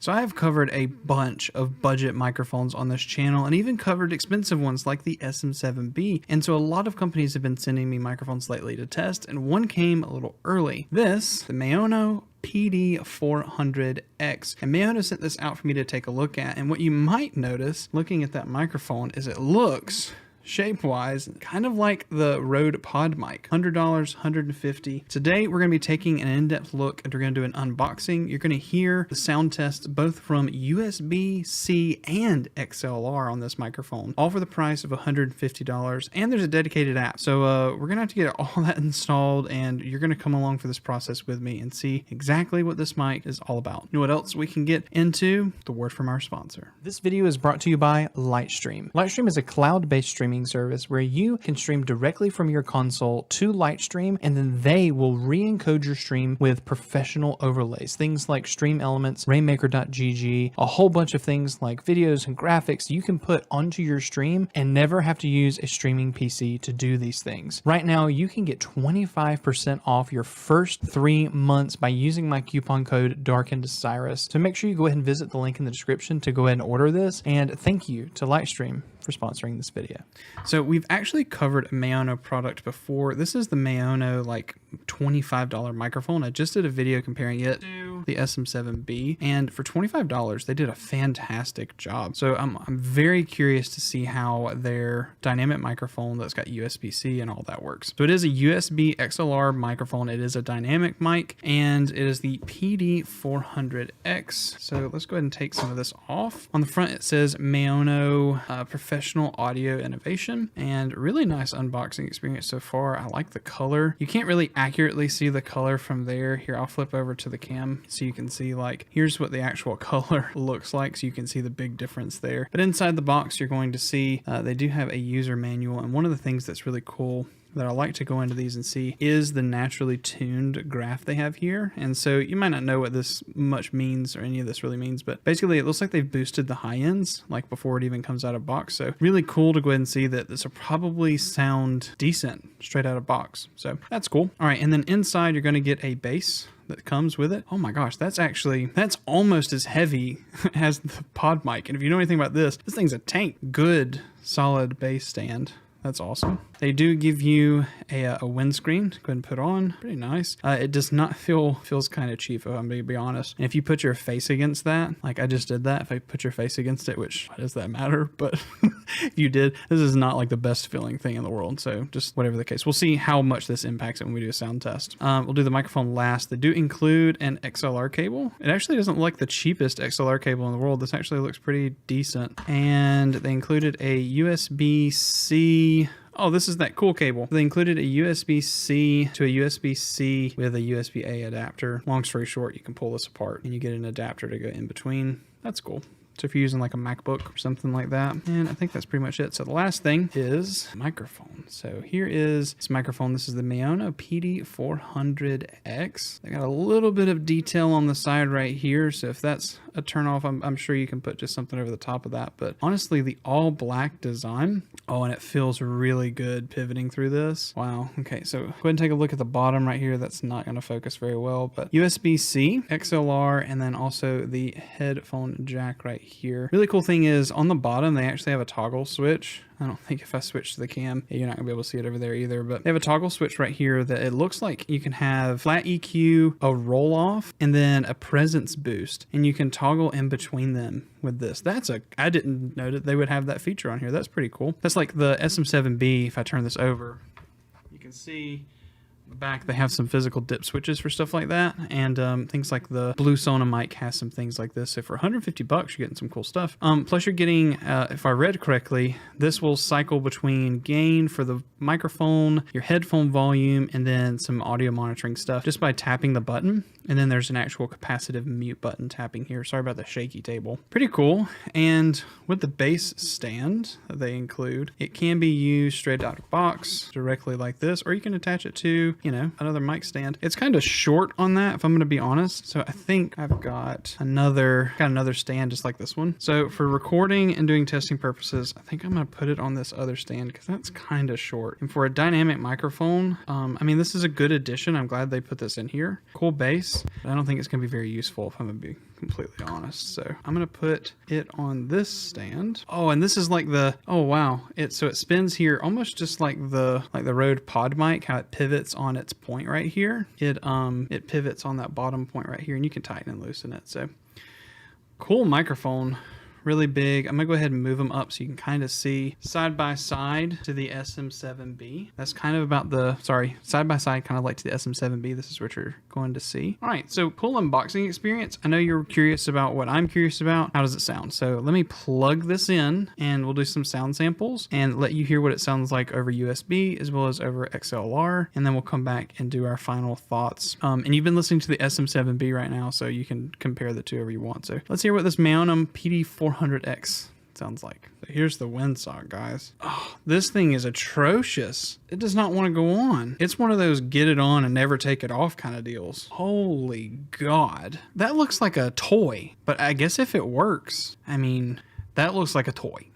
So I have covered a bunch of budget microphones on this channel and even covered expensive ones like the SM7B. And so a lot of companies have been sending me microphones lately to test, and one came a little early. This, the Maono PD400X. And Maono sent this out for me to take a look at. And what you might notice looking at that microphone is it looks shape-wise kind of like the Rode Pod mic. $100, $150. Today we're going to be taking an in-depth look and we're going to do an unboxing. You're going to hear the sound test both from USB-C and XLR on this microphone, all for the price of $150. And there's a dedicated app. So we're going to have to get all that installed, and you're going to come along for this process with me and see exactly what this mic is all about. You know what else we can get into? The word from our sponsor. This video is brought to you by Lightstream. Lightstream is a cloud-based streaming service where you can stream directly from your console to Lightstream, and then they will re-encode your stream with professional overlays, things like Stream Elements, Rainmaker.gg, a whole bunch of things like videos and graphics you can put onto your stream and never have to use a streaming PC to do these things. Right now, you can get 25% off your first 3 months by using my coupon code Darkened Cyrus. So make sure you go ahead and visit the link in the description to go ahead and order this. And thank you to Lightstream for sponsoring this video. So we've actually covered a Maono product before. This is the Maono like $25 microphone. I just did a video comparing it to the SM7B, and for $25 they did a fantastic job. So I'm very curious to see how their dynamic microphone that's got USB-C and all that works. So it is a USB XLR microphone. It is a dynamic mic, and it is the PD400X. So let's go ahead and take some of this off. On the front it says Maono Professional Audio Innovation, and really nice unboxing experience so far. I like the color. You can't really accurately see the color from there. Here, I'll flip over to the cam so you can see, like, here's what the actual color looks like, so you can see the big difference there. But inside the box you're going to see they do have a user manual, and one of the things that's really cool that I like to go into these and see is the naturally tuned graph they have here. And so you might not know what this much means or any of this really means, but basically it looks like they've boosted the high ends like before it even comes out of box. So really cool to go ahead and see that this will probably sound decent straight out of box. So that's cool. All right, and then inside you're going to get a bass that comes with it. Oh my gosh, that's almost as heavy as the pod mic. And if you know anything about this thing's a tank. Good solid bass stand. That's awesome. They do give you a windscreen to go ahead and put on. Pretty nice. It does not feels kind of cheap, if I'm going to be honest. And if you put your face against that, like I just did that, if I put your face against it, which why does that matter? But if you did, this is not like the best feeling thing in the world. So just whatever the case, we'll see how much this impacts it when we do a sound test. We'll do the microphone last. They do include an XLR cable. It actually doesn't look like the cheapest XLR cable in the world. This actually looks pretty decent. And they included a USB-C. Oh, this is that cool cable. They included a USB-C to a USB-C with a USB-A adapter. Long story short, you can pull this apart and you get an adapter to go in between. That's cool. So if you're using like a MacBook or something like that. And I think that's pretty much it. So the last thing is microphone. So here is this microphone. This is the Maono PD400X. They got a little bit of detail on the side right here. So if that's a turn off, I'm sure you can put just something over the top of that. But honestly, the all black design. Oh, and it feels really good pivoting through this. Wow. Okay, so go ahead and take a look at the bottom right here. That's not going to focus very well, but USB-C, XLR, and then also the headphone jack right here. Really cool thing is on the bottom, they actually have a toggle switch. I don't think if I switch to the cam, you're not gonna be able to see it over there either, but they have a toggle switch right here that it looks like you can have flat EQ, a roll off, and then a presence boost, and you can toggle in between them with this. I didn't know that they would have that feature on here. That's pretty cool. That's like the SM7B. If I turn this over, you can see back they have some physical dip switches for stuff like that, and things like the Blue Sona mic has some things like this. So for 150 bucks you're getting some cool stuff. Plus you're getting if I read correctly, this will cycle between gain for the microphone, your headphone volume, and then some audio monitoring stuff just by tapping the button. And then there's an actual capacitive mute button tapping here. Sorry about the shaky table. Pretty cool. And with the bass stand that they include, it can be used straight out of box directly like this, or you can attach it to you know, another mic stand. It's kind of short on that, if I'm going to be honest. So I think I've got another stand just like this one. So for recording and doing testing purposes, I think I'm going to put it on this other stand because that's kind of short. And for a dynamic microphone, I mean, this is a good addition. I'm glad they put this in here. Cool bass. But I don't think it's going to be very useful if I'm going to be completely honest. So I'm going to put it on this stand. Oh, and this is like the, oh wow. So it spins here almost just like the Rode Pod mic, how it pivots on its point right here. It pivots on that bottom point right here, and you can tighten and loosen it. So cool microphone. Really big. I'm gonna go ahead and move them up so you can kind of see side by side to the SM7B. That's kind of about the, sorry, side by side, kind of like to the SM7B. This is what you're going to see. All right, so cool unboxing experience. I know you're curious about what I'm curious about. How does it sound? So let me plug this in and we'll do some sound samples and let you hear what it sounds like over USB as well as over XLR. And then we'll come back and do our final thoughts. And you've been listening to the SM7B right now, so you can compare the two if you want. So let's hear what this Maono PD400X sounds like. So here's the windsock, guys. Oh, this thing is atrocious. It does not want to go on. It's one of those get it on and never take it off kind of deals. Holy God. That looks like a toy, but I guess if it works, I mean, that looks like a toy.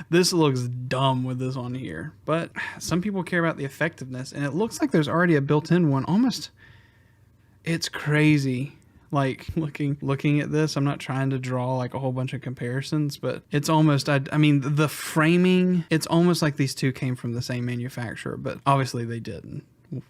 This looks dumb with this on here, but some people care about the effectiveness, and it looks like there's already a built-in one. Almost, it's crazy. Like looking at this, I'm not trying to draw like a whole bunch of comparisons, but it's almost, I mean, the framing, it's almost like these two came from the same manufacturer, but obviously they didn't,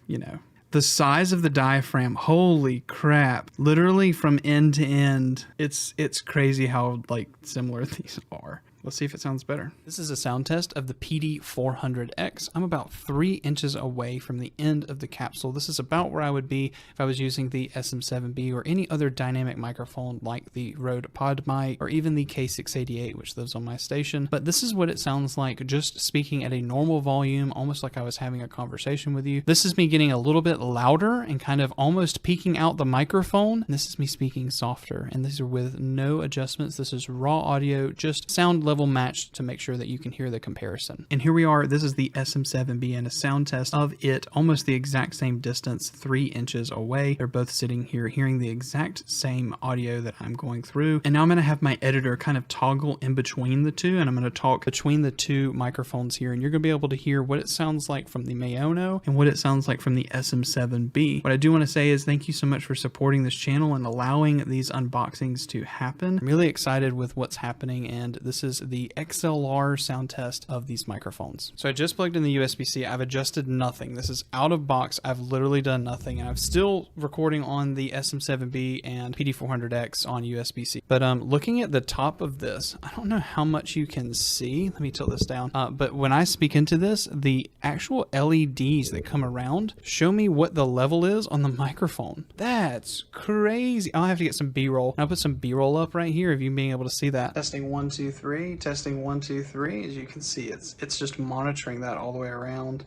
you know. The size of the diaphragm, holy crap, literally from end to end, it's crazy how like similar these are. Let's see if it sounds better. This is a sound test of the PD400X. I'm about 3 inches away from the end of the capsule. This is about where I would be if I was using the SM7B or any other dynamic microphone like the Rode Pod mic or even the K688, which lives on my station. But this is what it sounds like just speaking at a normal volume, almost like I was having a conversation with you. This is me getting a little bit louder and kind of almost peeking out the microphone. And this is me speaking softer, and these are with no adjustments. This is raw audio, just sound level matched to make sure that you can hear the comparison. And here we are. This is the SM7B and a sound test of it, almost the exact same distance, 3 inches away. They're both sitting here hearing the exact same audio that I'm going through. And now I'm going to have my editor kind of toggle in between the two, and I'm going to talk between the two microphones here, and you're going to be able to hear what it sounds like from the Maono and what it sounds like from the SM7B. What I do want to say is thank you so much for supporting this channel and allowing these unboxings to happen. I'm really excited with what's happening, and this is the XLR sound test of these microphones. So I just plugged in the USB-C. I've adjusted nothing. This is out of box. I've literally done nothing, and I'm still recording on the SM7B and PD400X on USB-C. But looking at the top of this, I don't know how much you can see. Let me tilt this down. But when I speak into this, the actual LEDs that come around show me what the level is on the microphone. That's crazy. I'll have to get some B-roll. I'll put some B-roll up right here of you being able to see that. Testing 1, 2, 3. Testing 1, 2, 3. As you can see, it's just monitoring that all the way around.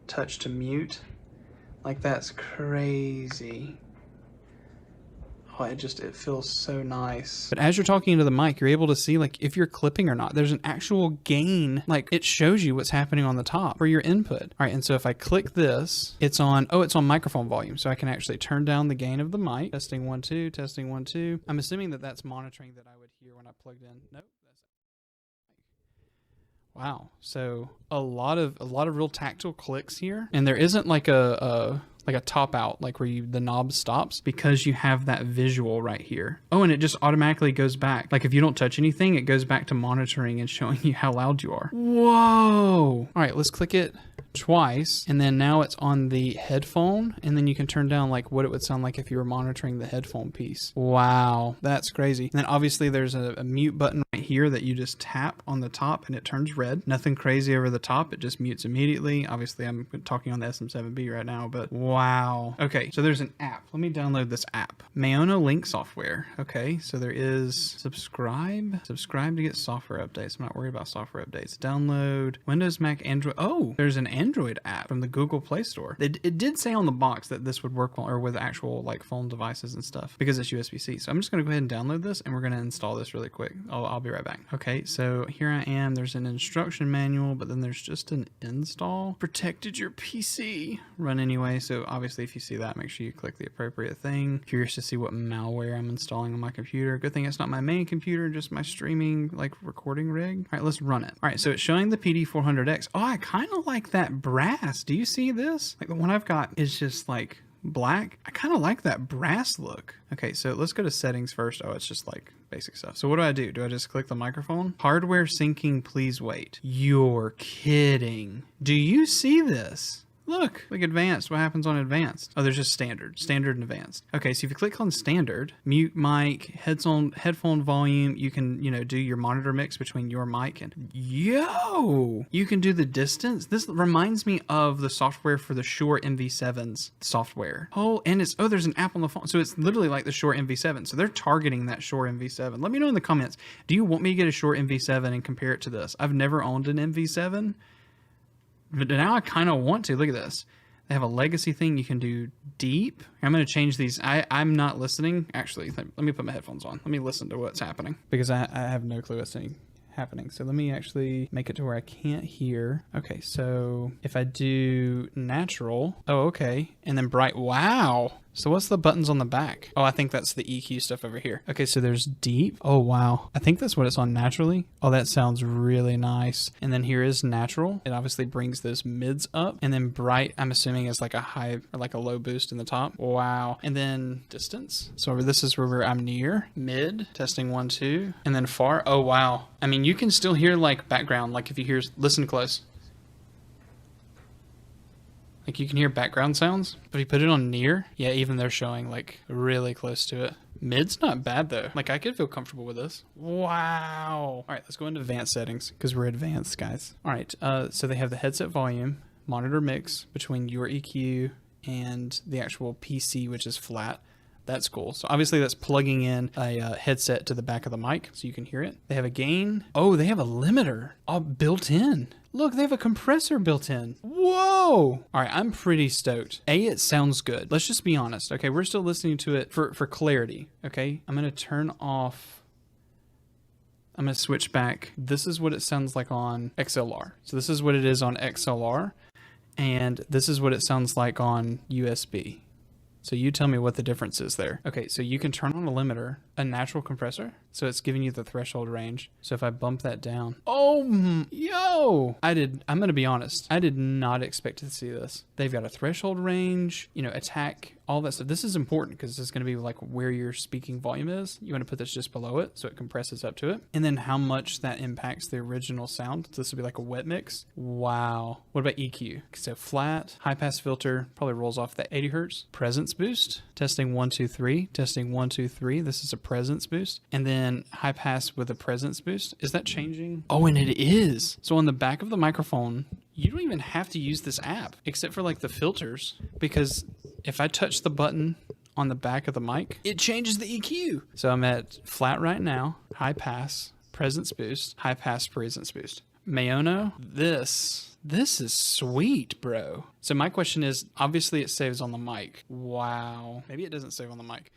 Touch to mute. Like, that's crazy. Oh, it feels so nice. But as you're talking into the mic, you're able to see like if you're clipping or not. There's an actual gain. Like, it shows you what's happening on the top for your input. All right, and so if I click this, it's on microphone volume. So I can actually turn down the gain of the mic. Testing 1, 2, testing 1, 2. I'm assuming that that's monitoring that I would hear when I plugged in. Nope. Wow. So a lot of real tactile clicks here, and there isn't like a top out, like where the knob stops, because you have that visual right here. Oh, and it just automatically goes back. Like if you don't touch anything, it goes back to monitoring and showing you how loud you are. Whoa. All right, let's click it twice, and then now it's on the headphone, and then you can turn down like what it would sound like if you were monitoring the headphone piece. Wow, that's crazy. And then obviously there's a mute button right here that you just tap on the top and it turns red. Nothing crazy over the top, it just mutes immediately. Obviously I'm talking on the SM7B right now, but wow. Wow. Okay, so there's an app. Let me download this app. Maono Link software. Okay, so there is subscribe to get software updates. I'm not worried about software updates. Download Windows, Mac, Android. Oh, there's an Android app from the Google Play Store. It did say on the box that this would work or with actual like phone devices and stuff because it's USB-C. So I'm just going to go ahead and download this and we're going to install this really quick. I'll be right back. Okay, so here I am. There's an instruction manual, but then there's just an install. Protected your PC. Run anyway. So obviously if you see that, make sure you click the appropriate thing. Curious to see what malware I'm installing on my computer. Good thing it's not my main computer, just my streaming like recording rig. All right, let's run it. All right, so it's showing the PD400X. Oh, I kind of like that brass. Do you see this? Like the one I've got is just like black. I kind of like that brass look. Okay, so let's go to settings first. Oh, it's just like basic stuff. So what do? Do I just click the microphone? Hardware syncing, please wait. You're kidding. Do you see this? Look, like advanced. What happens on advanced? Oh, there's just standard and advanced. Okay, so if you click on standard, mute mic, headphone volume, you can, do your monitor mix between your mic and you can do the distance. This reminds me of the software for the Shure MV7's software. Oh, and there's an app on the phone. So it's literally like the Shure MV7. So they're targeting that Shure MV7. Let me know in the comments. Do you want me to get a Shure MV7 and compare it to this? I've never owned an MV7. But now I kind of want to. Look at this. They have a legacy thing. You can do deep. I'm going to change these. I'm not listening. Actually, let me put my headphones on. Let me listen to what's happening because I have no clue what's happening. So let me actually make it to where I can't hear. Okay, so if I do natural. Oh, okay. And then bright. Wow. So what's the buttons on the back? Oh, I think that's the EQ stuff over here. Okay, so there's deep. Oh, wow. I think that's what it's on naturally. Oh, that sounds really nice. And then here is natural. It obviously brings those mids up. And then bright, I'm assuming is like a high or like a low boost in the top. Wow. And then distance. So this is where I'm near. Mid, testing 1, 2. And then far. Oh, wow. I mean, you can still hear like background. Like if you hear, listen close. Like you can hear background sounds, but if you put it on near, yeah, even they're showing like really close to it. Mid's not bad though. Like I could feel comfortable with this. Wow. All right, let's go into advanced settings because we're advanced guys. All right, so they have the headset volume, monitor mix between your EQ and the actual PC, which is flat. That's cool. So obviously that's plugging in a headset to the back of the mic so you can hear it. They have a gain. Oh, they have a limiter all built in. Look, they have a compressor built in. Whoa. All right, I'm pretty stoked. It sounds good. Let's just be honest. Okay, we're still listening to it for clarity. Okay, I'm going to turn off. I'm going to switch back. This is what it sounds like on XLR. So this is what it is on XLR. And this is what it sounds like on USB. So you tell me what the difference is there. Okay, so you can turn on a limiter, a natural compressor. So it's giving you the threshold range. So if I bump that down, oh, yo, I'm gonna be honest. I did not expect to see this. They've got a threshold range, attack, all that stuff. This is important because it's gonna be like where your speaking volume is. You wanna put this just below it so it compresses up to it. And then how much that impacts the original sound. This would be like a wet mix. Wow. What about EQ? So flat, high pass filter, probably rolls off that 80 hertz. Presence boost, testing 1, 2, 3, testing 1, 2, 3. This is a presence boost. And then high pass with a presence boost. Is that changing? Oh, and it is. So on the back of the microphone, you don't even have to use this app except for like the filters, because if I touch the button on the back of the mic, it changes the EQ. So I'm at flat right now, high pass, presence boost, high pass, presence boost. Maono, this is sweet, bro. So my question is, obviously it saves on the mic. Wow. Maybe it doesn't save on the mic.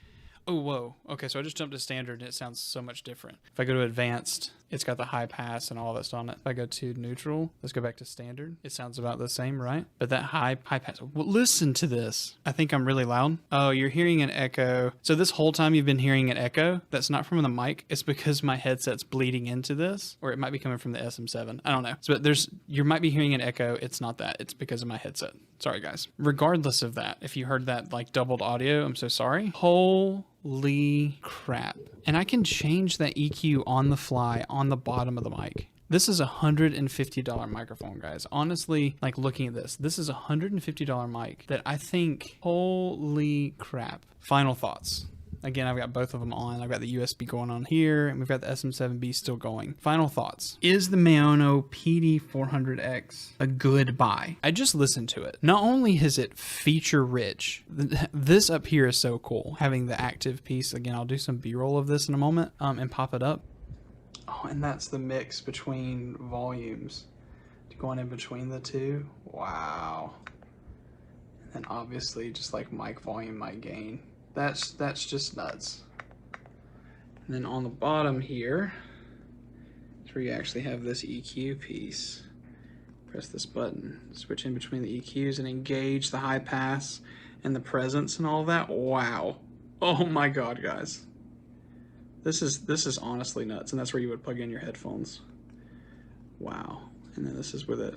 Oh, whoa. Okay, so I just jumped to standard and it sounds so much different. If I go to advanced, it's got the high pass and all that's on it. If I go to neutral, let's go back to standard. It sounds about the same, right? But that high pass, well, listen to this. I think I'm really loud. Oh, you're hearing an echo. So this whole time you've been hearing an echo. That's not from the mic. It's because my headset's bleeding into this, or it might be coming from the SM7. I don't know. So you might be hearing an echo. It's not that. It's because of my headset. Sorry, guys. Regardless of that, if you heard that like doubled audio, I'm so sorry. Holy crap. And I can change that EQ on the fly on the bottom of the mic. This is a $150 microphone, guys. Honestly, like looking at this is a $150 mic that I think, holy crap. Final thoughts. Again, I've got both of them on. I've got the USB going on here, and we've got the SM7B still going. Final thoughts. Is the Maono PD400X a good buy? I just listened to it. Not only is it feature rich, this up here is so cool. Having the active piece. Again, I'll do some B-roll of this in a moment and pop it up. Oh, and that's the mix between volumes. Going in between the two. Wow. And obviously just like mic volume, mic gain. That's just nuts. And then on the bottom here, it's where you actually have this EQ piece. Press this button, switch in between the EQs and engage the high pass and the presence and all that. Wow. Oh my God, guys. This is honestly nuts. And that's where you would plug in your headphones. Wow. And then this is with it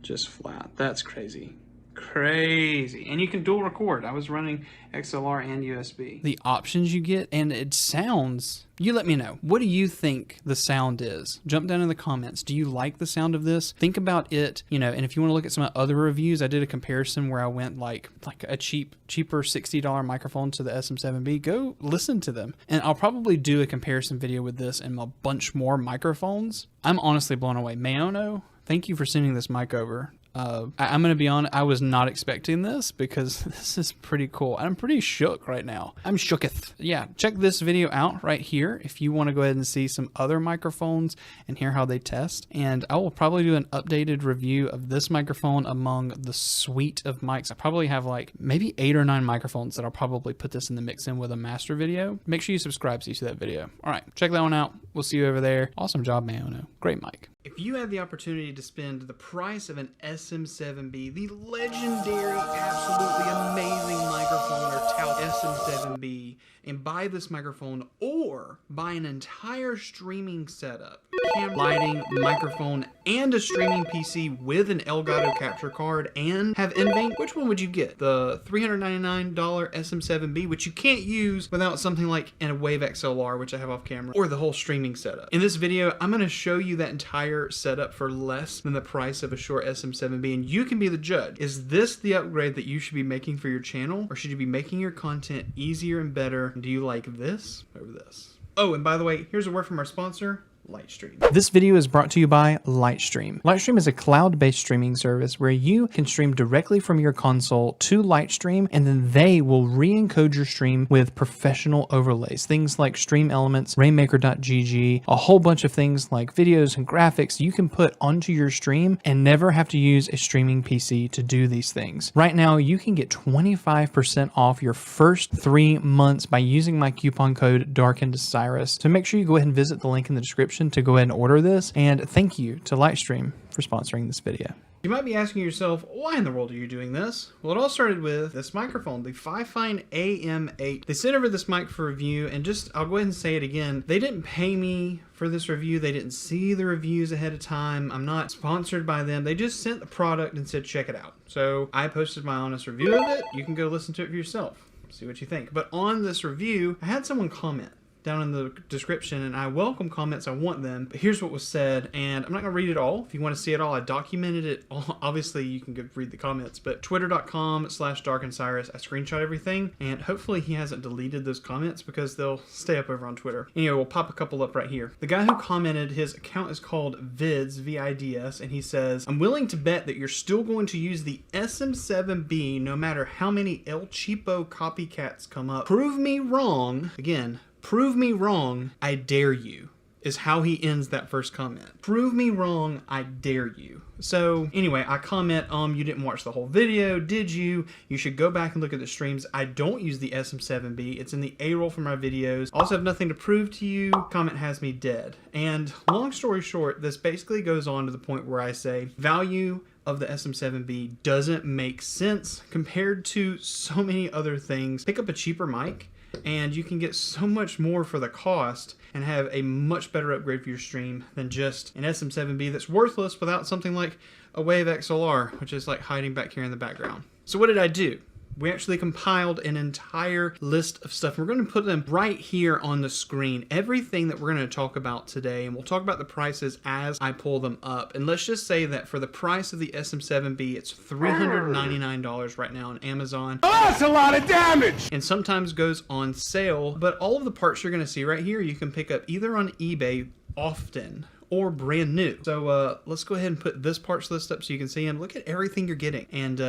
just flat. That's crazy. Crazy. And you can dual record. I was running XLR and USB. The options you get, and it sounds, you let me know. What do you think the sound is? Jump down in the comments. Do you like the sound of this? Think about it, you know, and if you want to look at some other reviews, I did a comparison where I went like a cheaper $60 microphone to the SM7B. Go listen to them. And I'll probably do a comparison video with this and a bunch more microphones. I'm honestly blown away. Maono, thank you for sending this mic over. I'm going to be honest, I was not expecting this because this is pretty cool. I'm pretty shook right now. I'm shooketh. Yeah, check this video out right here if you want to go ahead and see some other microphones and hear how they test. And I will probably do an updated review of this microphone among the suite of mics. I probably have like maybe 8 or 9 microphones that I'll probably put this in the mix in with a master video. Make sure you subscribe so you see that video. All right, check that one out. We'll see you over there. Awesome job, Maono. Great mic. If you had the opportunity to spend the price of an SM7B, the legendary, absolutely amazing microphone or tout SM7B, and buy this microphone or buy an entire streaming setup, camera, lighting, microphone, and a streaming PC with an Elgato capture card and have NVENC, which one would you get? The $399 SM7B, which you can't use without something like a Wave XLR, which I have off camera, or the whole streaming setup. In this video, I'm going to show you that entire setup for less than the price of a Shure SM7B, and you can be the judge. Is this the upgrade that you should be making for your channel, or should you be making your content easier and better? Do you like this over this? Oh, and by the way, here's a word from our sponsor, Lightstream. This video is brought to you by Lightstream. Lightstream is a cloud-based streaming service where you can stream directly from your console to Lightstream, and then they will re-encode your stream with professional overlays. Things like Stream Elements, Rainmaker.gg, a whole bunch of things like videos and graphics you can put onto your stream and never have to use a streaming PC to do these things. Right now, you can get 25% off your first 3 months by using my coupon code Darkened Cyrus. So make sure you go ahead and visit the link in the description to go ahead and order this, and thank you to Lightstream for sponsoring this video. You might be asking yourself, why in the world are you doing this? Well, it all started with this microphone, the FIFINE AM8. They sent over this mic for review, and I'll go ahead and say it again. They didn't pay me for this review. They didn't see the reviews ahead of time. I'm not sponsored by them. They just sent the product and said, check it out. So I posted my honest review of it. You can go listen to it for yourself, see what you think. But on this review, I had someone comment down in the description, and I welcome comments. I want them. But here's what was said, and I'm not going to read it all. If you want to see it all, I documented it all. Obviously, you can go read the comments, but twitter.com/darkencyrus. I screenshot everything, and hopefully he hasn't deleted those comments because they'll stay up over on Twitter. Anyway, we'll pop a couple up right here. The guy who commented, his account is called Vids, V-I-D-S, and he says, I'm willing to bet that you're still going to use the SM7B no matter how many El Cheapo copycats come up. Prove me wrong. Again, prove me wrong, I dare you, is how he ends that first comment. Prove me wrong, I dare you. So anyway, I comment, you didn't watch the whole video, did you? You should go back and look at the streams. I don't use the SM7B. It's in the A-roll for my videos. Also have nothing to prove to you. Comment has me dead. And long story short, this basically goes on to the point where I say value of the SM7B doesn't make sense compared to so many other things. Pick up a cheaper mic, and you can get so much more for the cost and have a much better upgrade for your stream than just an SM7B that's worthless without something like a Wave XLR, which is like hiding back here in the background. So what did I do? We actually compiled an entire list of stuff. We're going to put them right here on the screen. Everything that we're going to talk about today, and we'll talk about the prices as I pull them up. And let's just say that for the price of the SM7B, it's $399 right now on Amazon. Oh, that's a lot of damage! And sometimes goes on sale, but all of the parts you're going to see right here, you can pick up either on eBay often or brand new. So let's go ahead and put this parts list up so you can see them. Look at everything you're getting, and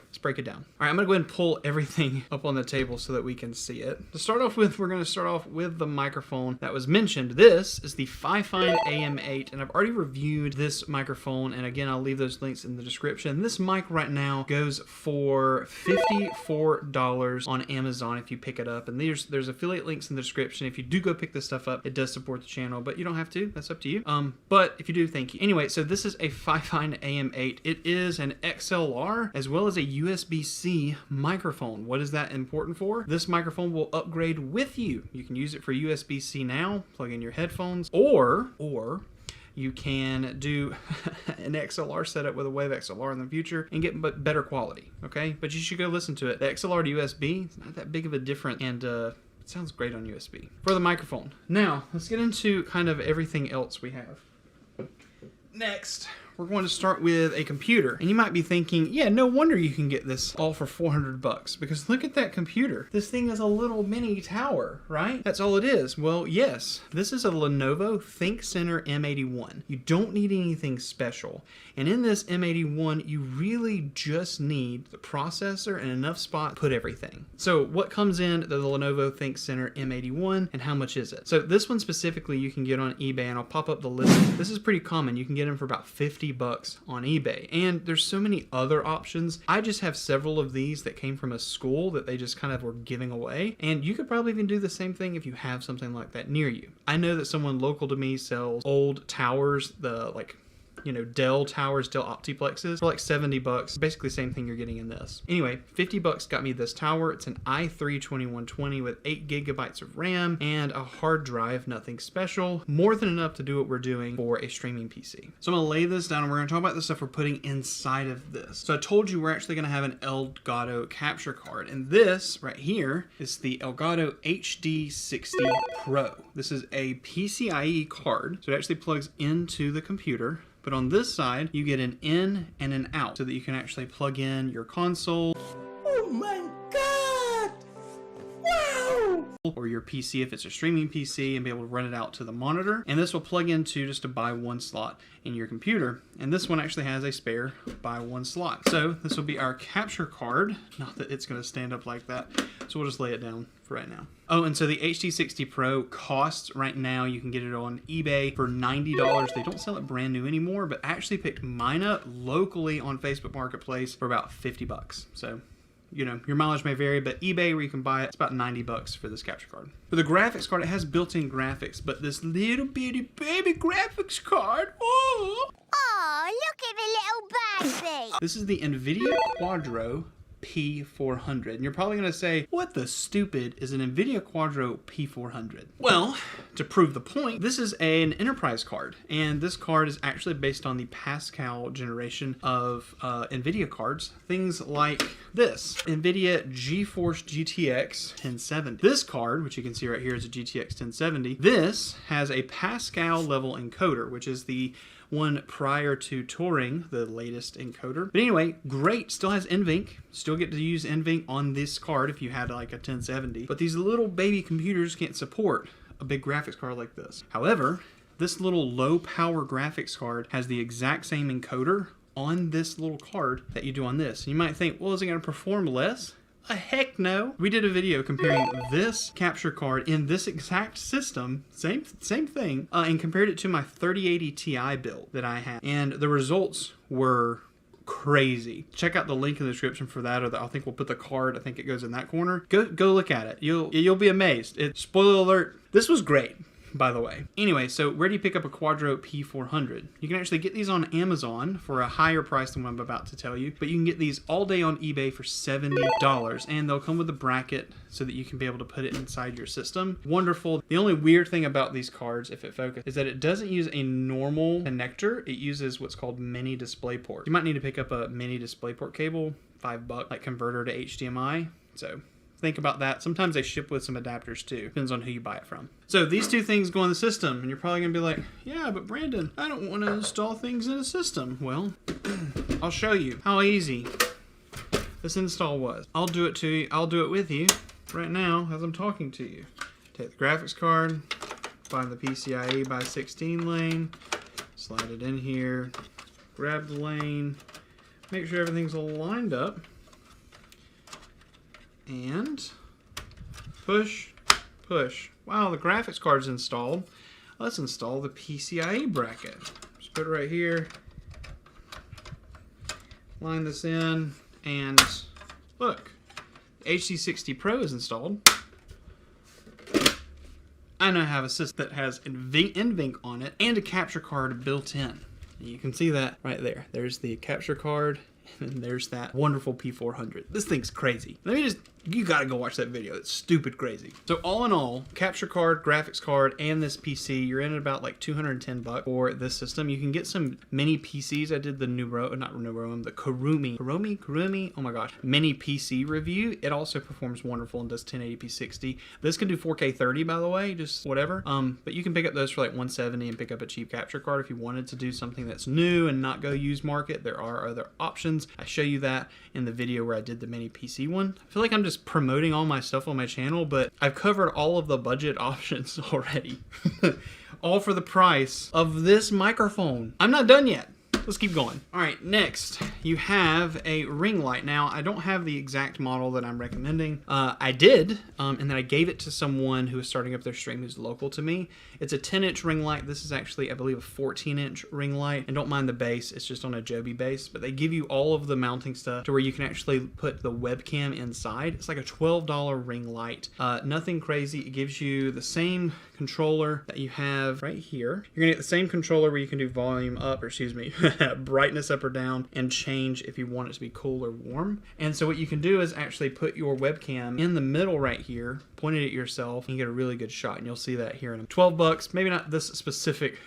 let's break it down. All right, I'm gonna go ahead and pull everything up on the table so that we can see it. To start off with, we're gonna start off with the microphone that was mentioned. This is the FIFINE AM8, and I've already reviewed this microphone, and again, I'll leave those links in the description. This mic right now goes for $54 on Amazon if you pick it up, and there's affiliate links in the description. If you do go pick this stuff up, it does support the channel, but you don't have to. That's up to you. But if you do, thank you. Anyway, so this is a FIFINE AM8. It is an XLR as well as a USB-C microphone. What is that important for? This microphone will upgrade with you. You can use it for USB-C now, plug in your headphones, or you can do an XLR setup with a Wave XLR in the future and get better quality, okay? But you should go listen to it. The XLR to USB, it's not that big of a difference, and it sounds great on USB. For the microphone. Now, let's get into kind of everything else we have. Next, we're going to start with a computer. And you might be thinking, yeah, no wonder you can get this all for 400 bucks, because look at that computer. This thing is a little mini tower, right? That's all it is. Well, yes, this is a Lenovo ThinkCentre M81. You don't need anything special. And in this M81, you really just need the processor and enough spot to put everything. So what comes in the Lenovo ThinkCentre M81, and how much is it? So this one specifically you can get on eBay, and I'll pop up the list. This is pretty common. You can get them for about 50 bucks on eBay, and there's so many other options. I just have several of these that came from a school that they just kind of were giving away, and you could probably even do the same thing if you have something like that near you. I know that someone local to me sells old towers, the Dell towers, Dell Optiplexes for like 70 bucks. Basically same thing you're getting in this. Anyway, 50 bucks got me this tower. It's an i3-2120 with 8 gigabytes of RAM and a hard drive, nothing special. More than enough to do what we're doing for a streaming PC. So I'm gonna lay this down and we're gonna talk about the stuff we're putting inside of this. So I told you we're actually gonna have an Elgato capture card, and this right here is the Elgato HD60 Pro. This is a PCIe card, so it actually plugs into the computer. But on this side, you get an in and an out so that you can actually plug in your console. Oh my God! Wow! Or your PC if it's a streaming PC, and be able to run it out to the monitor. And this will plug into just a buy one slot in your computer. And this one actually has a spare buy one slot. So this will be our capture card. Not that it's going to stand up like that. So we'll just lay it down for right now. Oh, and so the HD60 Pro costs right now, you can get it on eBay for $90. They don't sell it brand new anymore, but I actually picked mine up locally on Facebook Marketplace for about 50 bucks. So, you know, your mileage may vary, but eBay where you can buy it, it's about 90 bucks for this capture card. For the graphics card, it has built-in graphics, but this little bitty baby graphics card, oh! Oh, look at the little baby. This is the NVIDIA Quadro P400. And you're probably going to say, what the stupid is an NVIDIA Quadro P400? Well, to prove the point, this is an enterprise card. And this card is actually based on the Pascal generation of NVIDIA cards. Things like this, NVIDIA GeForce GTX 1070. This card, which you can see right here, is a GTX 1070. This has a Pascal level encoder, which is the one prior to Turing, the latest encoder. But anyway, great, still has NVENC. Still get to use NVENC on this card if you had like a 1070. But these little baby computers can't support a big graphics card like this. However, this little low power graphics card has the exact same encoder on this little card that you do on this. You might think, well, is it going to perform less? Heck no. We did a video comparing this capture card in this exact system, same thing, and compared it to my 3080 Ti build that I had. And the results were crazy. Check out the link in the description for that, or I think we'll put the card, I think it goes in that corner. Go look at it. You'll be amazed. Spoiler alert, this was great, by the way. Anyway, so where do you pick up a Quadro P400? You can actually get these on Amazon for a higher price than what I'm about to tell you, but you can get these all day on eBay for $70, and they'll come with a bracket so that you can be able to put it inside your system. Wonderful. The only weird thing about these cards, if it focuses, is that it doesn't use a normal connector. It uses what's called mini DisplayPort. You might need to pick up a mini DisplayPort cable, $5 like converter to HDMI. So think about that. Sometimes they ship with some adapters too. Depends on who you buy it from. So these two things go in the system, and you're probably gonna be like, yeah, but Brandon, I don't want to install things in a system. Well, I'll show you how easy this install was. I'll do it to you. I'll do it with you right now as I'm talking to you. Take the graphics card, find the PCIe by 16 lane, slide it in here, grab the lane, make sure everything's all lined up, and push, push. Wow, the graphics card's installed. Let's install the PCIe bracket. Just put it right here, line this in, and look, HD60 Pro is installed. I now have a system that has NVENC on it and a capture card built in. You can see that right there. There's the capture card, and there's that wonderful P400. This thing's crazy. You gotta go watch that video. It's stupid crazy. So all in all, capture card, graphics card, and this PC, you're in at about like $210 for this system. You can get some mini PCs. I did the the Kurumi, oh my gosh, mini PC review. It also performs wonderful and does 1080p 60. This can do 4K 30, by the way, just whatever. But you can pick up those for like $170 and pick up a cheap capture card if you wanted to do something that's new and not go used market. There are other options. I show you that in the video where I did the mini PC one. I feel like I'm just promoting all my stuff on my channel, but I've covered all of the budget options already. All for the price of this microphone. I'm not done yet. Let's keep going. All right, next you have a ring light. Now, I don't have the exact model that I'm recommending. I did, and then I gave it to someone who was starting up their stream who's local to me. It's a 10-inch ring light. This is actually, I believe, a 14-inch ring light. And don't mind the base, it's just on a Joby base, but they give you all of the mounting stuff to where you can actually put the webcam inside. It's like a $12 ring light. Nothing crazy. It gives you the same controller that you have right here. You're gonna get the same controller where you can do volume up, or excuse me, brightness up or down, and change if you want it to be cool or warm. And so what you can do is actually put your webcam in the middle right here, point it at yourself, and you get a really good shot. And you'll see that here in $12. Maybe not this specific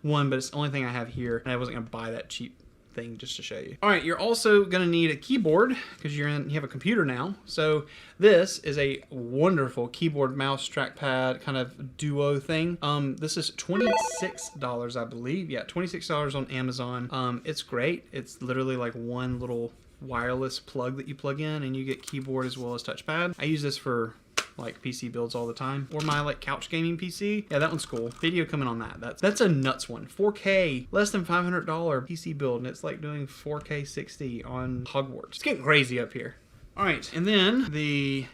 one, but it's the only thing I have here, and I wasn't gonna buy that cheap thing just to show you. All right, you're also gonna need a keyboard because you have a computer now. So this is a wonderful keyboard, mouse, trackpad kind of duo thing. This is $26, I believe. Yeah, $26 on Amazon. It's great. It's literally like one little wireless plug that you plug in, and you get keyboard as well as touchpad. I use this for like PC builds all the time, or my like couch gaming PC. Yeah, that one's cool. Video coming on that. That's a nuts one. 4K, less than $500 PC build, and it's like doing 4K 60 on Hogwarts. It's getting crazy up here. All right, and then the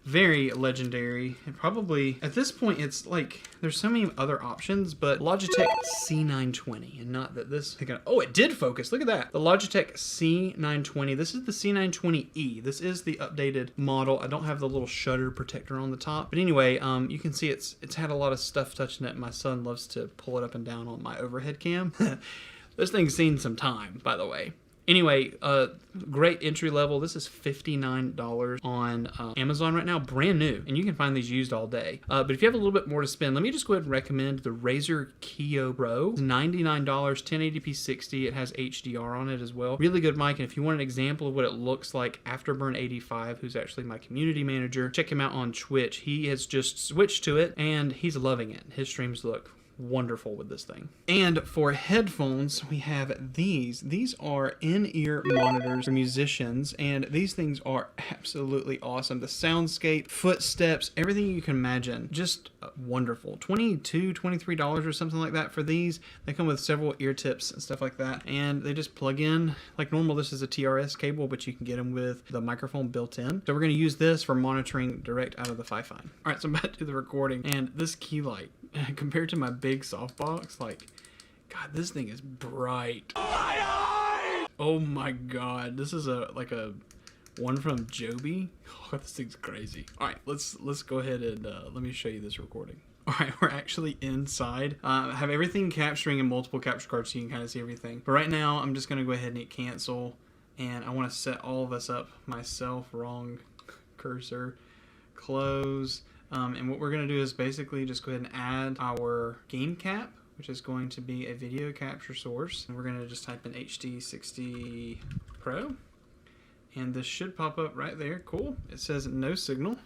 very legendary, and probably at this point it's like there's so many other options, but Logitech C920, and not that this, oh, it did focus, look at that. The Logitech C920, this is the C920E. This is the updated model. I don't have the little shutter protector on the top, but anyway, you can see it's had a lot of stuff touching it. My son loves to pull it up and down on my overhead cam. This thing's seen some time, by the way. Anyway, great entry level. This is $59 on Amazon right now, brand new, and you can find these used all day. But if you have a little bit more to spend, let me just go ahead and recommend the Razer Kiyo Pro. It's $99, 1080p 60. It has HDR on it as well. Really good mic, and if you want an example of what it looks like, Afterburn85, who's actually my community manager, check him out on Twitch. He has just switched to it, and he's loving it. His streams look wonderful with this thing. And for headphones, we have these. These are in-ear monitors for musicians, and these things are absolutely awesome. The soundscape, footsteps, everything you can imagine, just wonderful. $22, $23 or something like that for these. They come with several ear tips and stuff like that, and they just plug in like normal. This is a TRS cable, but you can get them with the microphone built in. So we're going to use this for monitoring direct out of the FIFINE. All right, so I'm about to do the recording, and this key light, compared to my big softbox, like, God, this thing is bright. Oh my God, this is like a one from Joby. Oh, this thing's crazy. All right, let's go ahead and let me show you this recording. All right, we're actually inside. I have everything capturing in multiple capture cards so you can kind of see everything. But right now, I'm just gonna go ahead and hit cancel, and I want to set all of this up myself. Wrong cursor. Close. And what we're going to do is basically just go ahead and add our game cap, which is going to be a video capture source. And we're going to just type in HD60 Pro. And this should pop up right there. Cool. It says no signal.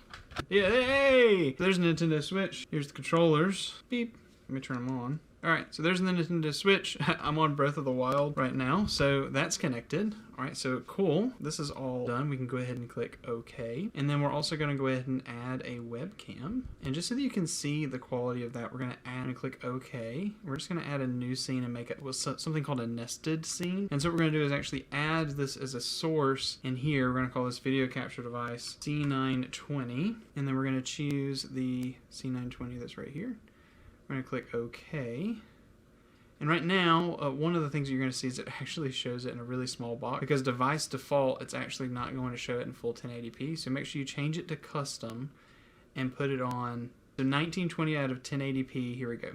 Yay! There's a Nintendo Switch. Here's the controllers. Beep. Let me turn them on. Alright, so there's the Nintendo Switch. I'm on Breath of the Wild right now, so that's connected. Alright, so cool. This is all done. We can go ahead and click OK. And then we're also going to go ahead and add a webcam. And just so that you can see the quality of that, we're going to add and click OK. We're just going to add a new scene and make it something called a nested scene. And so what we're going to do is actually add this as a source in here. We're going to call this video capture device C920. And then we're going to choose the C920 that's right here. We're going to click OK. And right now, one of the things you're going to see is it actually shows it in a really small box. Because device default, it's actually not going to show it in full 1080p. So make sure you change it to custom and put it on the 1920 out of 1080p. Here we go.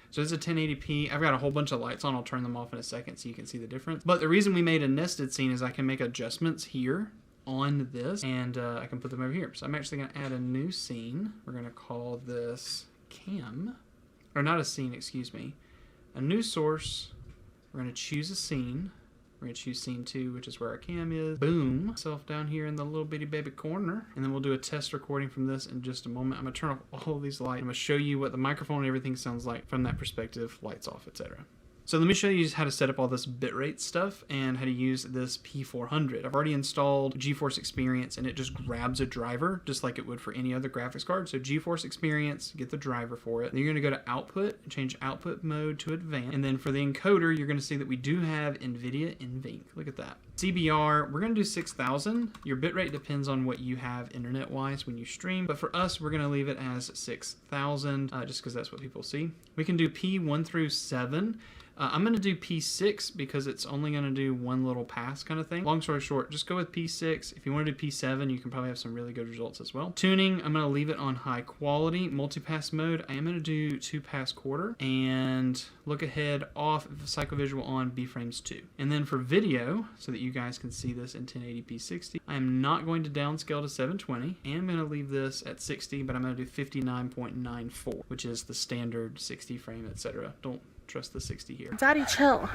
So it's a 1080p. I've got a whole bunch of lights on. I'll turn them off in a second so you can see the difference. But the reason we made a nested scene is I can make adjustments here on this. And I can put them over here. So I'm actually going to add a new scene. We're going to call this cam. Or not a scene, excuse me. A new source. We're going to choose a scene. We're going to choose scene 2, which is where our cam is. Boom. Myself down here in the little bitty baby corner. And then we'll do a test recording from this in just a moment. I'm going to turn off all of these lights. I'm going to show you what the microphone and everything sounds like from that perspective. Lights off, etc. So let me show you how to set up all this bitrate stuff and how to use this P400. I've already installed GeForce Experience and it just grabs a driver just like it would for any other graphics card. So GeForce Experience, get the driver for it. Then you're going to go to output and change output mode to advanced. And then for the encoder, you're going to see that we do have NVIDIA NVENC. Look at that. CBR, we're going to do 6,000. Your bitrate depends on what you have internet-wise when you stream. But for us, we're going to leave it as 6,000 just because that's what people see. We can do P1 through 7. I'm going to do P6 because it's only going to do one little pass kind of thing. Long story short, just go with P6. If you want to do P7, you can probably have some really good results as well. Tuning, I'm going to leave it on high quality. Multipass mode, I am going to do 2-pass quarter. And look ahead off, cycle visual on, B-frames 2. And then for video, so that you guys can see this in 1080p 60, I am not going to downscale to 720. I am going to leave this at 60, but I'm going to do 59.94, which is the standard 60 frame, etc. Don't trust the 60 here. Daddy, chill.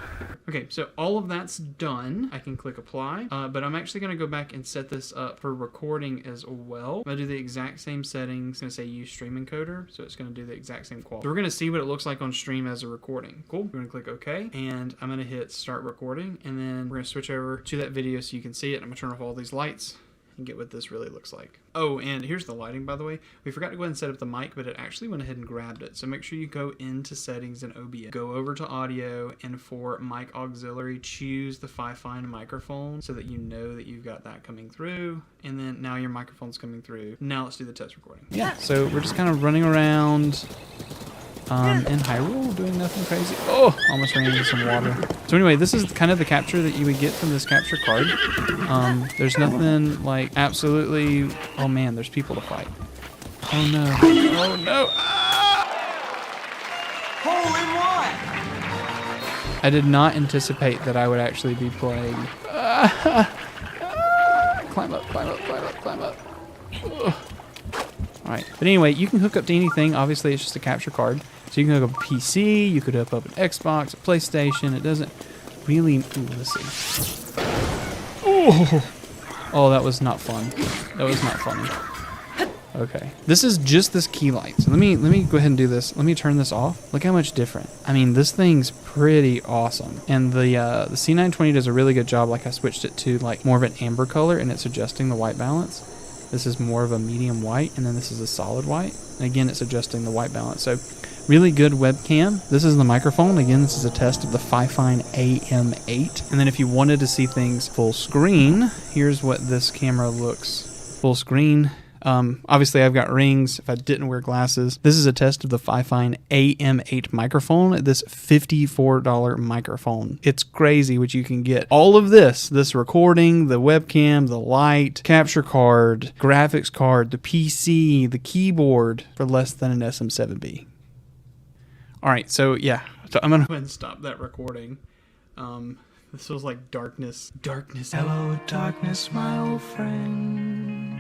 Okay, so all of that's done. I can click apply, but I'm actually going to go back and set this up for recording as well. I'm going to do the exact same settings. It's going to say use stream encoder, so it's going to do the exact same quality. So we're going to see what it looks like on stream as a recording. Cool. We're going to click OK, and I'm going to hit start recording, and then we're going to switch over to that video so you can see it. I'm going to turn off all these lights and get what this really looks like. Oh, and here's the lighting, by the way. We forgot to go ahead and set up the mic, but it actually went ahead and grabbed it. So make sure you go into settings in OBS, go over to audio, and for mic auxiliary, choose the FIFINE microphone so that you know that you've got that coming through. And then now your microphone's coming through. Now let's do the test recording. Yeah, so we're just kind of running around in Hyrule, doing nothing crazy. Oh, almost ran into some water. So anyway, this is kind of the capture that you would get from this capture card. There's nothing like absolutely... Oh man, there's people to fight. Oh no. Oh no. Ah! Holy one! I did not anticipate that I would actually be playing. Climb up, climb up, climb up, climb up. Ugh. Alright, but anyway, you can hook up to anything. Obviously, it's just a capture card. So you can hook up a PC, you could hook up an Xbox, a PlayStation. It doesn't really... Ooh, let's see. Oh, that was not fun. That was not funny. Okay. This is just this key light. So let me go ahead and do this. Let me turn this off. Look how much different. I mean, this thing's pretty awesome. And the C920 does a really good job. Like I switched it to like more of an amber color and it's adjusting the white balance. This is more of a medium white, and then this is a solid white. And again, it's adjusting the white balance. So really good webcam. This is the microphone. Again, this is a test of the FIFINE AM8. And then if you wanted to see things full screen, here's what this camera looks full screen. Obviously, I've got rings. If I didn't wear glasses, this is a test of the FIFINE AM8 microphone. This $54 microphone. It's crazy what you can get. All of this recording, the webcam, the light, capture card, graphics card, the PC, the keyboard for less than an SM7B. All right, so yeah, so I'm gonna go ahead and stop that recording. This feels like darkness. Darkness. Hello, darkness, my old friend.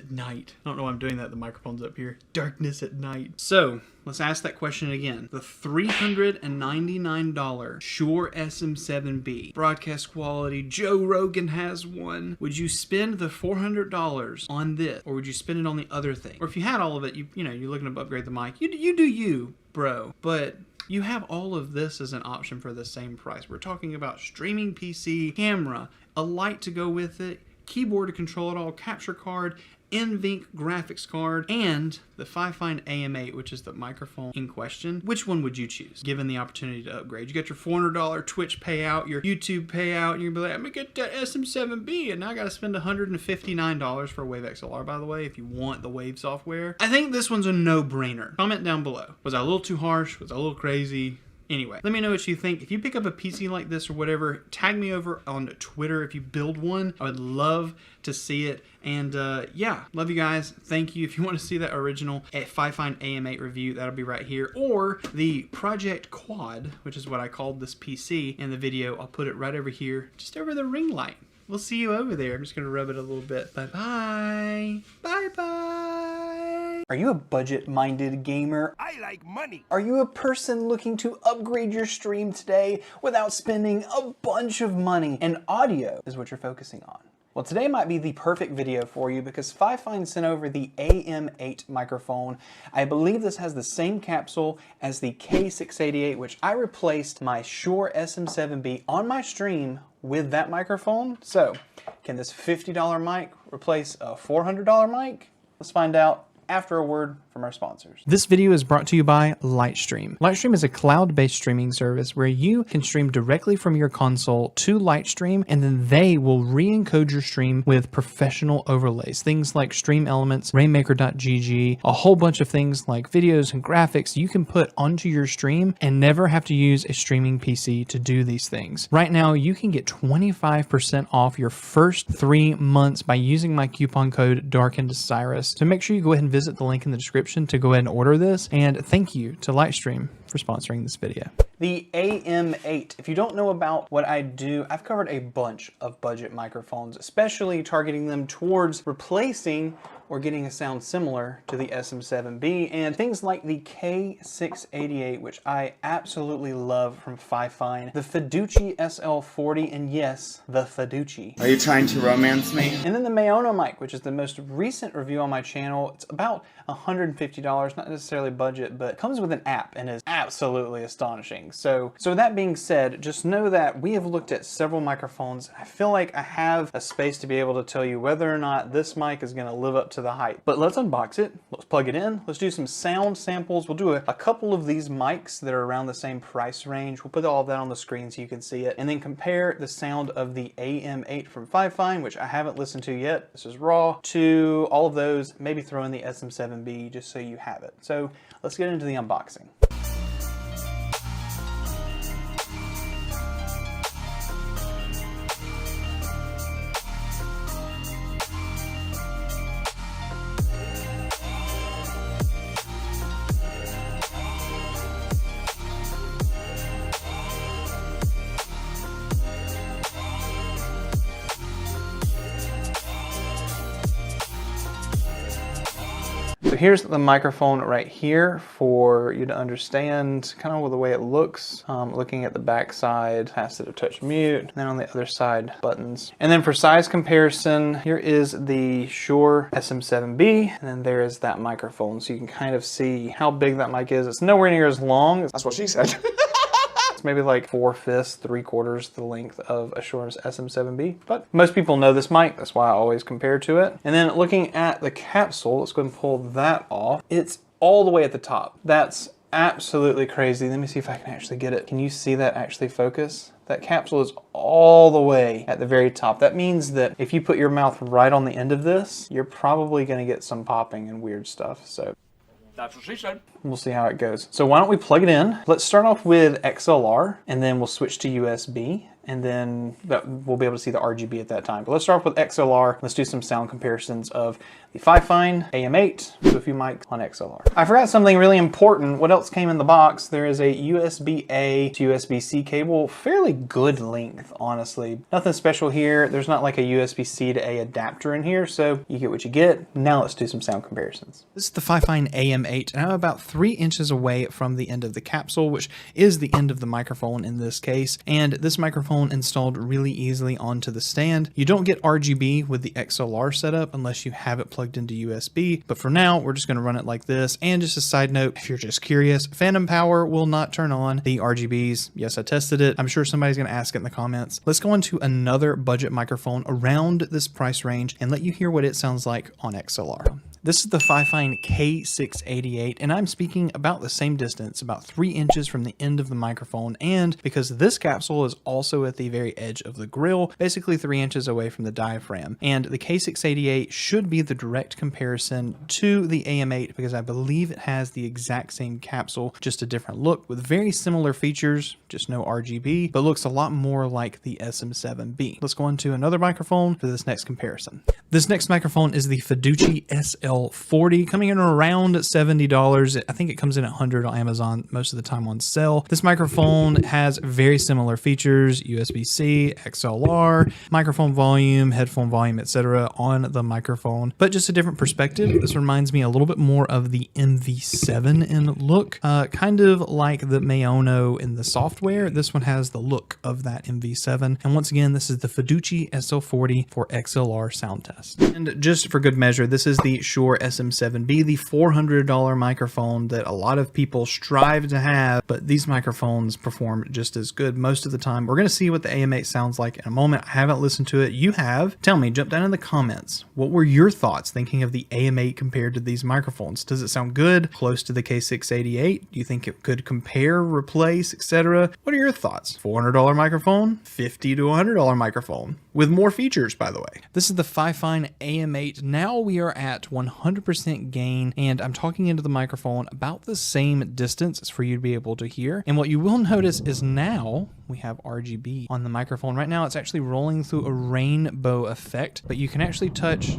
at night. I don't know why I'm doing that. The microphone's up here. Darkness at night. So let's ask that question again. The $399 Shure SM7B broadcast quality. Joe Rogan has one. Would you spend the $400 on this, or would you spend it on the other thing? Or if you had all of it, you know, you're looking to upgrade the mic. You do you, bro. But you have all of this as an option for the same price. We're talking about streaming PC, camera, a light to go with it, keyboard to control it all, capture card, NVENC graphics card, and the FIFINE AM8, which is the microphone in question. Which one would you choose, given the opportunity to upgrade? You got your $400 Twitch payout, your YouTube payout, and you're gonna be like, I'm gonna get that SM7B, and now I gotta spend $159 for a Wave XLR, by the way, if you want the Wave software. I think this one's a no-brainer. Comment down below. Was I a little too harsh? Was I a little crazy? Anyway, let me know what you think. If you pick up a PC like this or whatever, tag me over on Twitter if you build one. I would love to see it. And yeah, love you guys. Thank you. If you want to see that original FIFINE AM8 review, that'll be right here. Or the Project Quad, which is what I called this PC in the video. I'll put it right over here, just over the ring light. We'll see you over there. I'm just going to rub it a little bit. Bye-bye. Bye-bye. Are you a budget-minded gamer? I like money. Are you a person looking to upgrade your stream today without spending a bunch of money? And audio is what you're focusing on. Well, today might be the perfect video for you because FIFINE sent over the AM8 microphone. I believe this has the same capsule as the K688, which I replaced my Shure SM7B on my stream with that microphone. So, can this $50 mic replace a $400 mic? Let's find out after a word from our sponsors. This video is brought to you by Lightstream. Lightstream is a cloud-based streaming service where you can stream directly from your console to Lightstream, and then they will re-encode your stream with professional overlays. Things like Stream Elements, Rainmaker.gg, a whole bunch of things like videos and graphics you can put onto your stream and never have to use a streaming PC to do these things. Right now, you can get 25% off your first 3 months by using my coupon code Darkened Cyrus. So make sure you go ahead and visit the link in the description to go ahead and order this, and thank you to Lightstream for sponsoring this video. The AM8. If you don't know about what I do, I've covered a bunch of budget microphones, especially targeting them towards replacing or getting a sound similar to the SM7B, and things like the K688, which I absolutely love from FIFINE, the Fiducie SL40, and yes, the Fiducie. Are you trying to romance me? And then the Maono mic, which is the most recent review on my channel. It's about $150, not necessarily budget, but comes with an app and is absolutely astonishing. So with that being said, just know that we have looked at several microphones. I feel like I have a space to be able to tell you whether or not this mic is going to live up to the hype. But let's unbox it, let's plug it in, let's do some sound samples. We'll do a couple of these mics that are around the same price range. We'll put all of that on the screen so you can see it, and then compare the sound of the AM8 from FIFINE, which I haven't listened to yet. This is raw, to all of those, maybe throw in the SM7B just so you have it. So let's get into the unboxing. So here's the microphone right here for you to understand kind of the way it looks. Looking at the back side, passive touch mute, and then on the other side, buttons. And then for size comparison, here is the Shure SM7B, and then there is that microphone. So you can kind of see how big that mic is. It's nowhere near as long. That's what she said. It's maybe like 4/5, 3/4 the length of a Shure's SM7B, but most people know this mic. That's why I always compare to it. And then looking at the capsule, let's go ahead and pull that off. It's all the way at the top. That's absolutely crazy. Let me see if I can actually get it. Can you see that actually focus? That capsule is all the way at the very top. That means that if you put your mouth right on the end of this, you're probably going to get some popping and weird stuff. So That's what she said. we'll see how it goes. So why don't we plug it in? Let's start off with XLR, and then we'll switch to USB, and then we'll be able to see the RGB at that time. But let's start off with XLR. Let's do some sound comparisons of the FIFINE AM8 with a few mics on XLR. I forgot something really important. What else came in the box? There is a USB-A to USB-C cable, fairly good length, honestly. Nothing special here. There's not like a USB-C to A adapter in here, so you get what you get. Now let's do some sound comparisons. This is the FIFINE AM8, and I'm about 3 inches away from the end of the capsule, which is the end of the microphone in this case, and this microphone installed really easily onto the stand. You don't get RGB with the XLR setup unless you have it plugged into USB, but for now we're just going to run it like this. And just a side note, if you're just curious, phantom power will not turn on the RGBs. Yes, I tested it. I'm sure somebody's going to ask it in the comments. Let's go into another budget microphone around this price range and let you hear what it sounds like on XLR. This is the FIFINE K688, and I'm speaking about the same distance, about 3 inches from the end of the microphone, and because this capsule is also at the very edge of the grill, basically 3 inches away from the diaphragm. And the K688 should be the direct comparison to the AM8 because I believe it has the exact same capsule, just a different look with very similar features, just no RGB, but looks a lot more like the SM7B. Let's go on to another microphone for this next comparison. This next microphone is the Fiduci SL40, coming in around $70. I think it comes in at $100 on Amazon most of the time on sale. This microphone has very similar features, USB-C, XLR, microphone volume, headphone volume, etc. on the microphone, but just a different perspective. This reminds me a little bit more of the MV7 in look, kind of like the Maono in the software. This one has the look of that MV7. And once again, this is the Fiduci SL40 for XLR sound test. And just for good measure, this is the Shure SM7B, the $400 microphone that a lot of people strive to have, but these microphones perform just as good most of the time. We're going to see what the AM8 sounds like in a moment. I haven't listened to it. You have. Tell me, jump down in the comments. What were your thoughts thinking of the AM8 compared to these microphones? Does it sound good? Close to the K688? Do you think it could compare, replace, etc.? What are your thoughts? $400 microphone? $50 to $100 microphone? With more features, by the way. This is the FIFINE AM8. Now we are at 100% gain, and I'm talking into the microphone about the same distance as for you to be able to hear. And what you will notice is now we have RGB on the microphone. Right now it's actually rolling through a rainbow effect, but you can actually touch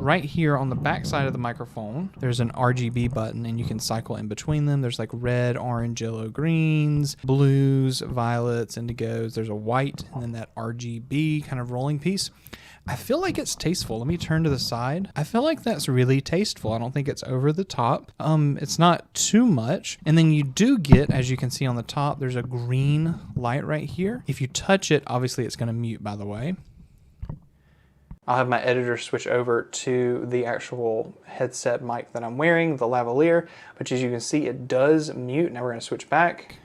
right here on the back side of the microphone. There's an RGB button and you can cycle in between them. There's like red, orange, yellow, greens, blues, violets, indigos. There's a white and then that RGB kind of rolling piece. I feel like it's tasteful. Let me turn to the side. I feel like that's really tasteful. I don't think it's over the top. It's not too much. And then you do get, as you can see on the top, there's a green light right here. If you touch it, obviously it's going to mute, by the way. I'll have my editor switch over to the actual headset mic that I'm wearing, the lavalier, but as you can see, it does mute. Now we're going to switch back.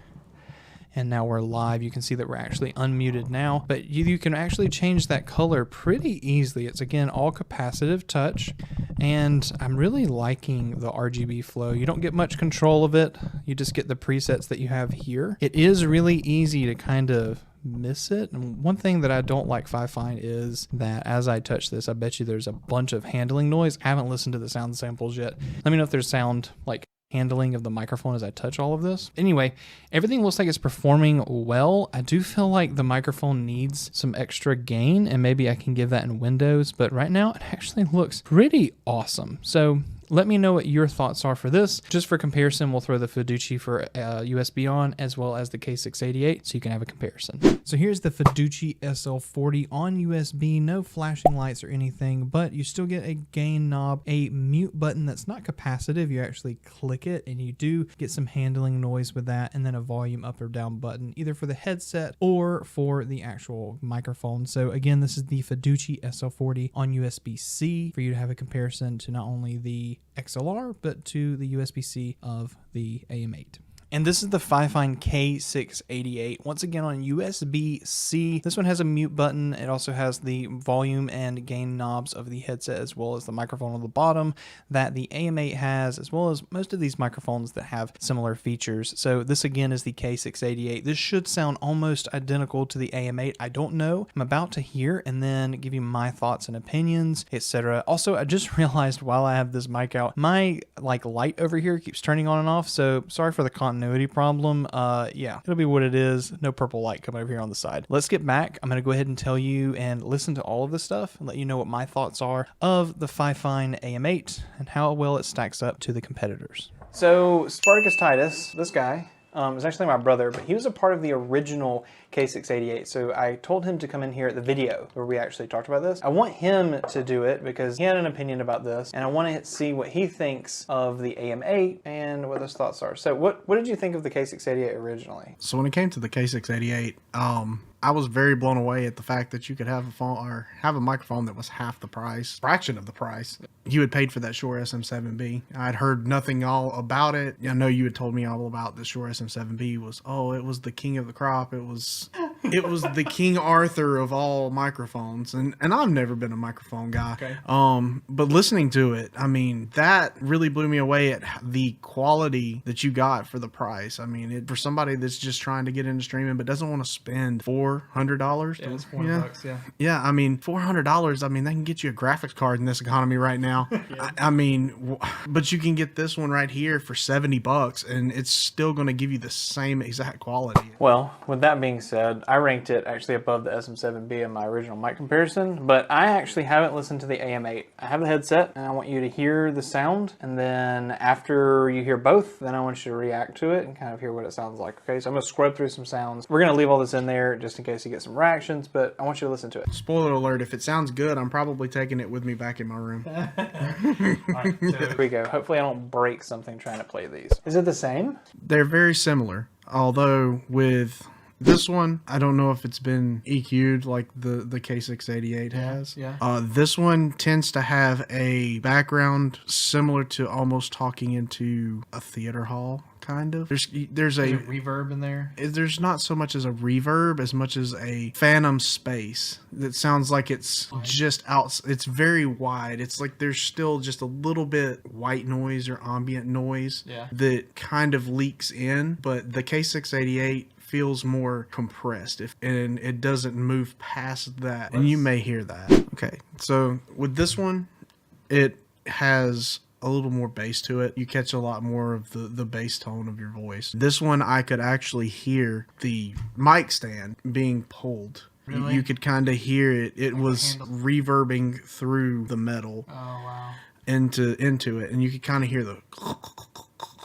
And now we're live. You can see that we're actually unmuted now, but you can actually change that color pretty easily. It's again all capacitive touch, and I'm really liking the RGB flow. You don't get much control of it. You just get the presets that you have here. It is really easy to kind of miss it. And one thing that I don't like FIFINE is that as I touch this, I bet you there's a bunch of handling noise. I haven't listened to the sound samples yet. Let me know if there's sound like handling of the microphone as I touch all of this. Anyway, everything looks like it's performing well. I do feel like the microphone needs some extra gain, and maybe I can give that in Windows, but right now it actually looks pretty awesome. So let me know what your thoughts are for this. Just for comparison, we'll throw the Fiduci for USB on as well as the K688 so you can have a comparison. So here's the Fiduci SL40 on USB, no flashing lights or anything, but you still get a gain knob, a mute button that's not capacitive. You actually click it and you do get some handling noise with that, and then a volume up or down button either for the headset or for the actual microphone. So again, this is the Fiduci SL40 on USB-C for you to have a comparison to not only the XLR, but to the USB-C of the AM8. And this is the FIFINE K688. Once again on USB-C. This one has a mute button. It also has the volume and gain knobs of the headset as well as the microphone on the bottom that the AM8 has, as well as most of these microphones that have similar features. So this again is the K688. This should sound almost identical to the AM8. I don't know. I'm about to hear and then give you my thoughts and opinions, etc. Also, I just realized while I have this mic out, my light over here keeps turning on and off. So sorry for the continuity continuity problem, yeah, it'll be what it is. No purple light coming over here on the side. Let's get back. I'm going to go ahead and tell you and listen to all of this stuff and let you know what my thoughts are of the FIFINE AM8 and how well it stacks up to the competitors. So Spartacus Titus, this guy, is actually my brother, but he was a part of the original K688. So I told him to come in here at the video where we actually talked about this. I want him to do it because he had an opinion about this, and I want to see what he thinks of the AM8 and what his thoughts are. So what did you think of the K688 originally? So when it came to the K688, I was very blown away at the fact that you could have a phone or have a microphone that was half the price, fraction of the price you had paid for that Shure SM7B. I'd heard nothing all about it. I know you had told me all about the Shure SM7B was, oh, it was the king of the crop. It was the King Arthur of all microphones. And I've never been a microphone guy. Okay. But listening to it, I mean, that really blew me away at the quality that you got for the price. I mean, for somebody that's just trying to get into streaming but doesn't want to spend $400. Yeah, it's $400, yeah. Yeah, I mean, $400, I mean, they can get you a graphics card in this economy right now. Yeah. I mean, but you can get this one right here for $70 and it's still going to give you the same exact quality. Well, with that being said, I ranked it actually above the SM7B in my original mic comparison, but I actually haven't listened to the AM8. I have the headset and I want you to hear the sound, and then after you hear both, then I want you to react to it and kind of hear what it sounds like. Okay, so I'm going to scrub through some sounds. We're going to leave all this in there just in case you get some reactions, but I want you to listen to it. Spoiler alert, if it sounds good, I'm probably taking it with me back in my room. Alright, so here we go. Hopefully I don't break something trying to play these. Is it the same? They're very similar, although with this one, I don't know if it's been EQ'd like the K688 has. Yeah. This one tends to have a background similar to almost talking into a theater hall, kind of. There's a reverb in there. There's not so much as a reverb as much as a phantom space that sounds like it's just out. It's very wide. It's like there's still just a little bit white noise or ambient noise that kind of leaks in, but the K688 feels more compressed and it doesn't move past that, and you may hear that. Okay, so with this one, it has a little more bass to it. You catch a lot more of the bass tone of your voice. This one, I could actually hear the mic stand being pulled. Really? You could kind of hear it. It was reverbing through the metal. Oh, wow. Into it, and you could kind of hear the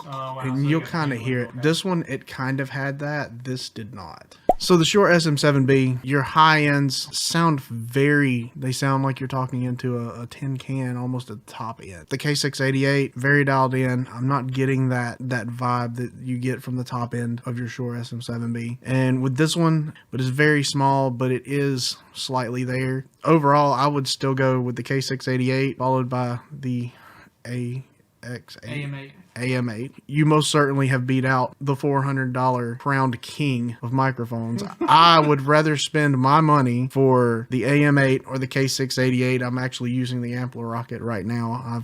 Oh, wow. and So you'll kind of hear it. okay. This one, it kind of had that. This did not. So the Shure SM7B, your high ends they sound like you're talking into a tin can almost at the top end. The K688, very dialed in. I'm not getting that vibe that you get from the top end of your Shure SM7B. And with this one, but it's very small, but it is slightly there. Overall, I would still go with the K688, followed by the AM8. AM8. You most certainly have beat out the $400 crowned king of microphones. I would rather spend my money for the AM8 or the K688. I'm actually using the Ampler Rocket right now.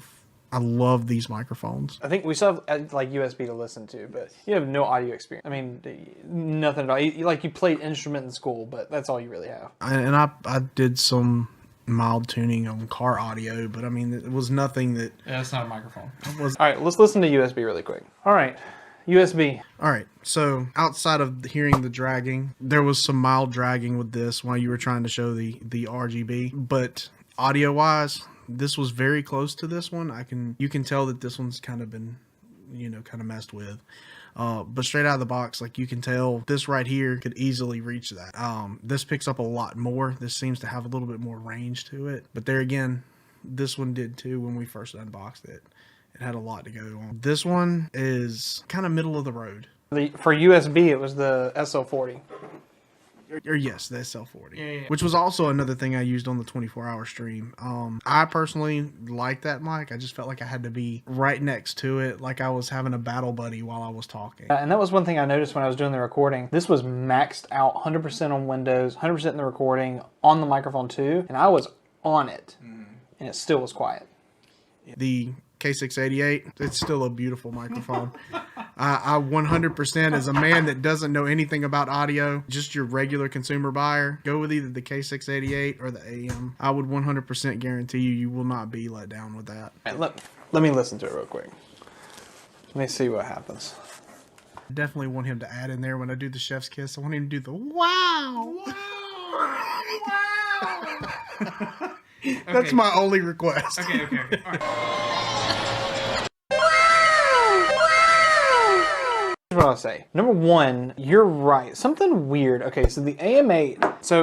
I love these microphones. I think we still have like USB to listen to, but you have no audio experience. I mean, nothing at all. You played instrument in school, but that's all you really have. And I did some mild tuning on car audio, but I mean, it was nothing that... Yeah, it's not a microphone. All right, let's listen to USB really quick. All right, USB. All right, so outside of hearing the dragging, there was some mild dragging with this while you were trying to show the RGB, but audio-wise, this was very close to this one. You can tell that this one's kind of been, kind of messed with. But straight out of the box, like you can tell, this right here could easily reach that. This picks up a lot more. This seems to have a little bit more range to it. But there again, this one did too when we first unboxed it. It had a lot to go on. This one is kind of middle of the road. For USB, it was the SL40. Or yes, the SL40. Yeah. Which was also another thing I used on the 24-hour stream. I personally like that mic. I just felt like I had to be right next to it, like I was having a battle buddy while I was talking. And that was one thing I noticed when I was doing the recording. This was maxed out 100% on Windows, 100% in the recording, on the microphone too, and I was on it, and it still was quiet. The K688, it's still a beautiful microphone. I 100%, as a man that doesn't know anything about audio, just your regular consumer buyer, go with either the K688 or the AM. I would 100% guarantee you will not be let down with that. All right, let me listen to it real quick. Let me see what happens. Definitely want him to add in there when I do the chef's kiss. I want him to do the wow. That's my only request. Okay. All right. Here's what I'll say. Number one, you're right. Something weird. Okay, so the AM8,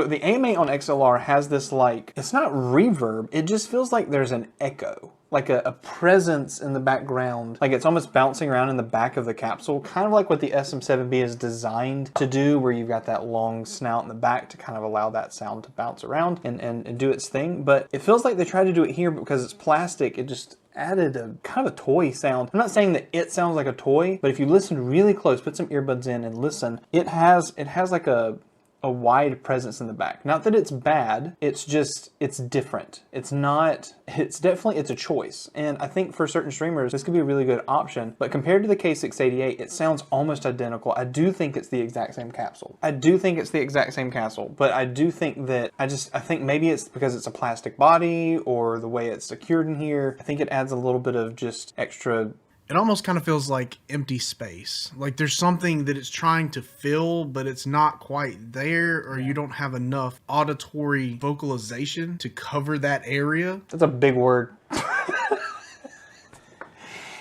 the AM8 on XLR has this like, it's not reverb. It just feels like there's an echo. Like a presence in the background. Like it's almost bouncing around in the back of the capsule, kind of like what the SM7B is designed to do, where you've got that long snout in the back to kind of allow that sound to bounce around and do its thing. But it feels like they tried to do it here, but because it's plastic, it just added a kind of a toy sound. I'm not saying that it sounds like a toy, but if you listen really close, put some earbuds in and listen, it has like a wide presence in the back. Not that it's bad, it's just, it's different. It's a choice. And I think for certain streamers, this could be a really good option, but compared to the K688, it sounds almost identical. I do think it's the exact same capsule. But I do think that, I think maybe it's because it's a plastic body or the way it's secured in here. I think it adds a little bit of just extra. It almost kind of feels like empty space. Like there's something that it's trying to fill, but it's not quite there, or you don't have enough auditory vocalization to cover that area. That's a big word.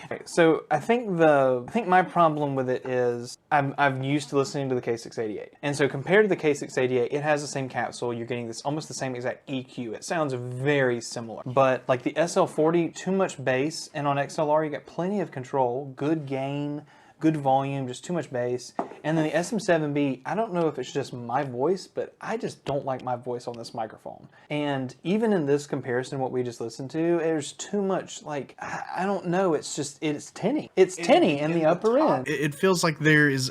Okay, so I think my problem with it is I'm used to listening to the K688, and so compared to the K688, it has the same capsule. You're getting this almost the same exact EQ. It sounds very similar, but like the SL40, too much bass, and on XLR you get plenty of control, good gain, good volume, just too much bass. And then the SM7B, I don't know if it's just my voice, but I just don't like my voice on this microphone. And even in this comparison, what we just listened to, there's too much, like, I don't know, it's tinny. It's tinny in the upper end. It feels like there is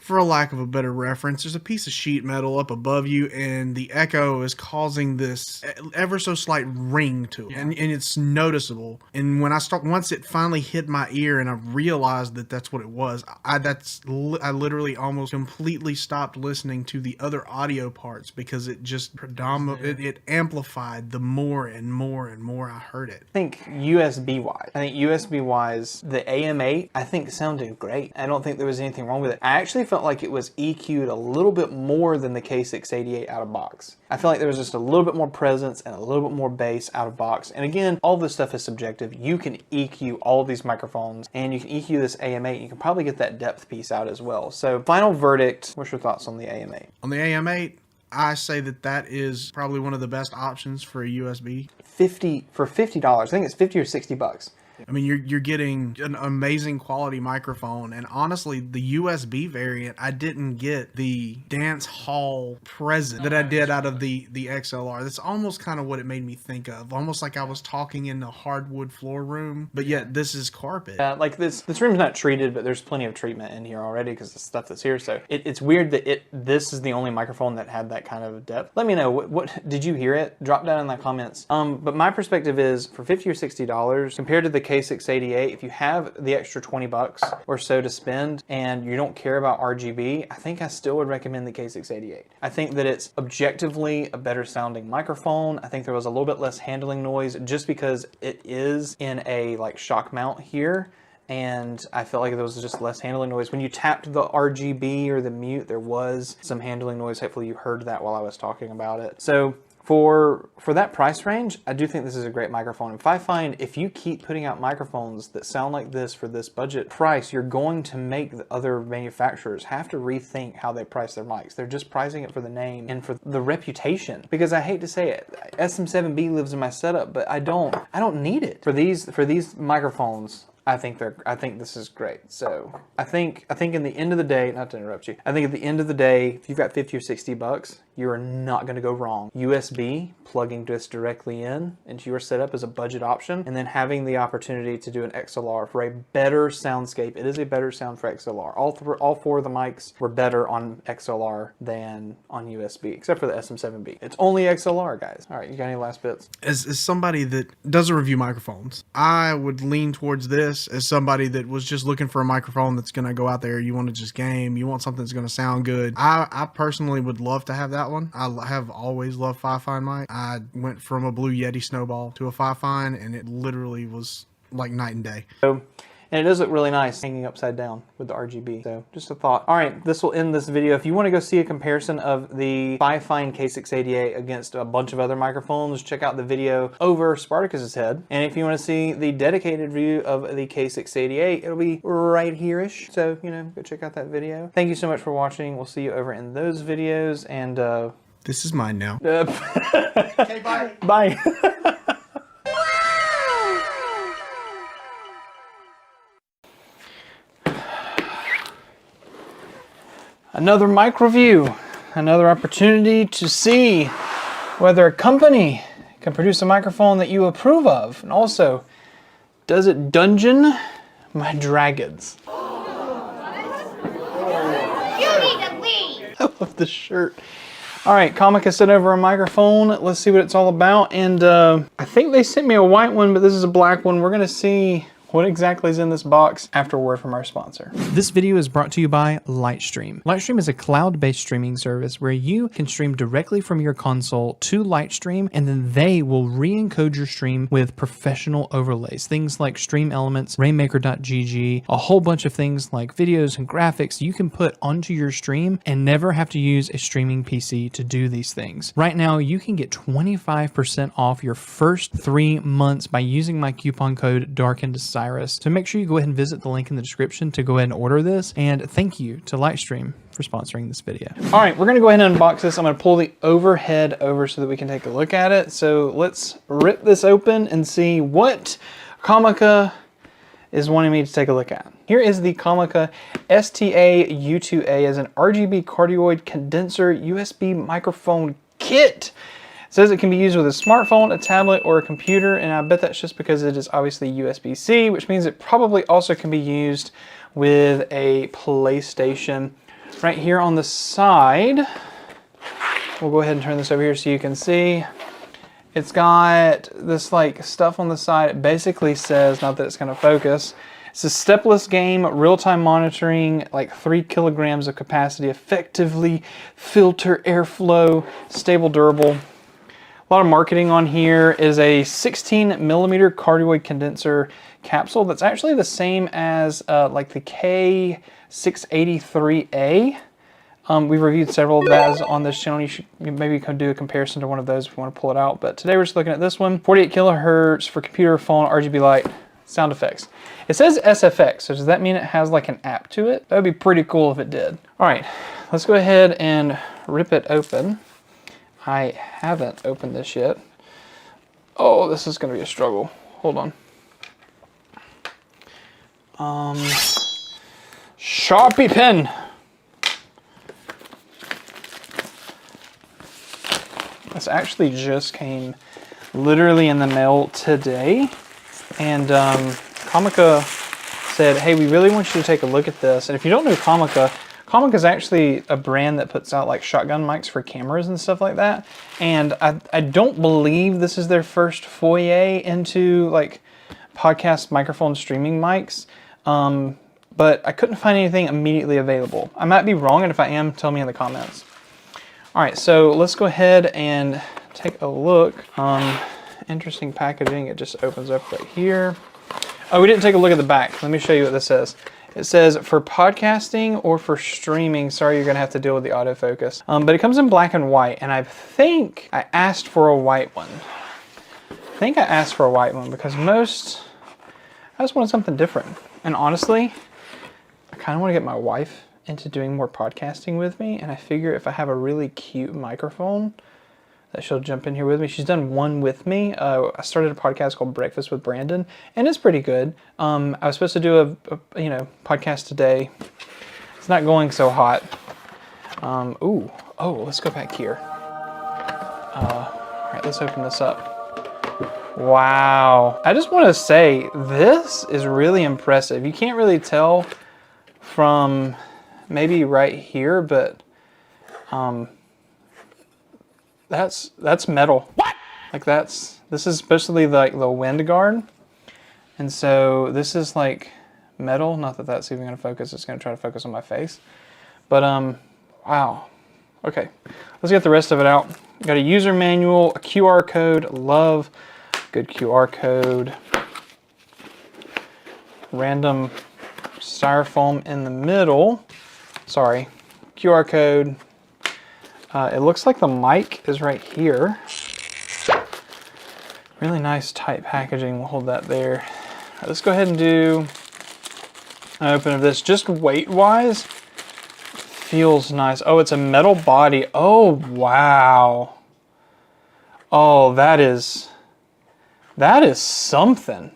for a lack of a better reference, there's a piece of sheet metal up above you, and the echo is causing this ever so slight ring to it. And it's noticeable. And when once it finally hit my ear and I realized that that's what it was, I literally almost completely stopped listening to the other audio parts, because it just it amplified the more and more and more I heard it. I think USB wise, the AM8 I think sounded great. I don't think there was anything wrong with it. I actually felt like it was EQ'd a little bit more than the K688 out of box. I feel like there was just a little bit more presence and a little bit more bass out of box. And again, all this stuff is subjective. You can EQ all of these microphones, and you can EQ this AM8. You can probably get that depth piece out as well. So final verdict, what's your thoughts on the AM8? On the AM8, I say that is probably one of the best options for a USB. For $50, I think it's 50 or 60 bucks. I mean, you're getting an amazing quality microphone, and honestly, the USB variant, I didn't get the dance hall present that I did out of the XLR. That's almost kind of what it made me think of, almost like I was talking in a hardwood floor room, but yet this is carpet. Like this room's not treated, but there's plenty of treatment in here already because the stuff that's here. So it's weird that this is the only microphone that had that kind of depth. Let me know, what did you hear it? Drop down in the comments. But my perspective is, for $50 or $60 compared to the K688, if you have the extra 20 bucks or so to spend and you don't care about RGB, I think I still would recommend the K688. I think that it's objectively a better sounding microphone. I think there was a little bit less handling noise just because it is in a like shock mount here, and I felt like there was just less handling noise. When you tapped the RGB or the mute, there was some handling noise. Hopefully you heard that while I was talking about it. So for that price range, I do think this is a great microphone. If I find, if you keep putting out microphones that sound like this for this budget price, you're going to make the other manufacturers have to rethink how they price their mics. They're just pricing it for the name and for the reputation. Because I hate to say it, SM7B lives in my setup, but I don't need it. For these microphones, I think this is great. So I think in the end of the day, not to interrupt you, I think at the end of the day, if you've got 50 or 60 bucks, you are not going to go wrong. USB, plugging this directly into your setup is a budget option, and then having the opportunity to do an XLR for a better soundscape. It is a better sound for XLR. All four of the mics were better on XLR than on USB, except for the SM7B. It's only XLR, guys. All right, you got any last bits? As somebody that doesn't review microphones, I would lean towards this as somebody that was just looking for a microphone that's going to go out there. You want to just game. You want something that's going to sound good. I personally would love to have that one. I have always loved FIFINE mic. I went from a Blue Yeti Snowball to a FIFINE, and it literally was like night and day. So And it does look really nice hanging upside down with the RGB. So just a thought. All right, this will end this video. If you want to go see a comparison of the FIFINE K688 against a bunch of other microphones, check out the video over Spartacus's head. And if you want to see the dedicated review of the K688, it'll be right here-ish. So, you know, go check out that video. Thank you so much for watching. We'll see you over in those videos. And This is mine now. okay, bye. Bye. Another mic review, another opportunity to see whether a company can produce a microphone that you approve of, and also, does it dungeon my dragons? You need to leave. I love this shirt. All right, Comica sent over a microphone. Let's see what it's all about. And I think they sent me a white one, but this is a black one. We're gonna see what exactly is in this box after a word from our sponsor. This video is brought to you by Lightstream. Lightstream is a cloud-based streaming service where you can stream directly from your console to Lightstream, and then they will re-encode your stream with professional overlays. Things like Stream Elements, Rainmaker.gg, a whole bunch of things like videos and graphics you can put onto your stream and never have to use a streaming PC to do these things. Right now, you can get 25% off your first 3 months by using my coupon code Darkened Cyrus. So make sure you go ahead and visit the link in the description to go ahead and order this. And thank you to Lightstream for sponsoring this video. All right, we're gonna go ahead and unbox this. I'm gonna pull the overhead over so that we can take a look at it. So let's rip this open and see what Comica is wanting me to take a look at. Here is the Comica STA-U2A as an RGB cardioid condenser USB microphone kit. It says it can be used with a smartphone, a tablet, or a computer, and I bet that's just because it is obviously USB-C, which means it probably also can be used with a PlayStation. Right here on the side, we'll go ahead and turn this over here so you can see. It's got this like stuff on the side. It basically says, not that it's gonna focus, it's a stepless game, real-time monitoring, like 3 kilograms of capacity, effectively filter airflow, stable, durable. A lot of marketing on here. Is a 16 millimeter cardioid condenser capsule that's actually the same as like the K683A. We've reviewed several of those on this channel. You should maybe do a comparison to one of those if you want to pull it out. But today we're just looking at this one. 48 kilohertz for computer, phone, RGB light, sound effects. It says SFX, so does that mean it has like an app to it? That would be pretty cool if it did. All right, let's go ahead and rip it open. I haven't opened this yet. Oh, this is gonna be a struggle. Hold on. Sharpie pen. This actually just came literally in the mail today. And Comica said, hey, we really want you to take a look at this. And if you don't know Comica, Comica is actually a brand that puts out like shotgun mics for cameras and stuff like that. And I don't believe this is their first foray into like podcast microphone streaming mics. But I couldn't find anything immediately available. I might be wrong, and if I am, tell me in the comments. All right, so let's go ahead and take a look. Interesting packaging. It just opens up right here. Oh, we didn't take a look at the back. Let me show you what this says. It says, for podcasting or for streaming, sorry, you're gonna have to deal with the autofocus. But it comes in black and white, and I think I asked for a white one. Because I just wanted something different. And honestly, I kind of want to get my wife into doing more podcasting with me, and I figure if I have a really cute microphone, that she'll jump in here with me. She's done one with me. I started a podcast called Breakfast with Brandon, and it's pretty good. I was supposed to do a podcast today. It's not going so hot. Oh, let's go back here. All right, let's open this up. Wow. I just want to say, this is really impressive. You can't really tell from maybe right here, but that's metal. What? Like this is especially like the wind guard. And so this is like metal. Not that that's even gonna focus. It's gonna try to focus on my face. But wow. Okay, let's get the rest of it out. Got a user manual, a QR code. Love good QR code. random styrofoam in the middle. Sorry, QR code. It looks like the mic is right here. Really nice tight packaging. We'll hold that there. All right, let's go ahead and do an open of this. Just weight-wise, feels nice. Oh, it's a metal body. Oh, wow. Oh, that is something.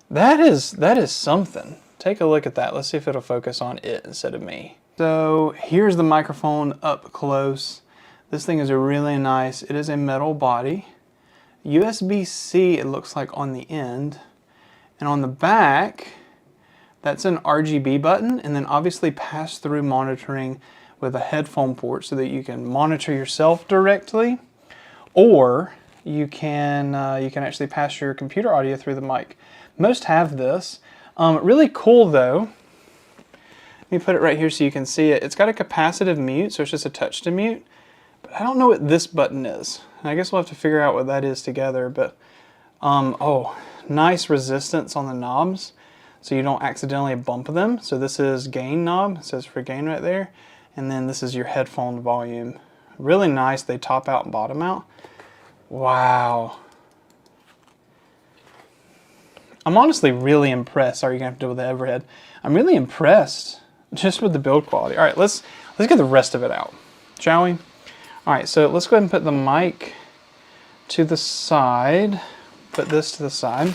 That is something. Take a look at that. Let's see if it'll focus on it instead of me. So here's the microphone up close. This thing is really nice. It is a metal body. USB-C, it looks like, on the end. And on the back, that's an RGB button, and then obviously pass-through monitoring with a headphone port so that you can monitor yourself directly, or you can actually pass your computer audio through the mic. Most have this. Really cool though. Let me put it right here so you can see it. It's got a capacitive mute, so it's just a touch to mute. But I don't know what this button is. I guess we'll have to figure out what that is together. But oh, nice resistance on the knobs, so you don't accidentally bump them. So this is gain knob. It says for gain right there, and then this is your headphone volume. Really nice. They top out and bottom out. Wow. I'm honestly really impressed. Sorry, you're gonna have to deal with the overhead. I'm really impressed just with the build quality. All right, let's get the rest of it out, shall we? All right, so let's go ahead and put the mic to the side. Put this to the side.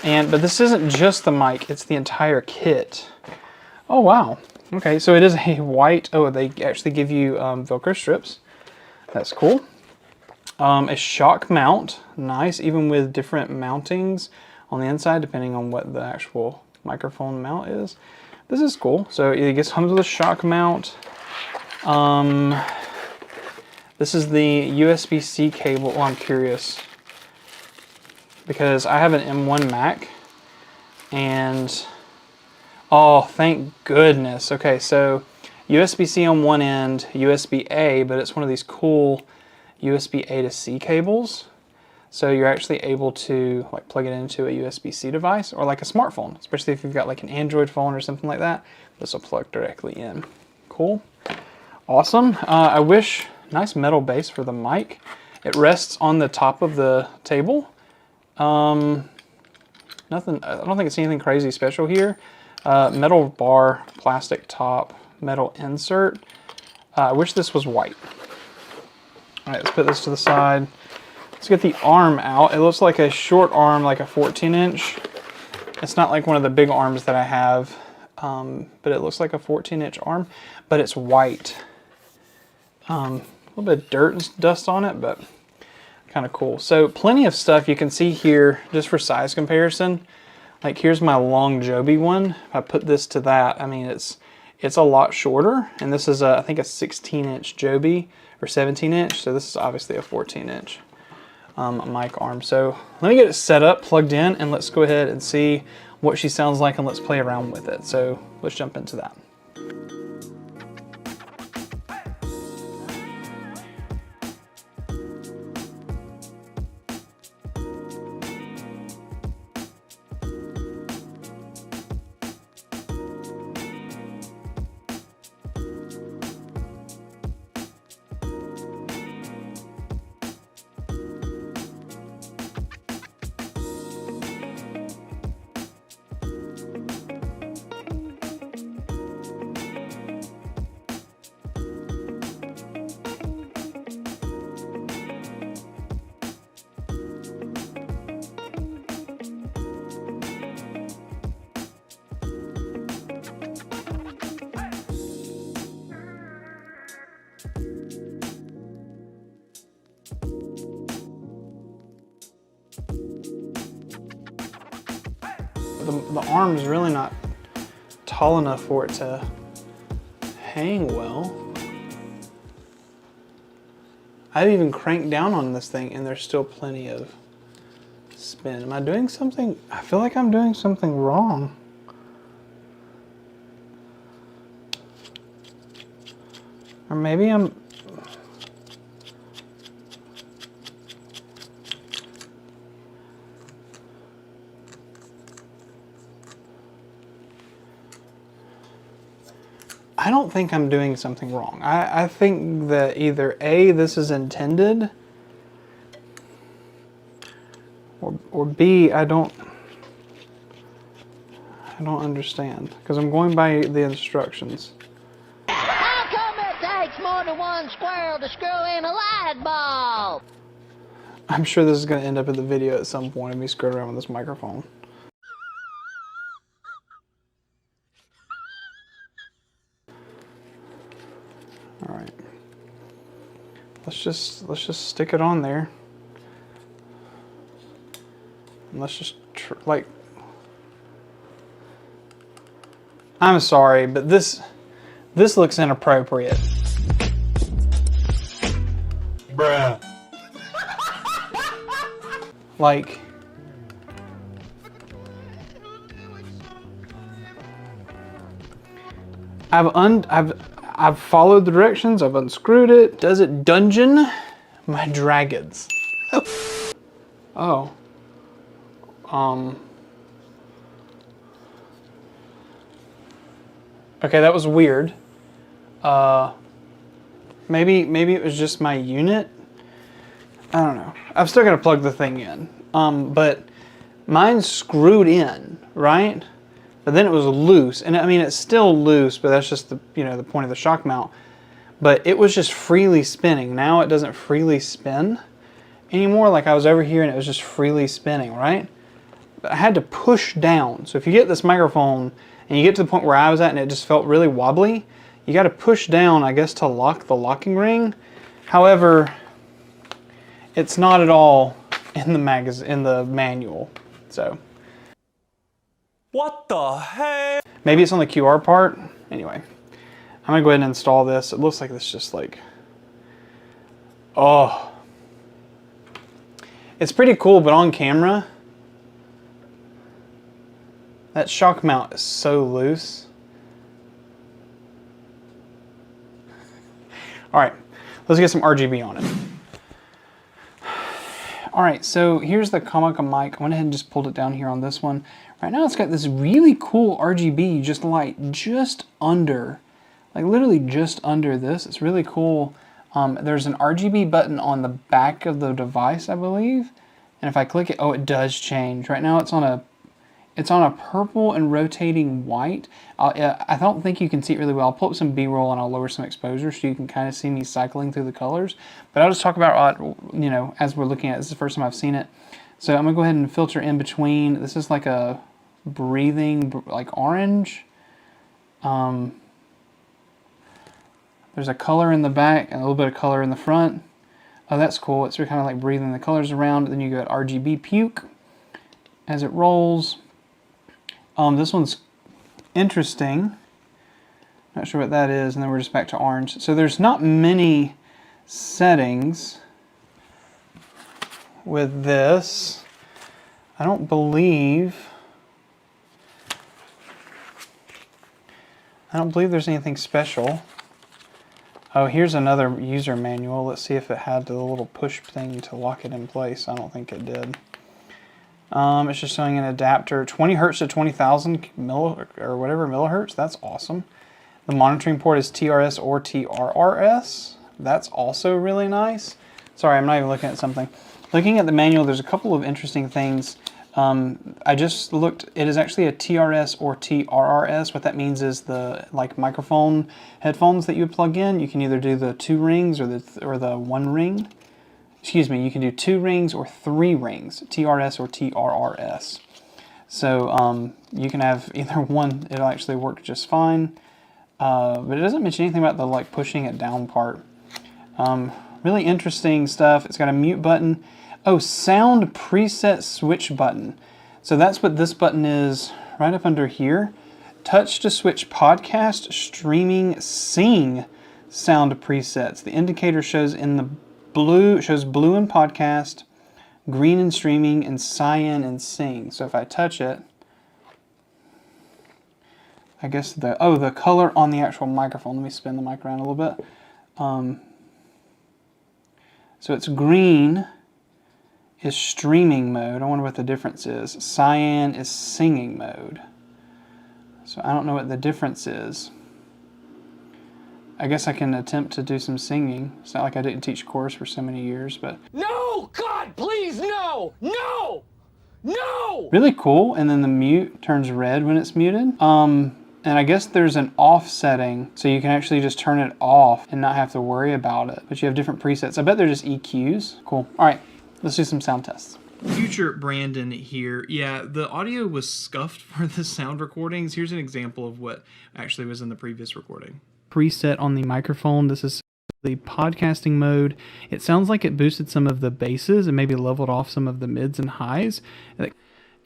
But this isn't just the mic, it's the entire kit. Oh, wow. Okay, so it is a white, oh, they actually give you Velcro strips. That's cool. A shock mount, nice, even with different mountings on the inside, depending on what the actual microphone mount is. This is cool. So it comes with a shock mount. This is the USB-C cable. Well, I'm curious, because I have an M1 Mac, and oh, thank goodness. Okay, so USB-C on one end, USB-A, but it's one of these cool USB-A to C cables. So you're actually able to like plug it into a USB-C device or like a smartphone, especially if you've got like an Android phone or something like that. This will plug directly in. Cool. Awesome. I wish, nice metal base for the mic. It rests on the top of the table. Nothing, I don't think it's anything crazy special here. Metal bar, plastic top, metal insert. I wish this was white. All right, let's put this to the side. Let's get the arm out. It looks like a short arm, like a 14-inch. It's not like one of the big arms that I have, but it looks like a 14-inch arm, but it's white. A little bit of dirt and dust on it, but kind of cool. So plenty of stuff you can see here just for size comparison. Like here's my long Joby one. If I put this to that, I mean, it's a lot shorter, and this is I think a 16-inch Joby or 17-inch. So this is obviously a 14-inch mic arm. So let me get it set up, plugged in, and let's go ahead and see what she sounds like, and let's play around with it. So let's jump into that. The arm is really not tall enough for it to hang well. I've even cranked down on this thing and there's still plenty of spin. Am I doing something? I feel like I'm doing something wrong. Or maybe I'm... I don't think I'm doing something wrong. I think that either A, this is intended, or B, I don't understand, because I'm going by the instructions. How come it takes more than one squirrel to screw in a light bulb? I'm sure this is going to end up in the video at some point of me screwing around with this microphone. All right. Let's just stick it on there. And let's just like, I'm sorry, but this looks inappropriate. Bruh. Like, I've followed the directions, I've unscrewed it. Does it dungeon my dragons? Oh. Okay, that was weird. Maybe it was just my unit. I don't know. I'm still gonna plug the thing in. But mine's screwed in, right? But then it was loose, and I mean it's still loose, but that's just the the point of the shock mount. But it was just freely spinning. Now it doesn't freely spin anymore. Like I was over here and it was just freely spinning, right? But I had to push down. So if you get this microphone and you get to the point where I was at and it just felt really wobbly, you got to push down, I guess, to lock the locking ring. However, it's not at all in the manual. So. What the heck? Maybe it's on the QR part. Anyway, I'm gonna go ahead and install this. It looks like this just like, oh. It's pretty cool, but on camera, that shock mount is so loose. All right, let's get some RGB on it. All right, so here's the Kamaka mic. I went ahead and just pulled it down here on this one. Right now it's got this really cool RGB just under, like literally just under this. It's really cool. There's an RGB button on the back of the device, I believe. And if I click it, oh, it does change. Right now it's on a purple and rotating white. I don't think you can see it really well. I'll pull up some B-roll and I'll lower some exposure so you can kind of see me cycling through the colors. But I'll just talk about, as we're looking at it. This is the first time I've seen it. So I'm gonna go ahead and filter in between. This is like a breathing, like orange. There's a color in the back and a little bit of color in the front. Oh, that's cool. It's kind of like breathing the colors around. Then you got RGB puke as it rolls. This one's interesting. Not sure what that is. And then we're just back to orange. So there's not many settings with this. I don't believe there's anything special. Oh, here's another user manual. Let's see if it had the little push thing to lock it in place. I don't think it did. It's just showing an adapter, 20 hertz to 20,000 millihertz. That's awesome. The monitoring port is TRS or TRRS. That's also really nice. Sorry, I'm not even looking at something. Looking at the manual, there's a couple of interesting things. I just looked, it is actually a TRS or TRRS. What that means is the microphone headphones that you would plug in. You can either do the 2 rings or the 1 ring. Excuse me, you can do 2 rings or 3 rings, TRS or TRRS. So you can have either one, it'll actually work just fine. But it doesn't mention anything about the pushing it down part. Really interesting stuff. It's got a mute button. Oh, sound preset switch button. So that's what this button is right up under here. Touch to switch podcast, streaming, sing sound presets. The indicator shows in the blue, blue in podcast, green in streaming, and cyan in sing. So if I touch it, I guess the color on the actual microphone. Let me spin the mic around a little bit. So it's green is streaming mode. I wonder what the difference is. Cyan is singing mode. So I don't know what the difference is. I guess I can attempt to do some singing. It's not like I didn't teach chorus for so many years, but... No! God, please, no! No! No! Really cool, and then the mute turns red when it's muted. And I guess there's an off setting, so you can actually just turn it off and not have to worry about it. But you have different presets. I bet they're just EQs. Cool. All right, let's do some sound tests. Future Brandon here. Yeah, the audio was scuffed for the sound recordings. Here's an example of what actually was in the previous recording. Preset on the microphone. This is the podcasting mode. It sounds like it boosted some of the basses and maybe leveled off some of the mids and highs.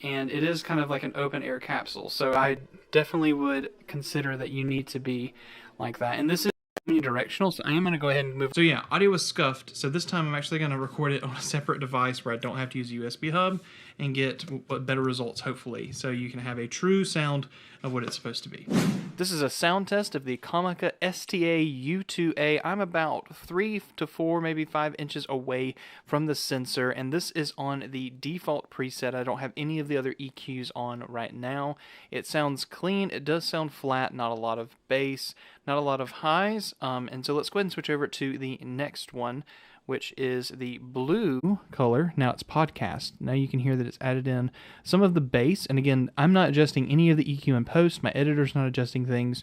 And it is kind of like an open air capsule. So I definitely would consider that you need to be like that. And this is unidirectional, so I am going to go ahead and move. So yeah, audio was scuffed. So this time I'm actually going to record it on a separate device where I don't have to use a USB hub and get better results, hopefully. So you can have a true sound of what it's supposed to be. This is a sound test of the Comica STA U2A. I'm about 3 to 4, maybe 5 inches away from the sensor, and this is on the default preset. I don't have any of the other EQs on right now. It sounds clean. It does sound flat, not a lot of bass, not a lot of highs. And so let's go ahead and switch over to the next one, which is the blue color. Now it's podcast. Now you can hear that it's added in some of the bass. And again, I'm not adjusting any of the EQ in post. My editor's not adjusting things.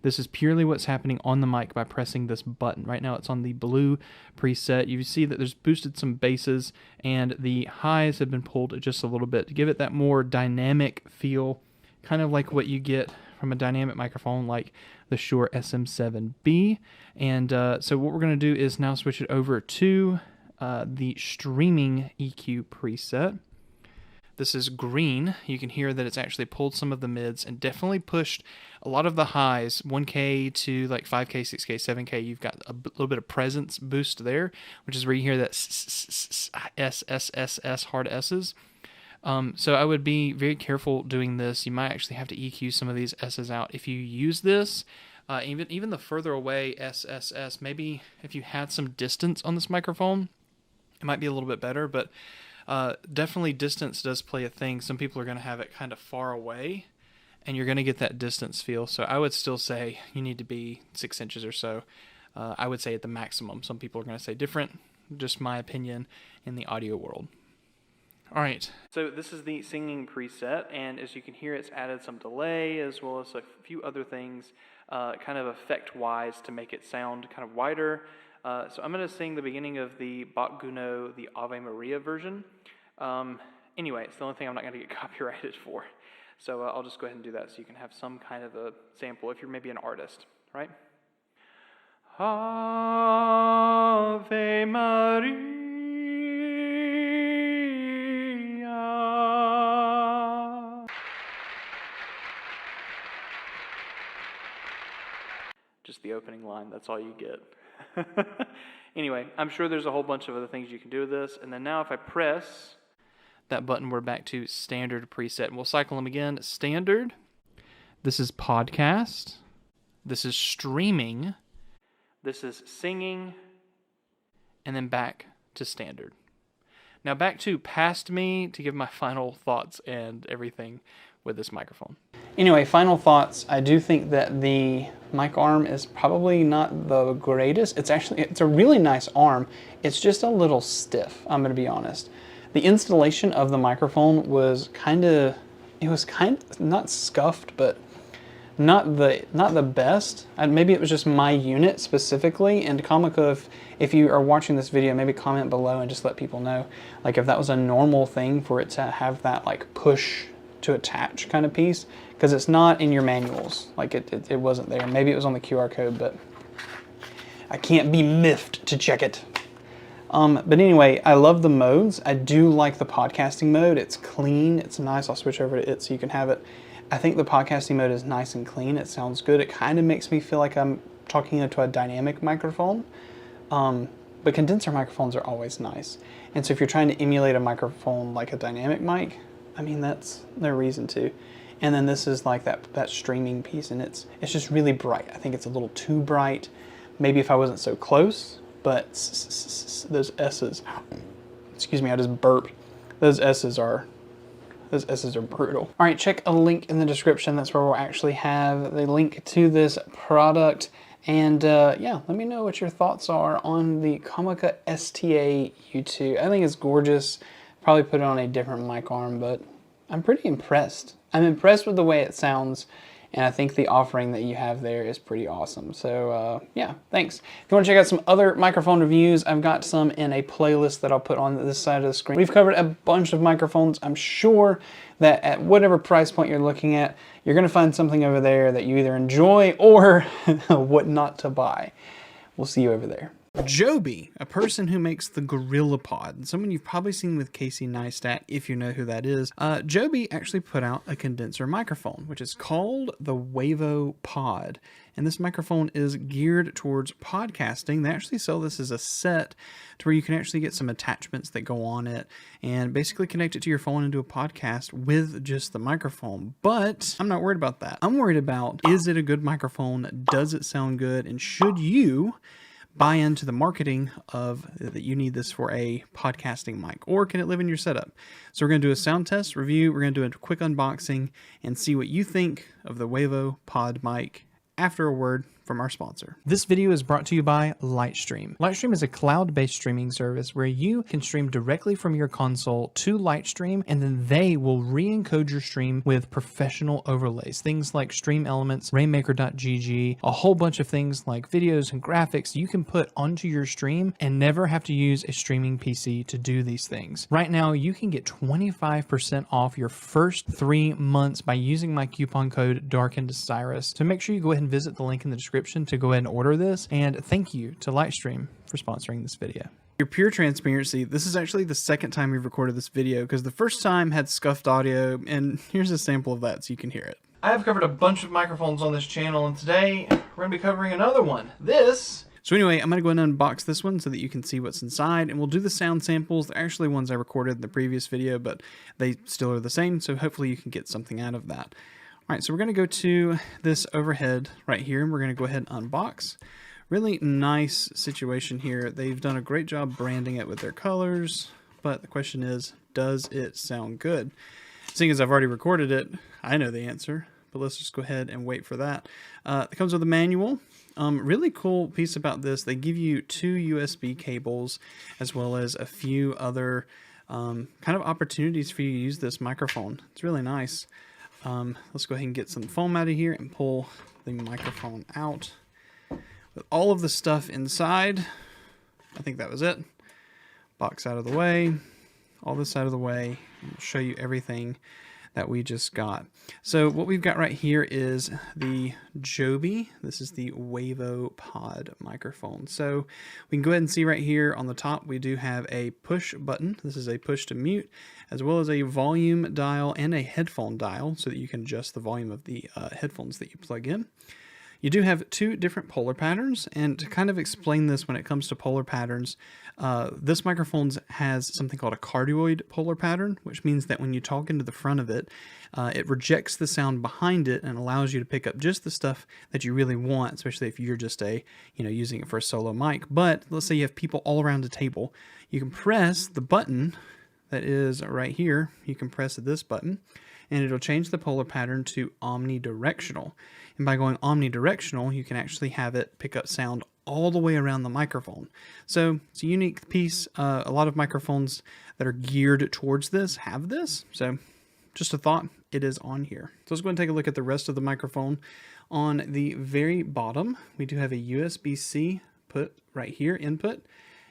This is purely what's happening on the mic by pressing this button. Right now it's on the blue preset. You see that there's boosted some basses and the highs have been pulled just a little bit to give it that more dynamic feel, kind of like what you get from a dynamic microphone like the Shure SM7B. And so what we're going to do is now switch it over to the streaming EQ preset. This is green. You can hear that it's actually pulled some of the mids and definitely pushed a lot of the highs, 1K to like 5K, 6K, 7K. You've got a little bit of presence boost there, which is where you hear that S, hard S's. So I would be very careful doing this. You might actually have to EQ some of these S's out. If you use this, even the further away SSS, maybe if you had some distance on this microphone, it might be a little bit better, but definitely distance does play a thing. Some people are going to have it kind of far away, and you're going to get that distance feel. So I would still say you need to be 6 inches or so. I would say at the maximum. Some people are going to say different, just my opinion in the audio world. All right, so this is the singing preset, and as you can hear, it's added some delay as well as a few other things, kind of effect-wise to make it sound kind of wider. So I'm going to sing the beginning of the Bach Gounod, the AVerMedia version. Anyway, it's the only thing I'm not going to get copyrighted for. So I'll just go ahead and do that so you can have some kind of a sample if you're maybe an artist, right? Ave Maria. Just the opening line, that's all you get. Anyway, I'm sure there's a whole bunch of other things you can do with this. And then now if I press that button, we're back to standard preset. And we'll cycle them again. Standard. This is podcast. This is streaming. This is singing. And then back to standard. Now back to past me to give my final thoughts and everything with this microphone. Anyway, final thoughts. I do think that the mic arm is probably not the greatest. It's a really nice arm. It's just a little stiff, I'm going to be honest. The installation of the microphone was kind of not scuffed, but not the best. Maybe it was just my unit specifically. And Comica, if you are watching this video, maybe comment below and just let people know, like if that was a normal thing for it to have that like push to attach kind of piece, because it's not in your manuals. Like it wasn't there. Maybe it was on the QR code, but I can't be miffed to check it. But anyway, I love the modes. I do like the podcasting mode. It's clean. It's nice. I'll switch over to it so you can have it. I think the podcasting mode is nice and clean. It sounds good. It kind of makes me feel like I'm talking into a dynamic microphone. But condenser microphones are always nice. And so if you're trying to emulate a microphone like a dynamic mic, I mean, that's no reason to. And then this is like that streaming piece, and it's just really bright. I think it's a little too bright. Maybe if I wasn't so close, but those S's, excuse me, I just burped. Those S's are brutal. All right, check a link in the description. That's where we'll actually have the link to this product And yeah, let me know what your thoughts are on the Comica STA U2. I think it's gorgeous. Probably put it on a different mic arm, but I'm pretty impressed. I'm impressed with the way it sounds, and I think the offering that you have there is pretty awesome. So yeah, thanks. If you want to check out some other microphone reviews, I've got some in a playlist that I'll put on this side of the screen. We've covered a bunch of microphones. I'm sure that at whatever price point you're looking at, you're going to find something over there that you either enjoy or what not to buy. We'll see you over there. Joby, a person who makes the Gorilla Pod, someone you've probably seen with Casey Neistat, if you know who that is. Joby actually put out a condenser microphone, which is called the Wavo Pod. And this microphone is geared towards podcasting. They actually sell this as a set to where you can actually get some attachments that go on it and basically connect it to your phone and do a podcast with just the microphone. But I'm not worried about that. I'm worried about, is it a good microphone? Does it sound good? And should you buy into the marketing of that you need this for a podcasting mic, or can it live in your setup? So we're going to do a sound test review. We're going to do a quick unboxing and see what you think of the Wavo Pod mic after a word from our sponsor. This video is brought to you by Lightstream. Lightstream is a cloud-based streaming service where you can stream directly from your console to Lightstream, and then they will re-encode your stream with professional overlays. Things like Stream Elements, Rainmaker.gg, a whole bunch of things like videos and graphics you can put onto your stream and never have to use a streaming PC to do these things. Right now, you can get 25% off your first 3 months by using my coupon code Darkened Cyrus. So make sure you go ahead and visit the link in the description to go ahead and order this, and thank you to Lightstream for sponsoring this video. Your pure transparency, this is actually the second time we've recorded this video because the first time had scuffed audio, and here's a sample of that so you can hear it. I have covered a bunch of microphones on this channel, and today we're going to be covering another one. So anyway, I'm going to go ahead and unbox this one so that you can see what's inside, and we'll do the sound samples. They're actually ones I recorded in the previous video, but they still are the same, so hopefully you can get something out of that. All right, so we're going to go to this overhead right here, and we're going to go ahead and unbox. Really nice situation here. They've done a great job branding it with their colors, but the question is, does it sound good? Seeing as I've already recorded it, I know the answer, but let's just go ahead and wait for that. It comes with a manual. Really cool piece about this, they give you 2 USB cables as well as a few other kind of opportunities for you to use this microphone. It's really nice. Let's go ahead and get some foam out of here and pull the microphone out with all of the stuff inside. I think that was it. Box out of the way, all this out of the way, and I'll show you everything that we just got. So what we've got right here is the Joby. This is the Wavo Pod microphone. So we can go ahead and see right here on the top, we do have a push button. This is a push to mute, as well as a volume dial and a headphone dial so that you can adjust the volume of the headphones that you plug in. You do have 2 different polar patterns, and to kind of explain this when it comes to polar patterns, this microphone has something called a cardioid polar pattern, which means that when you talk into the front of it, it rejects the sound behind it and allows you to pick up just the stuff that you really want, especially if you're just using it for a solo mic. But let's say you have people all around the table, you can press the button that is right here. You can press this button, and it'll change the polar pattern to omnidirectional. And by going omnidirectional, you can actually have it pick up sound all the way around the microphone. So it's a unique piece. A lot of microphones that are geared towards this have this. So just a thought, it is on here. So let's go and take a look at the rest of the microphone. On the very bottom, we do have a USB-C put right here, input,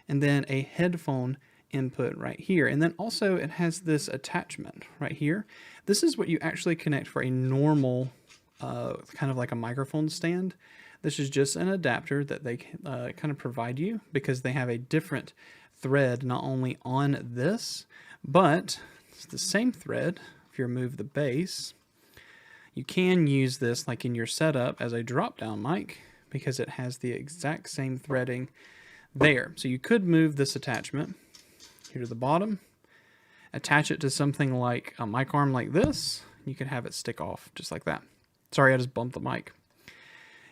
and then a headphone input right here. And then also it has this attachment right here. This is what you actually connect for a normal kind of like a microphone stand. This is just an adapter that they kind of provide you because they have a different thread not only on this, but it's the same thread. If you remove the base, you can use this like in your setup as a drop-down mic because it has the exact same threading there. So you could move this attachment here to the bottom, attach it to something like a mic arm like this. You can have it stick off just like that. Sorry, I just bumped the mic.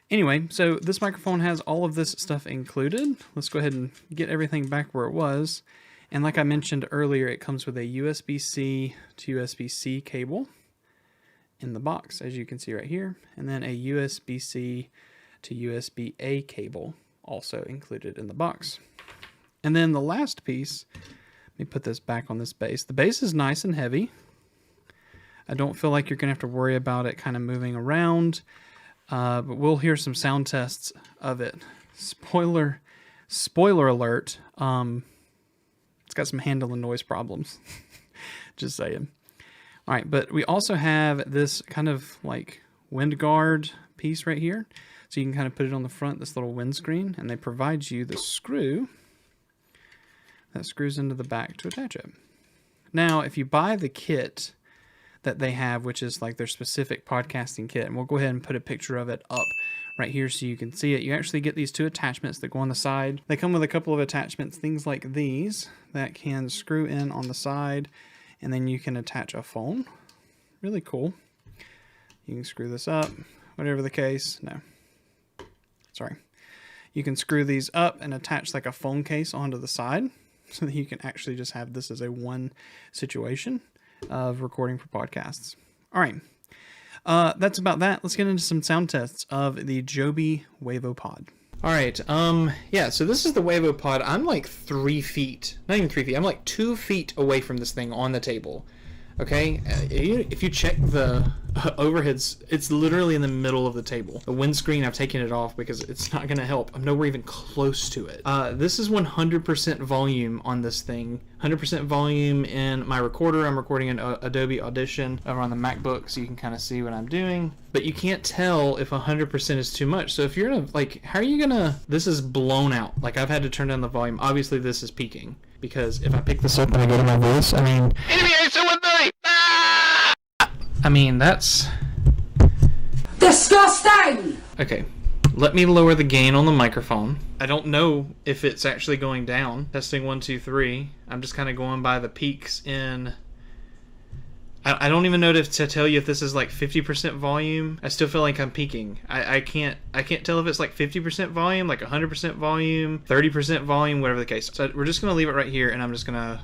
Anyway, so this microphone has all of this stuff included. Let's go ahead and get everything back where it was. And like I mentioned earlier, it comes with a USB-C to USB-C cable in the box, as you can see right here, and then a USB-C to USB-A cable, also included in the box. And then the last piece, let me put this back on this base. The base is nice and heavy. I don't feel like you're going to have to worry about it kind of moving around, but we'll hear some sound tests of it. Spoiler alert, it's got some handle and noise problems. Just saying. All right, but we also have this kind of like wind guard piece right here. So you can kind of put it on the front, this little windscreen, and they provide you the screw that screws into the back to attach it. Now, if you buy the kit that they have, which is like their specific podcasting kit, and we'll go ahead and put a picture of it up right here so you can see it. You actually get these two attachments that go on the side. They come with a couple of attachments, things like these that can screw in on the side, and then you can attach a phone. Really cool. You can screw this up, whatever the case. No, sorry. You can screw these up and attach like a phone case onto the side so that you can actually just have this as a one situation of recording for podcasts. All right. That's about that. Let's get into some sound tests of the Joby Wavo Pod. All right. Yeah, so this is the Wavo Pod. I'm like 3 feet, not even 3 feet. I'm like 2 feet away from this thing on the table. Okay. If you check the overheads, it's literally in the middle of the table. The windscreen, I've taken it off because it's not going to help. I'm nowhere even close to it. This is 100% volume on this thing. 100% volume in my recorder. I'm recording an Adobe Audition over on the MacBook, so you can kind of see what I'm doing. But you can't tell if 100% is too much. So if you're in a, like, how are you going to, this is blown out. Like, I've had to turn down the volume. Obviously, this is peaking. Because if I pick this up and I go to my voice, I mean... I mean, that's... Disgusting! Okay, let me lower the gain on the microphone. I don't know if it's actually going down. Testing 1, 2, 3. I'm just kind of going by the peaks in... I don't even know to tell you if this is like 50% volume. I still feel like I'm peaking. I can't tell if it's like 50% volume, like 100% volume, 30% volume, whatever the case. So we're just going to leave it right here, and I'm just going to...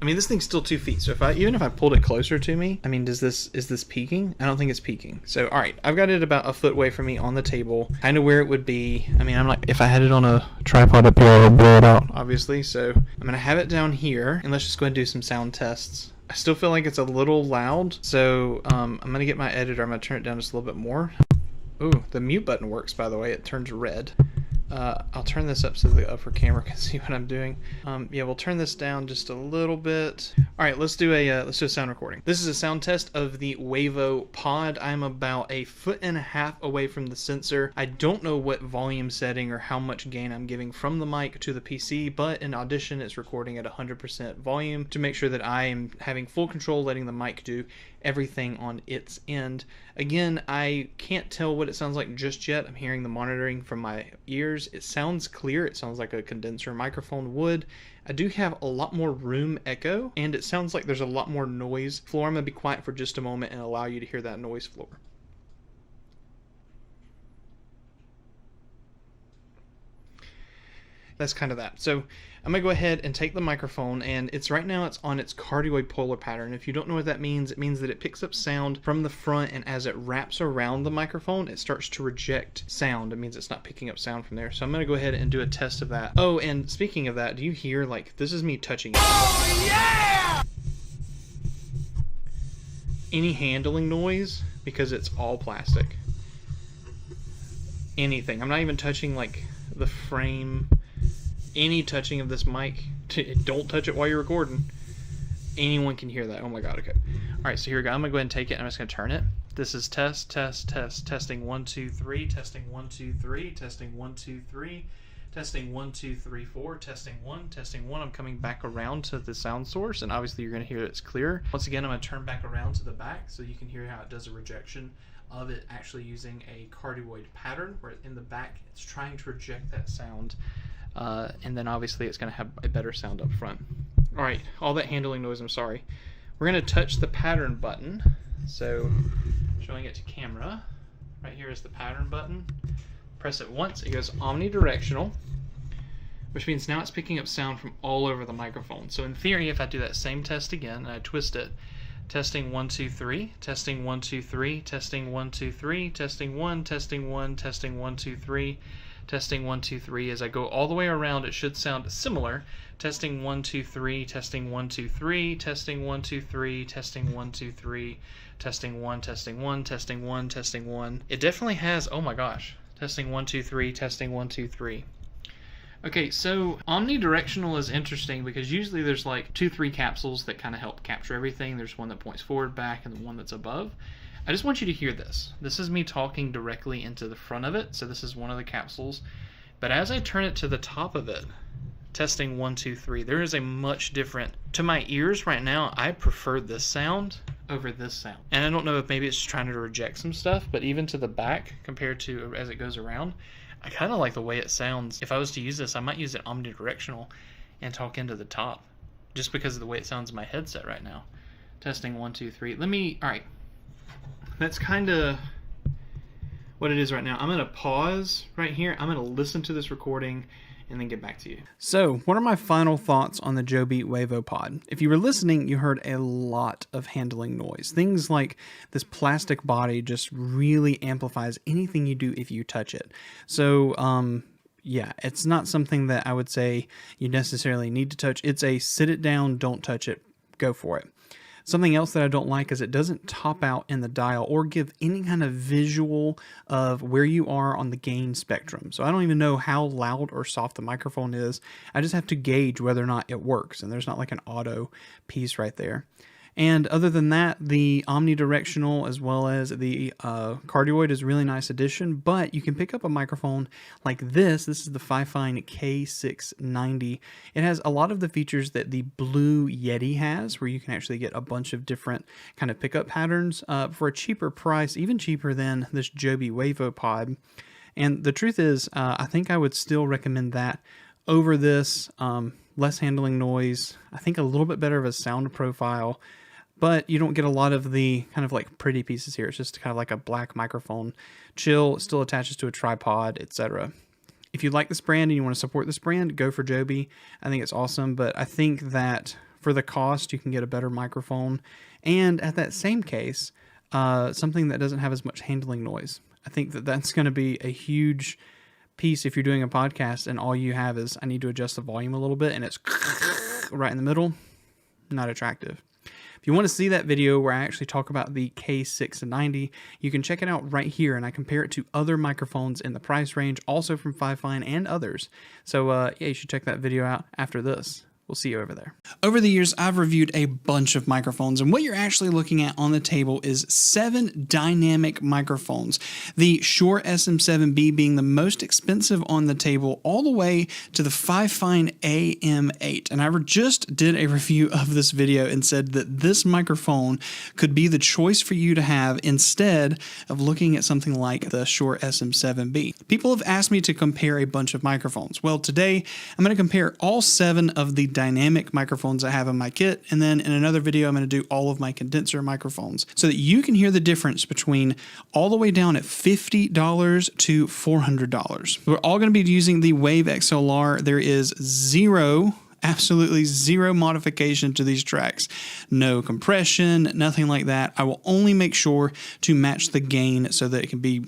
I mean, this thing's still 2 feet, so even if I pulled it closer to me, I mean, is this peaking? I don't think it's peaking. So, all right, I've got it about a foot away from me on the table, kind of where it would be. I mean, I'm like, if I had it on a tripod up here, I would blow it out, obviously. So I'm going to have it down here, and let's just go ahead and do some sound tests. I still feel like it's a little loud, so I'm going to get my editor. I'm going to turn it down just a little bit more. Ooh, the mute button works, by the way. It turns red. I'll turn this up so the upper camera can see what I'm doing. Yeah, we'll turn this down just a little bit. All right, let's do a sound recording. This is a sound test of the Wavo Pod. I'm about 1.5 feet away from the sensor. I don't know what volume setting or how much gain I'm giving from the mic to the PC, but in Audition, it's recording at 100% volume to make sure that I am having full control, letting the mic do everything on its end. Again, I can't tell what it sounds like just yet. I'm hearing the monitoring from my ears. It sounds clear. It sounds like a condenser microphone would. I do have a lot more room echo, and it sounds like there's a lot more noise floor. I'm going to be quiet for just a moment and allow you to hear that noise floor. That's kind of that. So I'm going to go ahead and take the microphone, and it's right now it's on its cardioid polar pattern. If you don't know what that means, it means that it picks up sound from the front, and as it wraps around the microphone, it starts to reject sound. It means it's not picking up sound from there. So I'm going to go ahead and do a test of that. Oh, and speaking of that, do you hear, like, this is me touching it. Oh, yeah! Any handling noise, because it's all plastic. Anything. I'm not even touching, like, the frame. Any touching of this mic, don't touch it while you're recording. Anyone can hear that. Oh my god, okay. Alright, so here we go. I'm going to go ahead and take it, and I'm just going to turn it. This is testing 1, 2, 3, testing 1, 2, 3, testing 1, 2, 3, testing 1, 2, 3, 4, testing 1. I'm coming back around to the sound source, and obviously you're going to hear it's clear. Once again, I'm going to turn back around to the back so you can hear how it does a rejection of it actually using a cardioid pattern, where in the back it's trying to reject that sound. And then obviously it's going to have a better sound up front. Alright, all that handling noise, I'm sorry. We're going to touch the pattern button. So, showing it to camera. Right here is the pattern button. Press it once, it goes omnidirectional, which means now it's picking up sound from all over the microphone. So in theory, if I do that same test again and I twist it, Testing 1 2 3. Testing 1 2 3. Testing 1 2 3. Testing 1. Testing 1. Testing 1 2 3. Testing 1 2 3. As I go all the way around, it should sound similar. Testing 1 2 3. Testing 1 2 3. Testing 1 2 3. Testing 1 2 3. Testing 1. Testing 1. Testing 1. Testing 1. It definitely has. Oh my gosh. Testing 1 2 3. Testing 1 2 3. Okay, so omnidirectional is interesting because usually there's like 2-3 capsules that kind of help capture everything. There's one that points forward, back, and the one that's above. I just want you to hear this. This is me talking directly into the front of it, so this is one of the capsules. But as I turn it to the top of it, testing 1 2 3, there is a much different, to my ears right now, I prefer this sound over this sound. And I don't know if maybe it's just trying to reject some stuff, but even to the back compared to as it goes around, I kind of like the way it sounds. If I was to use this, I might use it omnidirectional and talk into the top just because of the way it sounds in my headset right now. Testing 1 2 3. Alright. That's kind of what it is right now. I'm going to pause right here. I'm going to listen to this recording and then get back to you. So, what are my final thoughts on the Joby WaveoPod? If you were listening, you heard a lot of handling noise. Things like this plastic body just really amplifies anything you do if you touch it. So, yeah, it's not something that I would say you necessarily need to touch. It's a sit it down, don't touch it, go for it. Something else that I don't like is it doesn't top out in the dial or give any kind of visual of where you are on the gain spectrum. So I don't even know how loud or soft the microphone is. I just have to gauge whether or not it works. And there's not like an auto piece right there. And other than that, the omnidirectional as well as the cardioid is a really nice addition, but you can pick up a microphone like this. This is the FIFINE K690. It has a lot of the features that the Blue Yeti has, where you can actually get a bunch of different kind of pickup patterns for a cheaper price, even cheaper than this Joby WaveoPod. And the truth is, I think I would still recommend that over this. Less handling noise, I think a little bit better of a sound profile, but you don't get a lot of the kind of like pretty pieces here. It's just kind of like a black microphone. Chill, it still attaches to a tripod, etc. If you like this brand and you want to support this brand, go for Joby. I think it's awesome, but I think that for the cost, you can get a better microphone. And at that same case, something that doesn't have as much handling noise. I think that that's going to be a huge piece if you're doing a podcast and all you have is I need to adjust the volume a little bit and it's right in the middle. Not attractive. If you want to see that video where I actually talk about the K690, you can check it out right here, and I compare it to other microphones in the price range, also from FIFINE and others. So yeah, you should check that video out after this. We'll see you over there. Over the years, I've reviewed a bunch of microphones, and what you're actually looking at on the table is 7 dynamic microphones. The Shure SM7B being the most expensive on the table, all the way to the FIFINE AM8. And I just did a review of this video and said that this microphone could be the choice for you to have instead of looking at something like the Shure SM7B. People have asked me to compare a bunch of microphones. Well, today I'm going to compare all 7 of the dynamic microphones I have in my kit, and then in another video I'm going to do all of my condenser microphones so that you can hear the difference between all the way down at $50 to $400. We're all going to be using the Wave XLR. There is absolutely zero modification to these tracks. No compression, nothing like that. I will only make sure to match the gain so that it can be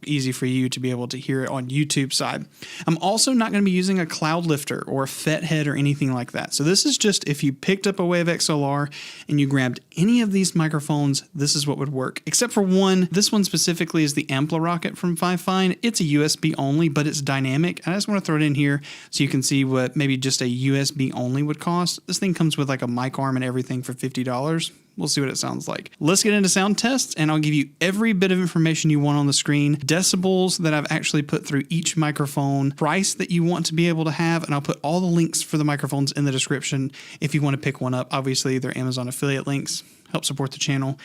easy for you to be able to hear it on YouTube side. I'm also not going to be using a cloud lifter or a FET head or anything like that. So this is just if you picked up a Wave XLR and you grabbed any of these microphones, this is what would work. Except for one. This one specifically is the AmpliRocket from FIFINE. It's a USB only, but it's dynamic. I just want to throw it in here so you can see what maybe just a USB only would cost. This thing comes with like a mic arm and everything for $50. We'll see what it sounds like. Let's get into sound tests, and I'll give you every bit of information you want on the screen, decibels that I've actually put through each microphone, price that you want to be able to have, and I'll put all the links for the microphones in the description if you want to pick one up. Obviously, they're Amazon affiliate links. Help support the channel.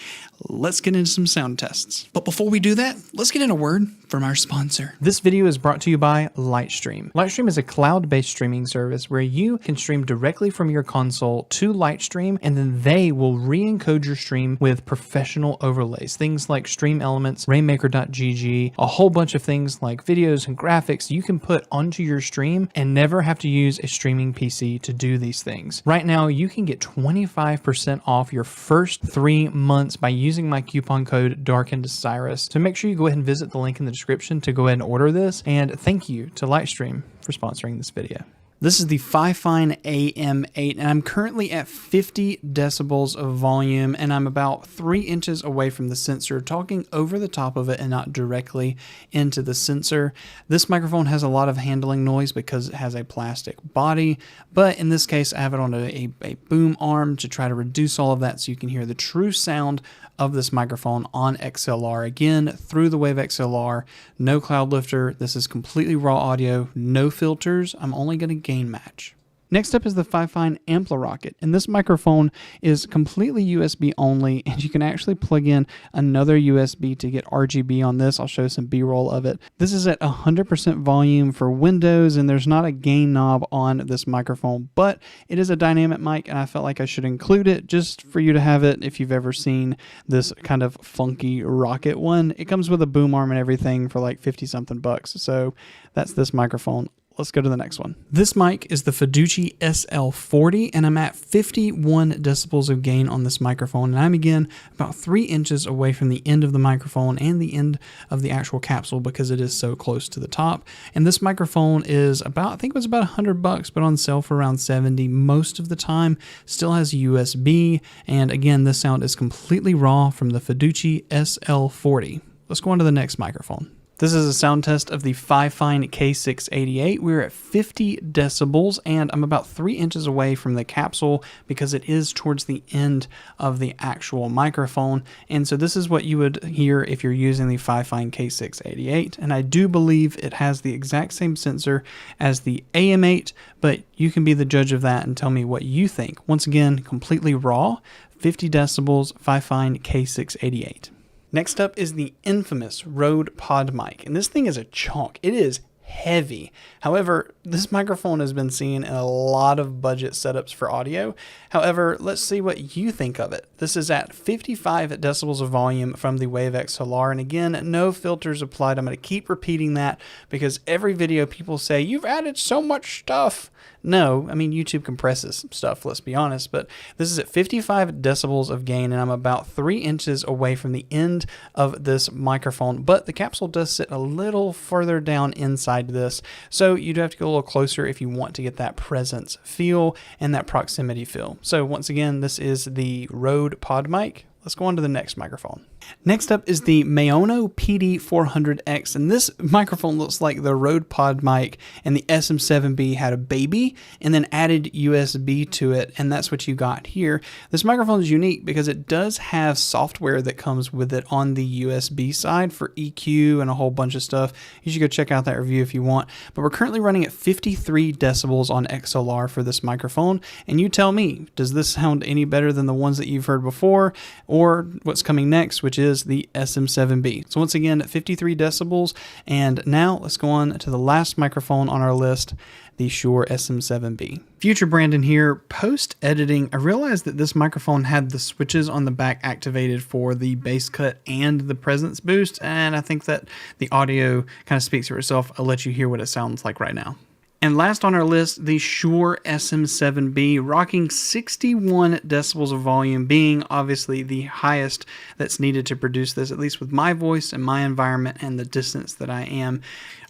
Let's get into some sound tests. But before we do that, let's get in a word from our sponsor. This video is brought to you by Lightstream. Lightstream is a cloud-based streaming service where you can stream directly from your console to Lightstream, and then they will re-encode your stream with professional overlays. Things like Stream Elements, Rainmaker.gg, a whole bunch of things like videos and graphics you can put onto your stream and never have to use a streaming PC to do these things. Right now, you can get 25% off your first first 3 months by using my coupon code Darkened Cyrus. So make sure you go ahead and visit the link in the description to go ahead and order this. And thank you to Lightstream for sponsoring this video. This is the FIFINE AM8, and I'm currently at 50 decibels of volume, and I'm about 3 inches away from the sensor, talking over the top of it and not directly into the sensor. This microphone has a lot of handling noise because it has a plastic body, but in this case, I have it on a boom arm to try to reduce all of that so you can hear the true sound of this microphone on XLR. Again, through the Wave XLR, no cloud lifter. This is completely raw audio, no filters. I'm only going to gain match. Next up is the FIFINE Ampli-Rocket, and this microphone is completely USB only, and you can actually plug in another USB to get RGB on this. I'll show some B-roll of it. This is at 100% volume for Windows, and there's not a gain knob on this microphone, but it is a dynamic mic, and I felt like I should include it just for you to have it if you've ever seen this kind of funky rocket one. It comes with a boom arm and everything for like 50-something bucks, so that's this microphone. Let's go to the next one. This mic is the Fiduci SL40, and I'm at 51 decibels of gain on this microphone, and I'm again about 3 inches away from the end of the microphone and the end of the actual capsule because it is so close to the top. And this microphone is about, I think it was about $100, but on sale for around 70 most of the time. Still has USB, and again, this sound is completely raw from the Fiduci SL40. Let's go on to the next microphone. This is a sound test of the FIFINE K688. We're at 50 decibels, and I'm about 3 inches away from the capsule because it is towards the end of the actual microphone. And so this is what you would hear if you're using the FIFINE K688. And I do believe it has the exact same sensor as the AM8, but you can be the judge of that and tell me what you think. Once again, completely raw, 50 decibels, FIFINE K688. Next up is the infamous Rode Pod mic, and this thing is a chunk. It is heavy. However, this microphone has been seen in a lot of budget setups for audio. However, let's see what you think of it. This is at 55 decibels of volume from the Wave XLR, and again, no filters applied. I'm going to keep repeating that because every video people say, you've added so much stuff. No, I mean, YouTube compresses stuff, let's be honest, but this is at 55 decibels of gain, and I'm about 3 inches away from the end of this microphone, but the capsule does sit a little further down inside this, so you do have to go a little closer if you want to get that presence feel and that proximity feel. So once again, this is the Rode Pod mic. Let's go on to the next microphone. Next up is the Maono PD400X, and this microphone looks like the Rode Pod mic and the SM7B had a baby and then added USB to it, and that's what you got here. This microphone is unique because it does have software that comes with it on the USB side for EQ and a whole bunch of stuff. You should go check out that review if you want, but we're currently running at 53 decibels on XLR for this microphone, and you tell me, does this sound any better than the ones that you've heard before or what's coming next, which is the SM7B. So once again, 53 decibels. And now let's go on to the last microphone on our list, the Shure SM7B. Future Brandon here. Post editing, I realized that this microphone had the switches on the back activated for the bass cut and the presence boost. And I think that the audio kind of speaks for itself. I'll let you hear what it sounds like right now. And last on our list, the Shure SM7B, rocking 61 decibels of volume, being obviously the highest that's needed to produce this, at least with my voice and my environment and the distance that I am.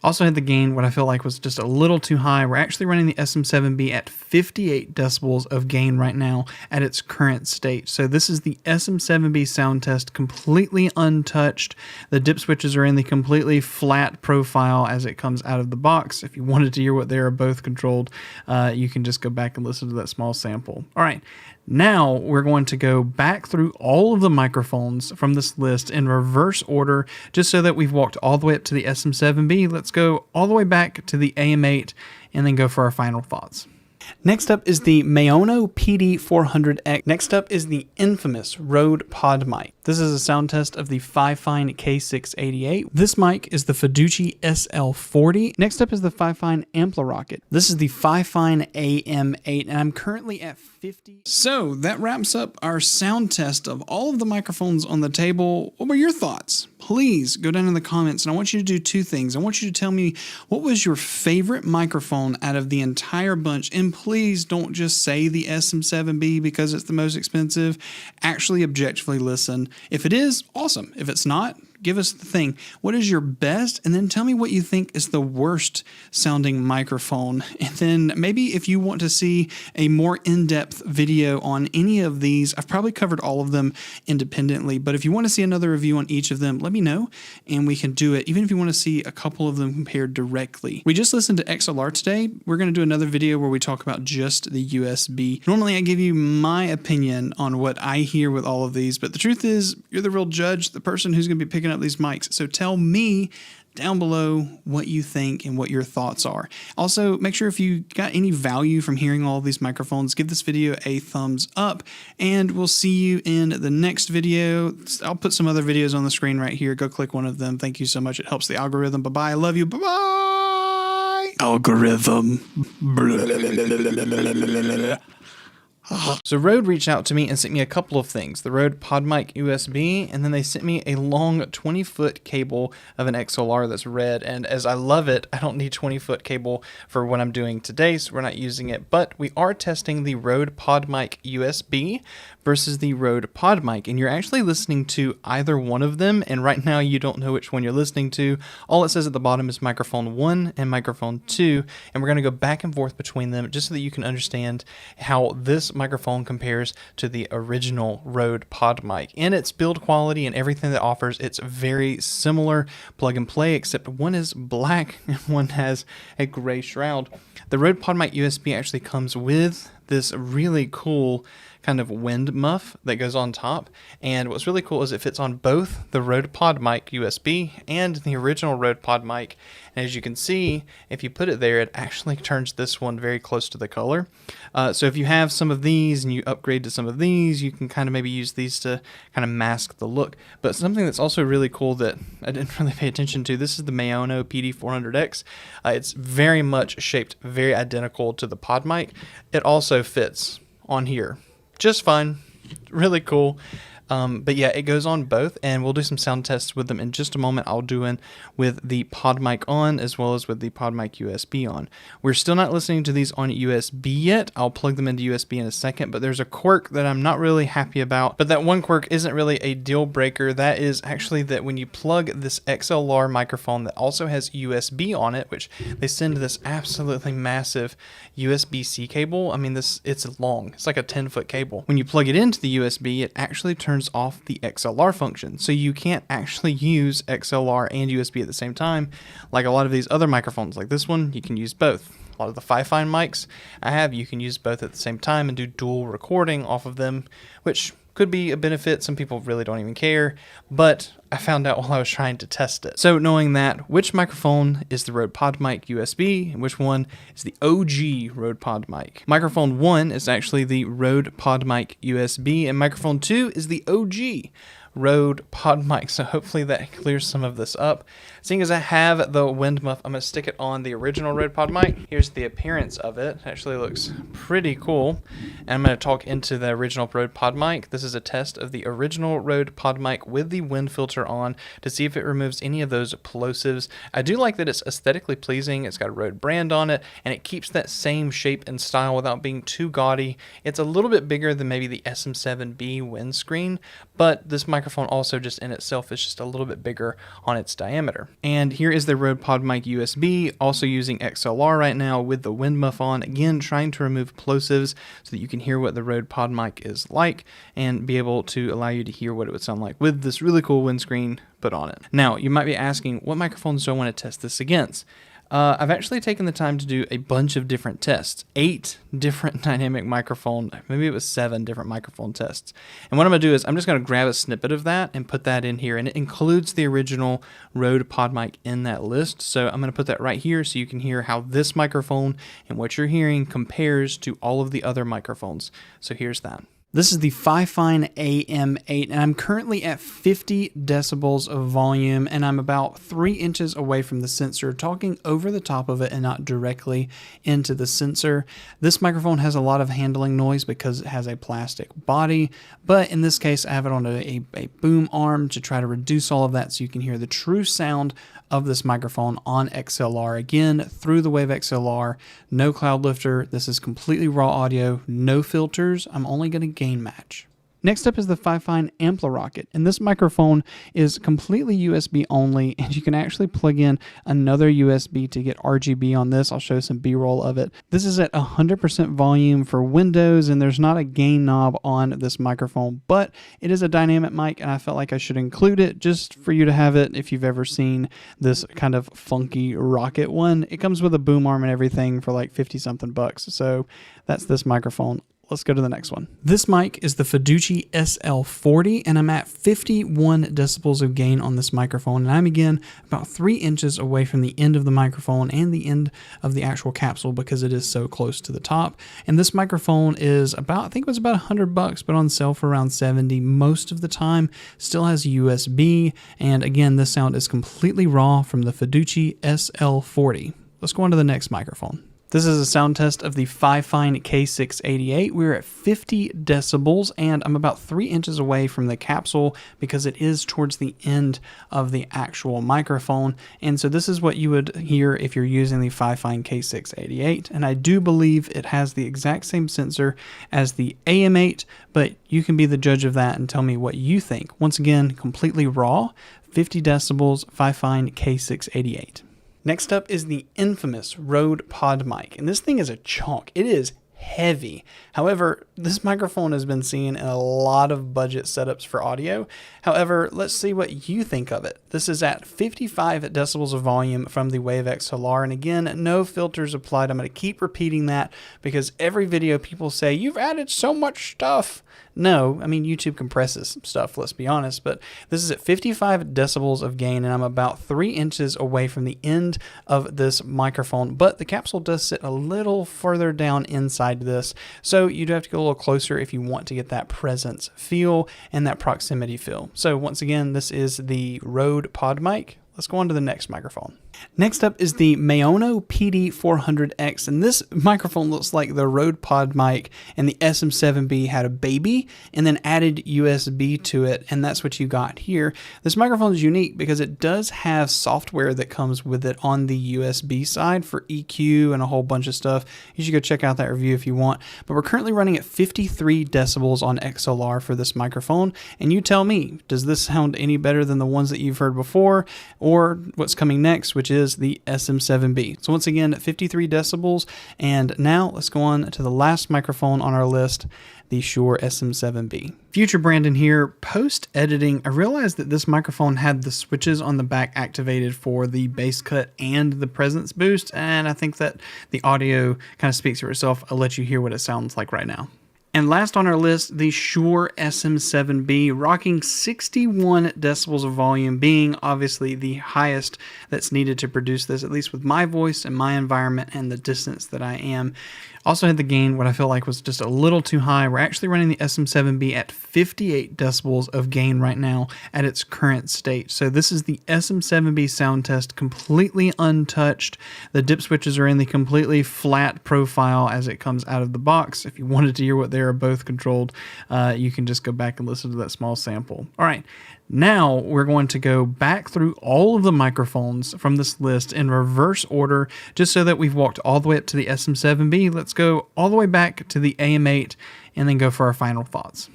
Also had the gain, what I feel like was just a little too high. We're actually running the SM7B at 58 decibels of gain right now at its current state. So this is the SM7B sound test, completely untouched. The dip switches are in the completely flat profile as it comes out of the box. If you wanted to hear what they are both controlled, you can just go back and listen to that small sample. All right. Now we're going to go back through all of the microphones from this list in reverse order, just so that we've walked all the way up to the SM7B. Let's go all the way back to the AM8 and then go for our final thoughts. Next up is the Maono PD400X. Next up is the infamous Rode Pod mic. This is a sound test of the FIFINE K688. This mic is the Fiduci SL40. Next up is the FIFINE Ampli-Rocket. This is the FIFINE AM8, and I'm currently at 50. So that wraps up our sound test of all of the microphones on the table. What were your thoughts? Please go down in the comments, and I want you to do two things. I want you to tell me what was your favorite microphone out of the entire bunch in then please don't just say the SM7B because it's the most expensive. Actually objectively listen. If it is, awesome. If it's not, give us the thing. What is your best? And then tell me what you think is the worst sounding microphone. And then maybe if you want to see a more in-depth video on any of these, I've probably covered all of them independently, but if you want to see another review on each of them, let me know and we can do it. Even if you want to see a couple of them compared directly. We just listened to XLR today. We're going to do another video where we talk about just the USB. Normally I give you my opinion on what I hear with all of these, but the truth is you're the real judge, the person who's going to be picking up these mics. So tell me down below what you think and what your thoughts are. Also, make sure if you got any value from hearing all of these microphones, give this video a thumbs up, and we'll see you in the next video. I'll put some other videos on the screen right here. Go click one of them. Thank you so much. It helps the algorithm. Bye-bye. I love you. Bye-bye. Algorithm. So Rode reached out to me and sent me a couple of things. The Rode PodMic USB, and then they sent me a long 20-foot cable of an XLR that's red. And as I love it, I don't need 20-foot cable for what I'm doing today, so we're not using it. But we are testing the Rode PodMic USB versus the Rode PodMic, and you're actually listening to either one of them, and right now you don't know which one you're listening to. All it says at the bottom is microphone 1 and microphone 2, and we're going to go back and forth between them just so that you can understand how this microphone compares to the original Rode PodMic. In its build quality and everything that offers, it's very similar plug and play, except one is black and one has a gray shroud. The Rode PodMic USB actually comes with this really cool kind of wind muff that goes on top, and what's really cool is it fits on both the Rode PodMic USB and the original Rode PodMic. And as you can see, if you put it there, it actually turns this one very close to the color. So if you have some of these and you upgrade to some of these, you can kind of maybe use these to kind of mask the look. But something that's also really cool that I didn't really pay attention to, this is the Maono PD400X. It's very much shaped very identical to the PodMic. It also fits on here just fine. Really cool. But yeah, it goes on both, and we'll do some sound tests with them in just a moment. I'll do one with the PodMic on as well as with the PodMic USB on. We're still not listening to these on USB yet. I'll plug them into USB in a second, but there's a quirk that I'm not really happy about. But that one quirk isn't really a deal breaker. That is actually that when you plug this XLR microphone that also has USB on it, which they send this absolutely massive USB-C cable. I mean, it's long. It's like a 10-foot cable. When you plug it into the USB, it actually turns off the XLR function. So you can't actually use XLR and USB at the same time. Like a lot of these other microphones, like this one, you can use both. A lot of the FIFINE mics I have, you can use both at the same time and do dual recording off of them, which could be a benefit. Some people really don't even care, but I found out while I was trying to test it. So knowing that, which microphone is the Rode PodMic USB and which one is the OG Rode PodMic? Microphone 1 is actually the Rode PodMic USB, and microphone 2 is the OG Rode PodMic. So hopefully that clears some of this up. Seeing as I have the wind muff, I'm going to stick it on the original Rode PodMic. Here's the appearance of it. It actually looks pretty cool. And I'm going to talk into the original Rode PodMic. This is a test of the original Rode PodMic with the wind filter on to see if it removes any of those plosives. I do like that it's aesthetically pleasing. It's got a Rode brand on it, and it keeps that same shape and style without being too gaudy. It's a little bit bigger than maybe the SM7B windscreen, but this microphone also just in itself is just a little bit bigger on its diameter. And here is the Rode PodMic USB, also using XLR right now with the wind muff on, again trying to remove plosives so that you can hear what the Rode PodMic is like and be able to allow you to hear what it would sound like with this really cool windscreen put on it. Now, you might be asking, what microphones do I want to test this against? I've actually taken the time to do a bunch of different tests, 8 different dynamic microphone, maybe it was 7 different microphone tests. And what I'm going to do is I'm just going to grab a snippet of that and put that in here. And it includes the original Rode PodMic in that list. So I'm going to put that right here so you can hear how this microphone and what you're hearing compares to all of the other microphones. So here's that. This is the FIFINE AM8, and I'm currently at 50 decibels of volume, and I'm about 3 inches away from the sensor, talking over the top of it and not directly into the sensor. This microphone has a lot of handling noise because it has a plastic body, but in this case I have it on a boom arm to try to reduce all of that so you can hear the true sound of this microphone on XLR. Again, through the Wave XLR, no cloud lifter. This is completely raw audio, no filters. I'm only going to gain match. Next up is the FIFINE Amplirocket, and this microphone is completely USB only, and you can actually plug in another USB to get RGB on this. I'll show some B-roll of it. This is at 100% volume for Windows, and there's not a gain knob on this microphone, but it is a dynamic mic, and I felt like I should include it just for you to have it if you've ever seen this kind of funky rocket one. It comes with a boom arm and everything for like 50 something bucks, so that's this microphone. Let's go to the next one. This mic is the Fiduci SL40, and I'm at 51 decibels of gain on this microphone, and I'm again about 3 inches away from the end of the microphone and the end of the actual capsule because it is so close to the top. And this microphone is about, I think it was about $100, but on sale for around 70 most of the time. Still has USB, and again, this sound is completely raw from the Fiduci SL40. Let's go on to the next microphone. This is a sound test of the FIFINE K688. We're at 50 decibels, and I'm about 3 inches away from the capsule because it is towards the end of the actual microphone. And so this is what you would hear if you're using the FIFINE K688. And I do believe it has the exact same sensor as the AM8, but you can be the judge of that and tell me what you think. Once again, completely raw, 50 decibels, FIFINE K688. Next up is the infamous Rode Pod mic, and this thing is a chunk. It is heavy. However, this microphone has been seen in a lot of budget setups for audio. However, let's see what you think of it. This is at 55 decibels of volume from the Wave XLR, and again, no filters applied. I'm going to keep repeating that because every video people say, you've added so much stuff. No, I mean, YouTube compresses stuff, let's be honest, but this is at 55 decibels of gain, and I'm about 3 inches away from the end of this microphone, but the capsule does sit a little further down inside this, so you do have to go a little closer if you want to get that presence feel and that proximity feel. So once again, this is the Rode Pod mic. Let's go on to the next microphone. Next up is the Maono PD400X, and this microphone looks like the Rode Pod mic and the SM7B had a baby and then added USB to it, and that's what you got here. This microphone is unique because it does have software that comes with it on the USB side for EQ and a whole bunch of stuff. You should go check out that review if you want, but we're currently running at 53 decibels on XLR for this microphone, and you tell me, does this sound any better than the ones that you've heard before or what's coming next, which is the SM7B. So once again, 53 decibels. And now let's go on to the last microphone on our list, the Shure SM7B. Future Brandon here. Post editing, I realized that this microphone had the switches on the back activated for the bass cut and the presence boost, and I think that the audio kind of speaks for itself. I'll let you hear what it sounds like right now. And last on our list, the Shure SM7B, rocking 61 decibels of volume, being obviously the highest that's needed to produce this, at least with my voice and my environment and the distance that I am. Also had the gain, what I feel like was just a little too high. We're actually running the SM7B at 58 decibels of gain right now at its current state. So this is the SM7B sound test, completely untouched. The dip switches are in the completely flat profile as it comes out of the box. If you wanted to hear what they are both controlled, you can just go back and listen to that small sample. All right. Now we're going to go back through all of the microphones from this list in reverse order, just so that we've walked all the way up to the SM7B. Let's go all the way back to the AM8 and then go for our final thoughts.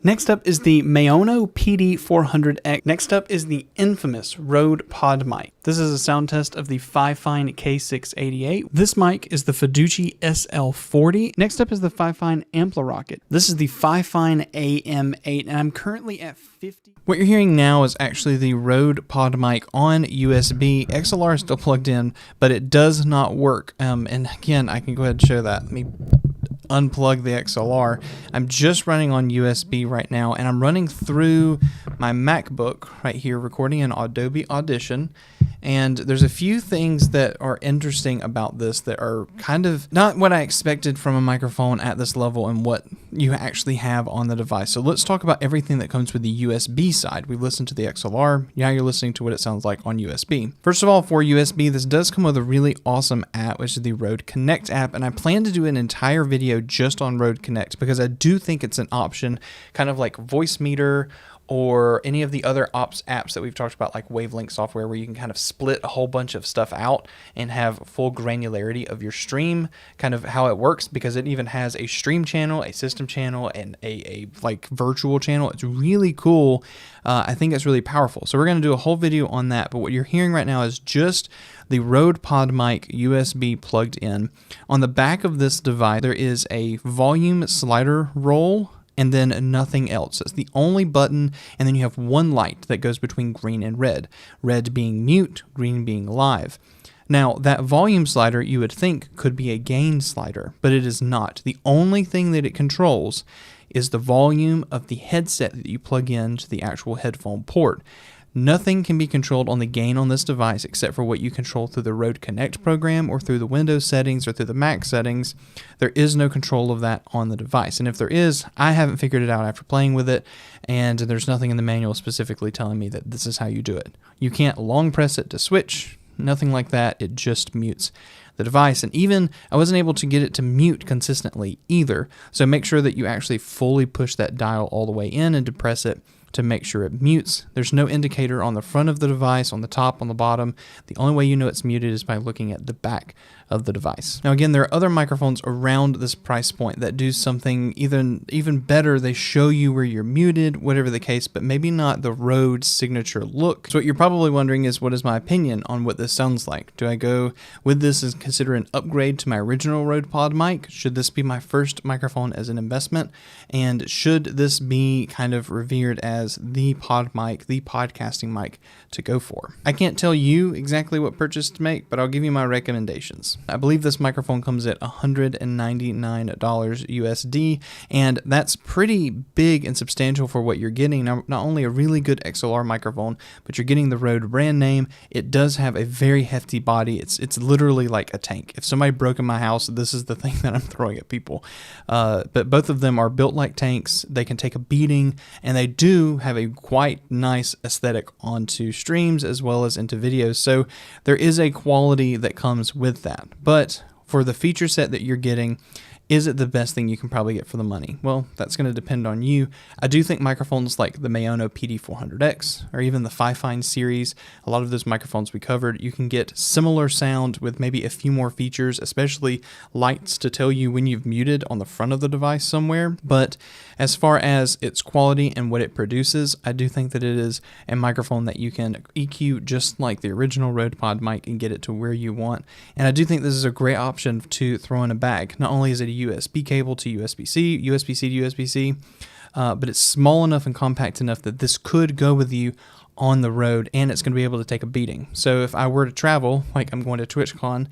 Next up is the Maono PD400X. Next up is the infamous Rode Pod mic. This is a sound test of the FIFINE K688. This mic is the Fiduci SL40. Next up is the FIFINE Amplirocket. This is the FIFINE AM8, and I'm currently at 50. What you're hearing now is actually the Rode Pod mic on USB. XLR is still plugged in, but it does not work. And again, I can go ahead and show that. Let me unplug the XLR. I'm just running on USB right now, and I'm running through my MacBook right here, recording in Adobe Audition. And there's a few things that are interesting about this that are kind of not what I expected from a microphone at this level and what you actually have on the device. So let's talk about everything that comes with the USB side. We've listened to the XLR. Now you're listening to what it sounds like on USB. First of all, for USB, this does come with a really awesome app, which is the Rode Connect app. And I plan to do an entire video just on Rode Connect because I do think it's an option, kind of like Voice Meter or any of the other ops apps that we've talked about, like Wavelength software, where you can kind of split a whole bunch of stuff out and have full granularity of your stream, kind of how it works, because it even has a stream channel, a system channel, and a like virtual channel. It's really cool. I think it's really powerful. So we're going to do a whole video on that. But what you're hearing right now is just the Rode PodMic USB plugged in. On the back of this device, there is a volume slider roll and then nothing else. It's the only button, and then you have one light that goes between green and red. Red being mute, green being live. Now, that volume slider you would think could be a gain slider, but it is not. The only thing that it controls is the volume of the headset that you plug into the actual headphone port. Nothing can be controlled on the gain on this device except for what you control through the Rode Connect program or through the Windows settings or through the Mac settings. There is no control of that on the device. And if there is, I haven't figured it out after playing with it, and there's nothing in the manual specifically telling me that this is how you do it. You can't long press it to switch, nothing like that. It just mutes the device. And even I wasn't able to get it to mute consistently either. So make sure that you actually fully push that dial all the way in and depress it to make sure it mutes. There's no indicator on the front of the device, on the top, on the bottom. The only way you know it's muted is by looking at the back of the device. Now again, there are other microphones around this price point that do something even better. They show you where you're muted, whatever the case, but maybe not the Rode signature look. So what you're probably wondering is, what is my opinion on what this sounds like? Do I go with this and consider an upgrade to my original Rode PodMic? Should this be my first microphone as an investment? And should this be kind of revered as the PodMic, the podcasting mic to go for? I can't tell you exactly what purchase to make, but I'll give you my recommendations. I believe this microphone comes at $199 USD, and that's pretty big and substantial for what you're getting. Now, not only a really good XLR microphone, but you're getting the Rode brand name. It does have a very hefty body. It's literally like a tank. If somebody broke in my house, this is the thing that I'm throwing at people. But both of them are built like tanks. They can take a beating, and they do have a quite nice aesthetic onto streams as well as into videos. So there is a quality that comes with that. But for the feature set that you're getting, is it the best thing you can probably get for the money? Well, that's going to depend on you. I do think microphones like the Maono PD400X or even the FIFINE series, a lot of those microphones we covered, you can get similar sound with maybe a few more features, especially lights to tell you when you've muted on the front of the device somewhere. But as far as its quality and what it produces, I do think that it is a microphone that you can EQ just like the original Rode PodMic and get it to where you want. And I do think this is a great option to throw in a bag. Not only is it a USB cable to USB-C, USB-C to USB-C, but it's small enough and compact enough that this could go with you on the road, and it's going to be able to take a beating. So if I were to travel, like I'm going to TwitchCon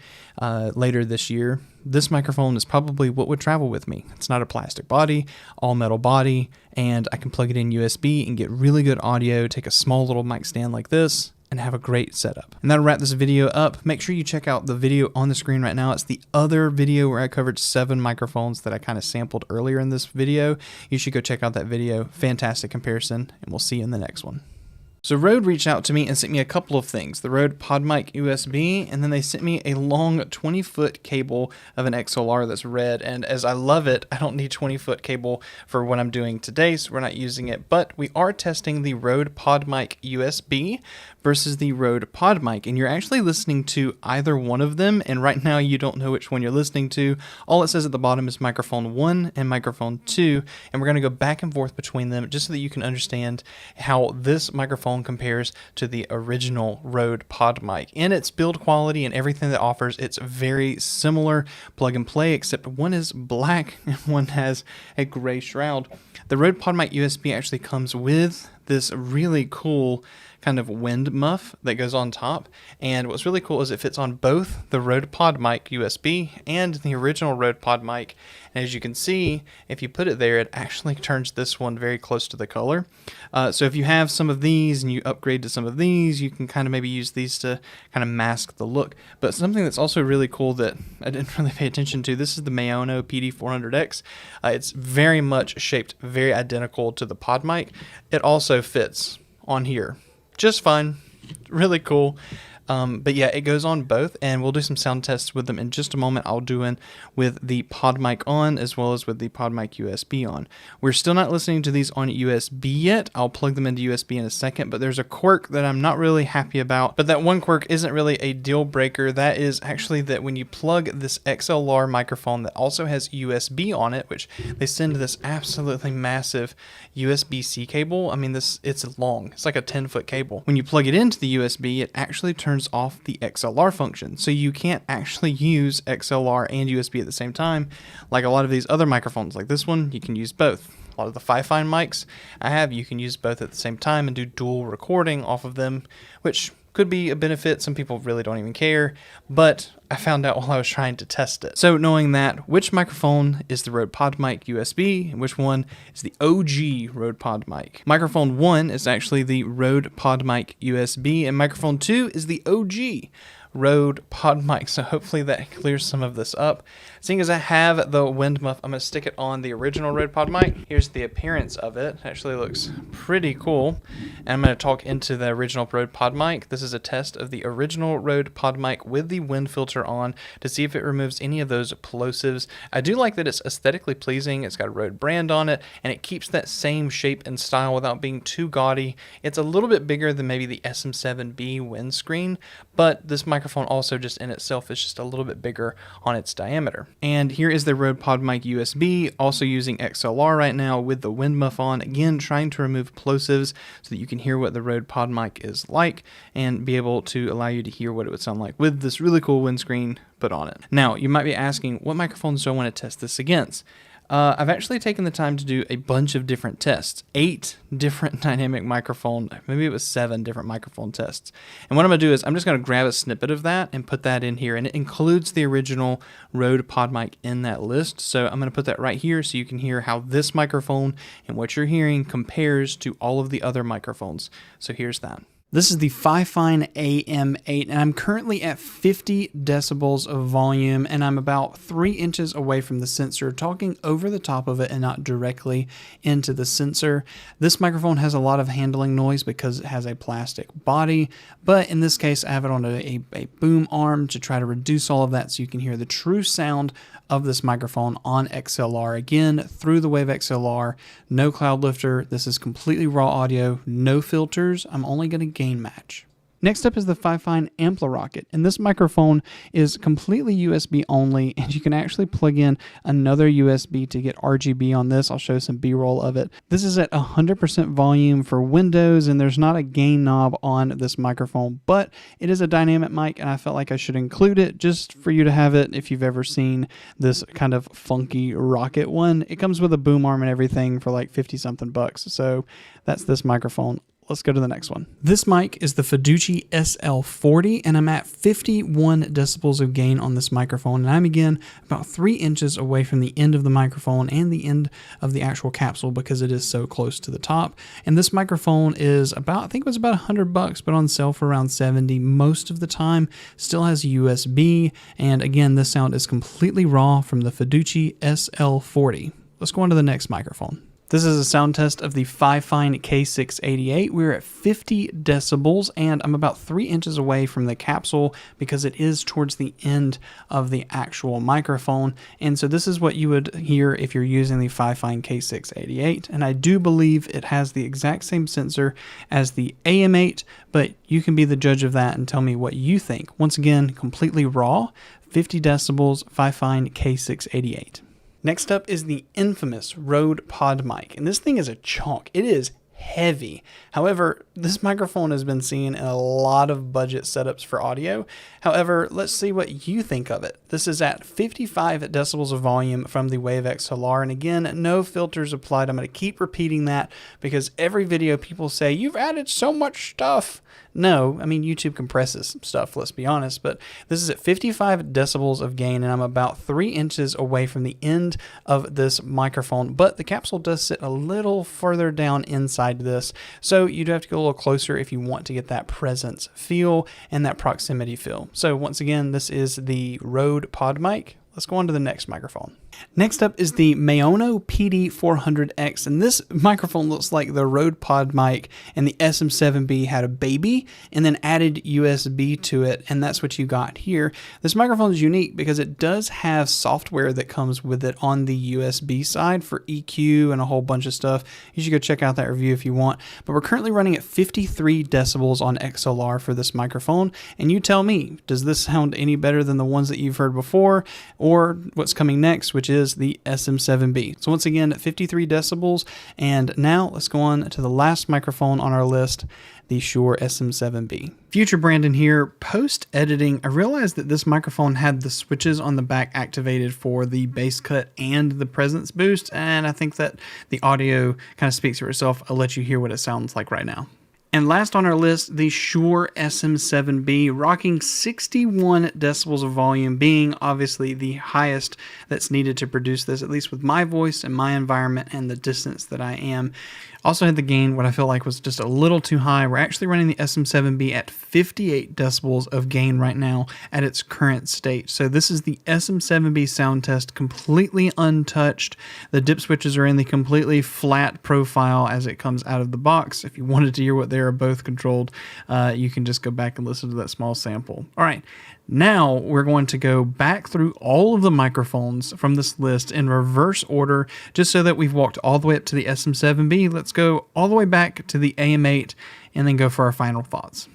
later this year, this microphone is probably what would travel with me. It's not a plastic body, all metal body, and I can plug it in USB and get really good audio, take a small little mic stand like this, and have a great setup. And that'll wrap this video up. Make sure you check out the video on the screen right now. It's the other video where I covered 7 microphones that I kind of sampled earlier in this video. You should go check out that video. Fantastic comparison, and we'll see you in the next one. So Rode reached out to me and sent me a couple of things. The Rode PodMic USB, and then they sent me a long 20-foot cable of an XLR that's red. And as I love it, I don't need 20-foot cable for what I'm doing today, so we're not using it. But we are testing the Rode PodMic USB versus the Rode PodMic, and you're actually listening to either one of them, and right now you don't know which one you're listening to. All it says at the bottom is microphone 1 and microphone 2, and we're going to go back and forth between them just so that you can understand how this microphone compares to the original Rode PodMic. In its build quality and everything that offers, it's very similar plug and play, except one is black and one has a gray shroud. The Rode PodMic USB actually comes with this really cool kind of wind muff that goes on top. And what's really cool is it fits on both the Rode Pod mic USB and the original Rode Pod mic. And as you can see, if you put it there, it actually turns this one very close to the color. So if you have some of these and you upgrade to some of these, you can kind of maybe use these to kind of mask the look. But something that's also really cool that I didn't really pay attention to, this is the Maono PD400X. It's very much shaped very identical to the Pod mic. It also fits on here just fine. Really cool. But yeah, it goes on both, and we'll do some sound tests with them in just a moment. I'll do one with the Pod mic on as well as with the Pod mic USB on. We're still not listening to these on USB yet. I'll plug them into USB in a second, but there's a quirk that I'm not really happy about. But that one quirk isn't really a deal breaker. That is actually that when you plug this XLR microphone that also has USB on it, which they send this absolutely massive USB-C cable. I mean, it's long. It's like a 10-foot cable. When you plug it into the USB, it actually turns off the XLR function. So you can't actually use XLR and USB at the same time. Like a lot of these other microphones, like this one, you can use both. A lot of the FIFINE mics I have, you can use both at the same time and do dual recording off of them, which could be a benefit. Some people really don't even care, but I found out while I was trying to test it. So knowing that, which microphone is the Rode Pod mic USB and which one is the OG Rode Pod mic? Microphone 1 is actually the Rode Pod mic USB, and microphone 2 is the OG Rode Pod mic. So hopefully that clears some of this up. Seeing as I have the wind muff, I'm going to stick it on the original Rode Pod mic. Here's the appearance of it. It actually looks pretty cool. And I'm going to talk into the original Rode Pod mic. This is a test of the original Rode Pod mic with the wind filter on to see if it removes any of those plosives. I do like that it's aesthetically pleasing. It's got a Rode brand on it, and it keeps that same shape and style without being too gaudy. It's a little bit bigger than maybe the SM7B windscreen, but this microphone also just in itself is just a little bit bigger on its diameter. And here is the Rode Pod mic USB, also using XLR right now with the wind muff on, again trying to remove plosives so that you can hear what the Rode Pod mic is like and be able to allow you to hear what it would sound like with this really cool windscreen put on it. Now, you might be asking, what microphones do I want to test this against? I've actually taken the time to do a bunch of different tests, 8 different dynamic microphone, maybe it was 7 different microphone tests. And what I'm going to do is I'm just going to grab a snippet of that and put that in here. And it includes the original Rode Pod mic in that list. So I'm going to put that right here so you can hear how this microphone and what you're hearing compares to all of the other microphones. So here's that. This is the FIFINE AM8, and I'm currently at 50 decibels of volume, and I'm about 3 inches away from the sensor, talking over the top of it and not directly into the sensor. This microphone has a lot of handling noise because it has a plastic body, but in this case, I have it on a boom arm to try to reduce all of that so you can hear the true sound of this microphone on XLR. Again, through the Wave XLR, no cloud lifter. This is completely raw audio, no filters. I'm only going to gain match. Next up is the FIFINE AmpliRocket, and this microphone is completely USB only, and you can actually plug in another USB to get RGB on this. I'll show some B-roll of it. This is at 100% volume for Windows, and there's not a gain knob on this microphone, but it is a dynamic mic, and I felt like I should include it just for you to have it if you've ever seen this kind of funky rocket one. It comes with a boom arm and everything for like 50-something bucks, so that's this microphone. Let's go to the next one. This mic is the Fiduci SL40, and I'm at 51 decibels of gain on this microphone, and I'm again about 3 inches away from the end of the microphone and the end of the actual capsule because it is so close to the top. And this microphone is about, I think it was about $100, but on sale for around 70 most of the time. Still has USB, and again, this sound is completely raw from the Fiduci SL40. Let's go on to the next microphone. This is a sound test of the FIFINE K688. We're at 50 decibels, and I'm about 3 inches away from the capsule because it is towards the end of the actual microphone. And so this is what you would hear if you're using the FIFINE K688. And I do believe it has the exact same sensor as the AM8, but you can be the judge of that and tell me what you think. Once again, completely raw, 50 decibels, FIFINE K688. Next up is the infamous Rode Pod mic, and this thing is a chunk. It is heavy. However, this microphone has been seen in a lot of budget setups for audio. However, let's see what you think of it. This is at 55 decibels of volume from the Wave XLR, and again, no filters applied. I'm going to keep repeating that because every video people say, you've added so much stuff. No, I mean, YouTube compresses stuff, let's be honest, but this is at 55 decibels of gain, and I'm about 3 inches away from the end of this microphone, but the capsule does sit a little further down inside this, so you do have to go a little closer if you want to get that presence feel and that proximity feel. So once again, this is the Rode Pod mic. Let's go on to the next microphone. Next up is the Maono PD400X, and this microphone looks like the Rode Pod mic and the SM7B had a baby and then added USB to it, and that's what you got here. This microphone is unique because it does have software that comes with it on the USB side for EQ and a whole bunch of stuff. You should go check out that review if you want, but we're currently running at 53 decibels on XLR for this microphone, and you tell me, does this sound any better than the ones that you've heard before or what's coming next, which is the SM7B. So once again, 53 decibels. And now let's go on to the last microphone on our list, the Shure SM7B. Future Brandon here. Post editing, I realized that this microphone had the switches on the back activated for the bass cut and the presence boost. And I think that the audio kind of speaks for itself. I'll let you hear what it sounds like right now. And last on our list, the Shure SM7B, rocking 61 decibels of volume, being obviously the highest that's needed to produce this, at least with my voice and my environment and the distance that I am. Also had the gain, what I feel like was just a little too high. We're actually running the SM7B at 58 decibels of gain right now at its current state. So this is the SM7B sound test, completely untouched. The dip switches are in the completely flat profile as it comes out of the box. If you wanted to hear what they are both controlled, you can just go back and listen to that small sample. All right. Now we're going to go back through all of the microphones from this list in reverse order, just so that we've walked all the way up to the SM7B. Let's go all the way back to the AM8 and then go for our final thoughts.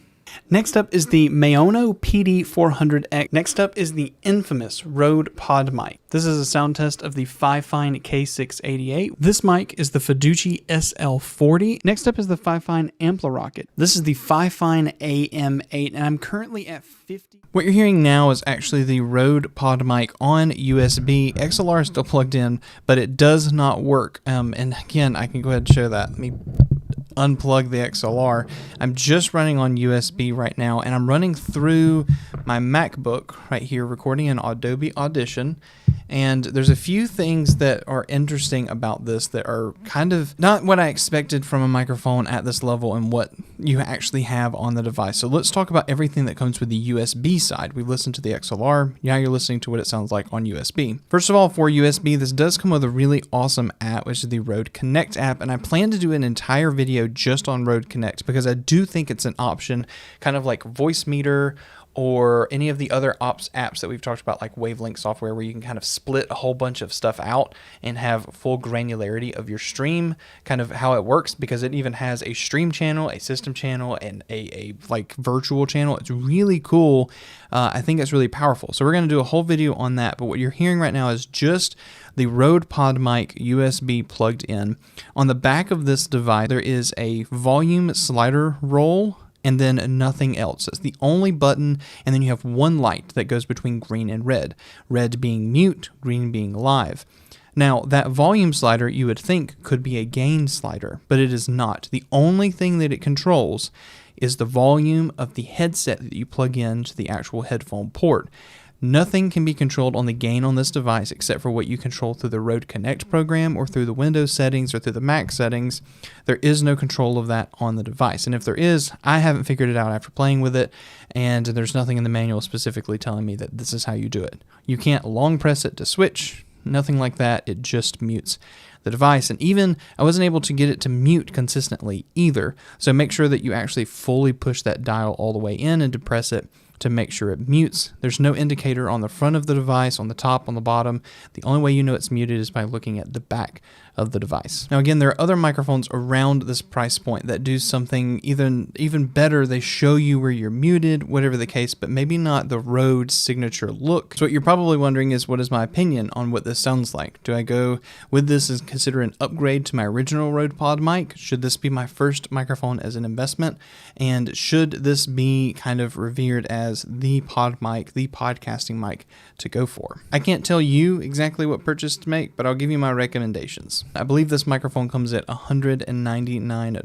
Next up is the Maono PD400X. Next up is the infamous Rode Pod mic. This is a sound test of the FIFINE K688. This mic is the Fiducie SL40. Next up is the FIFINE Amplirocket. This is the FIFINE AM8, and I'm currently at 50. What you're hearing now is actually the Rode Pod mic on USB. XLR is still plugged in, but it does not work. And again, I can go ahead and show that. Let me unplug the XLR. I'm just running on USB right now, and I'm running through my MacBook right here, recording in Adobe Audition. And there's a few things that are interesting about this that are kind of not what I expected from a microphone at this level and what you actually have on the device. So let's talk about everything that comes with the USB side. We listened to the XLR. Now you're listening to what it sounds like on USB. First of all, for USB, this does come with a really awesome app, which is the Rode Connect app. And I plan to do an entire video just on Rode Connect because I do think it's an option, kind of like Voice Meter or any of the other apps that we've talked about, like Wavelength software, where you can kind of split a whole bunch of stuff out and have full granularity of your stream, kind of how it works, because it even has a stream channel, a system channel, and a like virtual channel. It's really cool. I think it's really powerful. So we're going to do a whole video on that. But what you're hearing right now is just the Rode Pod mic USB plugged in. On the back of this device, there is a volume slider roll and then nothing else. It's the only button, and then you have one light that goes between green and red. Red being mute, green being live. Now, that volume slider you would think could be a gain slider, but it is not. The only thing that it controls is the volume of the headset that you plug into the actual headphone port. Nothing can be controlled on the gain on this device except for what you control through the Rode Connect program or through the Windows settings or through the Mac settings. There is no control of that on the device. And if there is, I haven't figured it out after playing with it, and there's nothing in the manual specifically telling me that this is how you do it. You can't long press it to switch, nothing like that. It just mutes the device. And even I wasn't able to get it to mute consistently either. So make sure that you actually fully push that dial all the way in and depress it to make sure it mutes. There's no indicator on the front of the device, on the top, on the bottom. The only way you know it's muted is by looking at the back of the device. Now again, there are other microphones around this price point that do something even better. They show you where you're muted, whatever the case, but maybe not the Rode signature look. So what you're probably wondering is, what is my opinion on what this sounds like? Do I go with this and consider an upgrade to my original Rode Pod mic? Should this be my first microphone as an investment? And should this be kind of revered as the pod mic, the podcasting mic to go for? I can't tell you exactly what purchase to make, but I'll give you my recommendations. I believe this microphone comes at $199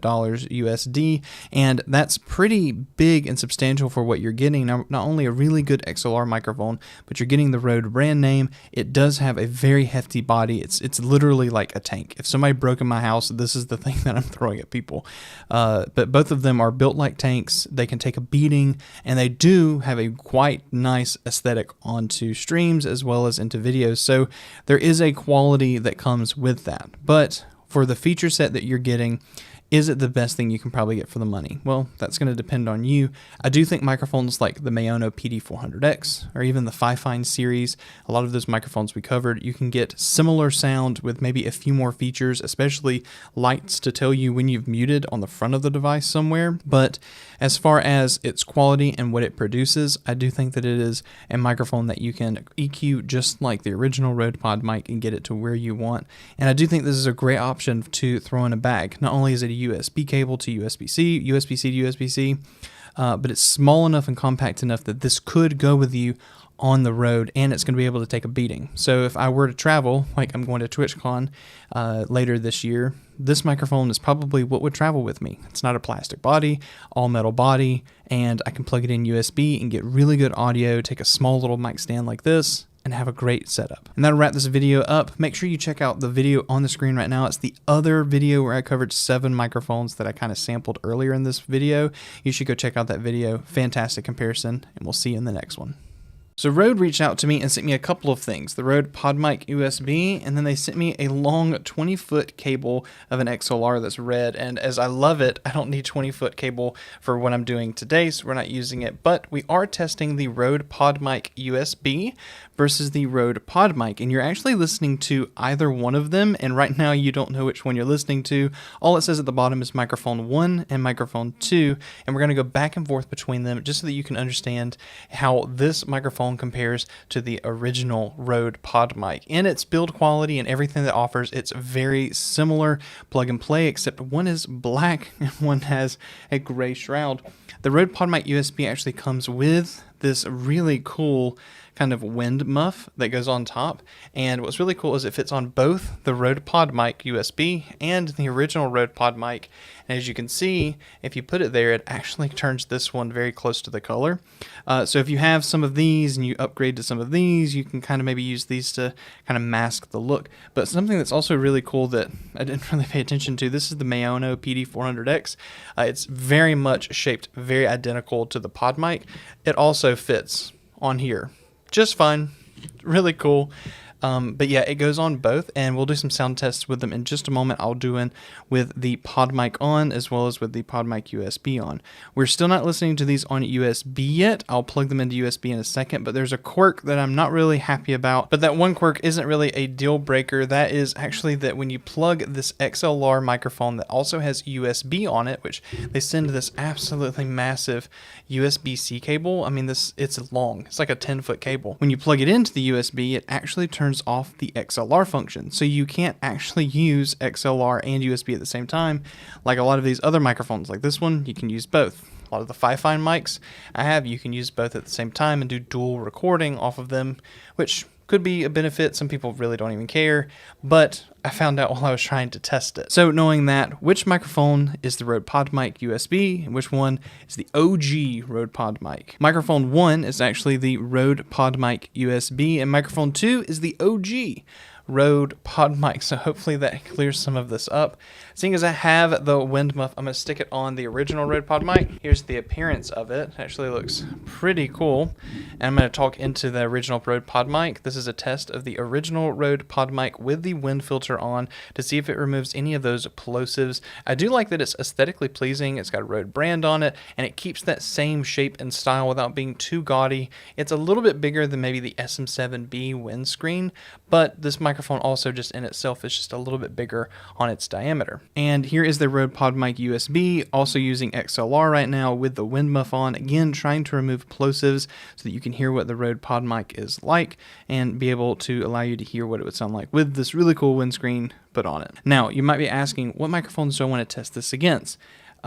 USD, and that's pretty big and substantial for what you're getting. Now, not only a really good XLR microphone, but you're getting the Rode brand name. It does have a very hefty body. It's literally like a tank. If somebody broke in my house, this is the thing that I'm throwing at people. But both of them are built like tanks. They can take a beating, and they do have a quite nice aesthetic onto streams as well as into videos. So there is a quality that comes with that. But for the feature set that you're getting, is it the best thing you can probably get for the money? Well, that's going to depend on you. I do think microphones like the Maono PD400X or even the FIFINE series, a lot of those microphones we covered, you can get similar sound with maybe a few more features, especially lights to tell you when you've muted on the front of the device somewhere. But as far as its quality and what it produces, I do think that it is a microphone that you can EQ just like the original Rode Pod mic and get it to where you want. And I do think this is a great option to throw in a bag. Not only is it a USB cable to USB-C, USB-C to USB-C, but it's small enough and compact enough that this could go with you on the road, and it's going to be able to take a beating. So if I were to travel, like I'm going to TwitchCon later this year, this microphone is probably what would travel with me. It's not a plastic body, all metal body, and I can plug it in USB and get really good audio, take a small little mic stand like this, and have a great setup. And that'll wrap this video up. Make sure you check out the video on the screen right now. It's the other video where I covered 7 microphones that I kind of sampled earlier in this video. You should go check out that video. Fantastic comparison, and we'll see you in the next one. So Rode reached out to me and sent me a couple of things. The Rode PodMic USB, and then they sent me a long 20-foot cable of an XLR that's red. And as I love it, I don't need 20-foot cable for what I'm doing today, so we're not using it. But we are testing the Rode PodMic USB versus the Rode PodMic, and you're actually listening to either one of them, and right now you don't know which one you're listening to. All it says at the bottom is microphone 1 and microphone 2, and we're going to go back and forth between them just so that you can understand how this microphone compares to the original Rode PodMic. In its build quality and everything that offers, it's very similar, plug and play, except one is black and one has a gray shroud. The Rode PodMic USB actually comes with this really cool kind of wind muff that goes on top, and what's really cool is it fits on both the Rode PodMic USB and the original Rode PodMic. And as you can see, if you put it there, it actually turns this one very close to the color. So if you have some of these and you upgrade to some of these, you can kind of maybe use these to kind of mask the look. But something that's also really cool that I didn't really pay attention to, this is the Maono PD400X. It's very much shaped very identical to the PodMic. It also fits on here just fine. Really cool. But yeah, it goes on both, and we'll do some sound tests with them in just a moment. I'll do one with the PodMic on as well as with the PodMic USB on. We're still not listening to these on USB yet. I'll plug them into USB in a second, but there's a quirk that I'm not really happy about. But that one quirk isn't really a deal breaker. That is actually that when you plug this XLR microphone that also has USB on it, which they send this absolutely massive USB-C cable. I mean, it's long. It's like a 10-foot cable. When you plug it into the USB, it actually turns off the XLR function. So you can't actually use XLR and USB at the same time. Like a lot of these other microphones, like this one, you can use both. A lot of the FIFINE mics I have, you can use both at the same time and do dual recording off of them, which could be a benefit. Some people really don't even care, but I found out while I was trying to test it. So knowing that, which microphone is the Rode PodMic USB and which one is the OG Rode PodMic? Microphone 1 is actually the Rode PodMic USB, and microphone 2 is the OG Rode PodMic. So hopefully that clears some of this up. Seeing as I have the wind muff, I'm going to stick it on the original Rode Pod mic. Here's the appearance of it. It actually looks pretty cool. And I'm going to talk into the original Rode Pod mic. This is a test of the original Rode Pod mic with the wind filter on to see if it removes any of those plosives. I do like that it's aesthetically pleasing. It's got a Rode brand on it, and it keeps that same shape and style without being too gaudy. It's a little bit bigger than maybe the SM7B windscreen, but this microphone also just in itself is just a little bit bigger on its diameter. And here is the Rode Pod mic USB, also using XLR right now with the wind muff on, again trying to remove plosives so that you can hear what the Rode Pod mic is like and be able to allow you to hear what it would sound like with this really cool windscreen put on it. Now you might be asking, what microphones do I want to test this against?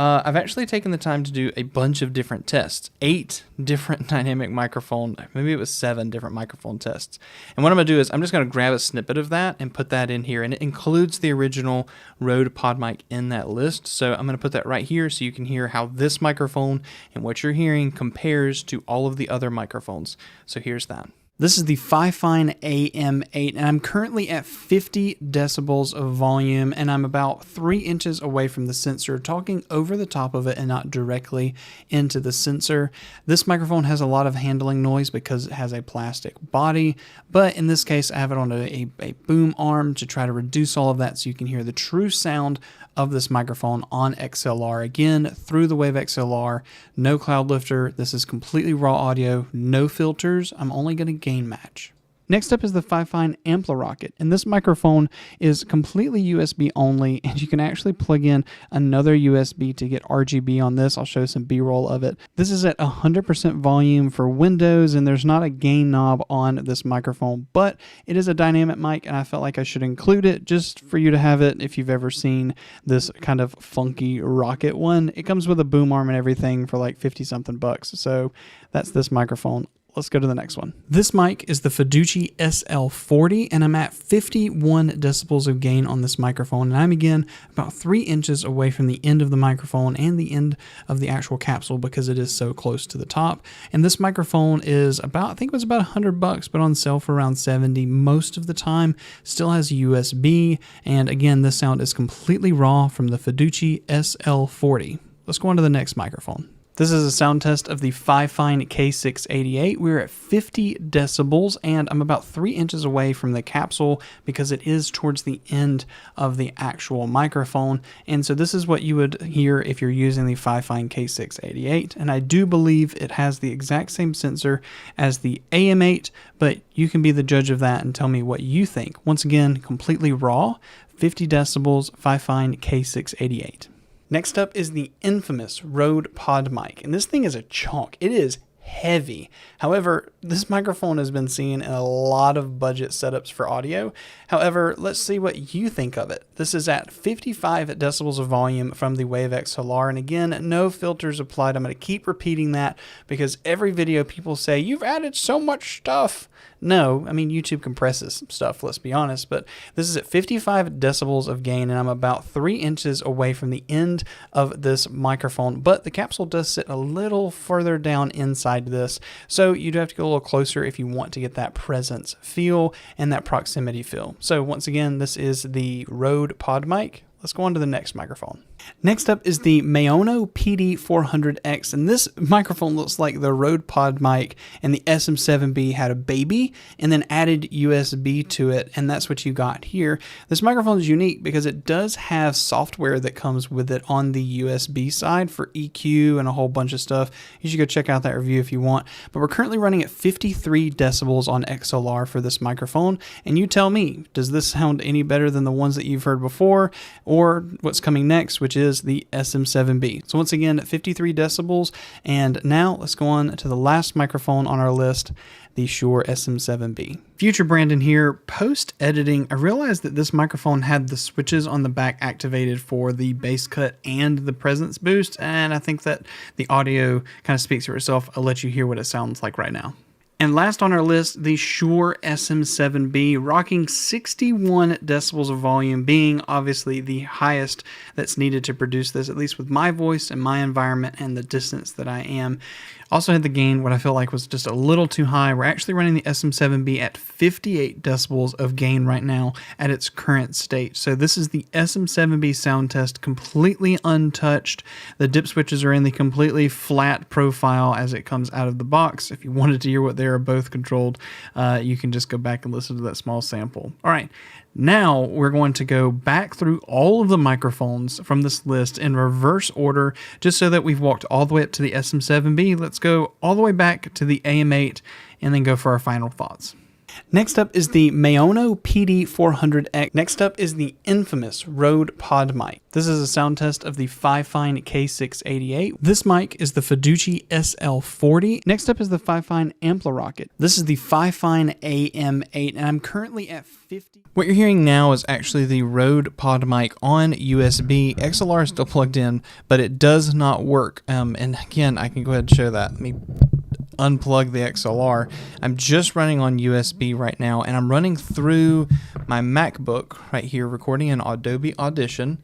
I've actually taken the time to do a bunch of different tests, 8 different dynamic microphone, maybe it was 7 different microphone tests. And what I'm going to do is I'm just going to grab a snippet of that and put that in here. And it includes the original Rode Pod mic in that list. So I'm going to put that right here so you can hear how this microphone and what you're hearing compares to all of the other microphones. So here's that. This is the FIFINE AM8, and I'm currently at 50 decibels of volume, and I'm about 3 inches away from the sensor, talking over the top of it and not directly into the sensor. This microphone has a lot of handling noise because it has a plastic body, but in this case, I have it on a boom arm to try to reduce all of that so you can hear the true sound of this microphone on XLR. Again, through the Wave XLR, no cloud lifter. This is completely raw audio, no filters. I'm only going to gain match. Next up is the FIFINE Ampli-Rocket, and this microphone is completely USB only, and you can actually plug in another USB to get RGB on this. I'll show some B-roll of it. This is at 100% volume for Windows, and there's not a gain knob on this microphone, but it is a dynamic mic, and I felt like I should include it just for you to have it if you've ever seen this kind of funky rocket one. It comes with a boom arm and everything for like 50 something bucks, so that's this microphone. Let's go to the next one. This mic is the Fiduci SL40, and I'm at 51 decibels of gain on this microphone, and I'm again about 3 inches away from the end of the microphone and the end of the actual capsule because it is so close to the top. And this microphone is about, I think it was about $100, but on sale for around 70 most of the time. Still has USB, and again, this sound is completely raw from the Fiduci SL40. Let's go on to the next microphone. This is a sound test of the FIFINE K688. We're at 50 decibels, and I'm about 3 inches away from the capsule because it is towards the end of the actual microphone. And so this is what you would hear if you're using the FIFINE K688. And I do believe it has the exact same sensor as the AM8, but you can be the judge of that and tell me what you think. Once again, completely raw, 50 decibels, FIFINE K688. Next up is the infamous Rode Pod mic, and this thing is a chunk. It is heavy. However, this microphone has been seen in a lot of budget setups for audio. However, let's see what you think of it. This is at 55 decibels of volume from the Wave XLR, and again, no filters applied. I'm going to keep repeating that because every video people say, you've added so much stuff. No, I mean, YouTube compresses stuff, let's be honest, but this is at 55 decibels of gain, and I'm about 3 inches away from the end of this microphone, but the capsule does sit a little further down inside this, so you do have to go a little closer if you want to get that presence feel and that proximity feel. So once again, this is the Rode Pod mic. Let's go on to the next microphone. Next up is the Maono PD400X, and this microphone looks like the Rode Pod mic and the SM7B had a baby and then added USB to it, and that's what you got here. This microphone is unique because it does have software that comes with it on the USB side for EQ and a whole bunch of stuff. You should go check out that review if you want, but we're currently running at 53 decibels on XLR for this microphone, and you tell me, does this sound any better than the ones that you've heard before or what's coming next, which is the SM7B. So once again, 53 decibels. And now let's go on to the last microphone on our list, the Shure SM7B. Future Brandon here. Post editing, I realized that this microphone had the switches on the back activated for the bass cut and the presence boost, and I think that the audio kind of speaks for itself. I'll let you hear what it sounds like right now. And last on our list, the Shure SM7B, rocking 61 decibels of volume, being obviously the highest that's needed to produce this, at least with my voice and my environment and the distance that I am. Also had the gain, what I felt like was just a little too high. We're actually running the SM7B at 58 decibels of gain right now at its current state. So this is the SM7B sound test, completely untouched. The dip switches are in the completely flat profile as it comes out of the box. If you wanted to hear what they are both controlled, you can just go back and listen to that small sample. All right. Now we're going to go back through all of the microphones from this list in reverse order, just so that we've walked all the way up to the SM7B. Let's go all the way back to the AM8 and then go for our final thoughts. Next up is the Maono PD400X. Next up is the infamous Rode Pod mic. This is a sound test of the FIFINE K688. This mic is the Fiducie SL40. Next up is the FIFINE Amplirocket. This is the FIFINE AM8, and I'm currently at 50. What you're hearing now is actually the Rode Pod mic on USB. XLR is still plugged in, but it does not work. And again, I can go ahead and show that. Let me unplug the XLR. I'm just running on USB right now, and I'm running through my MacBook right here, recording in Adobe Audition.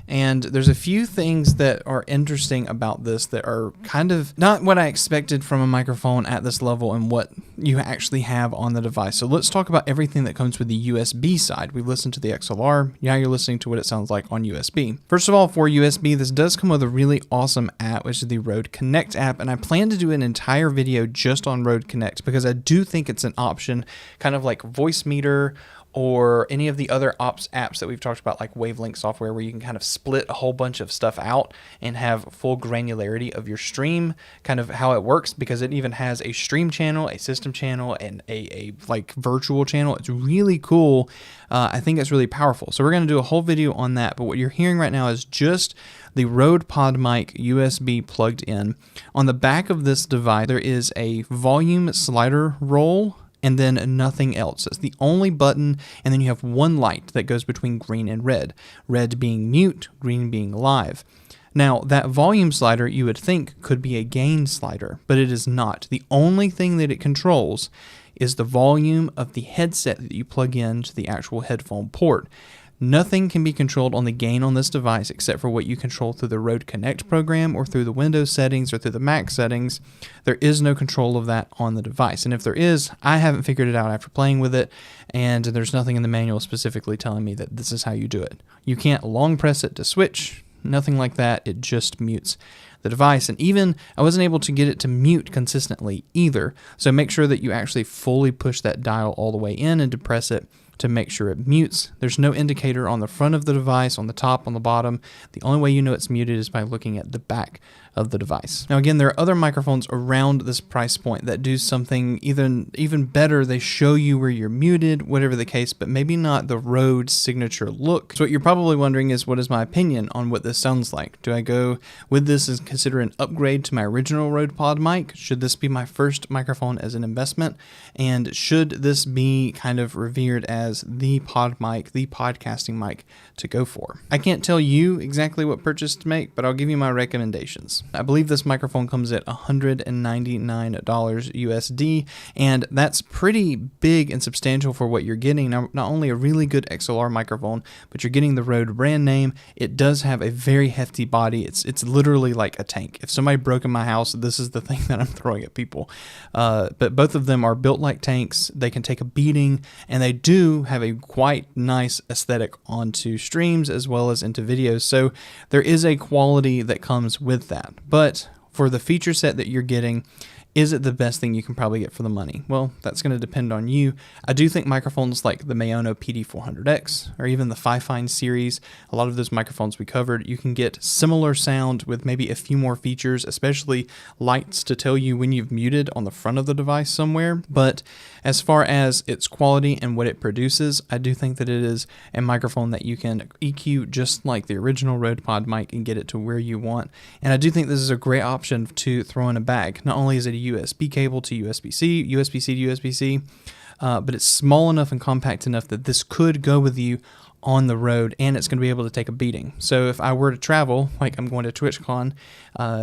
And there's a few things that are interesting about this that are kind of not what I expected from a microphone at this level and what you actually have on the device. So let's talk about everything that comes with the USB side. We've listened to the XLR. Now you're listening to what it sounds like on USB. First of all, for USB, this does come with a really awesome app, which is the Rode Connect app. And I plan to do an entire video just on Rode Connect because I do think it's an option, kind of like Voicemeeter or any of the other apps that we've talked about, like Wavelength software, where you can kind of split a whole bunch of stuff out and have full granularity of your stream, kind of how it works, because it even has a stream channel, a system channel, and a like virtual channel. It's really cool. I think it's really powerful. So we're going to do a whole video on that. But what you're hearing right now is just the Rode Pod mic USB plugged in. On the back of this device, there is a volume slider roll, and then nothing else. It's the only button, and then you have one light that goes between green and red. Red being mute, green being live. Now, that volume slider you would think could be a gain slider, but it is not. The only thing that it controls is the volume of the headset that you plug into the actual headphone port. Nothing can be controlled on the gain on this device except for what you control through the Rode Connect program or through the Windows settings or through the Mac settings. There is no control of that on the device. And if there is, I haven't figured it out after playing with it, and there's nothing in the manual specifically telling me that this is how you do it. You can't long press it to switch, nothing like that. It just mutes the device. And even I wasn't able to get it to mute consistently either. So make sure that you actually fully push that dial all the way in and depress it to make sure it mutes. There's no indicator on the front of the device, on the top, on the bottom. The only way you know it's muted is by looking at the back of the device. Now again, there are other microphones around this price point that do something even better. They show you where you're muted, whatever the case, but maybe not the Rode signature look. So what you're probably wondering is, what is my opinion on what this sounds like? Do I go with this and consider an upgrade to my original Rode Pod mic? Should this be my first microphone as an investment? And should this be kind of revered as the pod mic, the podcasting mic to go for? I can't tell you exactly what purchase to make, but I'll give you my recommendations. I believe this microphone comes at $199 USD, and that's pretty big and substantial for what you're getting. Now, not only a really good XLR microphone, but you're getting the Rode brand name. It does have a very hefty body. It's literally like a tank. If somebody broke in my house, this is the thing that I'm throwing at people. But both of them are built like tanks. They can take a beating, and they do have a quite nice aesthetic onto streams as well as into videos. So there is a quality that comes with that. But for the feature set that you're getting, is it the best thing you can probably get for the money? Well, that's going to depend on you. I do think microphones like the Maono PD400X or even the FIFINE series, a lot of those microphones we covered, you can get similar sound with maybe a few more features, especially lights to tell you when you've muted on the front of the device somewhere. But as far as its quality and what it produces, I do think that it is a microphone that you can EQ just like the original Rode Pod mic and get it to where you want. And I do think this is a great option to throw in a bag. Not only is it a USB cable to USB-C, USB-C to USB-C, but it's small enough and compact enough that this could go with you on the road, and it's going to be able to take a beating. So if I were to travel, like I'm going to TwitchCon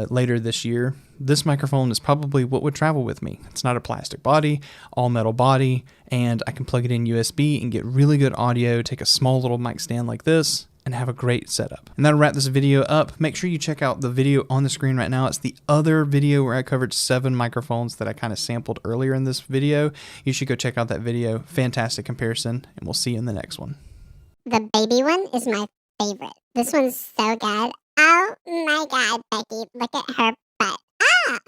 later this year, this microphone is probably what would travel with me. It's not a plastic body, all metal body, and I can plug it in USB and get really good audio, take a small little mic stand like this, and have a great setup. And that'll wrap this video up. Make sure you check out the video on the screen right now. It's the other video where I covered 7 microphones that I kind of sampled earlier in this video. You should go check out that video. Fantastic comparison, and we'll see you in the next one. The baby one is my favorite. This one's so good. Oh my god, Becky, look at her butt. Ah!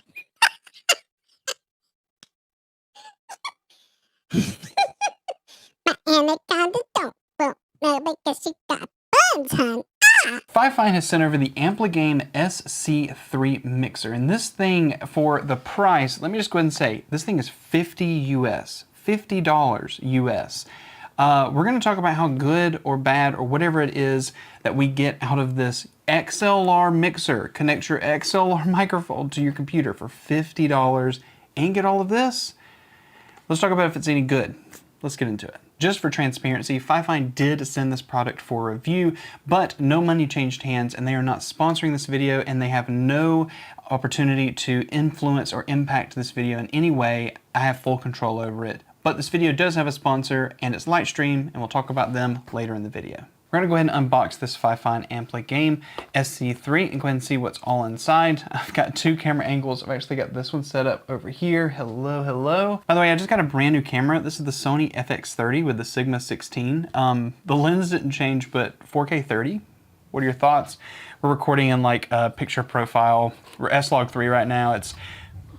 My anaconda won't know because she got buns, hon. Ah! FIFINE has sent over the Ampligame SC3 mixer, and this thing, for the price, let me just go ahead and say, this thing is $50 US, $50 US. We're going to talk about how good or bad or whatever it is that we get out of this XLR mixer. Connect your XLR microphone to your computer for $50 and get all of this. Let's talk about if it's any good. Let's get into it. Just for transparency, FIFINE did send this product for review, but no money changed hands, and they are not sponsoring this video, and they have no opportunity to influence or impact this video in any way. I have full control over it. But this video does have a sponsor, and it's Lightstream, and we'll talk about them later in the video. We're gonna go ahead and unbox this FIFINE Ampligame SC3 and go ahead and see what's all inside. I've got 2 camera angles. I've actually got this one set up over here. Hello, hello. By the way, I just got a brand new camera. This is the Sony FX30 with the Sigma 16. The lens didn't change, but 4K 30. What are your thoughts? We're recording in like a picture profile. We're S-Log 3 right now. It's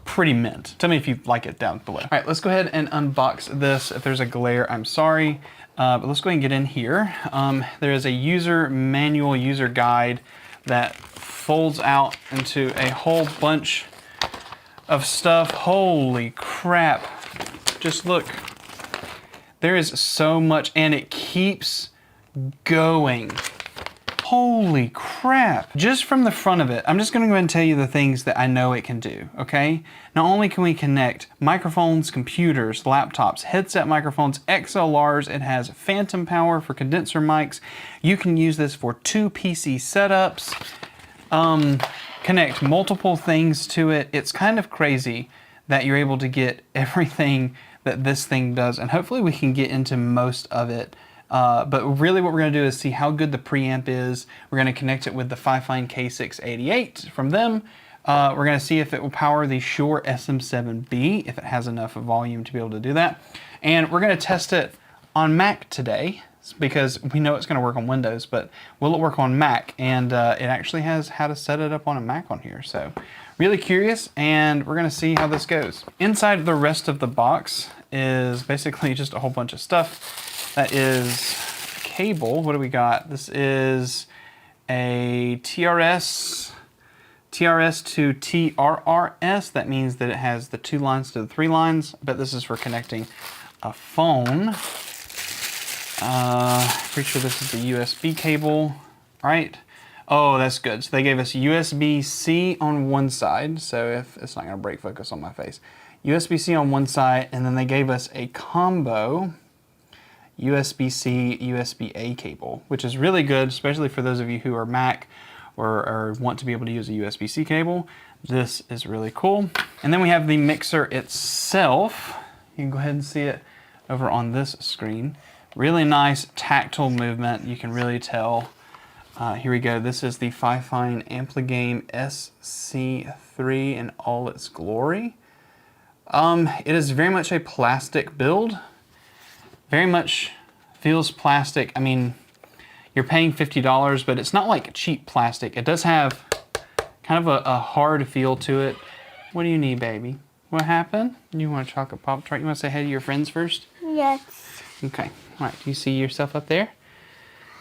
pretty mint. Tell me if you like it down below. All right, let's go ahead and unbox this. If there's a glare, I'm sorry. But let's go ahead and get in here. There is a user manual, user guide that folds out into a whole bunch of stuff. Holy crap. Just look. There is so much, and it keeps going. Holy crap. Just from the front of it, I'm just gonna go ahead and tell you the things that I know it can do, okay? Not only can we connect microphones, computers, laptops, headset microphones, XLRs, it has phantom power for condenser mics. You can use this for 2 PC setups, connect multiple things to it. It's kind of crazy that you're able to get everything that this thing does, and hopefully we can get into most of it. But really what we're going to do is see how good the preamp is. We're going to connect it with the FIFINE K688 from them. We're going to see if it will power the Shure SM7B, if it has enough volume to be able to do that. And we're going to test it on Mac today because we know it's going to work on Windows, but will it work on Mac? And it actually has how to set it up on a Mac on here. So really curious, and we're going to see how this goes. Inside the rest of the box is basically just a whole bunch of stuff. That is cable. What do we got? This is a TRS to TRRS. That means that it has the 2 lines to the 3 lines. I bet this is for connecting a phone. Pretty sure this is the USB cable, right? Oh, that's good. So they gave us USB-C on one side. So if it's not gonna break focus on my face. USB-C on one side, and then they gave us a combo USB-C, USB-A cable, which is really good, especially for those of you who are Mac or want to be able to use a USB-C cable. This is really cool. And then we have the mixer itself. You can go ahead and see it over on this screen. Really nice tactile movement. You can really tell. Here we go. This is the FIFINE Ampligame SC3 in all its glory. It is very much a plastic build. Very much feels plastic. I mean, you're paying $50, but it's not like cheap plastic. It does have kind of a hard feel to it. What do you need, baby? What happened? You want a chocolate Pop-Tart? You want to say hey to your friends first? Yes. Okay. All right. Do you see yourself up there?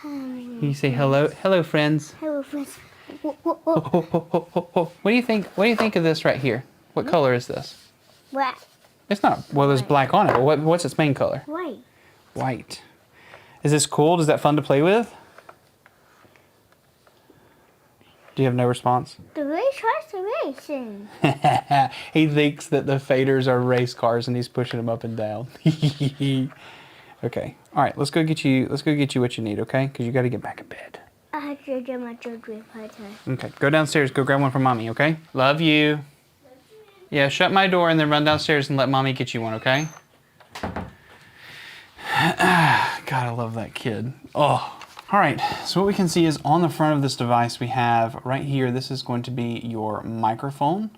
You say hello. Hello, friends. Hello, friends. What do you think? What do you think of this right here? What color is this? What? It's not. Well, there's black on it. But what's its main color? White. White. Is this cool? Is that fun to play with? Do you have no response? The race cars are racing. He thinks that the faders are race cars and he's pushing them up and down. Okay. All right. Let's go get you what you need. Okay? Because you got to get back in bed. I have to get my children party. Okay. Go downstairs. Go grab one from mommy. Okay? Love you. Yeah. Shut my door and then run downstairs and let mommy get you one. Okay? God, I love that kid. Oh, All right, so what we can see is on the front of this device, we have right here, this is going to be your microphone.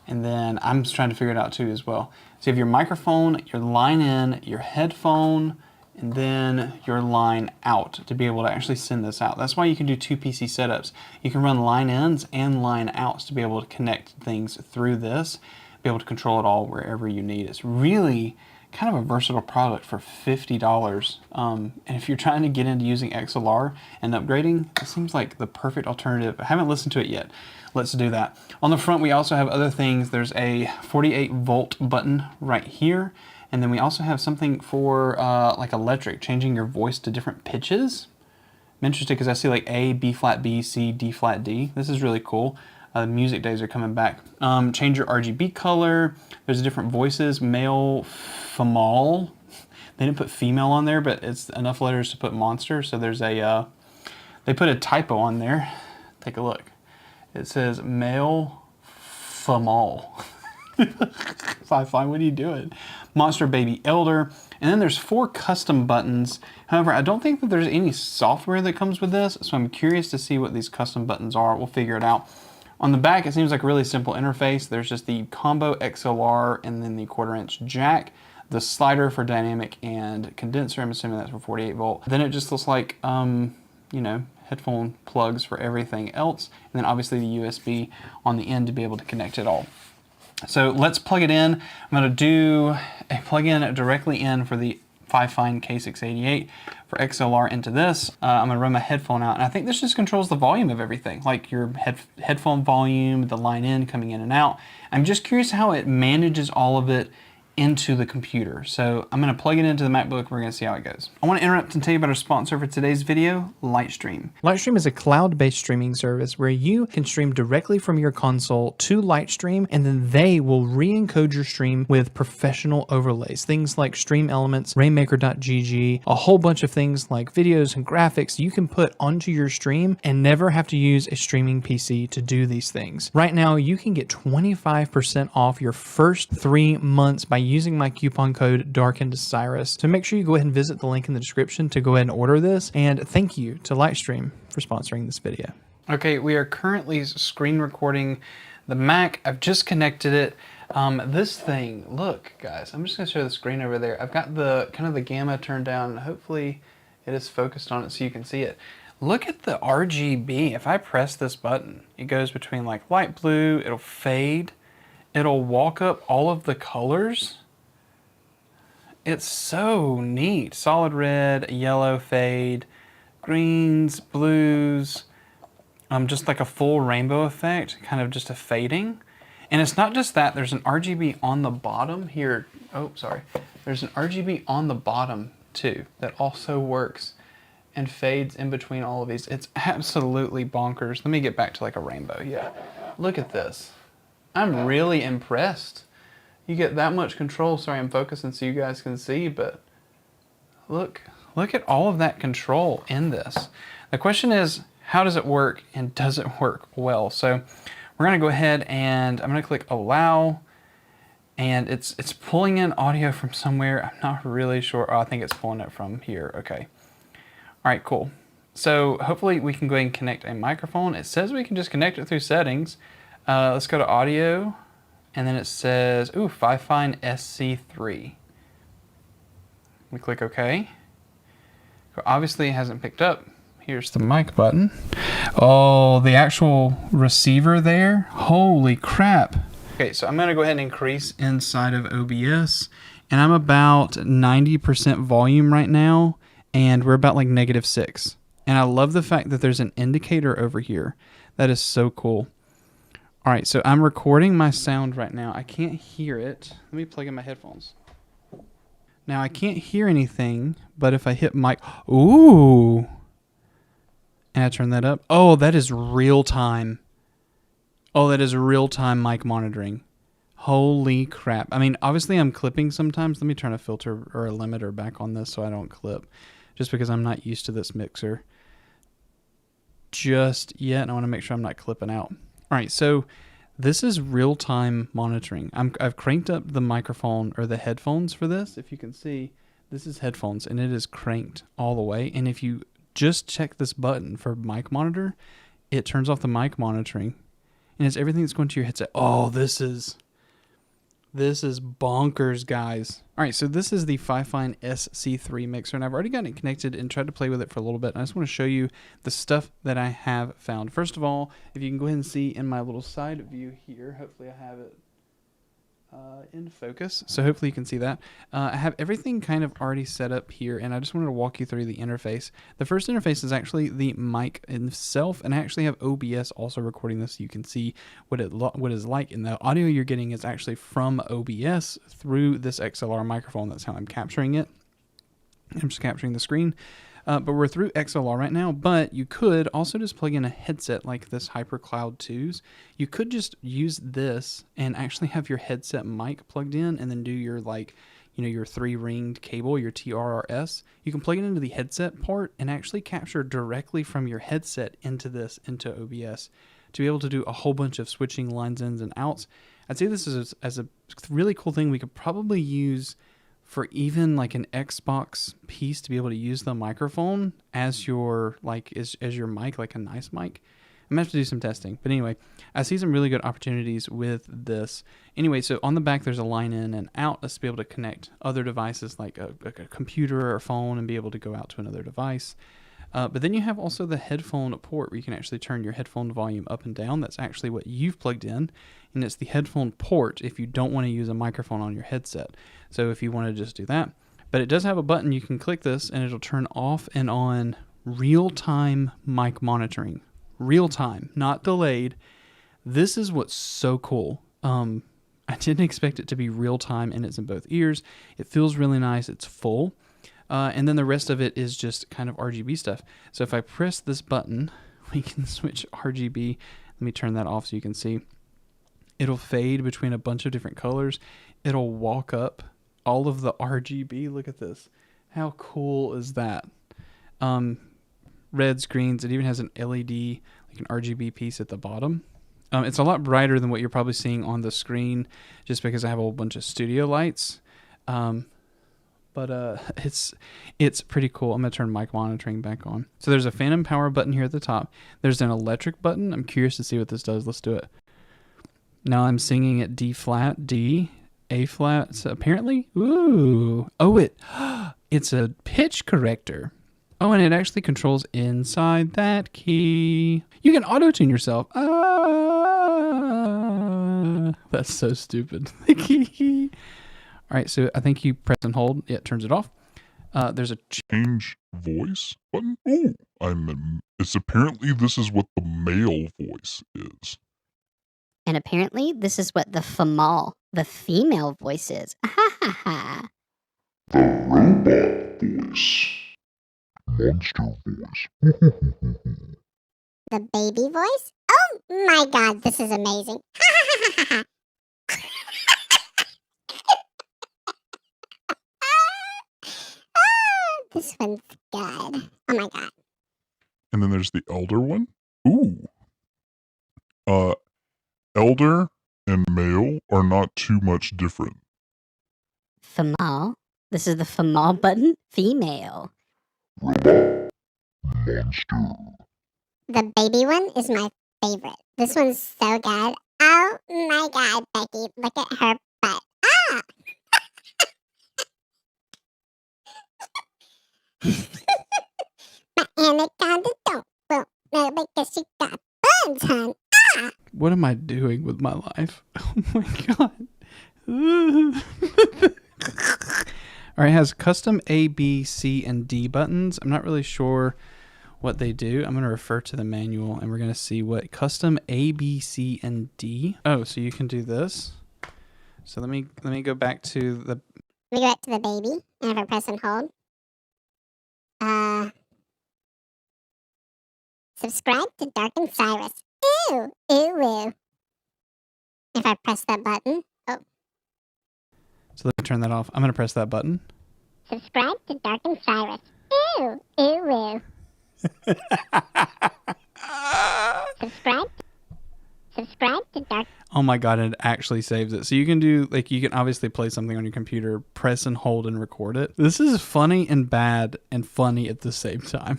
And then I'm just trying to figure it out too as well. So you have your microphone, your line in, your headphone, and then your line out to be able to actually send this out. That's why you can do 2 PC setups. You can run line ins and line outs to be able to connect things through this, be able to control it all wherever you need. It's really kind of a versatile product for $50. And if you're trying to get into using XLR and upgrading, it seems like the perfect alternative. I haven't listened to it yet. Let's do that. On the front, we also have other things. There's a 48-volt button right here. And then we also have something for like electric, changing your voice to different pitches. I'm interested because I see like A, B flat B, C, D flat D. This is really cool. Music days are coming back. Change your RGB color. There's different voices, male, female. They didn't put female on there, but it's enough letters to put monster. So there's a, they put a typo on there. Take a look. It says male, female. FIFINE, what are you doing? Monster, baby, elder. And then there's 4 custom buttons. However, I don't think that there's any software that comes with this, so I'm curious to see what these custom buttons are. We'll figure it out. On the back, it seems like a really simple interface. There's just the combo XLR and then the 1/4-inch jack, the slider for dynamic and condenser. I'm assuming that's for 48 volt. Then it just looks like, you know, headphone plugs for everything else. And then obviously the USB on the end to be able to connect it all. So let's plug it in. I'm going to do a plug-in directly in for the FIFINE K688 for XLR into this. I'm going to run my headphone out, and I think this just controls the volume of everything, like your headphone volume, the line in, coming in and out. I'm just curious how it manages all of it into the computer. So I'm going to plug it into the MacBook. We're going to see how it goes. I want to interrupt and tell you about our sponsor for today's video, Lightstream. Lightstream is a cloud-based streaming service where you can stream directly from your console to Lightstream, and then they will re-encode your stream with professional overlays. Things like Stream Elements, Rainmaker.gg, a whole bunch of things like videos and graphics you can put onto your stream and never have to use a streaming PC to do these things. Right now, you can get 25% off your first 3 months by using my coupon code Darkened Cyrus. So make sure you go ahead and visit the link in the description to go ahead and order this. And thank you to Lightstream for sponsoring this video. Okay, we are currently screen recording the Mac. I've just connected it. This thing, look guys, I'm just gonna show the screen over there. I've got the kind of the gamma turned down. Hopefully it is focused on it so you can see it. Look at the RGB. If I press this button, it goes between like light blue, it'll fade, it'll walk up all of the colors. It's so neat. Solid red, yellow fade, greens, blues, just like a full rainbow effect, kind of just a fading. And it's not just that, there's an RGB on the bottom here. Oh, sorry. There's an RGB on the bottom too that also works and fades in between all of these. It's absolutely bonkers. Let me get back to like a rainbow. Yeah, look at this. I'm really impressed. You get that much control. Sorry, I'm focusing so you guys can see, but look at all of that control in this. The question is, how does it work and does it work well? So we're gonna go ahead and I'm gonna click allow, and it's pulling in audio from somewhere. I'm not really sure. Oh, I think it's pulling it from here. Okay. All right, cool. So hopefully we can go ahead and connect a microphone. It says we can just connect it through settings. Let's go to audio, and then it says, ooh, FIFINE SC3. We click OK. Obviously it hasn't picked up. Here's the mic button. Oh, the actual receiver there. Holy crap. Okay, so I'm gonna go ahead and increase inside of OBS, and I'm about 90% volume right now, and we're about like -6. And I love the fact that there's an indicator over here. That is so cool. All right, so I'm recording my sound right now. I can't hear it. Let me plug in my headphones. Now I can't hear anything, but if I hit mic, ooh, and I turn that up, oh, that is real time. Oh, that is real time mic monitoring. Holy crap. I mean, obviously I'm clipping sometimes. Let me turn a filter or a limiter back on this so I don't clip, just because I'm not used to this mixer just yet, and I want to make sure I'm not clipping out. All right, so this is real-time monitoring. I've cranked up the microphone or the headphones for this. If you can see, this is headphones, and it is cranked all the way. And if you just check this button for mic monitor, it turns off the mic monitoring. And it's everything that's going to your headset. Oh, this is bonkers, guys. All right, so this is the FIFINE SC3 mixer, and I've already gotten it connected and tried to play with it for a little bit. And I just want to show you the stuff that I have found. First of all, if you can go ahead and see in my little side view here, hopefully I have it in focus, so hopefully you can see that. I have everything kind of already set up here, and I just wanted to walk you through the interface. The first interface is actually the mic itself, and I actually have OBS also recording this so you can see what it is like, and the audio you're getting is actually from OBS through this XLR microphone. That's how I'm capturing it. I'm just capturing the screen. But we're through XLR right now, but you could also just plug in a headset like this HyperCloud 2's. You could just use this and actually have your headset mic plugged in and then do your your 3-ringed cable, your TRRS. You can plug it into the headset port and actually capture directly from your headset into OBS to be able to do a whole bunch of switching lines ins and outs. I'd say this is as a really cool thing we could probably use for even like an Xbox piece to be able to use the microphone as your as your mic, like a nice mic. I'm gonna have to do some testing, but anyway, I see some really good opportunities with this. Anyway, so on the back there's a line in and out. Let's be able to connect other devices like a computer or phone and be able to go out to another device. But then you have also the headphone port where you can actually turn your headphone volume up and down. That's actually what you've plugged in, and it's the headphone port if you don't want to use a microphone on your headset. So if you want to just do that. But it does have a button. You can click this and it'll turn off and on real-time mic monitoring. Real-time, not delayed. This is what's so cool. I didn't expect it to be real-time, and it's in both ears. It feels really nice. It's full. And then the rest of it is just kind of RGB stuff. So if I press this button, we can switch RGB. Let me turn that off so you can see. It'll fade between a bunch of different colors. It'll walk up all of the RGB. Look at this. How cool is that? Reds, greens. It even has an LED, like an RGB piece at the bottom. It's a lot brighter than what you're probably seeing on the screen just because I have a whole bunch of studio lights. But it's pretty cool. I'm going to turn mic monitoring back on. So there's a phantom power button here at the top. There's an electric button. I'm curious to see what this does. Let's do it. Now I'm singing at D flat, D, A flat, so apparently. Ooh. Oh, it's a pitch corrector. Oh, and it actually controls inside that key. You can auto-tune yourself. That's so stupid. The key. All right, so I think you press and hold. Yeah, it turns it off. There's a change voice button. Oh, it's apparently this is what the male voice is. And apparently this is what the female voice is. Ha ha ha. The robot voice. Monster voice. The baby voice? Oh my god, this is amazing. This one's good. Oh my god. And then there's the elder one. Ooh. Elder and male are not too much different. Female. This is the female button. Female. Robot. Monster. The baby one is my favorite. This one's so good. Oh my god, Becky, look at her butt. Ah! My anaconda don't know because she got buns, hon. Ah! What am I doing with my life? Oh my god. All right, it has custom A, B, C, and D buttons. I'm not really sure what they do. I'm going to refer to the manual, and we're going to see what custom A, B, C, and D. Oh, so you can do this. So let me go back to the. We go back to the baby, and if I press and hold. Subscribe to Darkened Cyrus. Ew, ew, ew. If I press that button. Oh. So let me turn that off. I'm going to press that button. Subscribe to Darkened Cyrus. Ew, ew, ew. Subscribe to Dark. Oh my God, it actually saves it. So you can do, like, you can obviously play something on your computer, press and hold and record it. This is funny and bad and funny at the same time.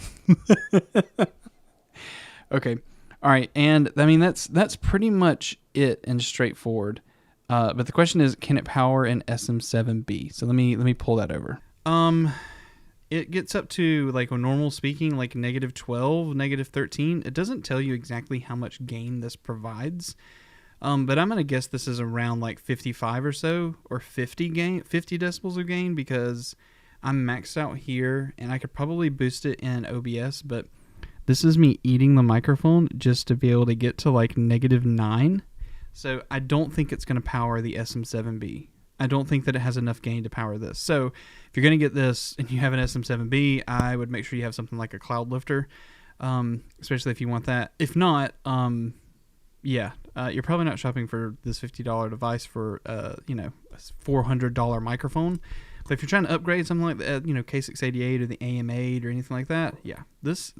Okay. All right. And I mean, that's pretty much it and straightforward. But the question is, can it power an SM7B? So let me pull that over. It gets up to, like, a normal speaking, like -12, -13. It doesn't tell you exactly how much gain this provides. But I'm going to guess this is around like 55 or so, or 50 decibels of gain, because I'm maxed out here and I could probably boost it in OBS, but this is me eating the microphone just to be able to get to like -9. So I don't think it's going to power the SM7B. I don't think that it has enough gain to power this. So if you're going to get this and you have an SM7B, I would make sure you have something like a cloud lifter, especially if you want that. If not, yeah, you're probably not shopping for this $50 device for, a $400 microphone. But if you're trying to upgrade something like the, K688 or the AM8 or anything like that, yeah, this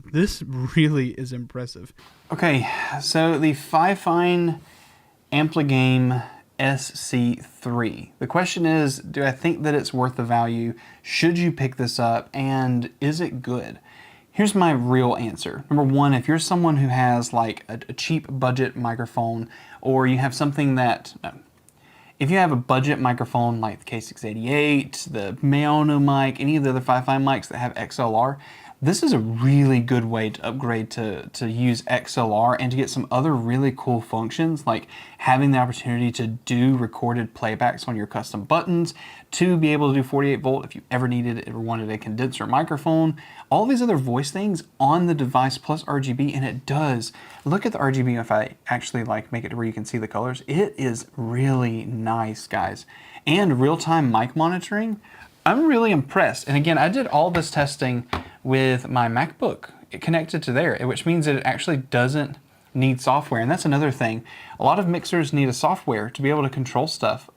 really is impressive. Okay, so the FIFINE Ampligame SC3. The question is, do I think that it's worth the value? Should you pick this up? And is it good? Here's my real answer. Number one, if you're someone who has like a cheap budget microphone, or you have something that, if you have a budget microphone like the K688, the Maono mic, any of the other FIFINE mics that have XLR, this is a really good way to upgrade to use XLR and to get some other really cool functions, like having the opportunity to do recorded playbacks on your custom buttons, to be able to do 48 volt if you ever needed it or wanted a condenser microphone, all these other voice things on the device plus RGB. And it does, look at the RGB. If I actually like make it to where you can see the colors, it is really nice, guys. And real-time mic monitoring, I'm really impressed. And again, I did all this testing with my MacBook connected to there, which means that it actually doesn't need software. And that's another thing. A lot of mixers need a software to be able to control stuff.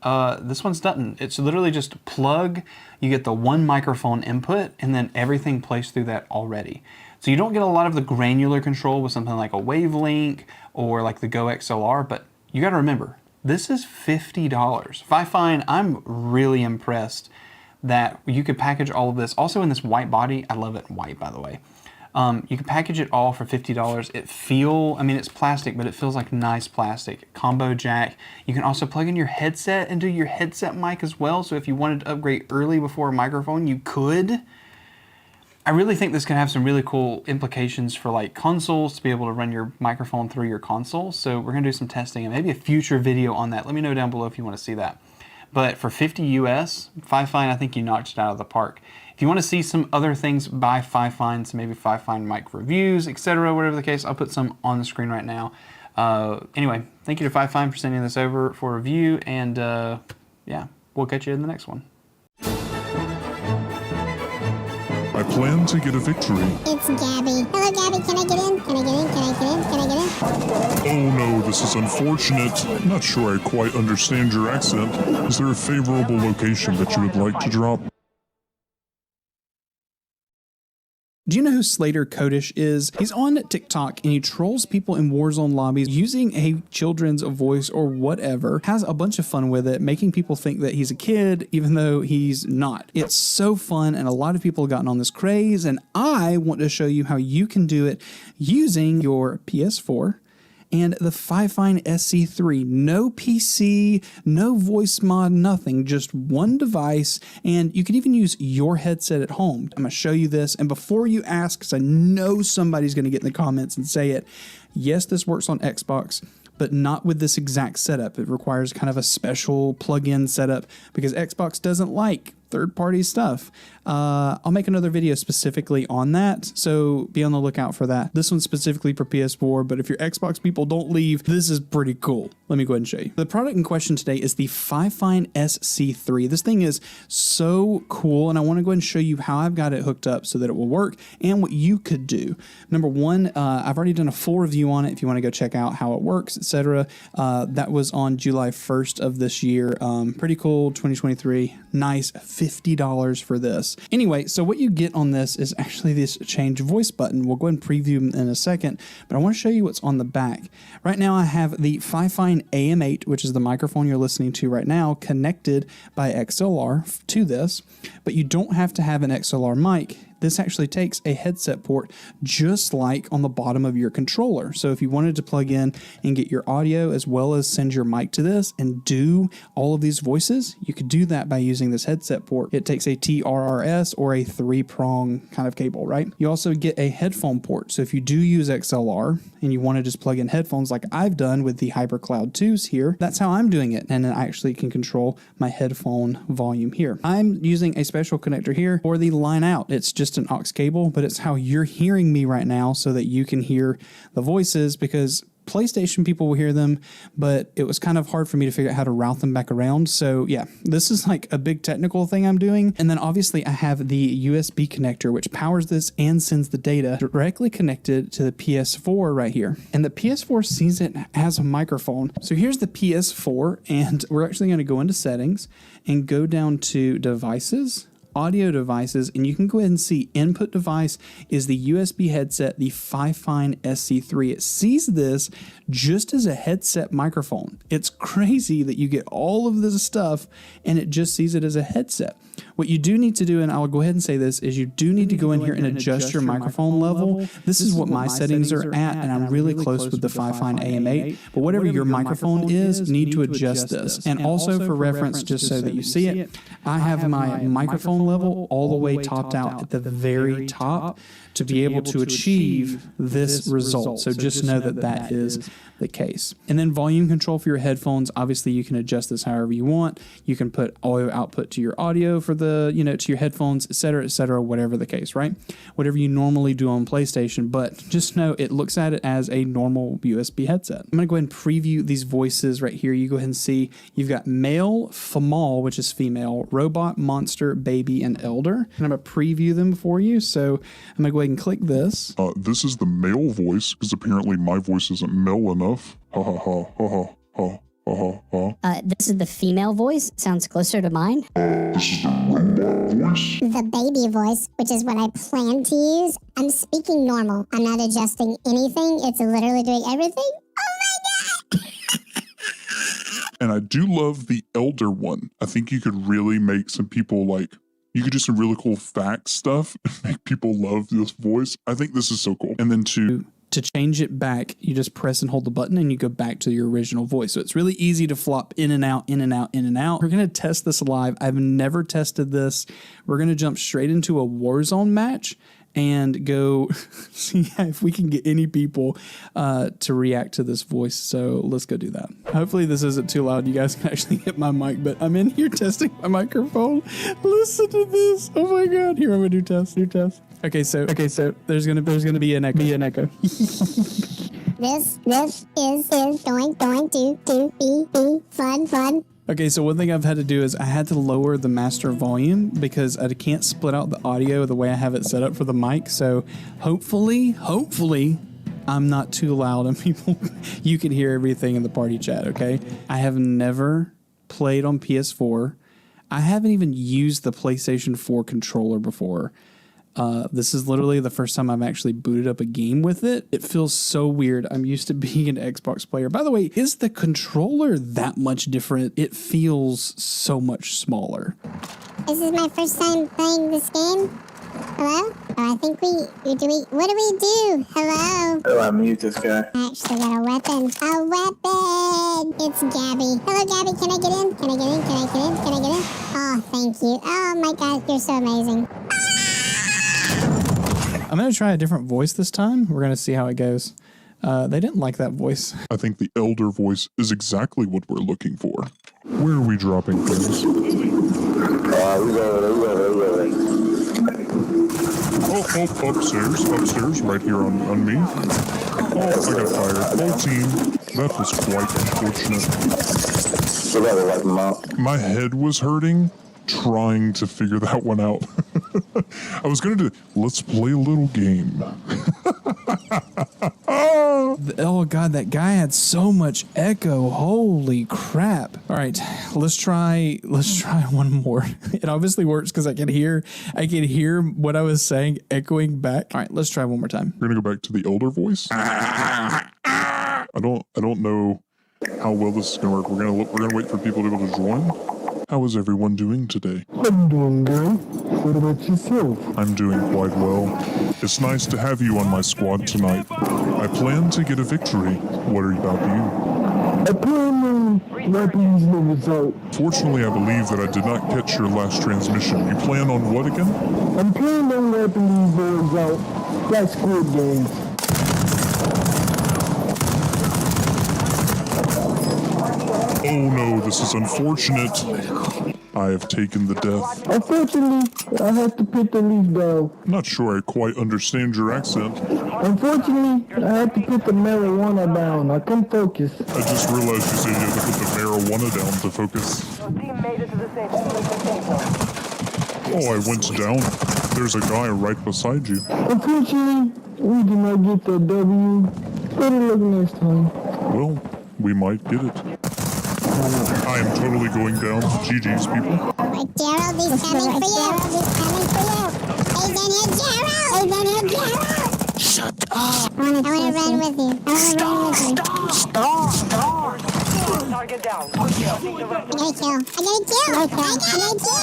This one's doesn't. It's literally just plug, you get the one microphone input, and then everything plays through that already. So you don't get a lot of the granular control with something like a Wavelink or like the Go XLR, but you got to remember, this is $50. FIFINE, I'm really impressed that you could package all of this. Also in this white body, I love it white, by the way. You can package it all for $50. It's plastic, but it feels like nice plastic. Combo jack. You can also plug in your headset and do your headset mic as well. So if you wanted to upgrade early before a microphone, you could. I really think this can have some really cool implications for like consoles, to be able to run your microphone through your console. So we're gonna do some testing and maybe a future video on that. Let me know down below if you want to see that. But for $50 US, FIFINE, I think you knocked it out of the park. If you want to see some other things by FIFINE, so maybe FIFINE mic reviews, etc., whatever the case, I'll put some on the screen right now. Anyway, thank you to FIFINE for sending this over for review, and yeah, we'll catch you in the next one. I plan to get a victory. It's Gabby. Hello, Gabby. Can I get in? Can I get in? Can I get in? Can I get in? Oh no, this is unfortunate. I'm not sure I quite understand your accent. Is there a favorable location that you would like to drop? Do you know who Slater Codish is? He's on TikTok and he trolls people in Warzone lobbies using a children's voice or whatever. Has a bunch of fun with it, making people think that he's a kid even though he's not. It's so fun and a lot of people have gotten on this craze, and I want to show you how you can do it using your PS4 and the FIFINE SC3. No PC, no voice mod, nothing, just one device, and you can even use your headset at home. I'm gonna show you this, and before you ask, because I know somebody's gonna get in the comments and say it, yes, this works on Xbox, but not with this exact setup. It requires kind of a special plug-in setup because Xbox doesn't like third-party stuff. I'll make another video specifically on that, so be on the lookout for that. This one's specifically for PS4, but if your Xbox people don't leave, this is pretty cool. Let me go ahead and show you. The product in question today is the FIFINE SC3. This thing is so cool, and I want to go ahead and show you how I've got it hooked up so that it will work and what you could do. Number one, I've already done a full review on it if you want to go check out how it works, etc. That was on July 1st of this year. Pretty cool, 2023. Nice, $50 for this. this. Anyway, so what you get on this is actually this change voice button. We'll go ahead and preview them in a second, but I want to show you what's on the back. Right now I have the FIFINE AM8, which is the microphone you're listening to right now, connected by XLR to this, but you don't have to have an XLR mic. This actually takes a headset port just like on the bottom of your controller. So if you wanted to plug in and get your audio as well as send your mic to this and do all of these voices, you could do that by using this headset port. It takes a TRRS or a 3-prong kind of cable, right? You also get a headphone port. So if you do use XLR and you want to just plug in headphones like I've done with the HyperCloud 2s here, that's how I'm doing it. And then I actually can control my headphone volume here. I'm using a special connector here for the line out. It's just an aux cable, but it's how you're hearing me right now so that you can hear the voices, because PlayStation people will hear them, but it was kind of hard for me to figure out how to route them back around. So yeah, this is like a big technical thing I'm doing. And then obviously I have the USB connector, which powers this and sends the data directly connected to the PS4 right here. And the PS4 sees it as a microphone. So here's the PS4, and we're actually going to go into settings and go down to devices, audio devices, and you can go ahead and see input device is the USB headset, the FIFINE SC3. It sees this just as a headset microphone. It's crazy that you get all of this stuff and it just sees it as a headset. What you do need to do, and I'll go ahead and say this, is you do need to go in here and adjust your microphone level. This is what my settings are at, and I'm really close with the FIFINE AM8, but whatever your microphone is, need to adjust this. And also for reference, just so that you see it, I have my microphone level all the way topped out at the very top to be able to achieve this result. So just know that that is the case. And then volume control for your headphones. Obviously you can adjust this however you want. You can put audio output to your audio for the, to your headphones, etc., whatever the case, right? Whatever you normally do on PlayStation, but just know it looks at it as a normal USB headset. I'm gonna go ahead and preview these voices right here. You go ahead and see you've got male, female, which is female, robot, monster, baby, and elder. And I'm gonna preview them for you. So I'm gonna go ahead and click this. This is the male voice, because apparently my voice isn't male enough. Ha ha ha ha ha ha. This is the female voice. Sounds closer to mine. This is the robot voice. The baby voice, which is what I plan to use. I'm speaking normal. I'm not adjusting anything. It's literally doing everything. Oh my god! And I do love the elder one. I think you could really make some people like, you could do some really cool fact stuff and make people love this voice. I think this is so cool. And then to change it back, you just press and hold the button and you go back to your original voice. So it's really easy to flop in and out, in and out, in and out. We're going to test this live. I've never tested this. We're going to jump straight into a Warzone match and go see if we can get any people to react to this voice. So let's go do that. Hopefully this isn't too loud. You guys can actually hit my mic, but I'm in here testing my microphone. Listen to this. Oh my God. Here, I'm gonna do test. Okay, so there's gonna be an echo. This is going to be fun. Okay, so one thing I've had to do is I had to lower the master volume because I can't split out the audio the way I have it set up for the mic. So hopefully I'm not too loud and people, you can hear everything in the party chat, okay? I have never played on PS4. I haven't even used the PlayStation 4 controller before. This is literally the first time I've actually booted up a game with it. It feels so weird. I'm used to being an Xbox player. By the way, is the controller that much different? It feels so much smaller. This is my first time playing this game. Hello? I think what do we do? Hello? Oh, I mute this guy. I actually got a weapon. A weapon! It's Gabby. Hello, Gabby. Can I get in? Oh, thank you. Oh my God, you're so amazing. I'm going to try a different voice this time. We're going to see how it goes. They didn't like that voice. I think the elder voice is exactly what we're looking for. Where are we dropping things? Upstairs, right here on me. Oh, I got fired. Whole team. That was quite unfortunate. My head was hurting trying to figure that one out. I was going to do, let's play a little game. Oh god, that guy had so much echo. Holy crap. All right, let's try one more. It obviously works because I can hear what I was saying echoing back. All right, let's try one more time. We're gonna go back to the elder voice. I don't know how well this is gonna work. We're gonna wait for people to be able to join. How is everyone doing today? I'm doing good. What about yourself? I'm doing quite well. It's nice to have you on my squad tonight. I plan to get a victory. What about you? I plan on wiping these niggas out. Fortunately, I believe that I did not catch your last transmission. You plan on what again? I'm planning on wiping these boys out. Like Squid Games. Oh no, this is unfortunate. I have taken the death. Unfortunately, I had to put the leaf down. Not sure I quite understand your accent. Unfortunately, I had to put the marijuana down. I couldn't focus. I just realized you said you had to put the marijuana down to focus. Oh, I went down. There's a guy right beside you. Unfortunately, we did not get the W. Better luck next time. Well, we might get it. I am totally going down. GG's, people. Gerald, he's coming for you. He's coming for you. He's in here, Gerald. He's in here, Gerald. Shut up. I want to run with you. Stop. Target down. I got a kill. I got a kill. I got a kill.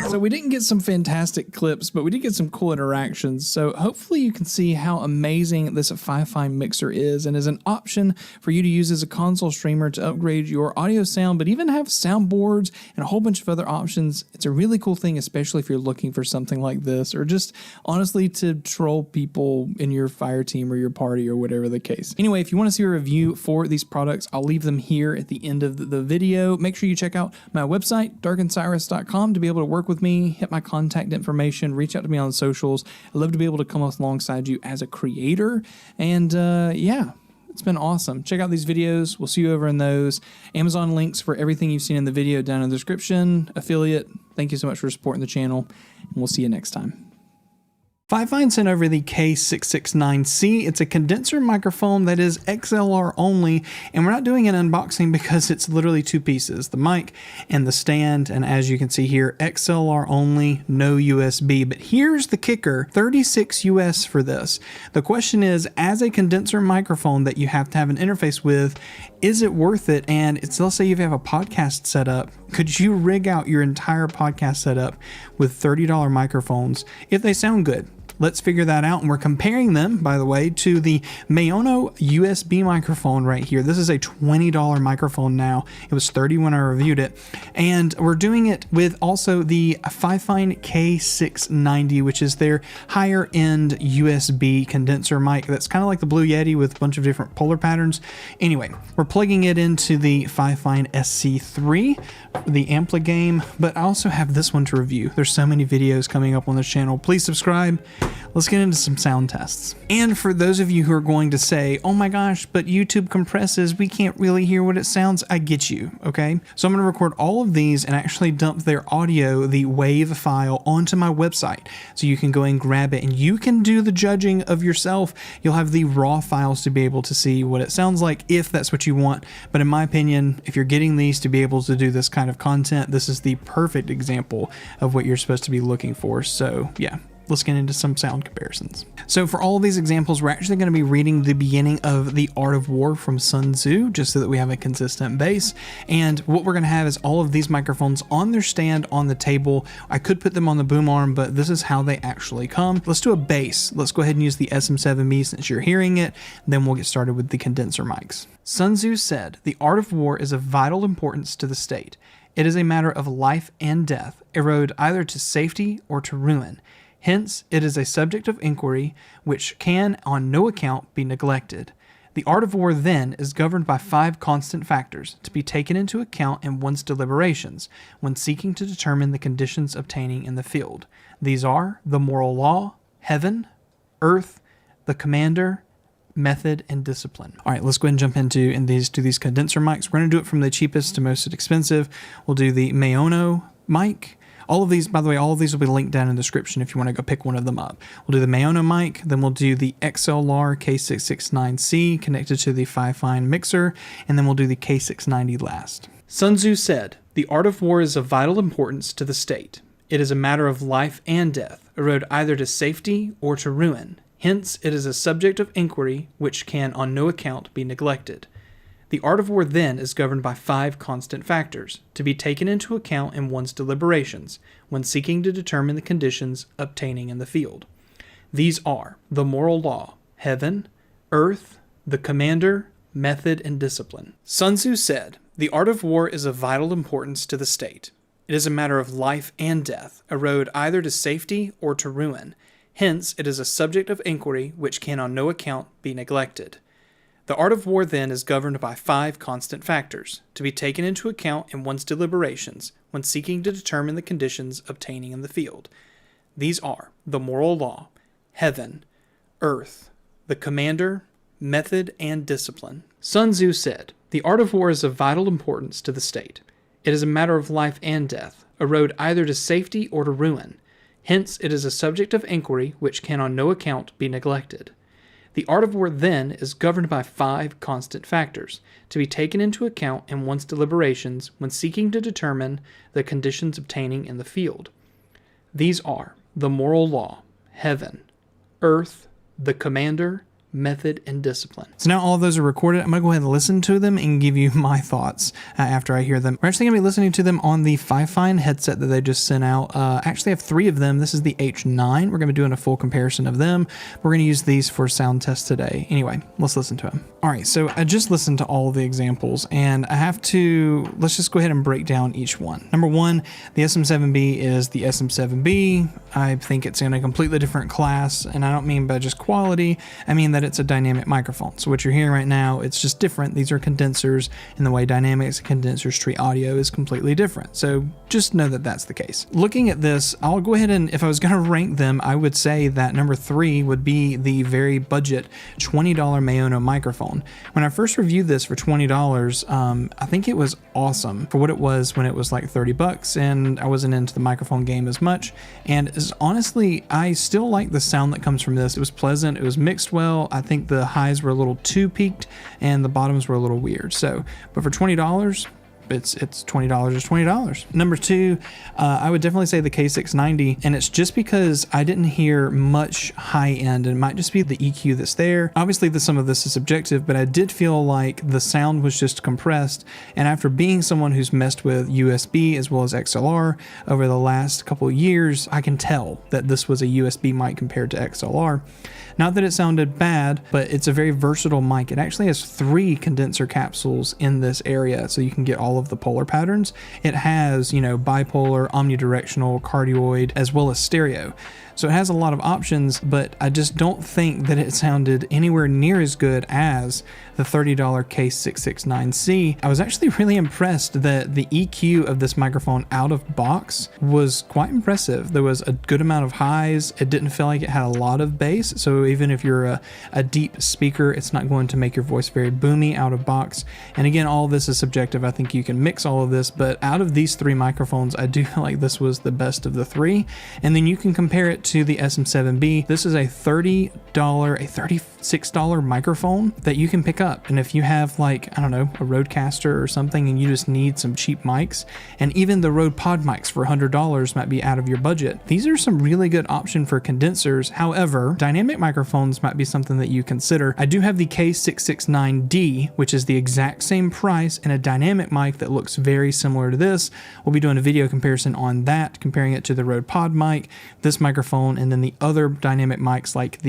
So we didn't get some fantastic clips, but we did get some cool interactions. So hopefully you can see how amazing this FIFINE mixer is and is an option for you to use as a console streamer to upgrade your audio sound, but even have soundboards and a whole bunch of other options. It's a really cool thing, especially if you're looking for something like this, or just honestly to troll people in your fire team or your party or whatever the case. Anyway, if you want to see a review for these products, I'll leave them here at the end of the video. Make sure you check out my website, darkencyrus.com, to be able to work with me, hit my contact information, reach out to me on socials. I'd love to be able to come alongside you as a creator. And yeah, it's been awesome. Check out these videos. We'll see you over in those. Amazon links for everything you've seen in the video down in the description. Affiliate, thank you so much for supporting the channel, and we'll see you next time. FIFINE sent over the K669C. It's a condenser microphone that is XLR only, and we're not doing an unboxing because it's literally two pieces, the mic and the stand, and as you can see here, XLR only, no USB. But here's the kicker, 36 US for this. The question is, as a condenser microphone that you have to have an interface with, is it worth it? And it's, let's say you have a podcast set up, could you rig out your entire podcast setup with $30 microphones if they sound good? Let's figure that out. And we're comparing them, by the way, to the Maono USB microphone right here. This is a $20 microphone now. It was $30 when I reviewed it. And we're doing it with also the FIFINE K690, which is their higher end USB condenser mic. That's kind of like the Blue Yeti with a bunch of different polar patterns. Anyway, we're plugging it into the FIFINE SC3, the Ampli game, but I also have this one to review. There's so many videos coming up on this channel. Please subscribe. Let's get into some sound tests. And for those of you who are going to say, oh my gosh, but YouTube compresses, we can't really hear what it sounds, I get you, okay? So I'm gonna record all of these and actually dump their audio, the WAV file, onto my website. So you can go and grab it and you can do the judging of yourself. You'll have the raw files to be able to see what it sounds like if that's what you want. But in my opinion, if you're getting these to be able to do this kind of content, this is the perfect example of what you're supposed to be looking for. So yeah. Let's get into some sound comparisons. So for all of these examples, we're actually going to be reading the beginning of The Art of War from Sun Tzu, just so that we have a consistent base. And what we're going to have is all of these microphones on their stand on the table. I could put them on the boom arm, but this is how they actually come. Let's do a bass. Let's go ahead and use the SM7B since you're hearing it. Then we'll get started with the condenser mics. Sun Tzu said, "The art of war is of vital importance to the state. It is a matter of life and death, a road either to safety or to ruin. Hence, it is a subject of inquiry which can on no account be neglected. The art of war, then, is governed by 5 constant factors to be taken into account in one's deliberations when seeking to determine the conditions obtaining in the field. These are the moral law, heaven, earth, the commander, method, and discipline. All right, let's go ahead and jump into these condenser mics. We're going to do it from the cheapest to most expensive. We'll do the Maono mic. All of these, by the way, all of these will be linked down in the description if you want to go pick one of them up. We'll do the Maono mic, then we'll do the XLR K669C connected to the FIFINE mixer, and then we'll do the K690 last. Sun Tzu said, "The art of war is of vital importance to the state. It is a matter of life and death, a road either to safety or to ruin. Hence, it is a subject of inquiry which can on no account be neglected. The art of war then is governed by 5 constant factors, to be taken into account in one's deliberations when seeking to determine the conditions obtaining in the field. These are the moral law, heaven, earth, the commander, method, and discipline." Sun Tzu said, "The art of war is of vital importance to the state. It is a matter of life and death, a road either to safety or to ruin. Hence, it is a subject of inquiry which can on no account be neglected. The art of war then is governed by 5 constant factors, to be taken into account in one's deliberations when seeking to determine the conditions obtaining in the field. These are the moral law, heaven, earth, the commander, method, and discipline." Sun Tzu said, "The art of war is of vital importance to the state. It is a matter of life and death, a road either to safety or to ruin. Hence, it is a subject of inquiry which can on no account be neglected. The art of war then is governed by 5 constant factors, to be taken into account in one's deliberations when seeking to determine the conditions obtaining in the field. These are the moral law, heaven, earth, the commander, method, and discipline." So now all of those are recorded. I'm going to go ahead and listen to them and give you my thoughts after I hear them. We're actually going to be listening to them on the FIFINE headset that they just sent out. Actually, I have 3 of them. This is the H9. We're going to be doing a full comparison of them. We're going to use these for sound tests today. Anyway, let's listen to them. All right, so I just listened to all of the examples, and let's just go ahead and break down each one. Number 1, the SM7B is the SM7B. I think it's in a completely different class, and I don't mean by just quality. I mean that it's a dynamic microphone. So what you're hearing right now, it's just different. These are condensers, and the way dynamics and condensers treat audio is completely different. So just know that that's the case. Looking at this, I'll go ahead and, if I was going to rank them, I would say that number 3 would be the very budget $20 Maono microphone. When I first reviewed this for $20, I think it was awesome for what it was when it was like $30, and I wasn't into the microphone game as much. And honestly, I still like the sound that comes from this. It was pleasant. It was mixed well. I think the highs were a little too peaked and the bottoms were a little weird. So, but for $20, it's $20 is $20. Number 2, I would definitely say the K690, and it's just because I didn't hear much high end, and it might just be the EQ that's there. Obviously, some of this is subjective, but I did feel like the sound was just compressed, and after being someone who's messed with USB as well as XLR over the last couple of years, I can tell that this was a USB mic compared to XLR. Not that it sounded bad, but it's a very versatile mic. It actually has 3 condenser capsules in this area, so you can get all of the polar patterns. It has, bipolar, omnidirectional, cardioid, as well as stereo. So it has a lot of options, but I just don't think that it sounded anywhere near as good as the $30 K669C. I was actually really impressed that the EQ of this microphone out of box was quite impressive. There was a good amount of highs. It didn't feel like it had a lot of bass. So even if you're a deep speaker, it's not going to make your voice very boomy out of box. And again, all of this is subjective. I think you can mix all of this, but out of these 3 microphones, I do feel like this was the best of the 3. And then you can compare it to the SM7B. This is a $36 microphone that you can pick up. And if you have a Rodecaster or something and you just need some cheap mics, and even the Rode Pod mics for $100 might be out of your budget. These are some really good option for condensers. However, dynamic microphones might be something that you consider. I do have the K669D, which is the exact same price, and a dynamic mic that looks very similar to this. We'll be doing a video comparison on that, comparing it to the Rode Pod mic, this microphone, and then the other dynamic mics like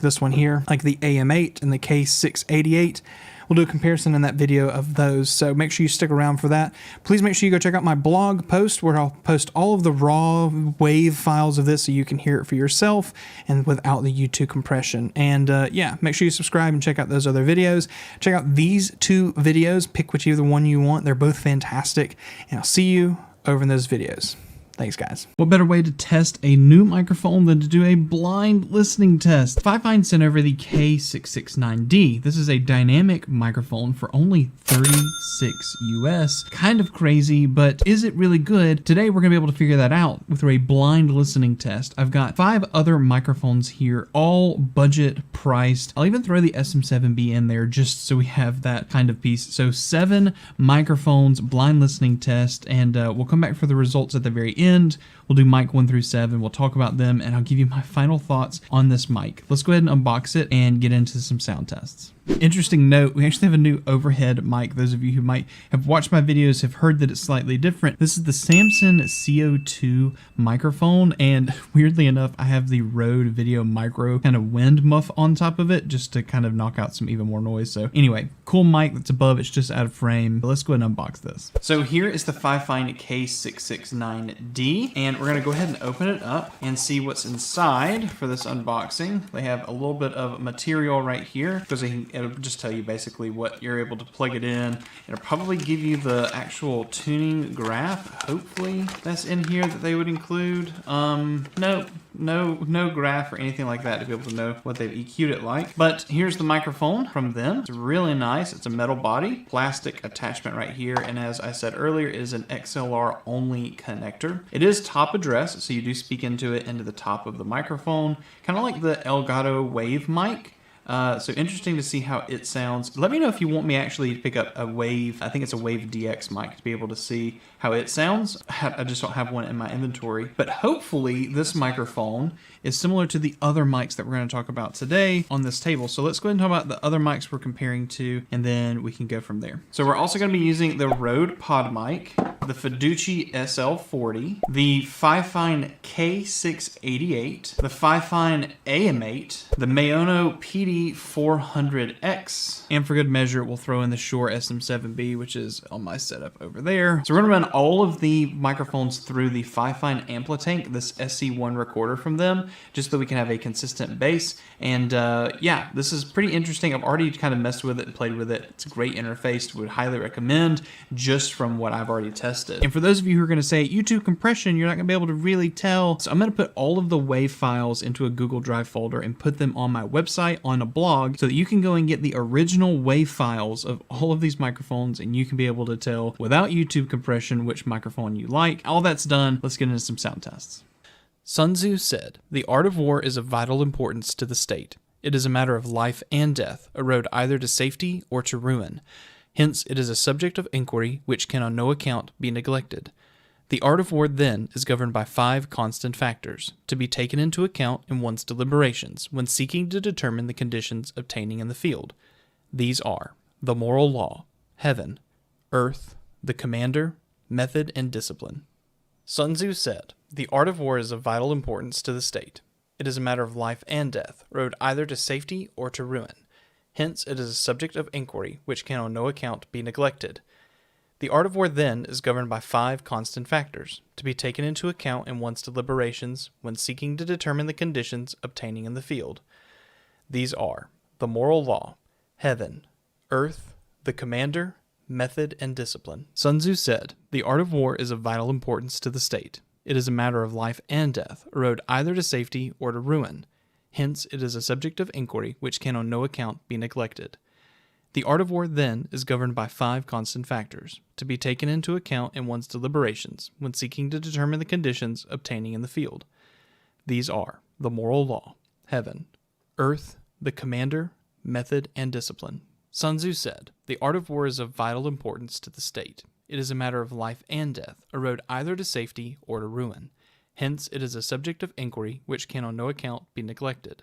this one here, like the AM8 and the K688. We'll do a comparison in that video of those, so make sure you stick around for that. Please make sure you go check out my blog post where I'll post all of the raw wave files of this so you can hear it for yourself and without the YouTube compression. And make sure you subscribe and check out those other videos. Check out these 2 videos, pick whichever one you want. They're both fantastic, and I'll see you over in those videos. Thanks, guys. What better way to test a new microphone than to do a blind listening test? FIFINE sent over the K669D. This is a dynamic microphone for only $36 US. Kind of crazy, but is it really good? Today we're gonna be able to figure that out through a blind listening test. I've got 5 other microphones here, all budget priced. I'll even throw the SM7B in there just so we have that kind of piece. So 7 microphones, blind listening test, and we'll come back for the results at the very end. We'll do mic 1 through 7. We'll talk about them, and I'll give you my final thoughts on this mic. Let's go ahead and unbox it and get into some sound tests. Interesting note, we actually have a new overhead mic. Those of you who might have watched my videos have heard that it's slightly different. This is the Samson CO2 microphone, and weirdly enough, I have the Rode Video Micro kind of wind muff on top of it just to kind of knock out some even more noise. So anyway, cool mic that's above, it's just out of frame. But let's go ahead and unbox this. So here is the FIFINE K669D, and we're gonna go ahead and open it up and see what's inside for this unboxing. They have a little bit of material right here because it'll just tell you basically what you're able to plug it in. It'll probably give you the actual tuning graph. Hopefully that's in here that they would include. No graph or anything like that to be able to know what they've EQ'd it like. But here's the microphone from them. It's really nice. It's a metal body, plastic attachment right here. And as I said earlier, it is an XLR only connector. It is top address, so you do speak into it into the top of the microphone, kind of like the Elgato Wave mic. So interesting to see how it sounds. Let me know if you want me actually to pick up a Wave, I think it's a Wave DX mic, to be able to see how it sounds. I just don't have one in my inventory. But hopefully this microphone is similar to the other mics that we're going to talk about today on this table. So let's go ahead and talk about the other mics we're comparing to, and then we can go from there. So we're also going to be using the Rode Pod mic, the Fiduci SL40, the FIFINE K688, the FIFINE AM8, the Maono PD400X, and for good measure, we'll throw in the Shure SM7B, which is on my setup over there. So we're gonna run all of the microphones through the FIFINE Amplitank, this SC1 recorder from them, just so we can have a consistent bass. And yeah, this is pretty interesting. I've already kind of messed with it and played with it. It's a great interface, would highly recommend just from what I've already tested. And for those of you who are gonna say YouTube compression, you're not gonna be able to really tell. So I'm gonna put all of the WAV files into a Google Drive folder and put them on my website on a blog so that you can go and get the original WAV files of all of these microphones, and you can be able to tell without YouTube compression which microphone you like. All that's done. Let's get into some sound tests. Sun Tzu said, "The art of war is of vital importance to the state. It is a matter of life and death, a road either to safety or to ruin. Hence, it is a subject of inquiry which can on no account be neglected. The art of war, then, is governed by 5 constant factors, to be taken into account in one's deliberations when seeking to determine the conditions obtaining in the field. These are the moral law, heaven, earth, the commander, method, and discipline." Sun Tzu said, "The art of war is of vital importance to the state. It is a matter of life and death, a road either to safety or to ruin. Hence, it is a subject of inquiry which can on no account be neglected. The art of war, then, is governed by 5 constant factors, to be taken into account in one's deliberations when seeking to determine the conditions obtaining in the field. These are the moral law, heaven, earth, the commander, method, and discipline." Sun Tzu said, "The art of war is of vital importance to the state. It is a matter of life and death, a road either to safety or to ruin. Hence, it is a subject of inquiry which can on no account be neglected. The art of war, then, is governed by 5 constant factors, to be taken into account in one's deliberations when seeking to determine the conditions obtaining in the field. These are the moral law, heaven, earth, the commander, method, and discipline." Sun Tzu said, "The art of war is of vital importance to the state. It is a matter of life and death, a road either to safety or to ruin. Hence, it is a subject of inquiry which can on no account be neglected.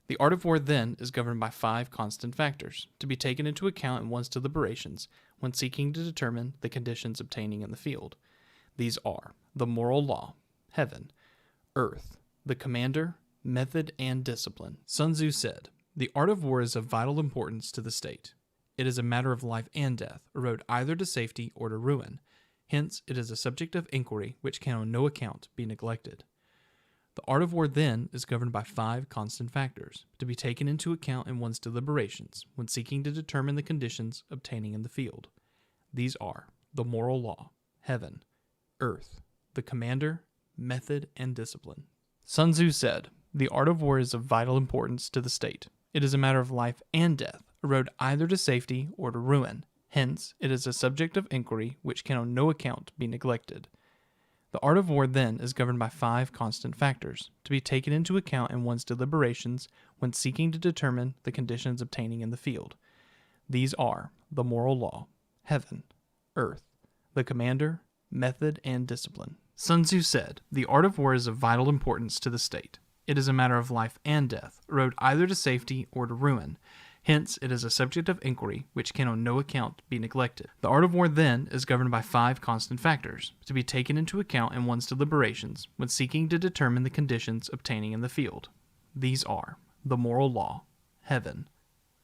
The art of war, then, is governed by 5 constant factors, to be taken into account in one's deliberations when seeking to determine the conditions obtaining in the field. These are the moral law, heaven, earth, the commander, method, and discipline." Sun Tzu said, "The art of war is of vital importance to the state. It is a matter of life and death, a road either to safety or to ruin. Hence, it is a subject of inquiry which can on no account be neglected. The art of war, then, is governed by 5 constant factors, to be taken into account in one's deliberations when seeking to determine the conditions obtaining in the field. These are the moral law, heaven, earth, the commander, method, and discipline. Sun Tzu said, "The art of war is of vital importance to the state. It is a matter of life and death, a road either to safety or to ruin. Hence, it is a subject of inquiry which can on no account be neglected. The art of war, then, is governed by 5 constant factors, to be taken into account in one's deliberations when seeking to determine the conditions obtaining in the field. These are the moral law, heaven, earth, the commander, method, and discipline." Sun Tzu said, "The art of war is of vital importance to the state. It is a matter of life and death, a road either to safety or to ruin. Hence, it is a subject of inquiry which can on no account be neglected. The art of war, then, is governed by 5 constant factors, to be taken into account in one's deliberations when seeking to determine the conditions obtaining in the field. These are the moral law, heaven,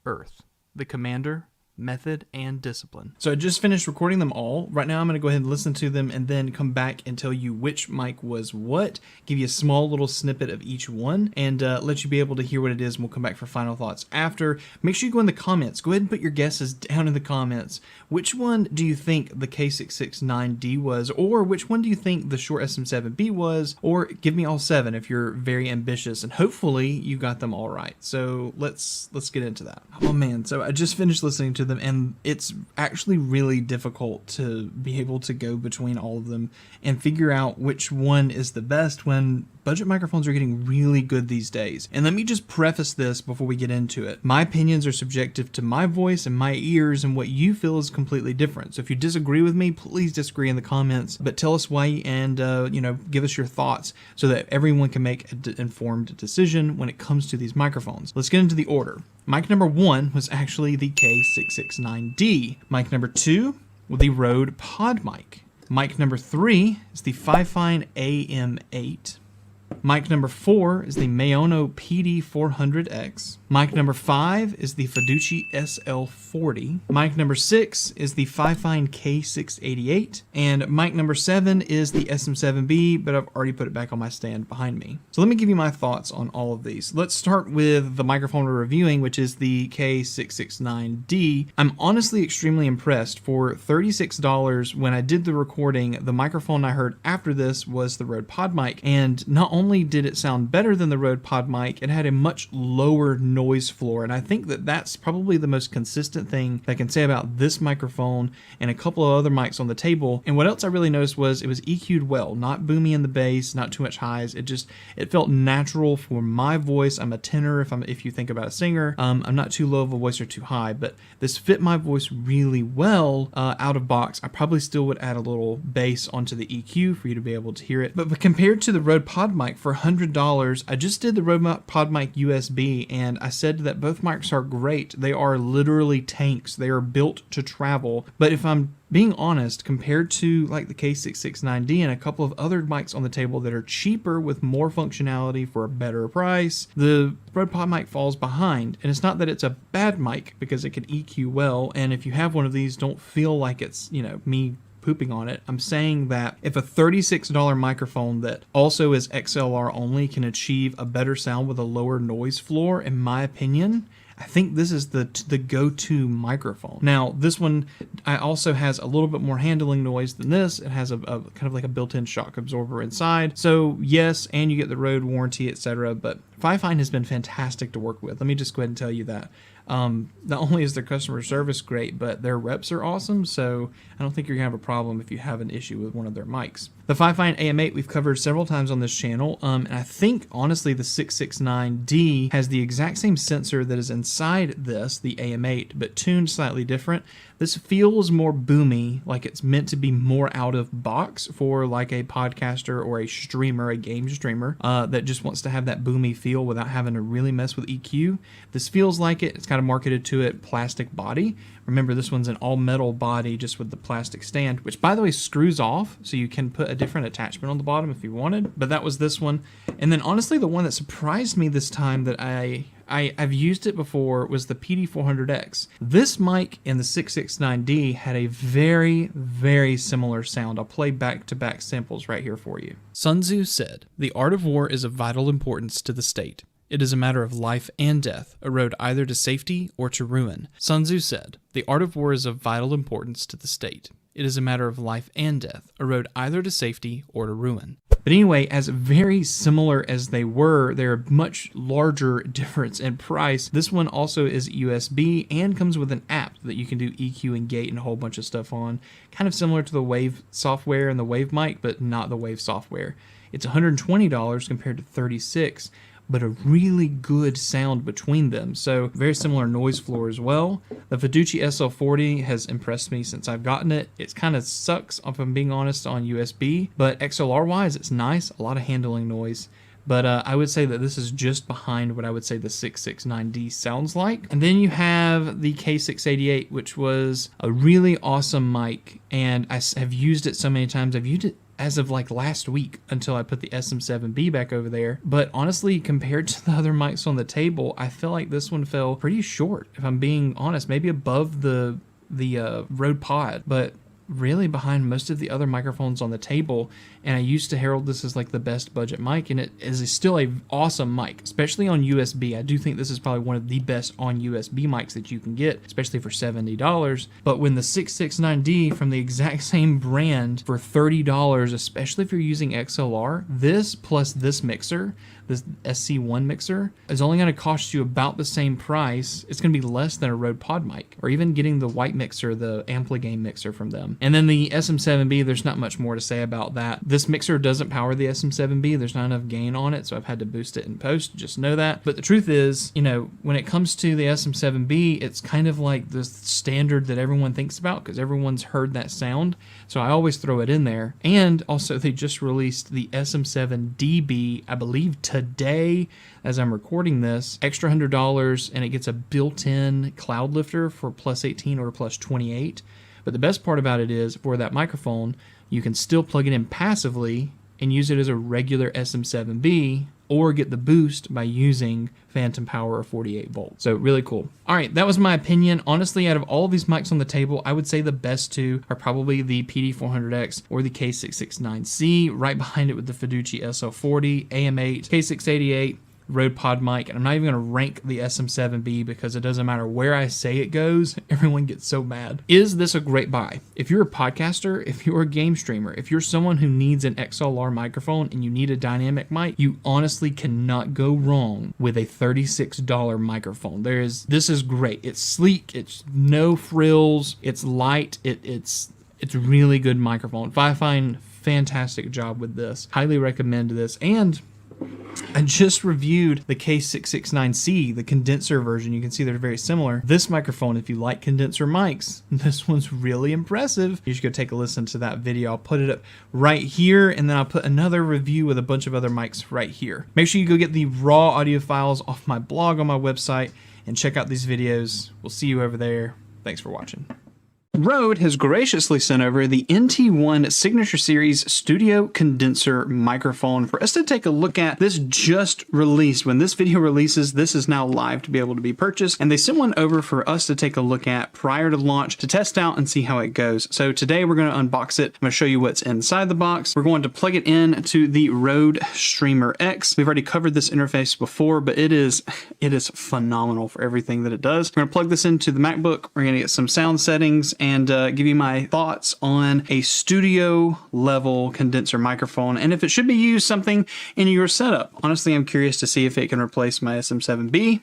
earth, the commander, method, and discipline." So I just finished recording them all. Right now I'm going to go ahead and listen to them and then come back and tell you which mic was what, give you a small little snippet of each one, and let you be able to hear what it is, and we'll come back for final thoughts after. Make sure you go in the comments. Go ahead and put your guesses down in the comments. Which one do you think the K669D was, or which one do you think the Shure SM7B was, or give me all 7 if you're very ambitious, and hopefully you got them all right. So let's get into that. Oh man, so I just finished listening to them, and it's actually really difficult to be able to go between all of them and figure out which one is the best when budget microphones are getting really good these days. And let me just preface this before we get into it. My opinions are subjective to my voice and my ears, and what you feel is completely different. So if you disagree with me, please disagree in the comments, but tell us why, and give us your thoughts so that everyone can make an informed decision when it comes to these microphones. Let's get into the order. Mic number 1 was actually the K669D. Mic number 2 was the Rode Pod mic. Mic number 3 is the FIFINE AM8. Mic number 4 is the Maono PD400X. Mic number 5 is the Fiduci SL40. Mic number 6 is the FIFINE K688. And mic number 7 is the SM7B, but I've already put it back on my stand behind me. So let me give you my thoughts on all of these. Let's start with the microphone we're reviewing, which is the K669D. I'm honestly extremely impressed. For $36 when I did the recording, the microphone I heard after this was the Rode Pod mic, and not only did it sound better than the Rode Pod mic, it had a much lower noise floor, and I think that that's probably the most consistent thing I can say about this microphone and a couple of other mics on the table. And what else I really noticed was it was EQ'd well, not boomy in the bass, not too much highs. It felt natural for my voice. I'm a tenor if you think about a singer. I'm not too low of a voice or too high, but this fit my voice really well out of box. I probably still would add a little bass onto the EQ for you to be able to hear it. But compared to the Rode Pod mic for $100, I just did the Rode Pod mic USB, and I said that both mics are great. They are literally tanks. They are built to travel. But if I'm being honest, compared to like the K669D and a couple of other mics on the table that are cheaper with more functionality for a better price, the Rode Pod mic falls behind. And it's not that it's a bad mic, because it can EQ well, and if you have one of these, don't feel like it's, me pooping on it. I'm saying that if a $36 microphone that also is XLR only can achieve a better sound with a lower noise floor, in my opinion, I think this is the go-to microphone. Now, this one also has a little bit more handling noise than this. It has a kind of like a built-in shock absorber inside. So yes, and you get the Rode warranty, etc. But FIFINE has been fantastic to work with. Let me just go ahead and tell you that. Not only is their customer service great, but their reps are awesome, so I don't think you're gonna have a problem if you have an issue with one of their mics. The FIFINE AM8 we've covered several times on this channel, and I think honestly the 669D has the exact same sensor that is inside this, the AM8, but tuned slightly different. This feels more boomy, like it's meant to be more out of box for like a podcaster or a streamer, a game streamer, that just wants to have that boomy feel without having to really mess with EQ. This feels like it. It's kind of marketed to it plastic body. Remember, this one's an all metal body just with the plastic stand, which by the way screws off, so you can put a different attachment on the bottom if you wanted, but that was this one. And then honestly, the one that surprised me this time that I've used it before was the PD400X. This mic and the 669D had a very, very similar sound. I'll play back-to-back samples right here for you. Sun Tzu said, "The art of war is of vital importance to the state. It is a matter of life and death, a road either to safety or to ruin." Sun Tzu said, "The art of war is of vital importance to the state. It is a matter of life and death, a road either to safety or to ruin. But anyway, as very similar as they were, they're a much larger difference in price. This one also is USB and comes with an app that you can do EQ and gate and a whole bunch of stuff on. Kind of similar to the Wave software and the Wave mic, but not the Wave software. It's $120 compared to $36, but a really good sound between them. So very similar noise floor as well. The Fiducie SL40 has impressed me since I've gotten it. It kind of sucks, if I'm being honest, on USB, but XLR wise, it's nice. A lot of handling noise. But I would say that this is just behind what I would say the 669D sounds like. And then you have the K688, which was a really awesome mic, and I have used it so many times. I've used it as of like last week until I put the SM7B back over there. But honestly, compared to the other mics on the table, I feel like this one fell pretty short, if I'm being honest, maybe above the Rode Pod, but really behind most of the other microphones on the table. And I used to herald this as like the best budget mic, and it is still a awesome mic, especially on USB. I do think this is probably one of the best on USB mics that you can get, especially for $70. But when the 669D from the exact same brand for $30, especially if you're using XLR, this plus this mixer, this SC1 mixer, is only going to cost you about the same price. It's going to be less than a Rode Pod mic, or even getting the white mixer, the Ampligain mixer from them. And then the SM7B, there's not much more to say about that. This mixer doesn't power the SM7B. There's not enough gain on it, so I've had to boost it in post. Just know that. But the truth is, you know, when it comes to the SM7B, it's kind of like the standard that everyone thinks about because everyone's heard that sound. So I always throw it in there. And also, they just released the SM7DB, I believe today, as I'm recording this, extra $100, and it gets a built-in cloud lifter for plus 18 or plus 28. But the best part about it is, for that microphone, you can still plug it in passively and use it as a regular SM7B, or get the boost by using phantom power or 48 volts. So really cool. All right, that was my opinion. Honestly, out of all of these mics on the table, I would say the best two are probably the PD400X or the K669C, right behind it with the Fiducie SL40, AM8, K688, Rode Pod mic, and I'm not even going to rank the SM7B because it doesn't matter where I say it goes, everyone gets so mad. Is this a great buy? If you're a podcaster, if you're a game streamer, if you're someone who needs an XLR microphone and you need a dynamic mic, you honestly cannot go wrong with a $36 microphone. This is great. It's sleek, it's no frills, it's light, it's really good microphone. FIFINE, fantastic job with this. Highly recommend this. And I just reviewed the K669C, the condenser version. You can see they're very similar. This microphone, if you like condenser mics, this one's really impressive. You should go take a listen to that video. I'll put it up right here, and then I'll put another review with a bunch of other mics right here. Make sure you go get the raw audio files off my blog on my website and check out these videos. We'll see you over there. Thanks for watching. Rode has graciously sent over the NT1 Signature Series Studio Condenser microphone for us to take a look at. This just released. When this video releases, this is now live to be able to be purchased, and they sent one over for us to take a look at prior to launch to test out and see how it goes. So today we're going to unbox it. I'm going to show you what's inside the box. We're going to plug it in to the Rode Streamer X. We've already covered this interface before, but it is phenomenal for everything that it does. We're going to plug this into the MacBook. We're going to get some sound settings and give you my thoughts on a studio level condenser microphone and if it should be used something in your setup. Honestly, I'm curious to see if it can replace my SM7B.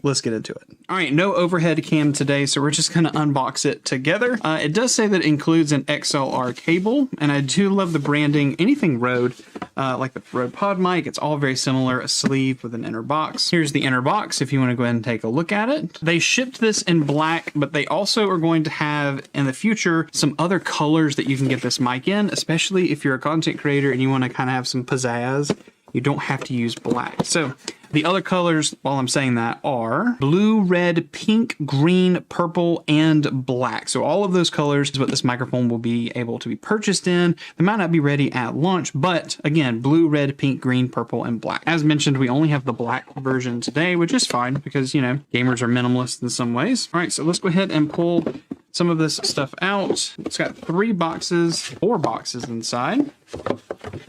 Let's get into it. All right, no overhead cam today, so we're just going to unbox it together. It does say that it includes an XLR cable, and I do love the branding. Anything Rode, like the Rode Pod mic, it's all very similar. A sleeve with an inner box. Here's the inner box if you want to go ahead and take a look at it. They shipped this in black, but they also are going to have in the future some other colors that you can get this mic in, especially if you're a content creator and you want to kind of have some pizzazz. You don't have to use black. So the other colors, while I'm saying that, are blue, red, pink, green, purple, and black. So all of those colors is what this microphone will be able to be purchased in. They might not be ready at launch, but again, blue, red, pink, green, purple, and black. As mentioned, we only have the black version today, which is fine because, you know, gamers are minimalist in some ways. All right, so let's go ahead and pull some of this stuff out. It's got 4 boxes inside.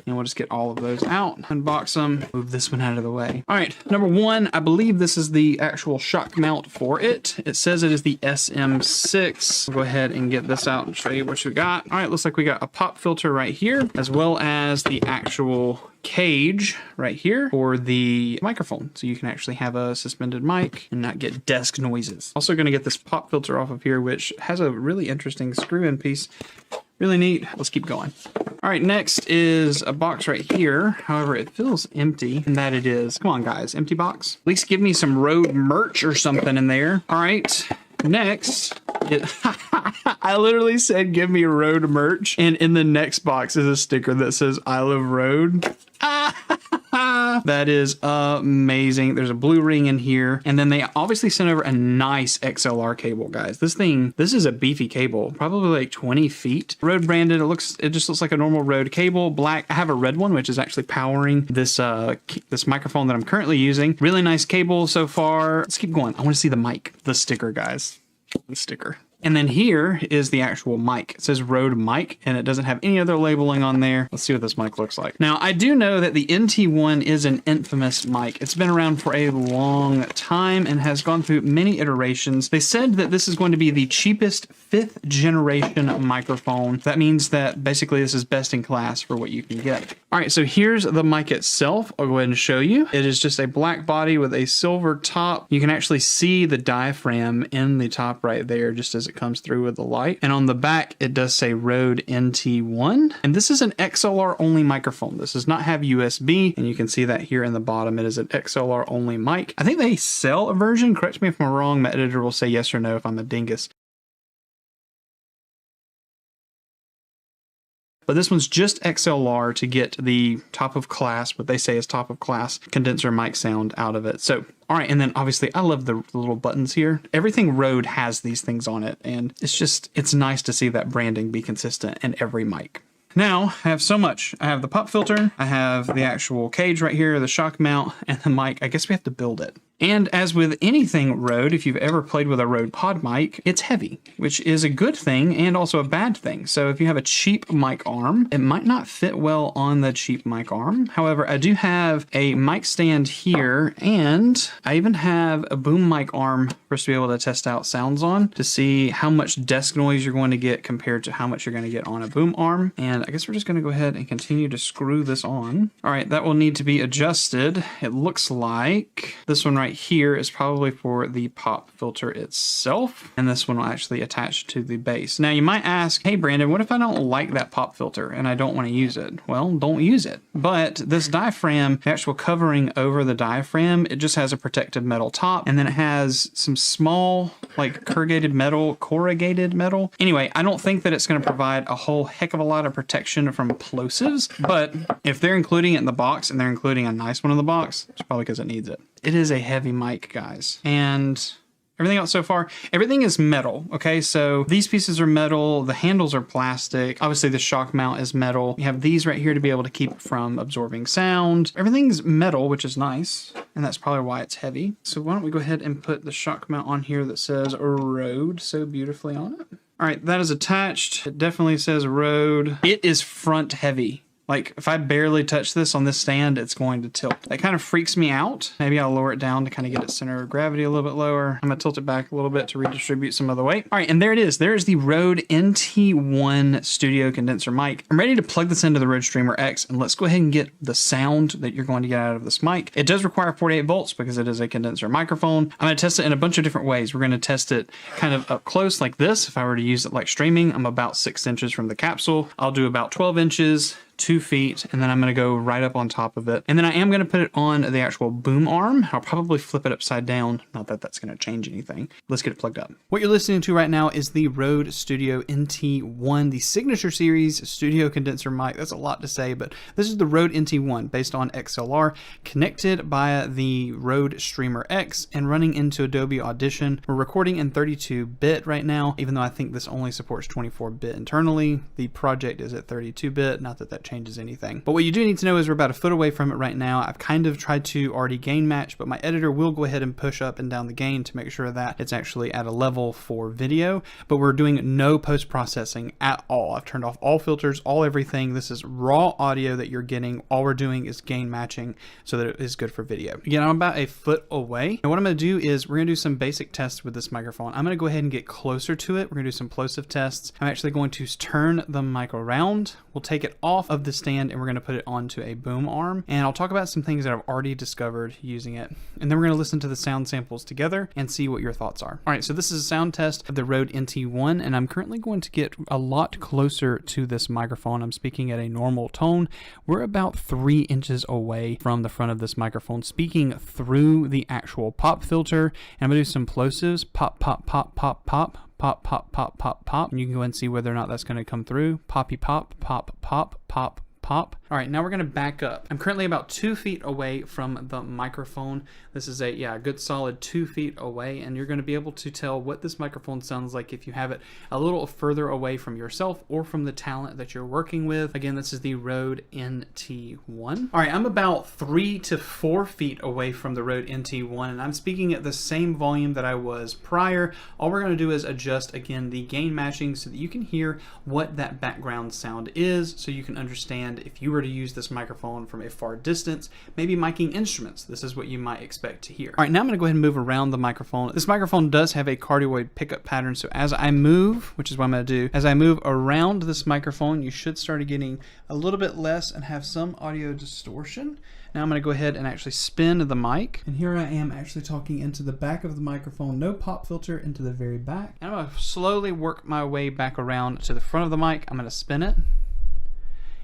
and we'll just get all of those out, unbox them, move this one out of the way. All right, number one, I believe this is the actual shock mount for it. It says it is the SM6. We'll go ahead and get this out and show you what we got. All right, looks like we got a pop filter right here, as well as the actual cage right here for the microphone, so you can actually have a suspended mic and not get desk noises. Also going to get this pop filter off of here, which has a really interesting screw-in piece. Really neat. Let's keep going. All right, next is a box right here. However, it feels empty, and that it is. Come on, guys, empty box. At least give me some Rode merch or something in there. All right. Next, I literally said, give me Rode merch. And in the next box is a sticker that says, I love Rode. That is amazing. There's a blue ring in here. And then they obviously sent over a nice XLR cable, guys. This is a beefy cable, probably like 20 feet. Rode branded. It just looks like a normal Rode cable, black. I have a red one, which is actually powering this this microphone that I'm currently using. Really nice cable so far. Let's keep going. I want to see the mic, the sticker, guys. The sticker. And then here is the actual mic. It says Rode mic, and it doesn't have any other labeling on there. Let's see what this mic looks like. Now, I do know that the NT1 is an infamous mic. It's been around for a long time and has gone through many iterations. They said that this is going to be the cheapest 5th generation microphone. That means that basically this is best in class for what you can get. All right, so here's the mic itself. I'll go ahead and show you. It is just a black body with a silver top. You can actually see the diaphragm in the top right there, just as it comes through with the light. And on the back, it does say Rode NT1. And this is an XLR only microphone. This does not have USB. And you can see that here in the bottom, it is an XLR only mic. I think they sell a version. Correct me if I'm wrong. My editor will say yes or no if I'm a dingus. But this one's just XLR to get the top of class, what they say is top of class condenser mic sound out of it. So, all right. And then obviously I love the little buttons here. Everything Rode has these things on it. And it's nice to see that branding be consistent in every mic. Now, I have so much. I have the pop filter, I have the actual cage right here, the shock mount, and the mic. I guess we have to build it. And as with anything Rode, if you've ever played with a Rode pod mic, it's heavy, which is a good thing and also a bad thing. So if you have a cheap mic arm, it might not fit well on the cheap mic arm. However, I do have a mic stand here, and I even have a boom mic arm for us to be able to test out sounds on to see how much desk noise you're going to get compared to how much you're going to get on a boom arm. And I guess we're just going to go ahead and continue to screw this on. All right, that will need to be adjusted. It looks like this one right here is probably for the pop filter itself, and this one will actually attach to the base. Now you might ask, hey Brandon, what if I don't like that pop filter and I don't want to use it? Well, don't use it. But this diaphragm, the actual covering over the diaphragm, it just has a protective metal top, and then it has some small like corrugated metal. Anyway, I don't think that it's going to provide a whole heck of a lot of protection from plosives, but if they're including it in the box and they're including a nice one in the box, it's probably because it needs it. It is a heavy mic, guys. And everything else so far, everything is metal, okay? So these pieces are metal, the handles are plastic. Obviously the shock mount is metal. You have these right here to be able to keep it from absorbing sound. Everything's metal, which is nice, and that's probably why it's heavy. So why don't we go ahead and put the shock mount on here that says Rode so beautifully on it. All right, that is attached. It definitely says Rode. It is front heavy. Like, if I barely touch this on this stand, it's going to tilt. That kind of freaks me out. Maybe I'll lower it down to kind of get its center of gravity a little bit lower. I'm going to tilt it back a little bit to redistribute some of the weight. All right, and there it is. There's the Rode NT1 Studio Condenser Mic. I'm ready to plug this into the Rode Streamer X, and let's go ahead and get the sound that you're going to get out of this mic. It does require 48 volts because it is a condenser microphone. I'm going to test it in a bunch of different ways. We're going to test it kind of up close like this. If I were to use it like streaming, I'm about 6 inches from the capsule. I'll do about 12 inches. 2 feet, and then I'm going to go right up on top of it. And then I am going to put it on the actual boom arm. I'll probably flip it upside down. Not that that's going to change anything. Let's get it plugged up. What you're listening to right now is the Rode Studio NT1, the Signature Series Studio Condenser Mic. That's a lot to say, but this is the Rode NT1 based on XLR, connected via the Rode Streamer X and running into Adobe Audition. We're recording in 32-bit right now, even though I think this only supports 24-bit internally. The project is at 32-bit, not that that changes changes anything. But what you do need to know is we're about a foot away from it right now. I've kind of tried to already gain match, but my editor will go ahead and push up and down the gain to make sure that it's actually at a level for video, but we're doing no post-processing at all. I've turned off all filters, all everything. This is raw audio that you're getting. All we're doing is gain matching so that it is good for video. Again, I'm about a foot away. And what I'm going to do is we're going to do some basic tests with this microphone. I'm going to go ahead and get closer to it. We're going to do some plosive tests. I'm actually going to turn the mic around. We'll take it off of the stand and we're going to put it onto a boom arm. And I'll talk about some things that I've already discovered using it. And then we're going to listen to the sound samples together and see what your thoughts are. All right, so this is a sound test of the Rode NT1, and I'm currently going to get a lot closer to this microphone. I'm speaking at a normal tone. We're about 3 inches away from the front of this microphone, speaking through the actual pop filter. And I'm going to do some plosives, pop, pop, pop, pop, pop. Pop, pop, pop, pop, pop. And you can go and see whether or not that's going to come through. Poppy, pop, pop, pop, pop, pop. All right, now we're going to back up. I'm currently about 2 feet away from the microphone. This is a good solid 2 feet away, and you're going to be able to tell what this microphone sounds like if you have it a little further away from yourself or from the talent that you're working with. Again, this is the Rode NT1. All right, I'm about 3 to 4 feet away from the Rode NT1, and I'm speaking at the same volume that I was prior. All we're going to do is adjust, again, the gain matching so that you can hear what that background sound is, so you can understand if you were to use this microphone from a far distance, maybe miking instruments, this is what you might expect to hear. All right, now I'm going to go ahead and move around the microphone. This microphone does have a cardioid pickup pattern, so as I move, which is what I'm going to do, as I move around this microphone, you should start getting a little bit less and have some audio distortion. Now I'm going to go ahead and actually spin the mic. And here I am actually talking into the back of the microphone, no pop filter, into the very back. And I'm going to slowly work my way back around to the front of the mic. I'm going to spin it.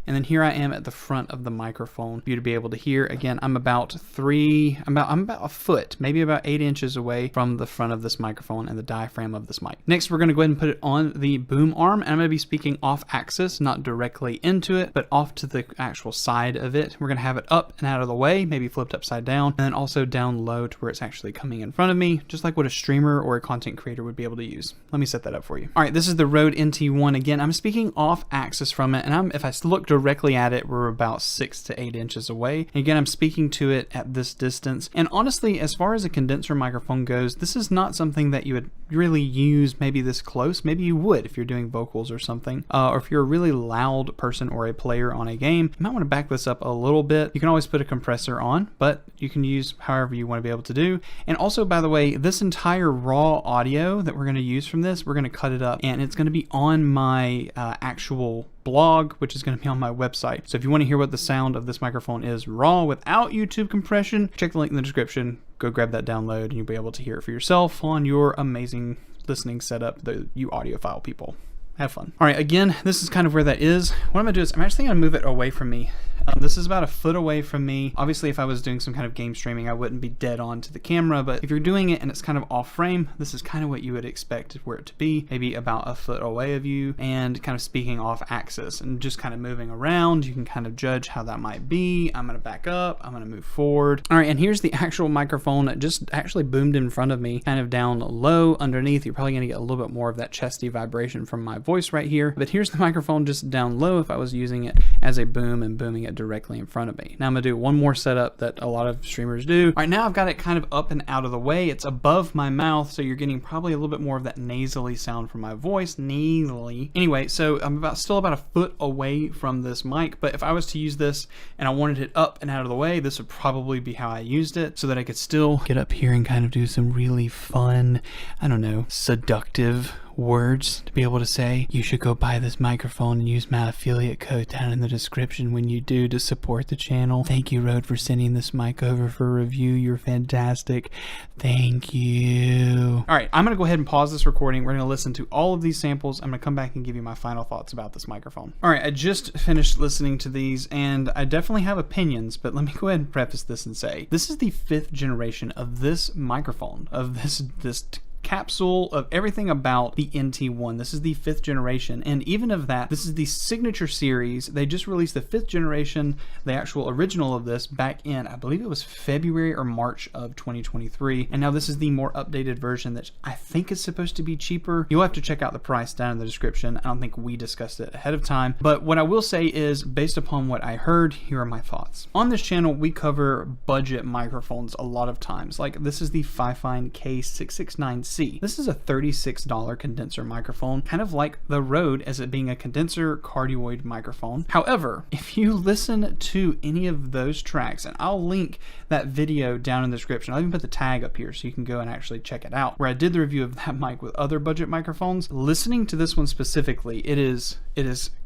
And then here I am at the front of the microphone for you to be able to hear. Again, I'm about a foot, maybe about 8 inches away from the front of this microphone and the diaphragm of this mic. Next, we're going to go ahead and put it on the boom arm, and I'm going to be speaking off axis, not directly into it, but off to the actual side of it. We're going to have it up and out of the way, maybe flipped upside down, and then also down low to where it's actually coming in front of me, just like what a streamer or a content creator would be able to use. Let me set that up for you. All right, this is the Rode NT1. Again, I'm speaking off axis from it, and if I look directly at it, we're about 6 to 8 inches away. And again, I'm speaking to it at this distance. And honestly, as far as a condenser microphone goes, this is not something that you would really use maybe this close. Maybe you would if you're doing vocals or something, or if you're a really loud person or a player on a game. You might want to back this up a little bit. You can always put a compressor on, but you can use however you want to be able to do. And also, by the way, this entire raw audio that we're going to use from this, we're going to cut it up, and it's going to be on my actual blog, which is going to be on my website. So if you want to hear what the sound of this microphone is raw without YouTube compression, check the link in the description, go grab that download, and you'll be able to hear it for yourself on your amazing listening setup, you audiophile people. Have fun. All right, again, this is kind of where that is. What I'm going to do is I'm actually going to move it away from me. This is about a foot away from me. Obviously, if I was doing some kind of game streaming, I wouldn't be dead on to the camera, but if you're doing it and it's kind of off frame, this is kind of what you would expect for it to be, maybe about a foot away of you and kind of speaking off axis and just kind of moving around. You can kind of judge how that might be. I'm going to back up. I'm going to move forward. All right, and here's the actual microphone that just actually boomed in front of me, kind of down low underneath. You're probably going to get a little bit more of that chesty vibration from my voice right here, but here's the microphone just down low if I was using it as a boom and booming it directly in front of me. Now I'm going to do one more setup that a lot of streamers do. All right, now I've got it kind of up and out of the way. It's above my mouth, so you're getting probably a little bit more of that nasally sound from my voice. Nasally. Anyway, so I'm still about a foot away from this mic, but if I was to use this and I wanted it up and out of the way, this would probably be how I used it so that I could still get up here and kind of do some really fun, I don't know, seductive words to be able to say, you should go buy this microphone and use my affiliate code down in the description when you do to support the channel. Thank you, Rode, for sending this mic over for review. You're fantastic. Thank you. All right, I'm going to go ahead and pause this recording. We're going to listen to all of these samples. I'm going to come back and give you my final thoughts about this microphone. All right, I just finished listening to these and I definitely have opinions, but let me go ahead and preface this and say, this is the 5th generation of this microphone, of this capsule of everything about the NT1. This is the 5th generation, and even of that, this is the signature series. They just released the 5th generation, the actual original of this, back in, I believe it was February or March of 2023, and now this is the more updated version that I think is supposed to be cheaper. You'll have to check out the price down in the description. I don't think we discussed it ahead of time, but what I will say is, based upon what I heard, here are my thoughts. On this channel, we cover budget microphones a lot of times. Like, this is the FIFINE K669C. This is a $36 condenser microphone, kind of like the Rode as it being a condenser cardioid microphone. However, if you listen to any of those tracks, and I'll link that video down in the description, I'll even put the tag up here so you can go and actually check it out, where I did the review of that mic with other budget microphones. Listening to this one specifically, it is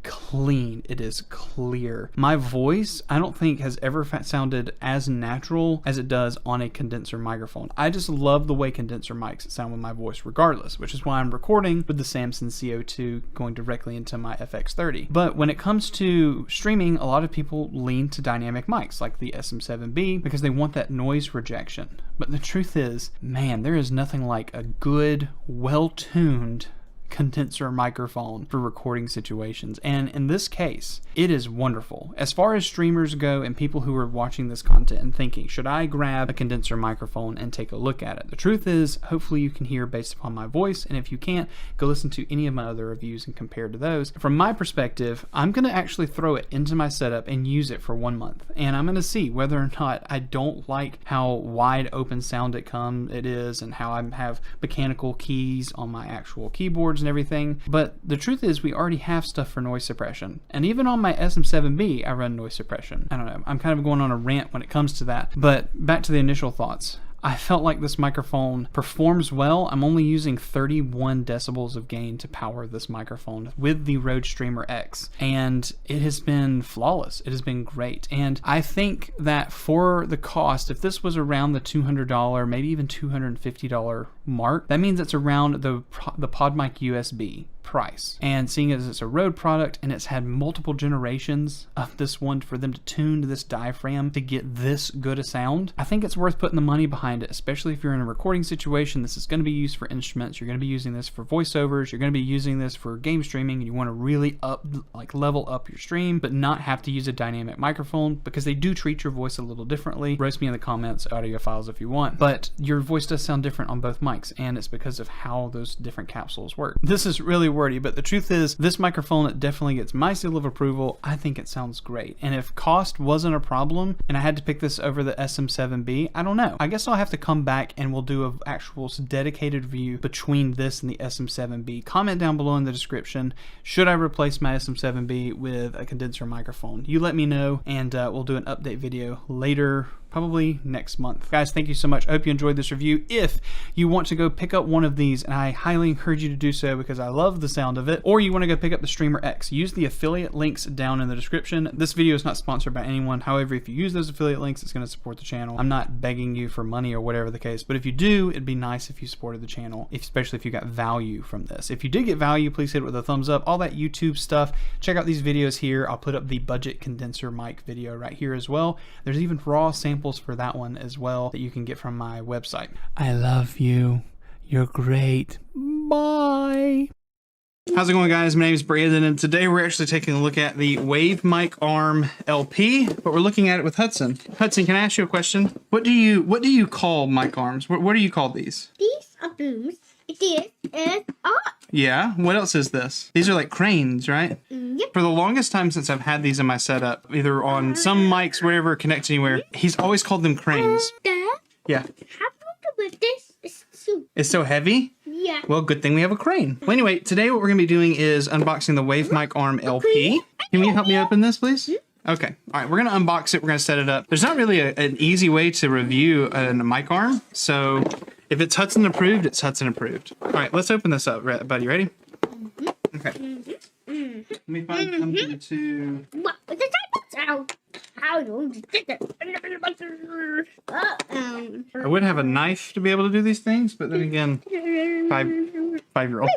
clean, it is clear. My voice, I don't think has ever sounded as natural as it does on a condenser microphone. I just love the way condenser mics sound with my voice regardless, which is why I'm recording with the Samson CO2 going directly into my FX30. But when it comes to streaming, a lot of people lean to dynamic mics like the SM7B because they want that noise rejection. But the truth is, man, there is nothing like a good, well-tuned condenser microphone for recording situations, and in this case it is wonderful. As far as streamers go and people who are watching this content and thinking, should I grab a condenser microphone and take a look at it, the truth is, hopefully you can hear based upon my voice, and if you can't, go listen to any of my other reviews and compare to those. From my perspective, I'm going to actually throw it into my setup and use it for 1 month, and I'm going to see whether or not I don't like how wide open sound it is and how I have mechanical keys on my actual keyboards and everything. But the truth is, we already have stuff for noise suppression, and even on my SM7B I run noise suppression. I don't know, I'm kind of going on a rant when it comes to that, but back to the initial thoughts. I felt like this microphone performs well. I'm only using 31 decibels of gain to power this microphone with the Rode Streamer X, and it has been flawless. It has been great, and I think that for the cost, if this was around the $200, maybe even $250 mark, that means it's around the PodMic USB price. And seeing as it's a Rode product and it's had multiple generations of this one for them to tune to this diaphragm to get this good a sound, I think it's worth putting the money behind it, especially if you're in a recording situation. This is going to be used for instruments, you're going to be using this for voiceovers, you're going to be using this for game streaming, and you want to really level up your stream but not have to use a dynamic microphone, because they do treat your voice a little differently. Roast me in the comments, audio files if you want, but your voice does sound different on both mics, and it's because of how those different capsules work. This is really wordy, but the truth is, this microphone definitely gets my seal of approval. I think it sounds great, and if cost wasn't a problem and I had to pick this over the SM7B, I don't know, I guess I'll have to come back and we'll do an actual dedicated review between this and the SM7B. Comment down below in the description, should I replace my SM7B with a condenser microphone? You let me know, and we'll do an update video later, probably next month. Guys, thank you so much. I hope you enjoyed this review. If you want to go pick up one of these, and I highly encourage you to do so because I love the sound of it, or you want to go pick up the Streamer X, use the affiliate links down in the description. This video is not sponsored by anyone. However, if you use those affiliate links, it's going to support the channel. I'm not begging you for money or whatever the case, but if you do, it'd be nice if you supported the channel, especially if you got value from this. If you did get value, please hit it with a thumbs up. All that YouTube stuff, check out these videos here. I'll put up the budget condenser mic video right here as well. There's even raw samples for that one as well that you can get from my website. I love you. You're great. Bye. How's it going, guys? My name is Brandon, and today we're actually taking a look at the Wavemic Arm LP, but we're looking at it with Hudson. Hudson, can I ask you a question? What do you call mic arms? What do you call these? These are booms. This is art. Yeah. What else is this? These are like cranes, right? Yep. For the longest time since I've had these in my setup, either on some mics, wherever, connect anywhere, he's always called them cranes. Dad? Yeah. How about to lift this? It's so heavy? Yeah. Well, good thing we have a crane. Well, anyway, today what we're going to be doing is unboxing the Wavemic Arm LP. Can you help me open this, please? Okay. All right, we're going to unbox it. We're going to set it up. There's not really an easy way to review a mic arm, so if it's Hudson approved, it's Hudson approved. All right, let's open this up, buddy. Ready? Okay. Let me find something to... What? I would have a knife to be able to do these things, but then again, five-year-old.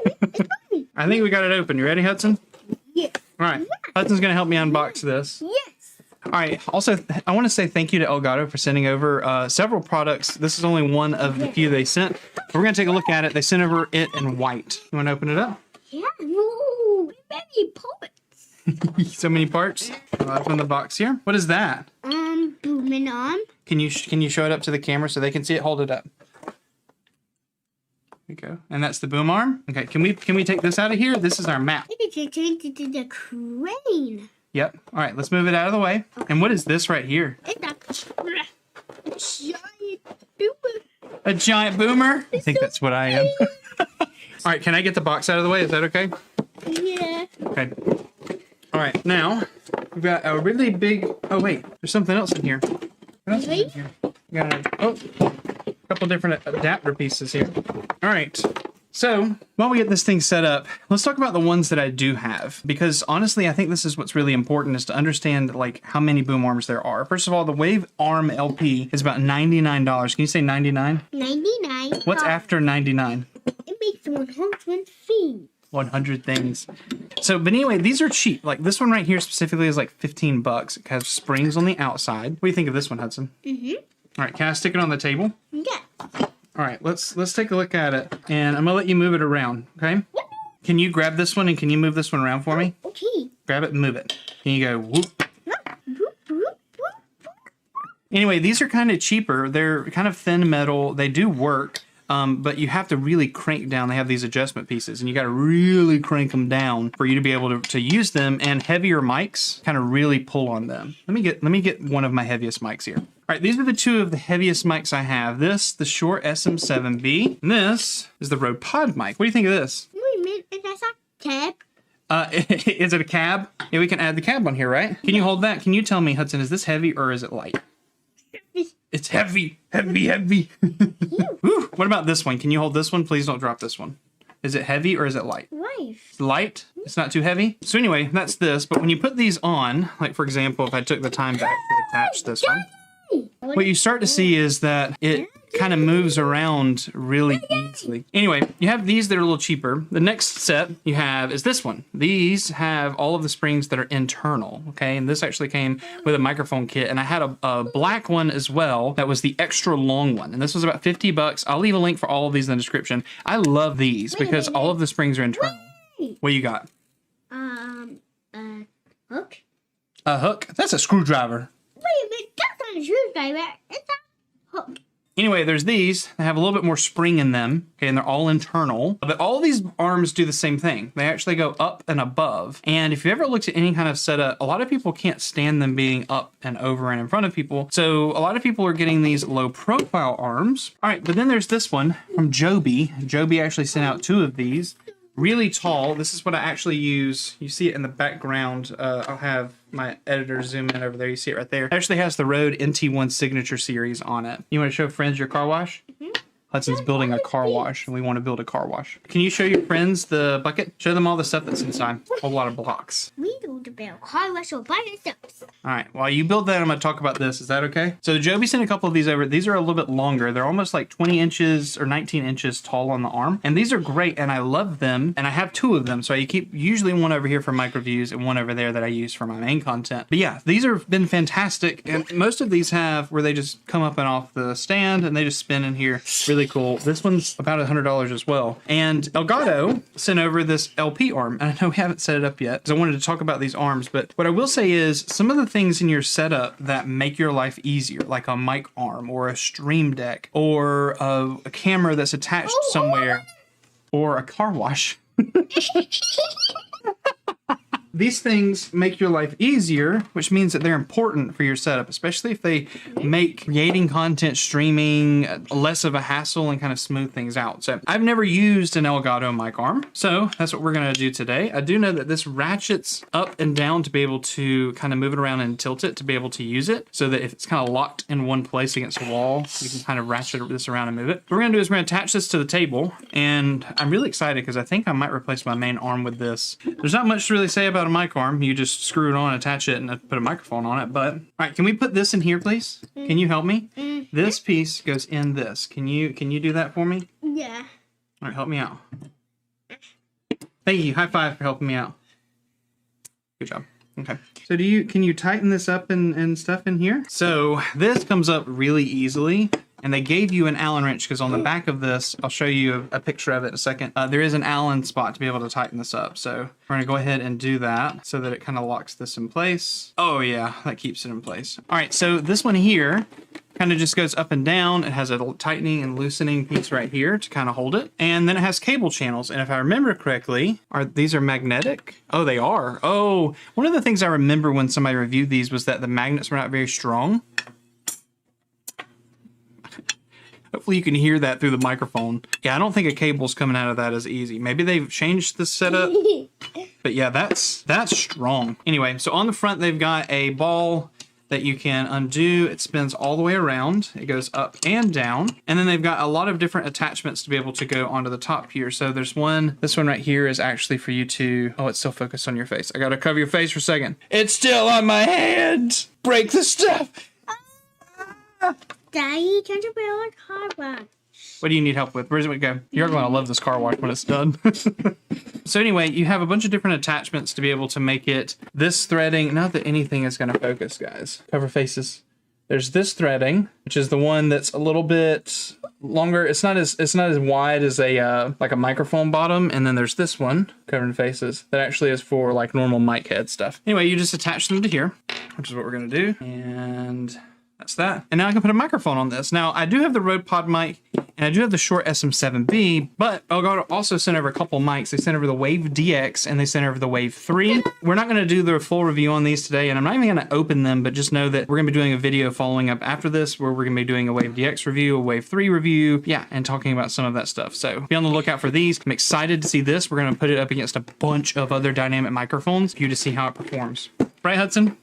I think we got it open. You ready, Hudson? Yes. All right. Hudson's going to help me unbox this. Yes. All right. Also, I want to say thank you to Elgato for sending over several products. This is only one of the few they sent. We're going to take a look at it. They sent over it in white. You want to open it up? Yeah, no, many parts. So many parts. Open the box here. What is that? Booming arm. Can you show it up to the camera so they can see it? Hold it up. There you go. And that's the boom arm. Okay. Can we take this out of here? This is our map. It is turned into the crane. Yep. All right. Let's move it out of the way. And what is this right here? It's a giant boomer. A giant boomer? I think that's what I am. All right. Can I get the box out of the way? Is that okay? Yeah. Okay. All right. Now we've got a really big. Oh wait. There's something else in here. What else is in here? We got a couple different adapter pieces here. All right. So while we get this thing set up, let's talk about the ones that I do have, because honestly, I think this is what's really important, is to understand like how many boom arms there are. First of all, the Wave Arm LP is about $99. Can you say 99? 99. What's after 99? It makes 100 feet. 100 things. So, but anyway, these are cheap. Like this one right here specifically is like 15 bucks. It has springs on the outside. What do you think of this one, Hudson? Mm-hmm. All right, can I stick it on the table? Yeah. All right, let's take a look at it, and I'm gonna let you move it around, okay? Can you grab this one and can you move this one around for me? Okay. Grab it and move it. Can you go whoop? Boop, boop, boop. Anyway, these are kind of cheaper. They're kind of thin metal. They do work, but you have to really crank down. They have these adjustment pieces, and you got to really crank them down for you to be able to use them. And heavier mics kind of really pull on them. Let me get one of my heaviest mics here. All right, these are the two of the heaviest mics I have. This, the Shure SM7B, and this is the Rode Pod mic. What do you think of this? Wait a minute, is that a cab? Is it a cab? Yeah, we can add the cab on here, right? Can you hold that? Can you tell me, Hudson, is this heavy or is it light? It's heavy, heavy, heavy. Woo. What about this one? Can you hold this one? Please don't drop this one. Is it heavy or is it light? Light. It's light? It's not too heavy? So anyway, that's this. But when you put these on, like for example, if I took the time back to attach this one, what you start to see is that it kind of moves around really easily. Anyway, you have these that are a little cheaper. The next set you have is this one. These have all of the springs that are internal, okay? And this actually came with a microphone kit, and I had a black one as well that was the extra long one, and this was about 50 bucks. I'll leave a link for all of these in the description. I love these because all of the springs are internal. What you got? Hook. A hook? That's a screwdriver. Wait a minute, that's not a screwdriver. It's a hook. Anyway, there's these. They have a little bit more spring in them, okay, and they're all internal. But all of these arms do the same thing. They actually go up and above. And if you ever looked at any kind of setup, a lot of people can't stand them being up and over and in front of people. So a lot of people are getting these low profile arms. All right, but then there's this one from Joby. Joby actually sent out two of these. Really tall. This is what I actually use. You see it in the background. I'll have my editor zoom in over there. You see it right there. It actually has the Rode NT1 Signature Series on it. You want to show friends your car wash? Hudson's building a car wash, and we want to build a car wash. Can you show your friends the bucket? Show them all the stuff that's inside. A whole lot of blocks. We build a bell car wash all by ourselves. All right, while you build that, I'm going to talk about this. Is that okay? So Joby sent a couple of these over. These are a little bit longer. They're almost like 20 inches or 19 inches tall on the arm. And these are great, and I love them. And I have two of them. So I keep usually one over here for mic reviews and one over there that I use for my main content. But yeah, these have been fantastic. And most of these have where they just come up and off the stand and they just spin in here. Really cool. This one's about $100 as well. And Elgato sent over this LP arm. And I know we haven't set it up yet because I wanted to talk about these arms. But what I will say is some of the things in your setup that make your life easier, like a mic arm or a stream deck or a camera that's attached somewhere or a car wash. These things make your life easier, which means that they're important for your setup, especially if they make creating content, streaming less of a hassle and kind of smooth things out. So I've never used an Elgato mic arm, so that's what we're going to do today. I do know that this ratchets up and down to be able to kind of move it around and tilt it to be able to use it, so that if it's kind of locked in one place against a wall, you can kind of ratchet this around and move it. What we're going to do is we're going to attach this to the table, and I'm really excited because I think I might replace my main arm with this. There's not much to really say about a mic arm. You just screw it on, attach it, and put a microphone on it. But all right, can we put this in here, please? Can you help me? This piece goes in this. Can you do that for me? Yeah. All right, help me out. Thank you. High five for helping me out. Good job. Okay. So can you tighten this up and stuff in here? So this comes up really easily. And they gave you an Allen wrench because on the back of this, I'll show you a picture of it in a second. There is an Allen spot to be able to tighten this up. So we're gonna go ahead and do that so that it kind of locks this in place. Oh yeah, that keeps it in place. All right, so this one here kind of just goes up and down. It has a tightening and loosening piece right here to kind of hold it. And then it has cable channels. And if I remember correctly, these are magnetic? Oh, they are. Oh, one of the things I remember when somebody reviewed these was that the magnets were not very strong. Hopefully you can hear that through the microphone. Yeah, I don't think a cable's coming out of that as easy. Maybe they've changed the setup. But yeah, that's strong. Anyway, so on the front, they've got a ball that you can undo. It spins all the way around. It goes up and down. And then they've got a lot of different attachments to be able to go onto the top here. So there's one, this one right here is actually for you to, oh, it's still focused on your face. I gotta cover your face for a second. It's still on my hand. Break the stuff. Daddy, turn to build a car wash. What do you need help with? Where's it go? You're gonna love this car wash when it's done. So anyway, you have a bunch of different attachments to be able to make it this threading. Not that anything is gonna focus, guys. Cover faces. There's this threading, which is the one that's a little bit longer. It's not as wide as a like a microphone bottom. And then there's this one, covering faces, that actually is for like normal mic head stuff. Anyway, you just attach them to here, which is what we're gonna do. And that's that. And now I can put a microphone on this. Now, I do have the Rode Pod mic, and I do have the Shure SM7B, but Elgato also sent over a couple mics. They sent over the Wave DX, and they sent over the Wave 3. We're not going to do the full review on these today, and I'm not even going to open them, but just know that we're going to be doing a video following up after this, where we're going to be doing a Wave DX review, a Wave 3 review, yeah, and talking about some of that stuff. So be on the lookout for these. I'm excited to see this. We're going to put it up against a bunch of other dynamic microphones for you to see how it performs. Right, Hudson?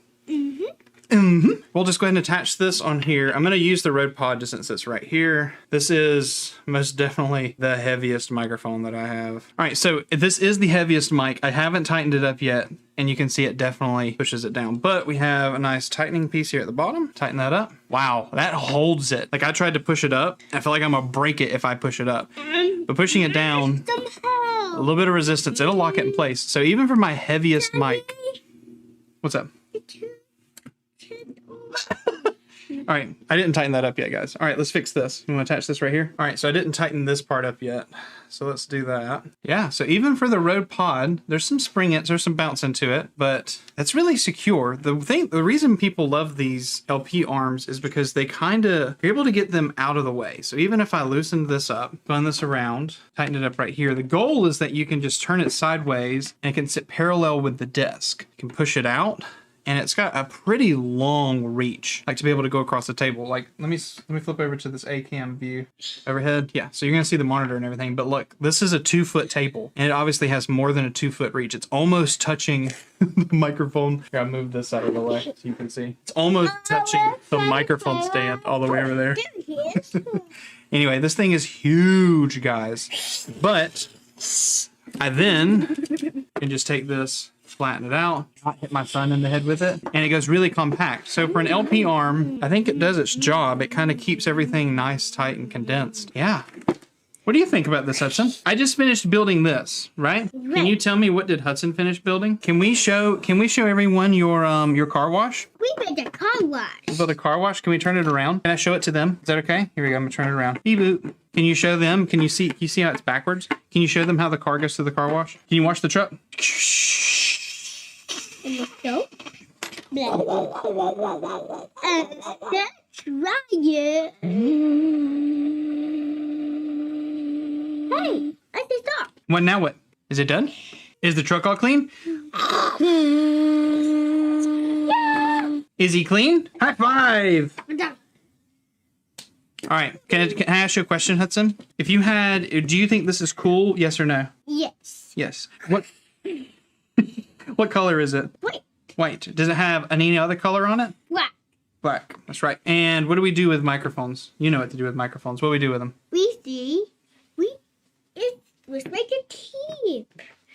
We'll just go ahead and attach this on here. I'm going to use the Rode Pod just since it's right here. This is most definitely the heaviest microphone that I have. All right, so this is the heaviest mic. I haven't tightened it up yet, and you can see it definitely pushes it down. But we have a nice tightening piece here at the bottom. Tighten that up. Wow, that holds it. Like I tried to push it up. I feel like I'm going to break it if I push it up. But pushing it down, a little bit of resistance, it'll lock it in place. So even for my heaviest mic, what's up? All right, I didn't tighten that up yet, guys. All right, let's fix this. You want to attach this right here? All right, so I didn't tighten this part up yet. So let's do that. Yeah, so even for the Rode Pod, there's some there's some bounce into it, but it's really secure. The reason people love these LP arms is because they you're able to get them out of the way. So even if I loosened this up, spun this around, tighten it up right here, the goal is that you can just turn it sideways and it can sit parallel with the desk. You can push it out. And it's got a pretty long reach, like to be able to go across the table. Like, let me flip over to this A-cam view overhead. Yeah, so you're gonna see the monitor and everything, but look, this is a 2-foot table, and it obviously has more than a 2-foot reach. It's almost touching the microphone. Here, I'll move this out of the way so you can see. It's almost touching the microphone stand all the way over there. Anyway, this thing is huge, guys. But I then can just take this, flatten it out, not hit my son in the head with it, and it goes really compact. So for an LP arm, I think it does its job. It kind of keeps everything nice, tight, and condensed. Yeah. What do you think about this, Hudson? I just finished building this, right? Can you tell me what did Hudson finish building? Can we show everyone your car wash? We made a car wash. We built a car wash. Can we turn it around? Can I show it to them? Is that okay? Here we go. I'm gonna turn it around. Beep boop. Can you show them? Can you see how it's backwards? Can you show them how the car goes through the car wash? Can you wash the truck? Let's try it. Hey, I said stop. What now? What? Is it done? Is the truck all clean? Yeah. Is he clean? High five! We're done. All right. Can I ask you a question, Hudson? Do you think this is cool? Yes or no? Yes. Yes. What? What color is it? White. White. Does it have any other color on it? Black. Black. That's right. And what do we do with microphones? You know what to do with microphones. What do we do with them? It looks like a key.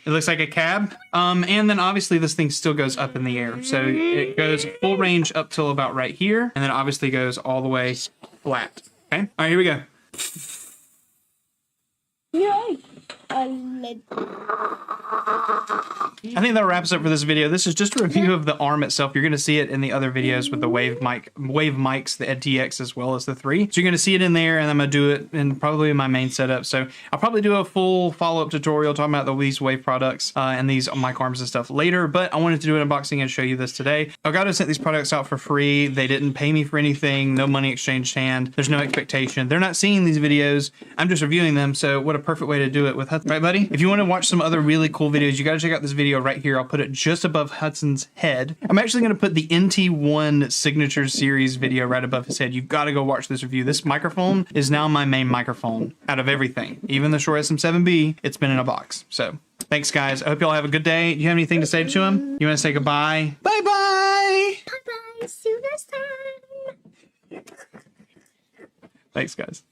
It looks like a cab. And then obviously this thing still goes up in the air. So it goes full range up till about right here. And then obviously goes all the way flat. Okay. All right, here we go. Yay. I think that wraps up for this video. This is just a review of the arm itself. You're going to see it in the other videos with the wave mics, the DX as well as the 3. So you're going to see it in there, and I'm going to do it in probably my main setup. So I'll probably do a full follow-up tutorial talking about these wave products and these mic arms and stuff later, but I wanted to do an unboxing and show you this today. Elgato sent these products out for free. They didn't pay me for anything. No money exchanged hand. There's no expectation. They're not seeing these videos. I'm just reviewing them. So what a perfect way to do it with Hudson. Right, buddy? If you want to watch some other really cool videos, you got to check out this video right here. I'll put it just above Hudson's head. I'm actually going to put the NT1 Signature Series video right above his head. You've got to go watch this review. This microphone is now my main microphone out of everything. Even the Shure SM7B, it's been in a box. So thanks, guys. I hope y'all have a good day. Do you have anything to say to him? You want to say goodbye? Bye-bye! Bye-bye. See you next time. Thanks, guys.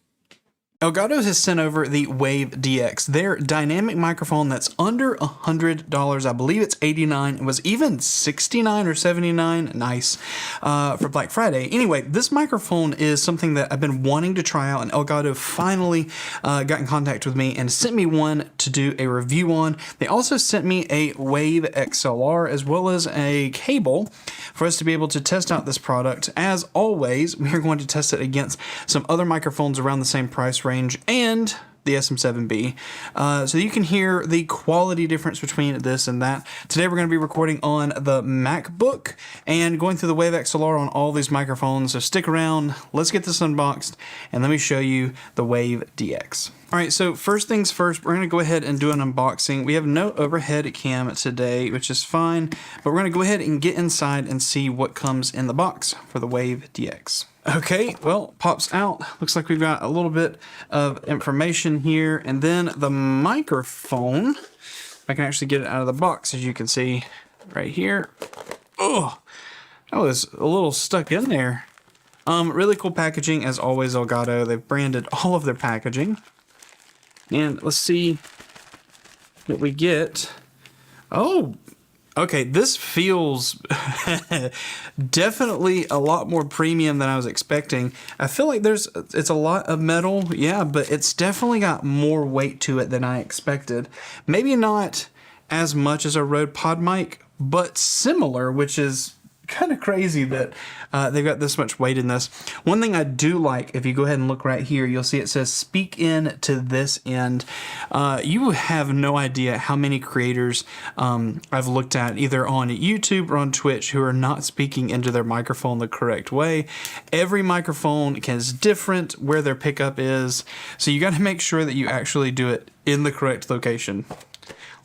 Elgato has sent over the Wave DX, their dynamic microphone that's under $100. I believe it's $89. It was even $69 or $79. Nice. For Black Friday. Anyway, this microphone is something that I've been wanting to try out, and Elgato finally got in contact with me and sent me one to do a review on. They also sent me a Wave XLR as well as a cable for us to be able to test out this product. As always, we are going to test it against some other microphones around the same price range and the SM7B, so you can hear the quality difference between this and that. Today we're going to be recording on the MacBook and going through the Wave XLR on all these microphones, so stick around, let's get this unboxed, and let me show you the Wave DX. Alright, so first things first, we're going to go ahead and do an unboxing. We have no overhead cam today, which is fine, but we're going to go ahead and get inside and see what comes in the box for the Wave DX. Okay, well, pops out. Looks like we've got a little bit of information here, and then the microphone. If I can actually get it out of the box, as you can see right here. Oh, that was a little stuck in there. Really cool packaging, as always, Elgato. They've branded all of their packaging. And let's see what we get. Oh, okay, this feels definitely a lot more premium than I was expecting. I feel like it's a lot of metal, yeah, but it's definitely got more weight to it than I expected. Maybe not as much as a Rode Pod mic, but similar, which is kind of crazy that they've got this much weight in this. One thing I do like, if you go ahead and look right here, you'll see it says speak in to this end. You have no idea how many creators I've looked at either on YouTube or on Twitch who are not speaking into their microphone the correct way. Every microphone is different where their pickup is, so you got to make sure that you actually do it in the correct location.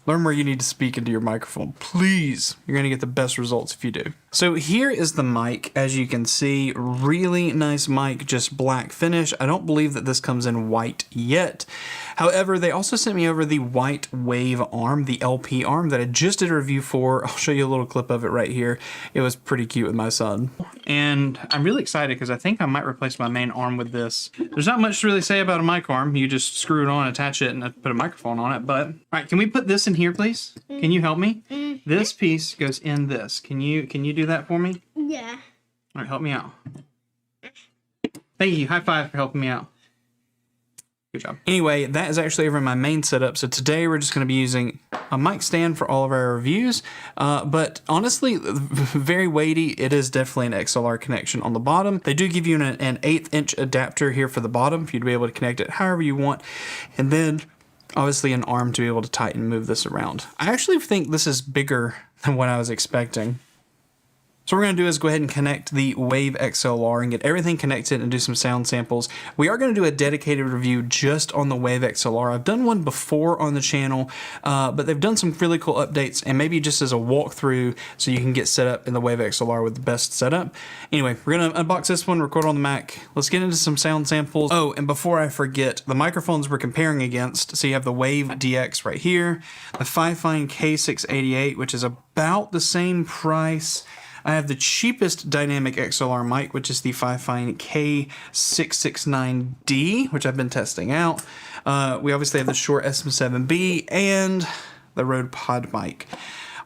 Learn where you need to speak into your microphone, please. You're going to get the best results if you do. So here is the mic. As you can see, really nice mic, just black finish. I don't believe that this comes in white yet. However, they also sent me over the white wave arm, the LP arm that I just did a review for. I'll show you a little clip of it right here. It was pretty cute with my son. And I'm really excited because I think I might replace my main arm with this. There's not much to really say about a mic arm. You just screw it on, attach it, and put a microphone on it. But all right, can we put this in here, please? Can you help me? This piece goes in this. Can you do that for me? Yeah. All right, help me out. Thank you. High five for helping me out. Good job. Anyway, that is actually over in my main setup. So today we're just going to be using a mic stand for all of our reviews. But honestly, very weighty. It is definitely an XLR connection on the bottom. They do give you an 1/8 inch adapter here for the bottom for you to be able to connect it however you want. And then obviously an arm to be able to tighten and move this around. I actually think this is bigger than what I was expecting. So what we're going to do is go ahead and connect the Wave XLR and get everything connected and do some sound samples. We are going to do a dedicated review just on the Wave XLR. I've done one before on the channel, but they've done some really cool updates, and maybe just as a walkthrough so you can get set up in the Wave XLR with the best setup. Anyway, we're going to unbox this one, record on the Mac. Let's get into some sound samples. Oh, and before I forget, the microphones we're comparing against. So you have the Wave DX right here, the FIFINE K688, which is about the same price. I have the cheapest dynamic XLR mic, which is the FIFINE K669D, which I've been testing out. We obviously have the Shure SM7B and the Rode Pod mic.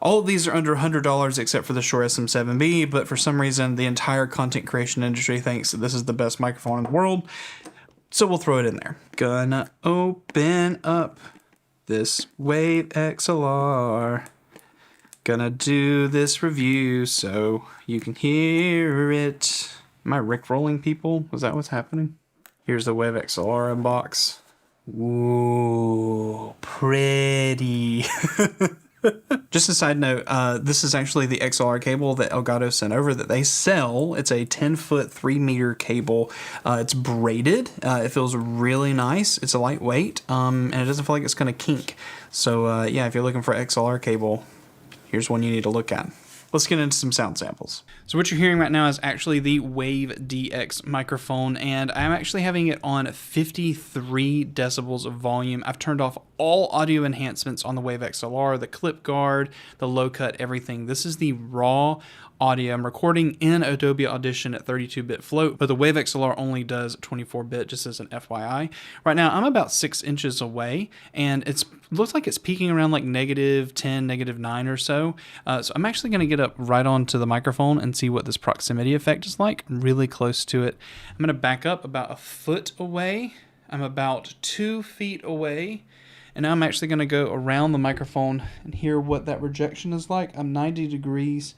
All of these are under $100 except for the Shure SM7B, but for some reason the entire content creation industry thinks that this is the best microphone in the world, so we'll throw it in there. Gonna open up this Wave XLR. Gonna do this review so you can hear it. Am I rickrolling people? Was that what's happening? Here's the Wave XLR unbox. Ooh, pretty. Just a side note, this is actually the XLR cable that Elgato sent over that they sell. It's a 10-foot, 3-meter cable. It's braided. It feels really nice. It's a lightweight, and it doesn't feel like it's going to kink. So yeah, if you're looking for XLR cable, here's one you need to look at. Let's get into some sound samples. So what you're hearing right now is actually the Wave DX microphone, and I'm actually having it on 53 decibels of volume. I've turned off all audio enhancements on the Wave XLR, the clip guard, the low cut, everything. This is the raw audio. I'm recording in Adobe Audition at 32-bit float, but the Wave XLR only does 24-bit, just as an FYI. Right now, I'm about 6 inches away, and it looks like it's peaking around like -10, -9 or so. So I'm actually going to get up right onto the microphone and see what this proximity effect is like. I'm really close to it. I'm going to back up about a foot away. I'm about 2 feet away. And now I'm actually going to go around the microphone and hear what that rejection is like. I'm 90 degrees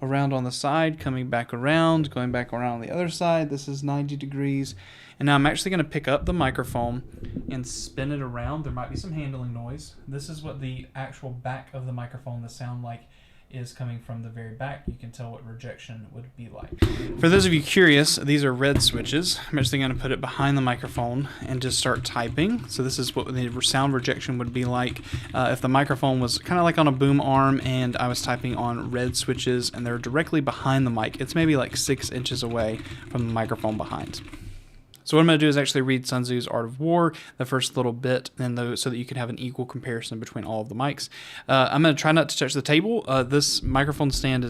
around on the side, coming back around, going back around on the other side. This is 90 degrees. And now I'm actually going to pick up the microphone and spin it around. There might be some handling noise. This is what the actual back of the microphone, the sound like, is coming from the very back. You can tell what rejection would be like. For those of you curious, these are red switches. I'm actually going to put it behind the microphone and just start typing. So this is what the sound rejection would be like if the microphone was kind of like on a boom arm and I was typing on red switches and they're directly behind the mic. It's maybe like 6 inches away from the microphone behind. So what I'm going to do is actually read Sun Tzu's Art of War, the first little bit, and so that you can have an equal comparison between all of the mics. I'm going to try not to touch the table. This microphone stand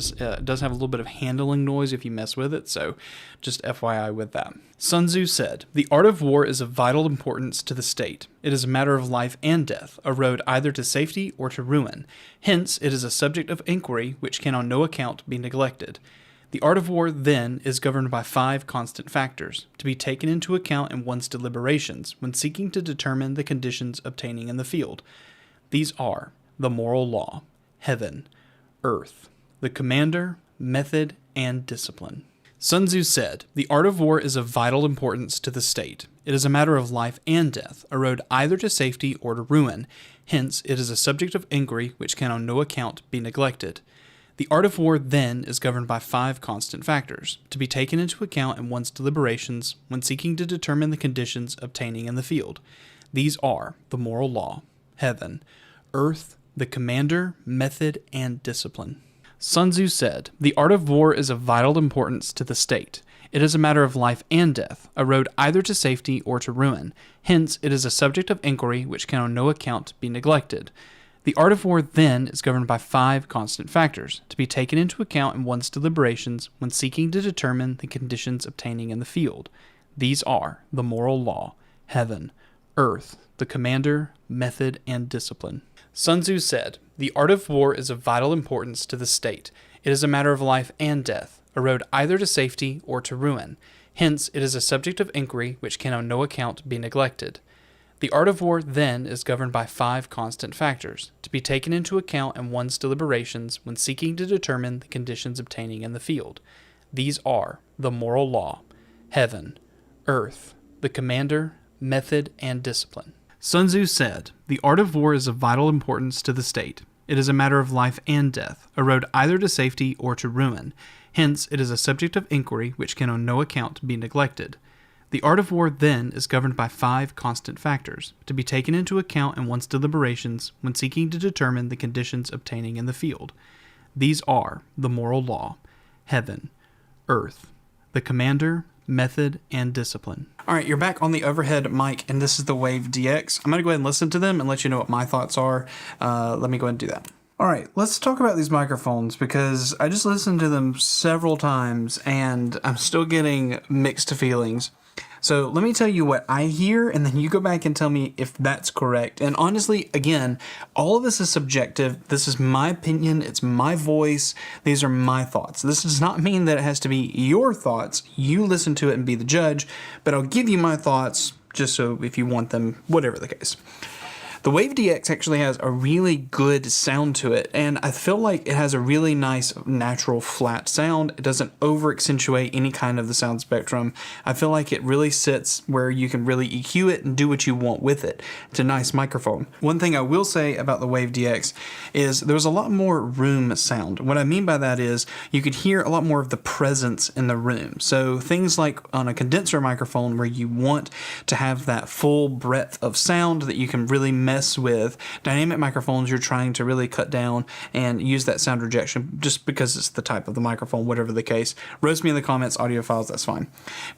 does have a little bit of handling noise if you mess with it, so just FYI with that. Sun Tzu said, "The art of war is of vital importance to the state. It is a matter of life and death, a road either to safety or to ruin. Hence, it is a subject of inquiry which can on no account be neglected. The art of war, then, is governed by 5 constant factors, to be taken into account in one's deliberations when seeking to determine the conditions obtaining in the field. These are the moral law, heaven, earth, the commander, method, and discipline." Sun Tzu said, "The art of war is of vital importance to the state. It is a matter of life and death, a road either to safety or to ruin. Hence, it is a subject of inquiry which can on no account be neglected. The art of war, then, is governed by 5 constant factors, to be taken into account in one's deliberations when seeking to determine the conditions obtaining in the field. These are the moral law, heaven, earth, the commander, method, and discipline." Sun Tzu said, "The art of war is of vital importance to the state. It is a matter of life and death, a road either to safety or to ruin. Hence, it is a subject of inquiry which can on no account be neglected. The art of war, then, is governed by 5 constant factors, to be taken into account in one's deliberations when seeking to determine the conditions obtaining in the field. These are the moral law, heaven, earth, the commander, method, and discipline." Sun Tzu said, "The art of war is of vital importance to the state. It is a matter of life and death, a road either to safety or to ruin. Hence, it is a subject of inquiry which can on no account be neglected. The art of war, then, is governed by 5 constant factors, to be taken into account in one's deliberations when seeking to determine the conditions obtaining in the field. These are the moral law, heaven, earth, the commander, method, and discipline." Sun Tzu said, "The art of war is of vital importance to the state. It is a matter of life and death, a road either to safety or to ruin. Hence, it is a subject of inquiry which can on no account be neglected. The art of war, then, is governed by 5 constant factors, to be taken into account in one's deliberations when seeking to determine the conditions obtaining in the field. These are the moral law, heaven, earth, the commander, method, and discipline." All right, you're back on the overhead mic, and this is the Wave DX. I'm going to go ahead and listen to them and let you know what my thoughts are. Let me go ahead and do that. All right, let's talk about these microphones because I just listened to them several times, and I'm still getting mixed feelings. So let me tell you what I hear, and then you go back and tell me if that's correct. And honestly, again, all of this is subjective. This is my opinion. It's my voice. These are my thoughts. This does not mean that it has to be your thoughts. You listen to it and be the judge, but I'll give you my thoughts just so if you want them, whatever the case. The Wave DX actually has a really good sound to it, and I feel like it has a really nice natural flat sound. It doesn't over accentuate any kind of the sound spectrum. I feel like it really sits where you can really EQ it and do what you want with it. It's a nice microphone. One thing I will say about the Wave DX is there's a lot more room sound. What I mean by that is you could hear a lot more of the presence in the room. So things like on a condenser microphone where you want to have that full breadth of sound that you can really mess with. Dynamic microphones, you're trying to really cut down and use that sound rejection just because it's the type of the microphone, whatever the case. Roast me in the comments, audiophiles, that's fine.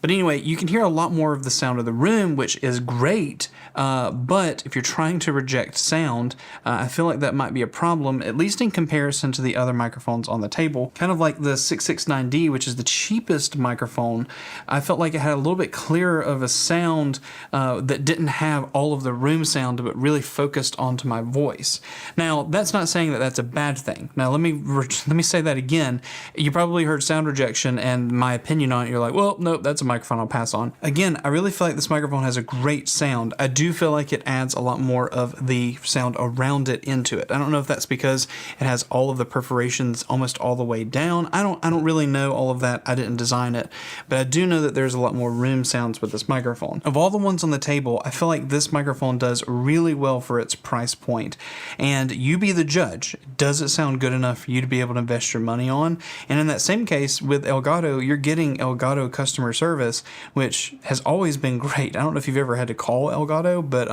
But anyway, you can hear a lot more of the sound of the room, which is great. But if you're trying to reject sound, I feel like that might be a problem, at least in comparison to the other microphones on the table. Kind of like the 669D, which is the cheapest microphone. I felt like it had a little bit clearer of a sound that didn't have all of the room sound, but really focused onto my voice. Now, that's not saying that that's a bad thing. Now, let me say that again. You probably heard sound rejection and my opinion on it. You're like, well, nope, that's a microphone I'll pass on. Again, I really feel like this microphone has a great sound. I do feel like it adds a lot more of the sound around it into it. I don't know if that's because it has all of the perforations almost all the way down. I don't really know all of that. I didn't design it, but I do know that there's a lot more room sounds with this microphone. Of all the ones on the table, I feel like this microphone does really well for its price point. And you be the judge. Does it sound good enough for you to be able to invest your money on? And in that same case with Elgato, you're getting Elgato customer service, which has always been great. I don't know if you've ever had to call Elgato, but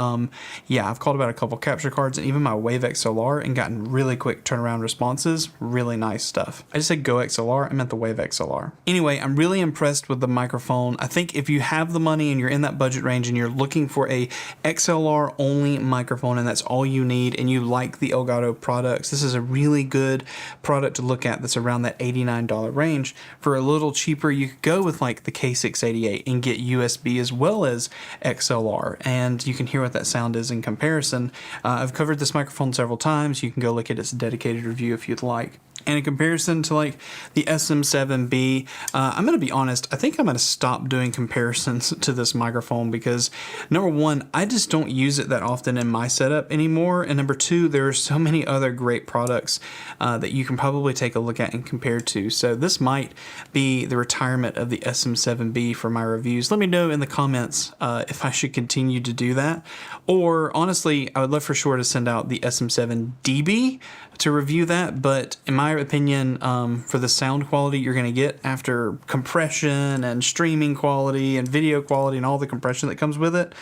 yeah, I've called about a couple capture cards and even my Wave XLR and gotten really quick turnaround responses. Really nice stuff. I just said Go XLR, I meant the Wave XLR. Anyway, I'm really impressed with the microphone. I think if you have the money and you're in that budget range and you're looking for a XLR only microphone and that's all you need and you like the Elgato products, this is a really good product to look at that's around that $89 range. For a little cheaper, you could go with like the K688 and get USB as well as XLR, and you can hear what that sound is in comparison. I've covered this microphone several times. You can go look at its dedicated review if you'd like. And in comparison to like the SM7B, I'm going to be honest, I think I'm going to stop doing comparisons to this microphone because number one, I just don't use it that often in my setup anymore. And number two, there are so many other great products that you can probably take a look at and compare to. So this might be the retirement of the SM7B for my reviews. Let me know in the comments if I should continue to do that. Or honestly, I would love for Shure to send out the SM7DB to review that, but in my opinion, for the sound quality you're going to get after compression and streaming quality and video quality and all the compression that comes with it,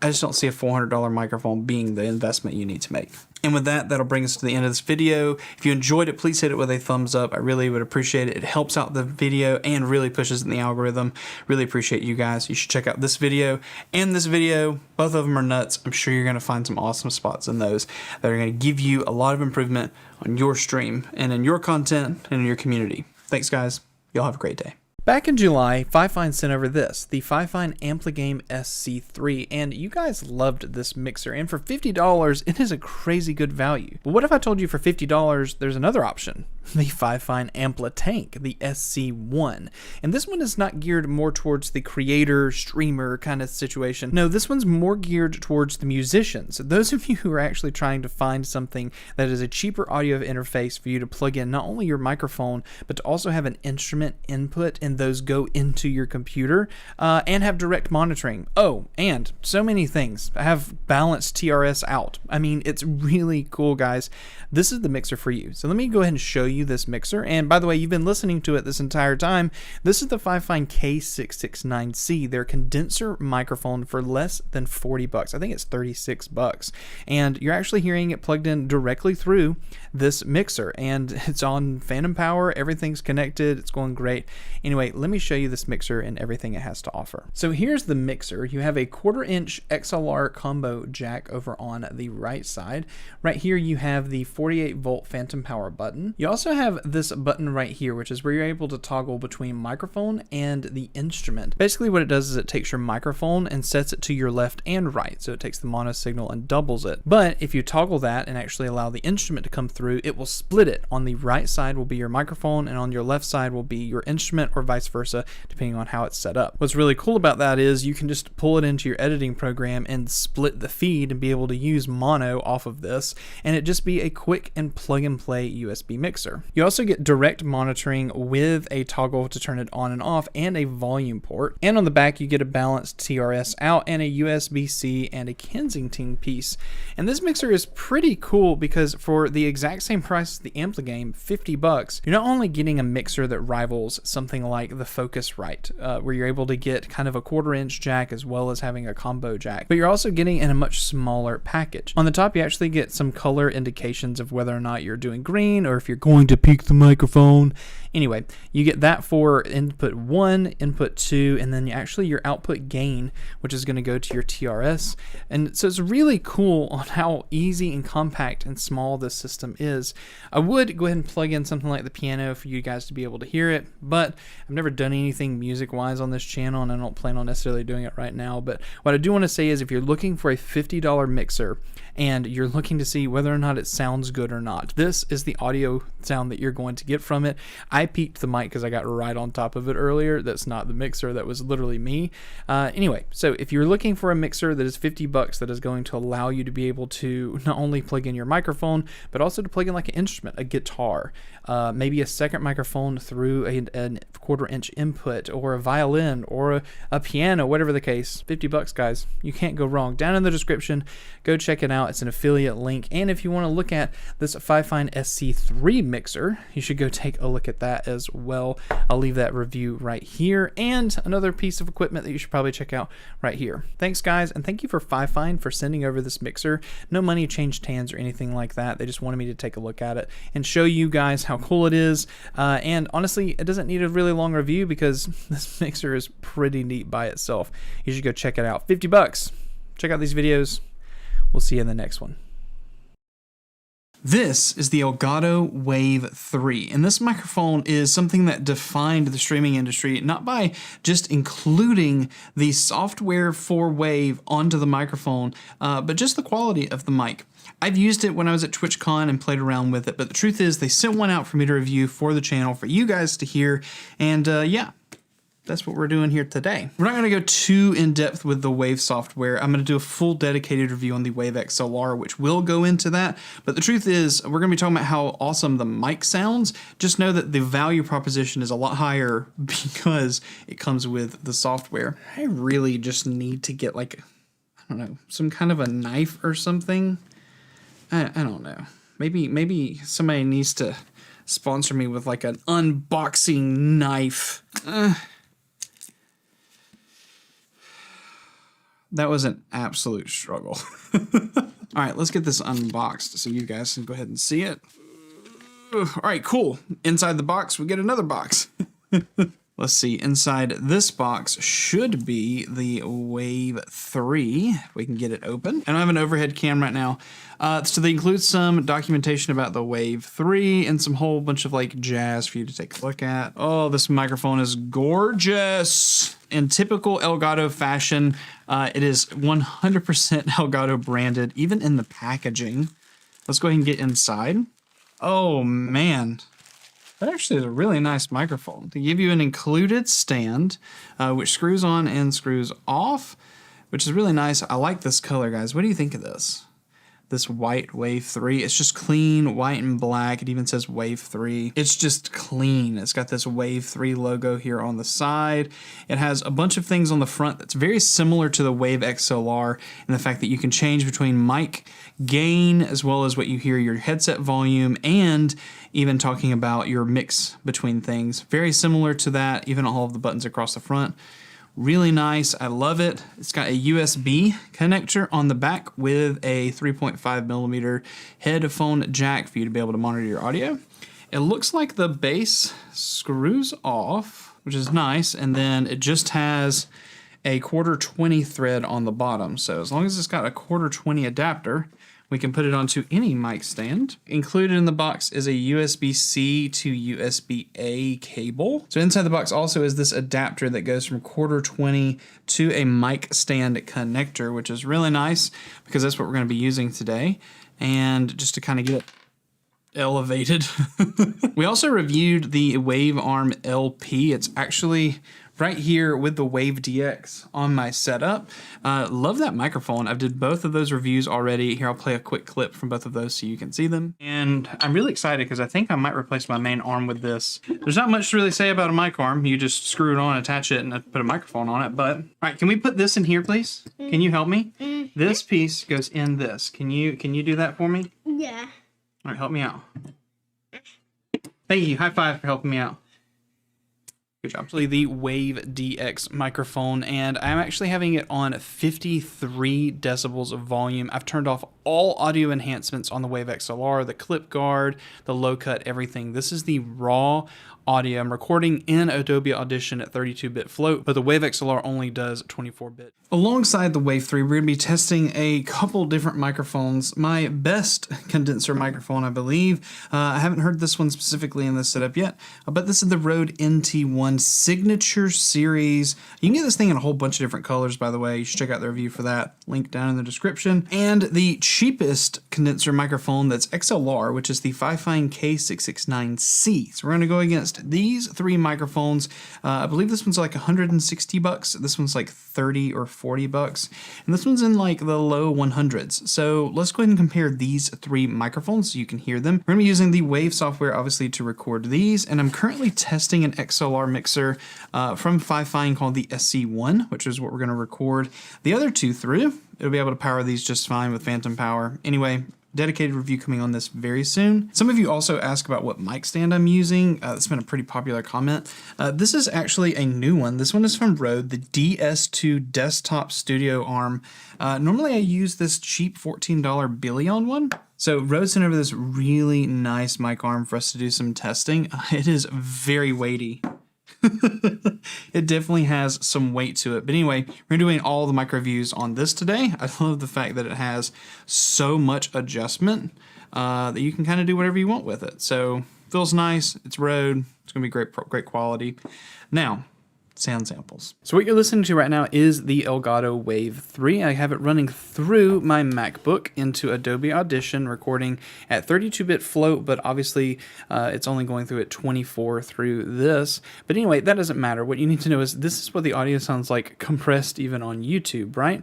I just don't see a $400 microphone being the investment you need to make. And with that, that'll bring us to the end of this video. If you enjoyed it, please hit it with a thumbs up. I really would appreciate it. It helps out the video and really pushes in the algorithm. Really appreciate you guys. You should check out this video and this video. Both of them are nuts. I'm sure you're going to find some awesome spots in those that are going to give you a lot of improvement on your stream and in your content and in your community. Thanks, guys. Y'all have a great day. Back in July, FIFINE sent over this, the FIFINE Amplagame SC3, and you guys loved this mixer, and for $50, it is a crazy good value. But what if I told you for $50, there's another option? The FIFINE Amplatank, the SC1. And this one is not geared more towards the creator, streamer kind of situation. No, this one's more geared towards the musicians. Those of you who are actually trying to find something that is a cheaper audio interface for you to plug in not only your microphone, but to also have an instrument input and those go into your computer and have direct monitoring. Oh, and so many things. Have balanced TRS out. I mean, it's really cool, guys. This is the mixer for you. So let me go ahead and show you this mixer. And by the way, you've been listening to it this entire time. This is the FIFINE K669C, their condenser microphone for less than 40 bucks. I think it's 36 bucks. And you're actually hearing it plugged in directly through this mixer, and it's on phantom power. Everything's connected. It's going great. Anyway, let me show you this mixer and everything it has to offer. So here's the mixer. You have a 1/4-inch XLR combo jack over on the right side. Right here you have the 48-volt phantom power button. You also have this button right here, which is where you're able to toggle between microphone and the instrument. Basically what it does is it takes your microphone and sets it to your left and right. So it takes the mono signal and doubles it. But if you toggle that and actually allow the instrument to come through, it will split it. On the right side will be your microphone and on your left side will be your instrument, or vice vice versa, depending on how it's set up. What's really cool about that is you can just pull it into your editing program and split the feed and be able to use mono off of this, and it just be a quick and plug and play USB mixer. You also get direct monitoring with a toggle to turn it on and off and a volume port. And on the back, you get a balanced TRS out and a USB-C and a Kensington piece. And this mixer is pretty cool because for the exact same price as the Ampligame, $50, you're not only getting a mixer that rivals something like the Focusrite, where you're able to get kind of a 1/4-inch jack as well as having a combo jack, but you're also getting in a much smaller package. On the top, you actually get some color indications of whether or not you're doing green or if you're going to peak the microphone. Anyway, you get that for input 1, input 2, and then actually your output gain, which is going to go to your TRS. And so it's really cool on how easy and compact and small this system is. I would go ahead and plug in something like the piano for you guys to be able to hear it, but I've never done anything music-wise on this channel, and I don't plan on necessarily doing it right now. But what I do want to say is if you're looking for a $50 mixer and you're looking to see whether or not it sounds good or not, this is the audio sound that you're going to get from it. I peaked the mic because I got right on top of it earlier. That's not the mixer, that was literally me. Anyway, so if you're looking for a mixer that is $50 that is going to allow you to be able to not only plug in your microphone, but also to plug in like an instrument, a guitar, maybe a second microphone through a 1/4-inch input, or a violin, or a piano, whatever the case, $50, guys. You can't go wrong. Down in the description, go check it out. It's an affiliate link. And if you want to look at this FIFINE SC3 mixer, you should go take a look at that as well. I'll leave that review right here, and another piece of equipment that you should probably check out right here. Thanks, guys, and thank you for FIFINE for sending over this mixer. No money changed hands or anything like that. They just wanted me to take a look at it and show you guys how cool it is. And honestly, it doesn't need a really long review because this mixer is pretty neat by itself. You should go check it out. $50. Check out these videos. We'll see you in the next one. This is the Elgato Wave 3, and this microphone is something that defined the streaming industry, not by just including the software for Wave onto the microphone, but just the quality of the mic. I've used it when I was at TwitchCon and played around with it, but the truth is they sent one out for me to review for the channel for you guys to hear, and yeah. That's what we're doing here today. We're not going to go too in-depth with the Wave software. I'm going to do a full dedicated review on the Wave XLR, which will go into that. But the truth is, we're going to be talking about how awesome the mic sounds. Just know that the value proposition is a lot higher because it comes with the software. I really just need to get like, I don't know, some kind of a knife or something. I don't know. Maybe somebody needs to sponsor me with like an unboxing knife. That was an absolute struggle. All right, let's get this unboxed so you guys can go ahead and see it. All right, cool. Inside the box, we get another box. Let's see, inside this box should be the Wave 3. We can get it open. I don't have an overhead cam right now. So they include some documentation about the Wave 3 and some whole bunch of like jazz for you to take a look at. Oh, this microphone is gorgeous. In typical Elgato fashion, it is 100% Elgato branded, even in the packaging. Let's go ahead and get inside. Oh man. That actually is a really nice microphone. They give you an included stand, which screws on and screws off, which is really nice. I like this color, guys. What do you think of this? This white Wave 3. It's just clean, white and black. It even says Wave 3. It's just clean. It's got this Wave 3 logo here on the side. It has a bunch of things on the front that's very similar to the Wave XLR in the fact that you can change between mic gain as well as what you hear your headset volume, and even talking about your mix between things. Very similar to that, even all of the buttons across the front. Really nice. I love it. It's got a USB connector on the back with a 3.5mm headphone jack for you to be able to monitor your audio. It looks like the base screws off, which is nice, and then it just has a 1/4-20 thread on the bottom. So as long as it's got a 1/4-20 adapter, we can put it onto any mic stand. Included in the box is a USB-C to USB-A cable. So inside the box also is this adapter that goes from 1/4-20 to a mic stand connector, which is really nice because that's what we're going to be using today. And just to kind of get it elevated. We also reviewed the Wave Arm LP. It's actually right here with the Wave DX on my setup. Love that microphone. I've did both of those reviews already. Here, I'll play a quick clip from both of those so you can see them. And I'm really excited because I think I might replace my main arm with this. There's not much to really say about a mic arm. You just screw it on, attach it, and put a microphone on it. But all right, can we put this in here, please? Can you help me? This piece goes in this. Can you do that for me? Yeah. All right, help me out. Thank you. High five for helping me out. Good job. Actually, the Wave DX microphone, and I'm actually having it on 53 decibels of volume. I've turned off all audio enhancements on the Wave XLR, the clip guard, the low cut, everything. This is the raw audio. I'm recording in Adobe Audition at 32-bit float, but the Wave XLR only does 24-bit. Alongside the Wave 3, we're going to be testing a couple different microphones. My best condenser microphone, I believe. I haven't heard this one specifically in this setup yet, but this is the Rode NT1 Signature Series. You can get this thing in a whole bunch of different colors, by the way. You should check out the review for that. Link down in the description. And the cheapest condenser microphone that's XLR, which is the FIFINE K669C. So we're going to go against these three microphones. I believe this one's like $160. This one's like 30 or 40 bucks. And this one's in like the low 100s. So let's go ahead and compare these three microphones so you can hear them. We're going to be using the Wave software, obviously, to record these. And I'm currently testing an XLR mixer from FIFINE called the SC1, which is what we're going to record the other two through. It'll be able to power these just fine with phantom power. Anyway, dedicated review coming on this very soon. Some of you also ask about what mic stand I'm using. That's been a pretty popular comment. This is actually a new one. This one is from Rode, the DS2 Desktop Studio Arm. Normally I use this cheap $14 Billion one. So Rode sent over this really nice mic arm for us to do some testing. It is very weighty. It definitely has some weight to it. But anyway, we're doing all the mic reviews on this today. I love the fact that it has so much adjustment that you can kind of do whatever you want with it. So feels nice. It's Rode. It's going to be great quality. Now, sound samples. So what you're listening to right now is the Elgato Wave 3. I have it running through my MacBook into Adobe Audition, recording at 32-bit float, but obviously it's only going through at 24 through this. But anyway, that doesn't matter. What you need to know is this is what the audio sounds like compressed even on YouTube, right?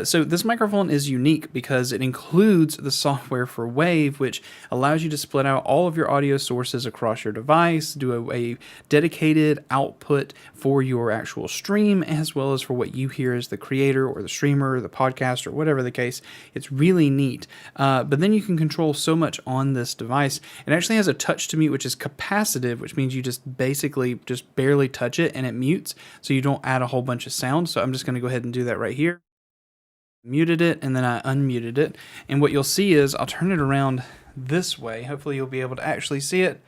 So this microphone is unique because it includes the software for Wave, which allows you to split out all of your audio sources across your device, do a dedicated output for your actual stream, as well as for what you hear as the creator or the streamer or the podcast or whatever the case. It's really neat. But then you can control so much on this device. It actually has a touch to mute, which is capacitive, which means you just basically just barely touch it and it mutes, so you don't add a whole bunch of sound. So I'm just going to go ahead and do that right here. Muted it, and then I unmuted it. And what you'll see is I'll turn it around this way. Hopefully you'll be able to actually see it.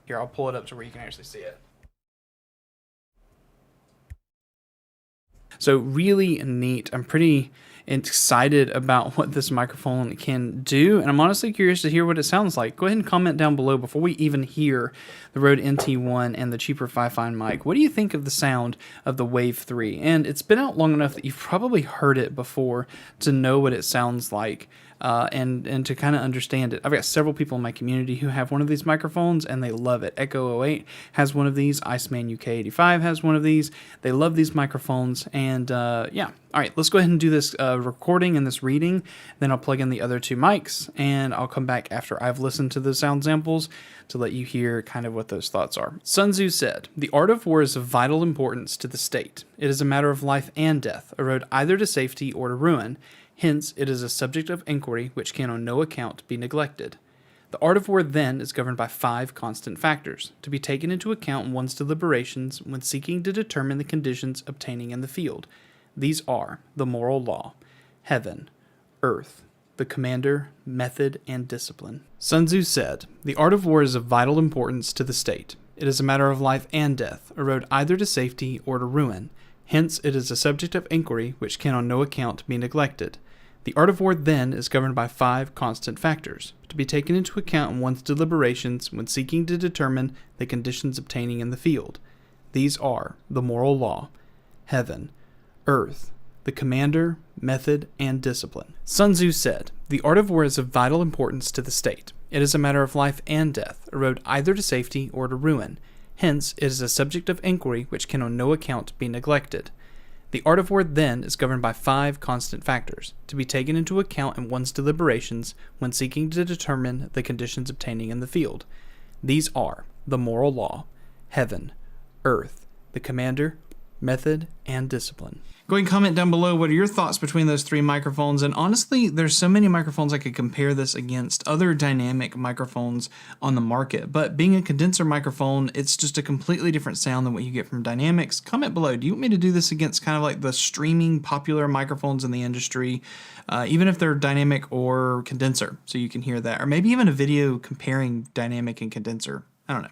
Here, I'll pull it up to where you can actually see it. So really neat. I'm pretty excited about what this microphone can do, and I'm honestly curious to hear what it sounds like. Go ahead and comment down below before we even hear the Rode NT1 and the cheaper FIFINE mic. What do you think of the sound of the Wave 3? And it's been out long enough that you've probably heard it before to know what it sounds like. And to kind of understand it. I've got several people in my community who have one of these microphones and they love it. Echo 08 has one of these. Iceman UK85 has one of these. They love these microphones, and yeah. All right, let's go ahead and do this recording and this reading. Then I'll plug in the other two mics, and I'll come back after I've listened to the sound samples to let you hear kind of what those thoughts are. Sun Tzu said, "The art of war is of vital importance to the state. It is a matter of life and death, a road either to safety or to ruin. Hence, it is a subject of inquiry which can on no account be neglected. The art of war, then, is governed by 5 constant factors, to be taken into account in one's deliberations when seeking to determine the conditions obtaining in the field. These are the moral law, heaven, earth, the commander, method, and discipline." Sun Tzu said, "The art of war is of vital importance to the state. It is a matter of life and death, a road either to safety or to ruin. Hence, it is a subject of inquiry which can on no account be neglected. The art of war, then, is governed by 5 constant factors, to be taken into account in one's deliberations when seeking to determine the conditions obtaining in the field. These are the moral law, heaven, earth, the commander, method, and discipline. Sun Tzu said, "The art of war is of vital importance to the state. It is a matter of life and death, a road either to safety or to ruin. Hence, it is a subject of inquiry which can on no account be neglected. The art of war, then, is governed by 5 constant factors, to be taken into account in one's deliberations when seeking to determine the conditions obtaining in the field. These are the moral law, heaven, earth, the commander, method, and discipline." Go ahead and comment down below what are your thoughts between those 3 microphones. And honestly, there's so many microphones I could compare this against other dynamic microphones on the market. But being a condenser microphone, it's just a completely different sound than what you get from dynamics. Comment below. Do you want me to do this against kind of like the streaming popular microphones in the industry, even if they're dynamic or condenser, so you can hear that? Or maybe even a video comparing dynamic and condenser. I don't know.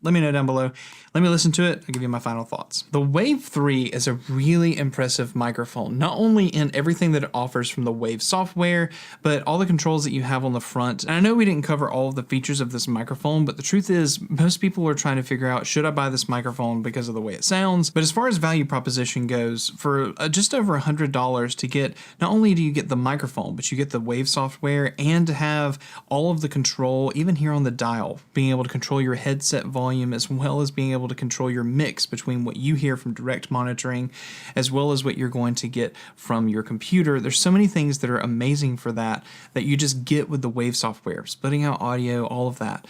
Let me know down below. Let me listen to it. I'll give you my final thoughts. The Wave 3 is a really impressive microphone, not only in everything that it offers from the Wave software, but all the controls that you have on the front. And I know we didn't cover all of the features of this microphone, but the truth is most people are trying to figure out, should I buy this microphone because of the way it sounds? But as far as value proposition goes, for just over $100 to get, not only do you get the microphone, but you get the Wave software and to have all of the control, even here on the dial, being able to control your headset volume, as well as being able to control your mix between what you hear from direct monitoring as well as what you're going to get from your computer. There's so many things that are amazing for that you just get with the Wave software, splitting out audio, all of that.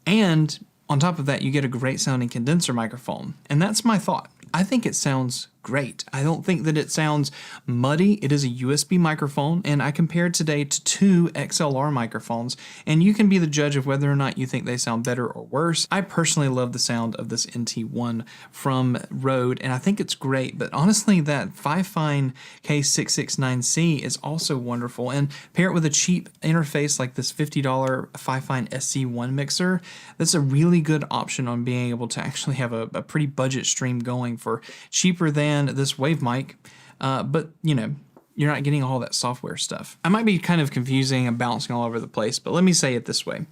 And on top of that, you get a great sounding condenser microphone. And that's my thought. I think it sounds great. I don't think that it sounds muddy. It is a USB microphone, and I compared today to 2 XLR microphones, and you can be the judge of whether or not you think they sound better or worse. I personally love the sound of this NT1 from Rode, and I think it's great, but honestly, that FIFINE K669C is also wonderful, and pair it with a cheap interface like this $50 FIFINE SC1 mixer, that's a really good option on being able to actually have a pretty budget stream going for cheaper than this Wave mic, but you know, you're not getting all that software stuff. I might be kind of confusing and bouncing all over the place, but let me say it this way.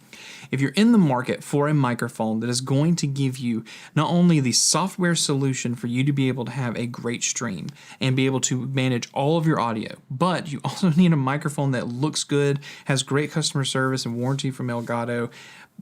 If you're in the market for a microphone that is going to give you not only the software solution for you to be able to have a great stream and be able to manage all of your audio, but you also need a microphone that looks good, has great customer service and warranty from Elgato,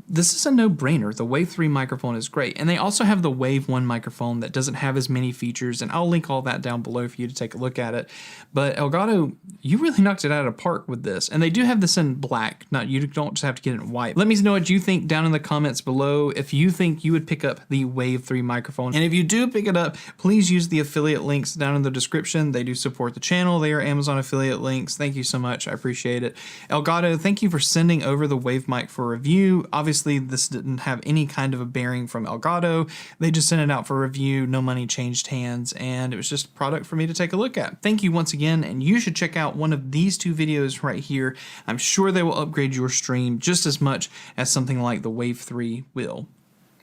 this is a no-brainer. The Wave 3 microphone is great. And they also have the Wave 1 microphone that doesn't have as many features, and I'll link all that down below for you to take a look at it. But Elgato, you really knocked it out of the park with this. And they do have this in black. You don't just have to get it in white. Let me know what you think down in the comments below if you think you would pick up the Wave 3 microphone. And if you do pick it up, please use the affiliate links down in the description. They do support the channel. They are Amazon affiliate links. Thank you so much. I appreciate it. Elgato, thank you for sending over the Wave mic for review. Obviously, this didn't have any kind of a bearing from Elgato. They just sent it out for review. No money changed hands, and it was just a product for me to take a look at. Thank you once again, and you should check out one of these 2 videos right here. I'm sure they will upgrade your stream just as much as something like the Wave 3 will.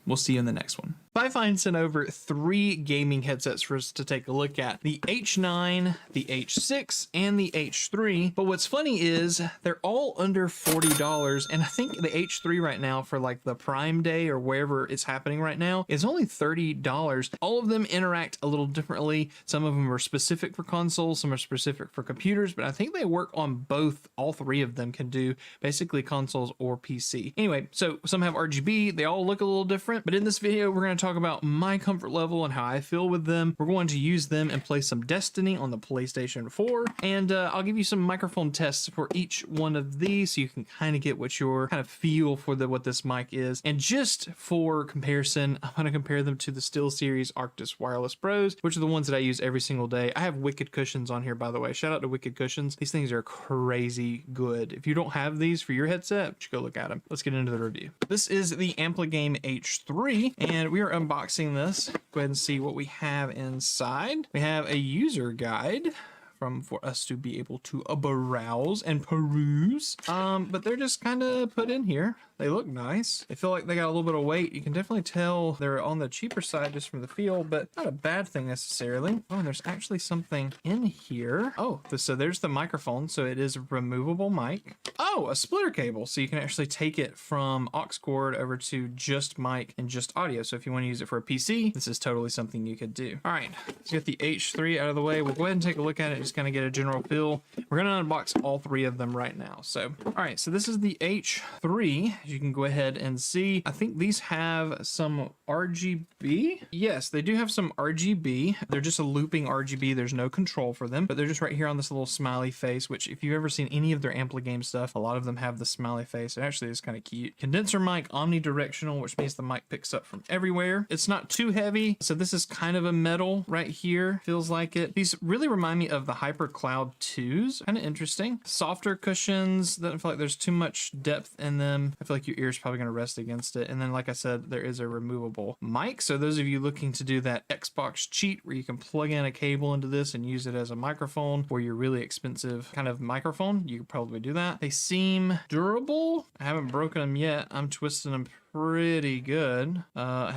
We'll see you in the next one. FIFINE sent over 3 gaming headsets for us to take a look at. The H9, the H6, and the H3. But what's funny is they're all under $40, and I think the H3 right now for like the Prime Day or wherever it's happening right now is only $30. All of them interact a little differently. Some of them are specific for consoles, some are specific for computers, but I think they work on both. All 3 of them can do basically consoles or PC. Anyway, so some have RGB, they all look a little different, but in this video, we're going to talk about my comfort level and how I feel with them. We're going to use them and play some Destiny on the PlayStation 4, and I'll give you some microphone tests for each one of these so you can kind of get what your kind of feel for what this mic is. And just for comparison, I'm going to compare them to the SteelSeries Arctis Wireless Pros, which are the ones that I use every single day. I have Wicked cushions on here, by the way. Shout out to Wicked cushions. These things are crazy good. If you don't have these for your headset, you should go look at them. Let's get into the review. This is the Amplagame H3, and we are unboxing this. Go ahead and see what we have inside. We have a user guide for us to be able to browse and peruse, but they're just kind of put in here. They look nice. They feel like they got a little bit of weight. You can definitely tell they're on the cheaper side just from the feel, but not a bad thing necessarily. Oh, and there's actually something in here. Oh, so there's the microphone. So it is a removable mic. Oh, a splitter cable. So you can actually take it from aux cord over to just mic and just audio. So if you want to use it for a PC, this is totally something you could do. All right, let's get the H3 out of the way. We'll go ahead and take a look at it, just kind of get a general feel. We're going to unbox all three of them right now. So, all right, so this is the H3. As you can go ahead and see, I think these have some RGB. Yes, they do have some RGB. They're just a looping RGB. There's no control for them, but they're just right here on this little smiley face, which if you've ever seen any of their Ampli-Game stuff, a lot of them have the smiley face. It actually is kind of cute. Condenser mic, omnidirectional, which means the mic picks up from everywhere. It's not too heavy, so this is kind of a metal right here. Feels like it. These really remind me of the Hyper Cloud 2s. Kind of interesting. Softer cushions. Doesn't feel like there's too much depth in them. I feel like your ear's probably going to rest against it. And then, like I said, there is a removable mic. So those of you looking to do that Xbox cheat where you can plug in a cable into this and use it as a microphone or your really expensive kind of microphone, you could probably do that. They seem durable. I haven't broken them yet. I'm twisting them pretty good. I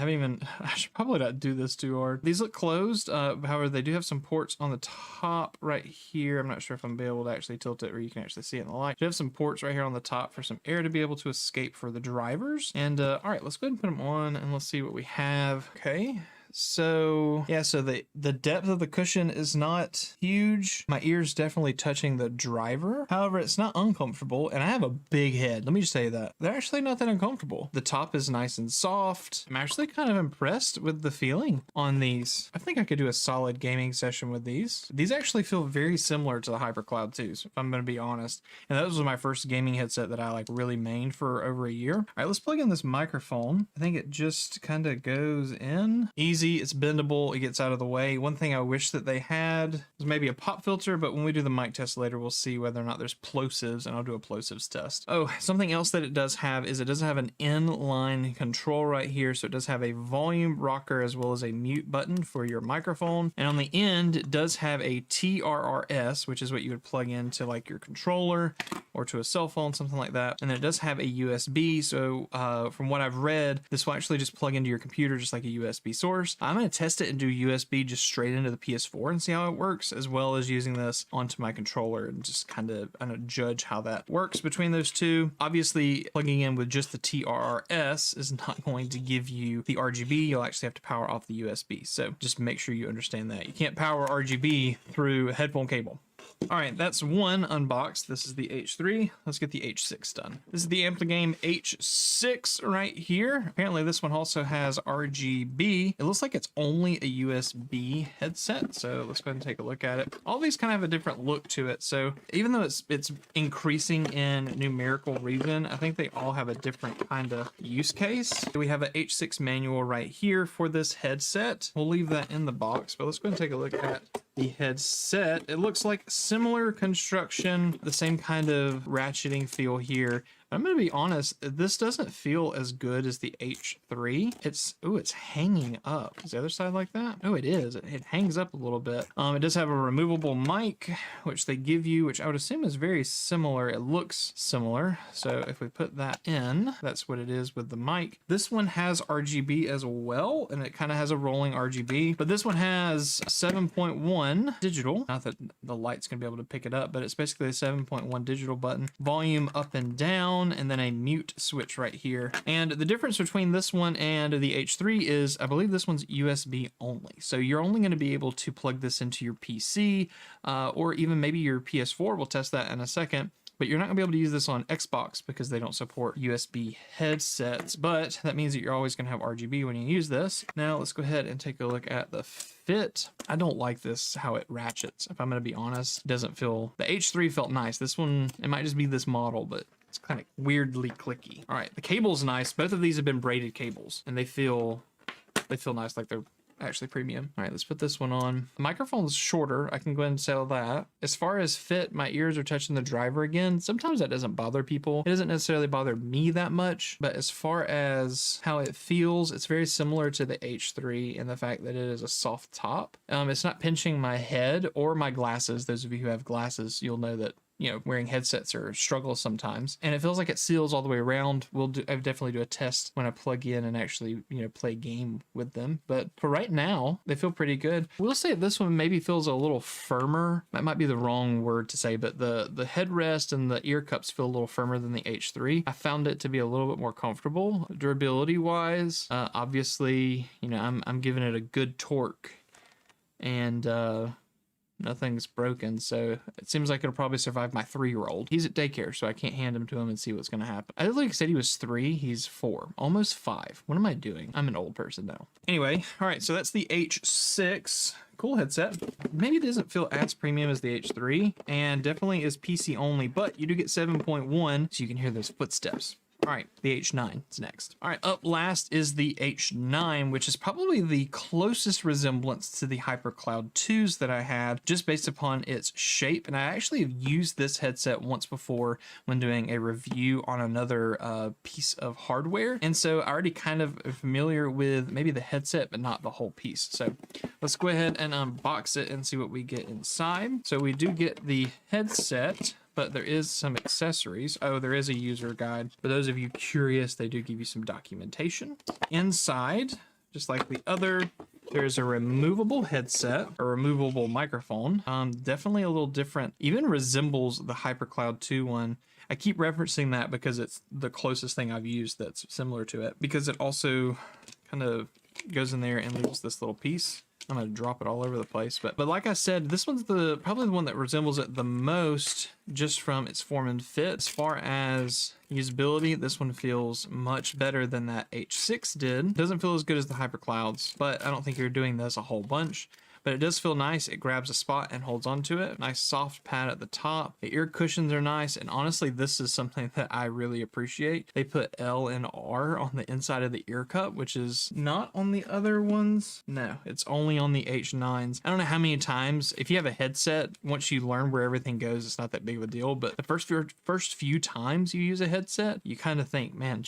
should probably not do this too hard. These look closed. However, they do have some ports on the top right here. I'm not sure if I'm gonna be able to actually tilt it where you can actually see it in the light. They have some ports right here on the top for some air to be able to escape for the drivers. And all right, let's go ahead and put them on and let's see what we have. Okay. So yeah, so the depth of the cushion is not huge. My ear's definitely touching the driver. However, it's not uncomfortable, and I have a big head. Let me just say that. They're actually not that uncomfortable. The top is nice and soft. I'm actually kind of impressed with the feeling on these. I think I could do a solid gaming session with these. These actually feel very similar to the Hyper Cloud 2s, if I'm going to be honest. And that was my first gaming headset that I like really mained for over a year. All right, let's plug in this microphone. I think it just kind of goes in easy. It's bendable, it gets out of the way. One thing I wish that they had was maybe a pop filter, but when we do the mic test later, we'll see whether or not there's plosives, and I'll do a plosives test. Oh, something else that it does have is it does have an inline control right here, so it does have a volume rocker as well as a mute button for your microphone, and on the end it does have a TRRS, which is what you would plug into like your controller or to a cell phone, something like that, and then it does have a USB, so from what I've read, this will actually just plug into your computer just like a USB source. I'm going to test it and do USB just straight into the PS4 and see how it works, as well as using this onto my controller and just kind of judge how that works between those two. Obviously, plugging in with just the TRRS is not going to give you the RGB. You'll actually have to power off the USB. So just make sure you understand that. You can't power RGB through a headphone cable. All right, that's one unboxed. This is the H3. Let's get the H6 done. This is the Ampli-Game H6 right here. Apparently this one also has RGB. It looks like it's only a USB headset, so let's go ahead and take a look at it. All these kind of have a different look to it, so even though it's increasing in numerical region, I think they all have a different kind of use case. We have an H6 manual right here for this headset. We'll leave that in the box, but let's go ahead and take a look at the headset. It looks like similar construction, the same kind of ratcheting feel here. I'm going to be honest, this doesn't feel as good as the H3. It's hanging up. Is the other side like that? Oh, it is. It hangs up a little bit. It does have a removable mic, which they give you, which I would assume is very similar. It looks similar. So if we put that in, that's what it is with the mic. This one has RGB as well, and it kind of has a rolling RGB, but this one has 7.1 digital. Not that the light's going to be able to pick it up, but it's basically a 7.1 digital button. Volume up and down, and then a mute switch right here. And the difference between this one and the H3 is I believe this one's USB only. So you're only going to be able to plug this into your PC or even maybe your PS4. We'll test that in a second. But you're not going to be able to use this on Xbox because they don't support USB headsets. But that means that you're always going to have RGB when you use this. Now let's go ahead and take a look at the fit. I don't like this, how it ratchets. If I'm going to be honest, it doesn't feel... The H3 felt nice. This one, it might just be this model, but it's kind of weirdly clicky. All right, the cable's nice. Both of these have been braided cables, and they feel nice, like they're actually premium. All right, let's put this one on. The microphone's shorter. I can go ahead and sell that. As far as fit, my ears are touching the driver again. Sometimes that doesn't bother people. It doesn't necessarily bother me that much, but as far as how it feels, it's very similar to the H3 in the fact that it is a soft top. It's not pinching my head or my glasses. Those of you who have glasses, you'll know that you know, wearing headsets or struggle sometimes. And it feels like it seals all the way around. I would definitely do a test when I plug in and actually, you know, play a game with them. But for right now, they feel pretty good. We'll say this one maybe feels a little firmer. That might be the wrong word to say, but the headrest and the ear cups feel a little firmer than the H3. I found it to be a little bit more comfortable. Durability wise, obviously, you know, I'm giving it a good torque, and nothing's broken, so it seems like it'll probably survive my 3-year-old. He's at daycare, so I can't hand him to him and see what's going to happen. I like said he was 3, he's 4, almost 5. What am I doing? I'm an old person now. Anyway, all right, so that's the H6. Cool headset. Maybe it doesn't feel as premium as the H3, and definitely is PC only, but you do get 7.1, so you can hear those footsteps. All right, the H9 is next. All right, up last is the H9, which is probably the closest resemblance to the HyperCloud 2s that I had, just based upon its shape. And I actually have used this headset once before when doing a review on another piece of hardware. And so I already kind of am familiar with maybe the headset, but not the whole piece. So let's go ahead and unbox it and see what we get inside. So we do get the headset, but there is some accessories. Oh, there is a user guide. For those of you curious, they do give you some documentation. Inside, just like the other, there's a removable headset, a removable microphone. Definitely a little different. Even resembles the HyperCloud 2 one. I keep referencing that because it's the closest thing I've used that's similar to it, because it also kind of goes in there and leaves this little piece. I'm gonna drop it all over the place, but like I said, this one's probably the one that resembles it the most, just from its form and fit. As far as usability, this one feels much better than that H6 did. Doesn't feel as good as the HyperClouds, but I don't think you're doing this a whole bunch. But it does feel nice. It grabs a spot and holds onto it. Nice soft pad at the top. The ear cushions are nice. And honestly, this is something that I really appreciate. They put L and R on the inside of the ear cup, which is not on the other ones. No, it's only on the H9s. I don't know how many times, if you have a headset, once you learn where everything goes, it's not that big of a deal. But the first few times you use a headset, you kind of think, man,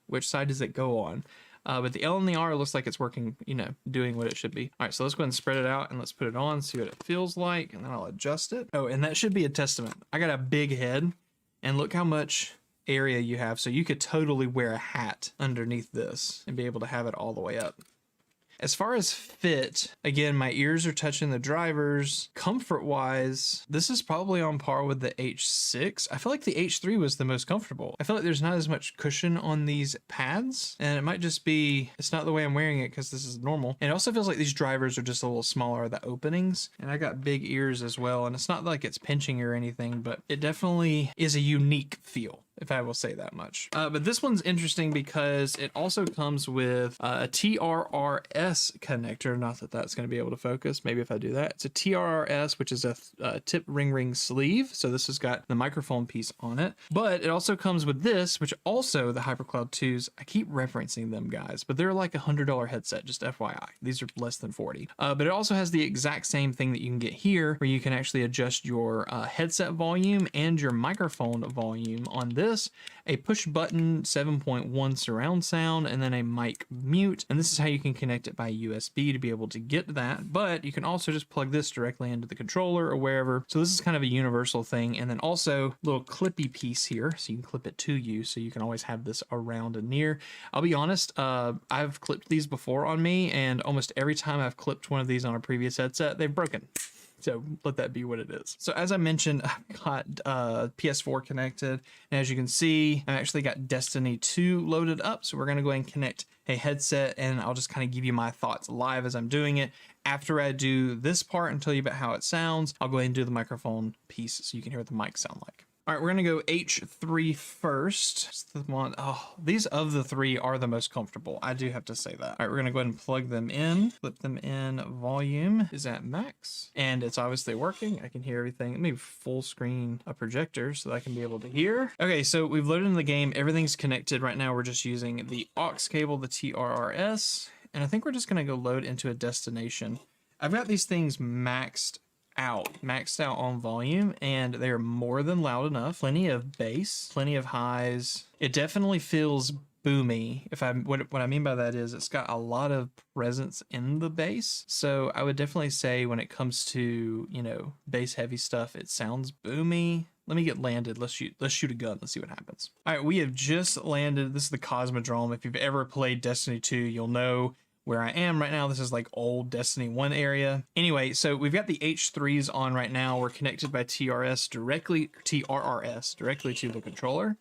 which side does it go on? But the L and the R looks like it's working, you know, doing what it should be. All right, so let's go ahead and spread it out and let's put it on, see what it feels like, and then I'll adjust it. Oh, and that should be a testament. I got a big head, and look how much area you have. So you could totally wear a hat underneath this and be able to have it all the way up. As far as fit, again, my ears are touching the drivers. Comfort-wise, this is probably on par with the H6. I feel like the H3 was the most comfortable. I feel like there's not as much cushion on these pads, and it might just be, it's not the way I'm wearing it because this is normal. And it also feels like these drivers are just a little smaller, the openings. And I got big ears as well, and it's not like it's pinching or anything, but it definitely is a unique feel, if I will say that much. But this one's interesting because it also comes with a TRRS connector. Not that that's going to be able to focus. Maybe if I do that. It's a TRRS, which is a tip ring sleeve. So this has got the microphone piece on it. But it also comes with this, which also the HyperCloud 2s, I keep referencing them, guys, but they're like $100 headset, just FYI. These are less than 40. But it also has the exact same thing that you can get here, where you can actually adjust your headset volume and your microphone volume on this, a push button 7.1 surround sound, and then a mic mute. And this is how you can connect it by USB to be able to get that. But you can also just plug this directly into the controller or wherever. So this is kind of a universal thing. And then also little clippy piece here, so you can clip it to you, so you can always have this around and near. I'll be honest, I've clipped these before on me, and almost every time I've clipped one of these on a previous headset, they've broken. So let that be what it is. So as I mentioned, I've got PS4 connected. And as you can see, I actually got Destiny 2 loaded up. So we're going to go ahead and connect a headset, and I'll just kind of give you my thoughts live as I'm doing it. After I do this part and tell you about how it sounds, I'll go ahead and do the microphone piece so you can hear what the mic sound like. All right, we're gonna go H3 first. It's the one, oh, these of the three are the most comfortable. I do have to say that. All right, we're gonna go ahead and plug them in, flip them in. Volume is at max, and it's obviously working. I can hear everything. Let me full screen a projector so that I can be able to hear. Okay, so we've loaded in the game. Everything's connected. Right now, we're just using the aux cable, the TRRS, and I think we're just gonna go load into a destination. I've got these things maxed out on volume, and they're more than loud enough. Plenty of bass, plenty of highs. It definitely feels boomy. What I mean by that is it's got a lot of presence in the bass. So I would definitely say when it comes to, you know, bass heavy stuff, it sounds boomy. Let me get landed. Let's shoot a gun. Let's see what happens. All right, we have just landed. This is the Cosmodrome. If you've ever played Destiny 2, you'll know where I am right now. This is like old Destiny 1 area. Anyway, so we've got the H3s on right now. We're connected by TRRS directly to the controller.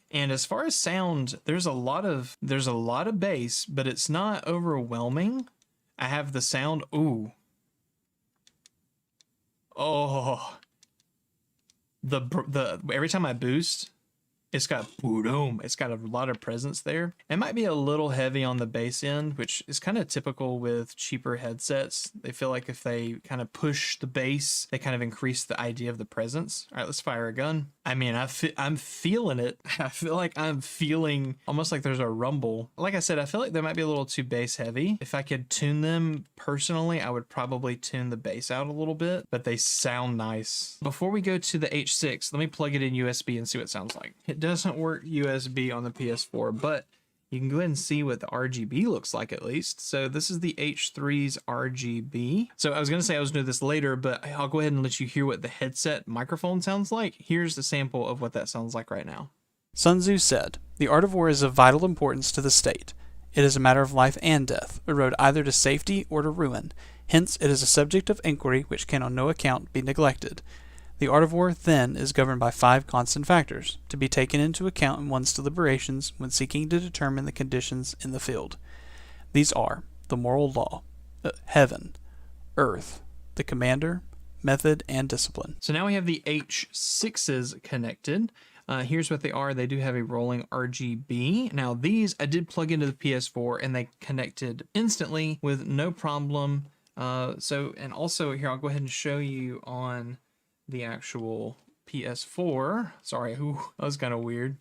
And as far as sound, there's a lot of bass, but it's not overwhelming. I have the sound. Ooh. Oh. The every time I boost, it's got boom. It's got a lot of presence there. It might be a little heavy on the bass end, which is kind of typical with cheaper headsets. They feel like if they kind of push the bass, they kind of increase the idea of the presence. All right, let's fire a gun. I mean, I'm feeling it. I feel like I'm feeling almost like there's a rumble. Like I said, I feel like they might be a little too bass heavy. If I could tune them personally, I would probably tune the bass out a little bit, but they sound nice. Before we go to the H6, let me plug it in USB and see what it sounds like. It doesn't work USB on the PS4, but you can go ahead and see what the RGB looks like at least. So this is the H3's RGB. So I was going to say I was going to do this later, but I'll go ahead and let you hear what the headset microphone sounds like. Here's the sample of what that sounds like right now. Sun Tzu said, "The art of war is of vital importance to the state. It is a matter of life and death, a road either to safety or to ruin. Hence it is a subject of inquiry which can on no account be neglected. The art of war, then, is governed by 5 constant factors, to be taken into account in one's deliberations when seeking to determine the conditions in the field. These are the moral law, heaven, earth, the commander, method, and discipline." So now we have the H6s connected. Here's what they are. They do have a rolling RGB. Now these I did plug into the PS4 and they connected instantly with no problem. And also here, I'll go ahead and show you on the actual PS4. Sorry, that was kind of weird.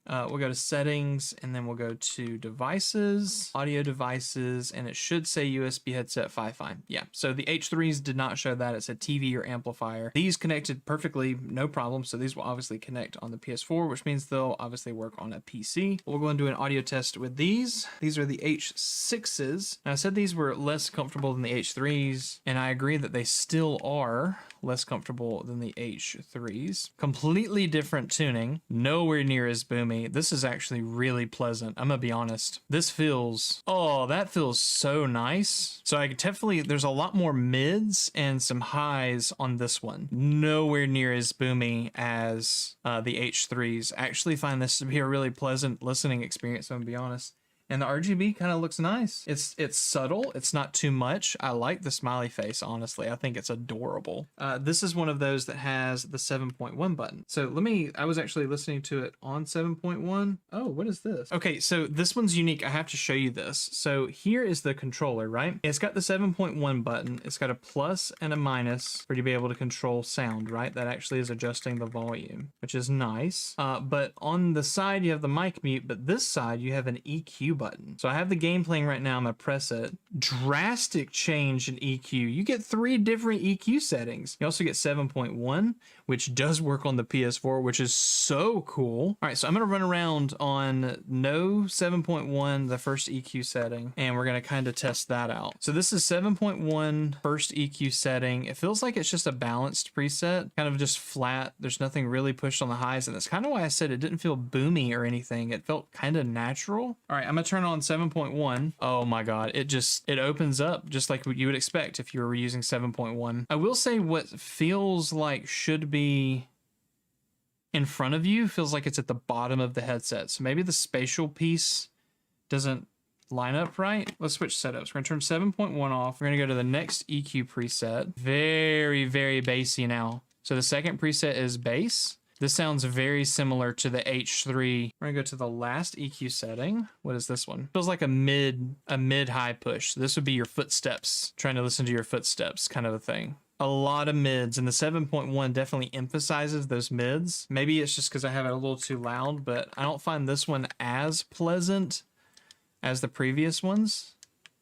We'll go to settings and then we'll go to devices, audio devices, and it should say USB headset FIFINE. Yeah, so the H3s did not show that. It said TV or amplifier. These connected perfectly, no problem. So these will obviously connect on the PS4, which means they'll obviously work on a PC. We'll go and do an audio test with these. These are the H6s. Now I said these were less comfortable than the H3s, and I agree that they still are less comfortable than the H3s. Completely different tuning, nowhere near as boomy. This is actually really pleasant. I'm gonna be honest. This feels, that feels so nice. So I could definitely, there's a lot more mids and some highs on this one. Nowhere near as boomy as the H3s. I actually find this to be a really pleasant listening experience, I'm gonna be honest. And the RGB kind of looks nice. It's subtle. It's not too much. I like the smiley face, honestly. I think it's adorable. This is one of those that has the 7.1 button. So I was actually listening to it on 7.1. Oh, what is this? Okay, so this one's unique. I have to show you this. So here is the controller, right? It's got the 7.1 button. It's got a plus and a minus for you to be able to control sound, right? That actually is adjusting the volume, which is nice. But on the side, you have the mic mute, but this side, you have an EQ button. So I have the game playing right now. I'm gonna press it. Drastic change in EQ. You get 3 different EQ settings. You also get 7.1, which does work on the PS4, which is so cool. All right, so I'm gonna run around on no 7.1, the first EQ setting, and we're gonna kind of test that out. So this is 7.1 first EQ setting. It feels like it's just a balanced preset, kind of just flat. There's nothing really pushed on the highs, and that's kind of why I said it didn't feel boomy or anything. It felt kind of natural. All right, I'm gonna turn on 7.1. Oh my god, it opens up just like what you would expect if you were using 7.1. I will say what feels like should be in front of you feels like it's at the bottom of the headset. So maybe the spatial piece doesn't line up right. Let's switch setups. We're gonna turn 7.1 off. We're gonna go to the next EQ preset. Very, very bassy now. So the second preset is bass. This sounds very similar to the H3. We're gonna go to the last EQ setting. What is this one? Feels like a mid-high push. This would be your footsteps, trying to listen to your footsteps kind of a thing. A lot of mids, and the 7.1 definitely emphasizes those mids. Maybe it's just because I have it a little too loud, but I don't find this one as pleasant as the previous ones.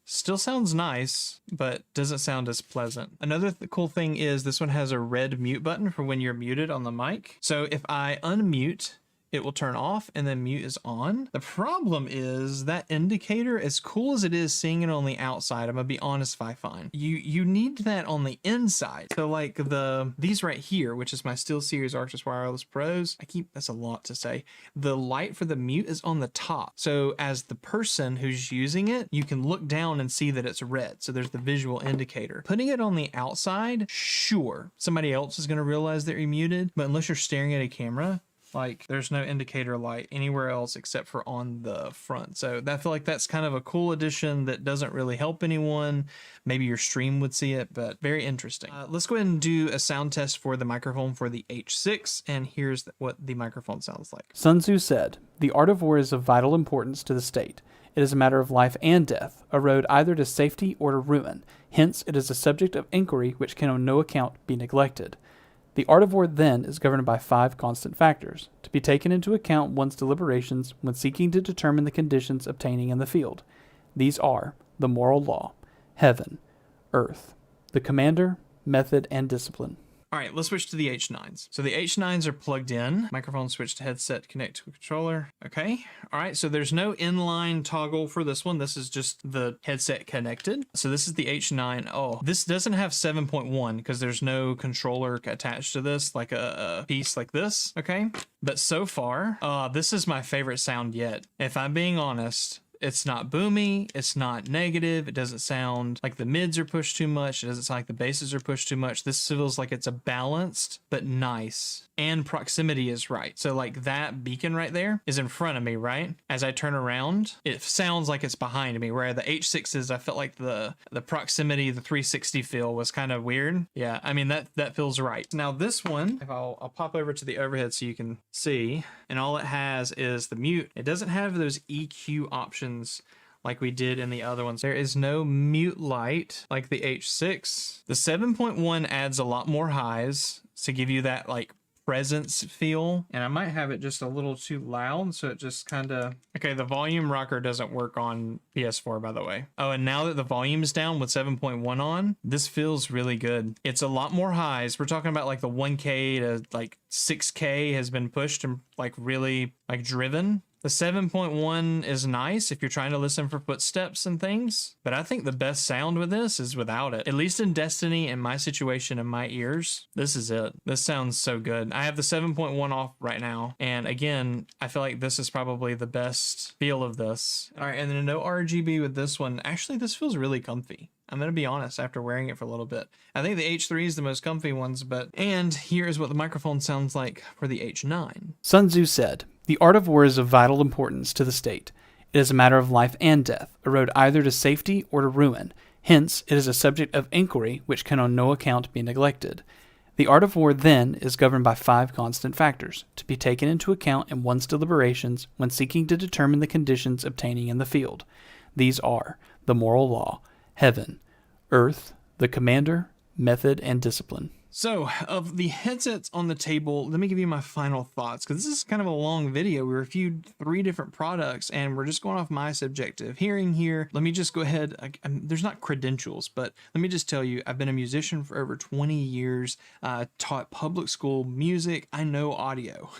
Still sounds nice, but doesn't sound as pleasant. Another cool thing is this one has a red mute button for when you're muted on the mic. So if I unmute, it will turn off and then mute is on. The problem is that indicator, as cool as it is seeing it on the outside, I'm gonna be honest, FIFINE, you need that on the inside. So like these right here, which is my SteelSeries Arctis Wireless Pros, that's a lot to say. The light for the mute is on the top. So as the person who's using it, you can look down and see that it's red. So there's the visual indicator. Putting it on the outside, sure, somebody else is gonna realize that you're muted, but unless you're staring at a camera, like there's no indicator light anywhere else except for on the front. So I feel like that's kind of a cool addition that doesn't really help anyone. Maybe your stream would see it, but very interesting. Let's go ahead and do a sound test for the microphone for the H6, and here's what the microphone sounds like. Sun Tzu said, "The art of war is of vital importance to the state. It is a matter of life and death, a road either to safety or to ruin. Hence, it is a subject of inquiry which can on no account be neglected. The art of war, then, is governed by 5 constant factors, to be taken into account one's deliberations when seeking to determine the conditions obtaining in the field. These are the moral law, heaven, earth, the commander, method, and discipline." All right, let's switch to the H9s. So the H9s are plugged in. Microphone switch to headset, connect to a controller. Okay. All right, so there's no inline toggle for this one. This is just the headset connected. So this is the H9. Oh, this doesn't have 7.1 because there's no controller attached to this, like a piece like this. Okay. But so far, this is my favorite sound yet. If I'm being honest, it's not boomy, it's not negative, it doesn't sound like the mids are pushed too much, it doesn't sound like the basses are pushed too much. This feels like it's a balanced but nice, and proximity is right. So like that beacon right there is in front of me, right? As I turn around, it sounds like it's behind me, where the H6s, I felt like the proximity, the 360 feel was kind of weird. Yeah, I mean, that feels right. Now this one, if I'll pop over to the overhead so you can see, and all it has is the mute. It doesn't have those EQ options like we did in the other ones. There is no mute light like the H6. The 7.1 adds a lot more highs to give you that like presence feel, and I might have it just a little too loud, so it just kind of... Okay, the volume rocker doesn't work on PS4, by the way. Oh, and now that the volume is down with 7.1 on, this feels really good. It's a lot more highs. We're talking about like the 1K to like 6K has been pushed and like really like driven. The 7.1 is nice if you're trying to listen for footsteps and things, but I think the best sound with this is without it. At least in Destiny, in my situation, in my ears, this is it. This sounds so good. I have the 7.1 off right now, and again, I feel like this is probably the best feel of this. All right, and then no RGB with this one. Actually, this feels really comfy. I'm going to be honest after wearing it for a little bit. I think the H3 is the most comfy ones, and here is what the microphone sounds like for the H9. Sun Tzu said, "The art of war is of vital importance to the state. It is a matter of life and death, a road either to safety or to ruin. Hence, it is a subject of inquiry which can on no account be neglected. The art of war, then, is governed by 5 constant factors, to be taken into account in one's deliberations when seeking to determine the conditions obtaining in the field. These are the moral law, heaven, earth, the commander, method, and discipline." So, of the headsets on the table, let me give you my final thoughts, because this is kind of a long video. We reviewed 3 different products, and we're just going off my subjective hearing here. Let me just go ahead. There's not credentials, but let me just tell you, I've been a musician for over 20 years, taught public school music. I know audio.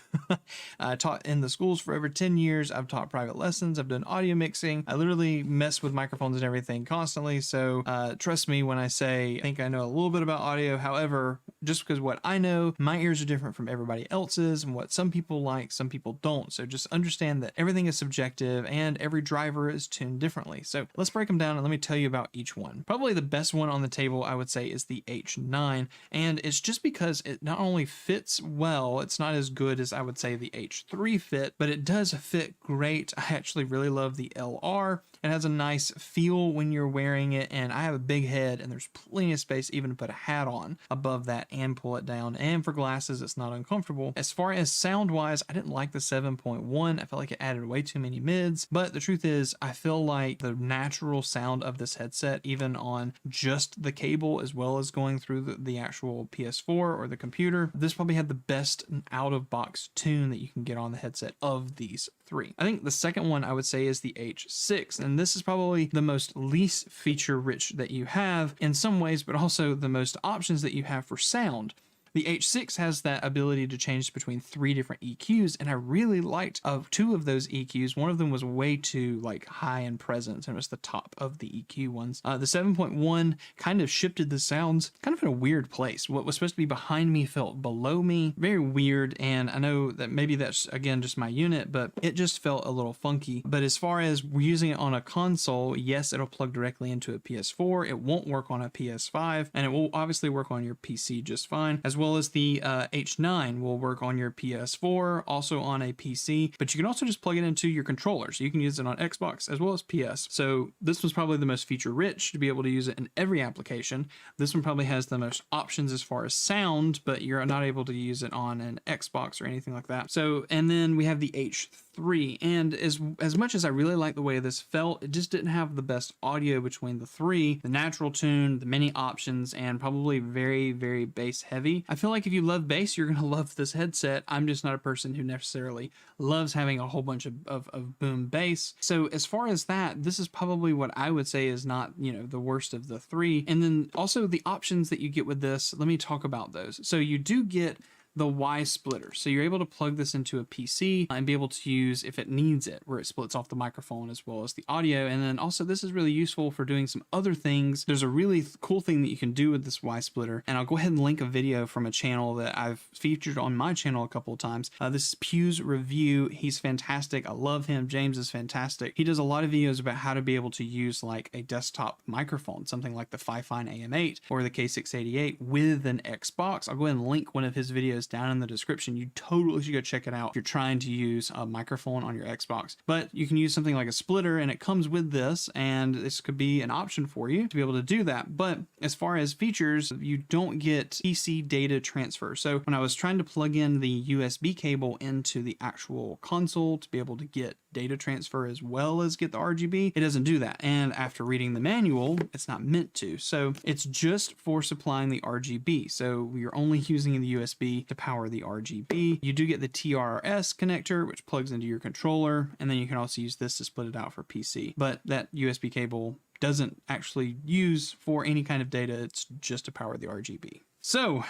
I taught in the schools for over 10 years. I've taught private lessons. I've done audio mixing. I literally mess with microphones and everything constantly. So trust me when I say I think I know a little bit about audio. However, just because what I know, my ears are different from everybody else's, and what some people like, some people don't. So just understand that everything is subjective and every driver is tuned differently. So let's break them down and let me tell you about each one. Probably the best one on the table, I would say, is the H9. And it's just because it not only fits well, it's not as good as I would say the H3 fit, but it does fit great. I actually really love the LR. It has a nice feel when you're wearing it, and I have a big head and there's plenty of space even to put a hat on above that and pull it down, and for glasses it's not uncomfortable. As far as sound wise, I didn't like the 7.1. I felt like it added way too many mids, but the truth is I feel like the natural sound of this headset, even on just the cable as well as going through the actual PS4 or the computer, this probably had the best out-of-box tune that you can get on the headset of these 3. I think the second one I would say is the H6, and this is probably the most least feature rich that you have in some ways, but also the most options that you have for sound. The H6 has that ability to change between 3 different EQs, and I really liked 2 of those EQs. One of them was way too like high in presence, and it was the top of the EQ ones. The 7.1 kind of shifted the sounds kind of in a weird place. What was supposed to be behind me felt below me. Very weird, and I know that maybe that's, again, just my unit, but it just felt a little funky. But as far as using it on a console, yes, it'll plug directly into a PS4. It won't work on a PS5, and it will obviously work on your PC just fine, as well as the H9 will work on your PS4, also on a PC, but you can also just plug it into your controller, so you can use it on Xbox as well as PS. So this was probably the most feature rich to be able to use it in every application. This one probably has the most options as far as sound, but you're not able to use it on an Xbox or anything like that. So, and then we have the H3, and as much as I really like the way this felt, it just didn't have the best audio between the 3, the natural tune, the many options, and probably very, very bass heavy. I feel like if you love bass, you're gonna love this headset. I'm just not a person who necessarily loves having a whole bunch of boom bass. So as far as that, this is probably what I would say is not, you know, the worst of the 3. And then also the options that you get with this, let me talk about those. So you do get the Y splitter. So you're able to plug this into a PC and be able to use, if it needs it, where it splits off the microphone as well as the audio. And then also this is really useful for doing some other things. There's a really cool thing that you can do with this Y splitter, and I'll go ahead and link a video from a channel that I've featured on my channel a couple of times. This is Pew's Review. He's fantastic. I love him. James is fantastic. He does a lot of videos about how to be able to use like a desktop microphone, something like the FIFINE AM8 or the K688 with an Xbox. I'll go ahead and link one of his videos down in the description. You totally should go check it out if you're trying to use a microphone on your Xbox. But you can use something like a splitter, and it comes with this, and this could be an option for you to be able to do that. But as far as features, you don't get PC data transfer. So when I was trying to plug in the USB cable into the actual console to be able to get data transfer as well as get the RGB, it doesn't do that. And after reading the manual, it's not meant to. So it's just for supplying the RGB. So you're only using the USB to power the RGB. You do get the TRS connector, which plugs into your controller, and then you can also use this to split it out for PC. But that USB cable doesn't actually use for any kind of data. It's just to power the RGB. So,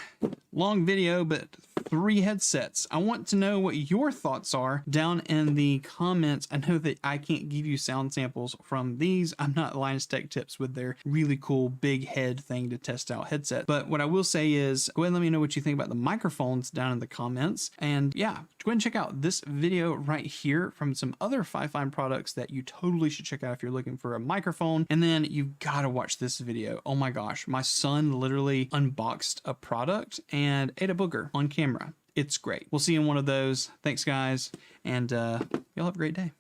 long video, but 3 headsets. I want to know what your thoughts are down in the comments. I know that I can't give you sound samples from these. I'm not Linus Tech Tips with their really cool big head thing to test out headset. But what I will say is, go ahead and let me know what you think about the microphones down in the comments. And yeah, go ahead and check out this video right here from some other FIFINE products that you totally should check out if you're looking for a microphone. And then you've got to watch this video. Oh my gosh, my son literally unboxed a product and ate a booger on camera. It's great. We'll see you in one of those. Thanks, guys, and y'all have a great day.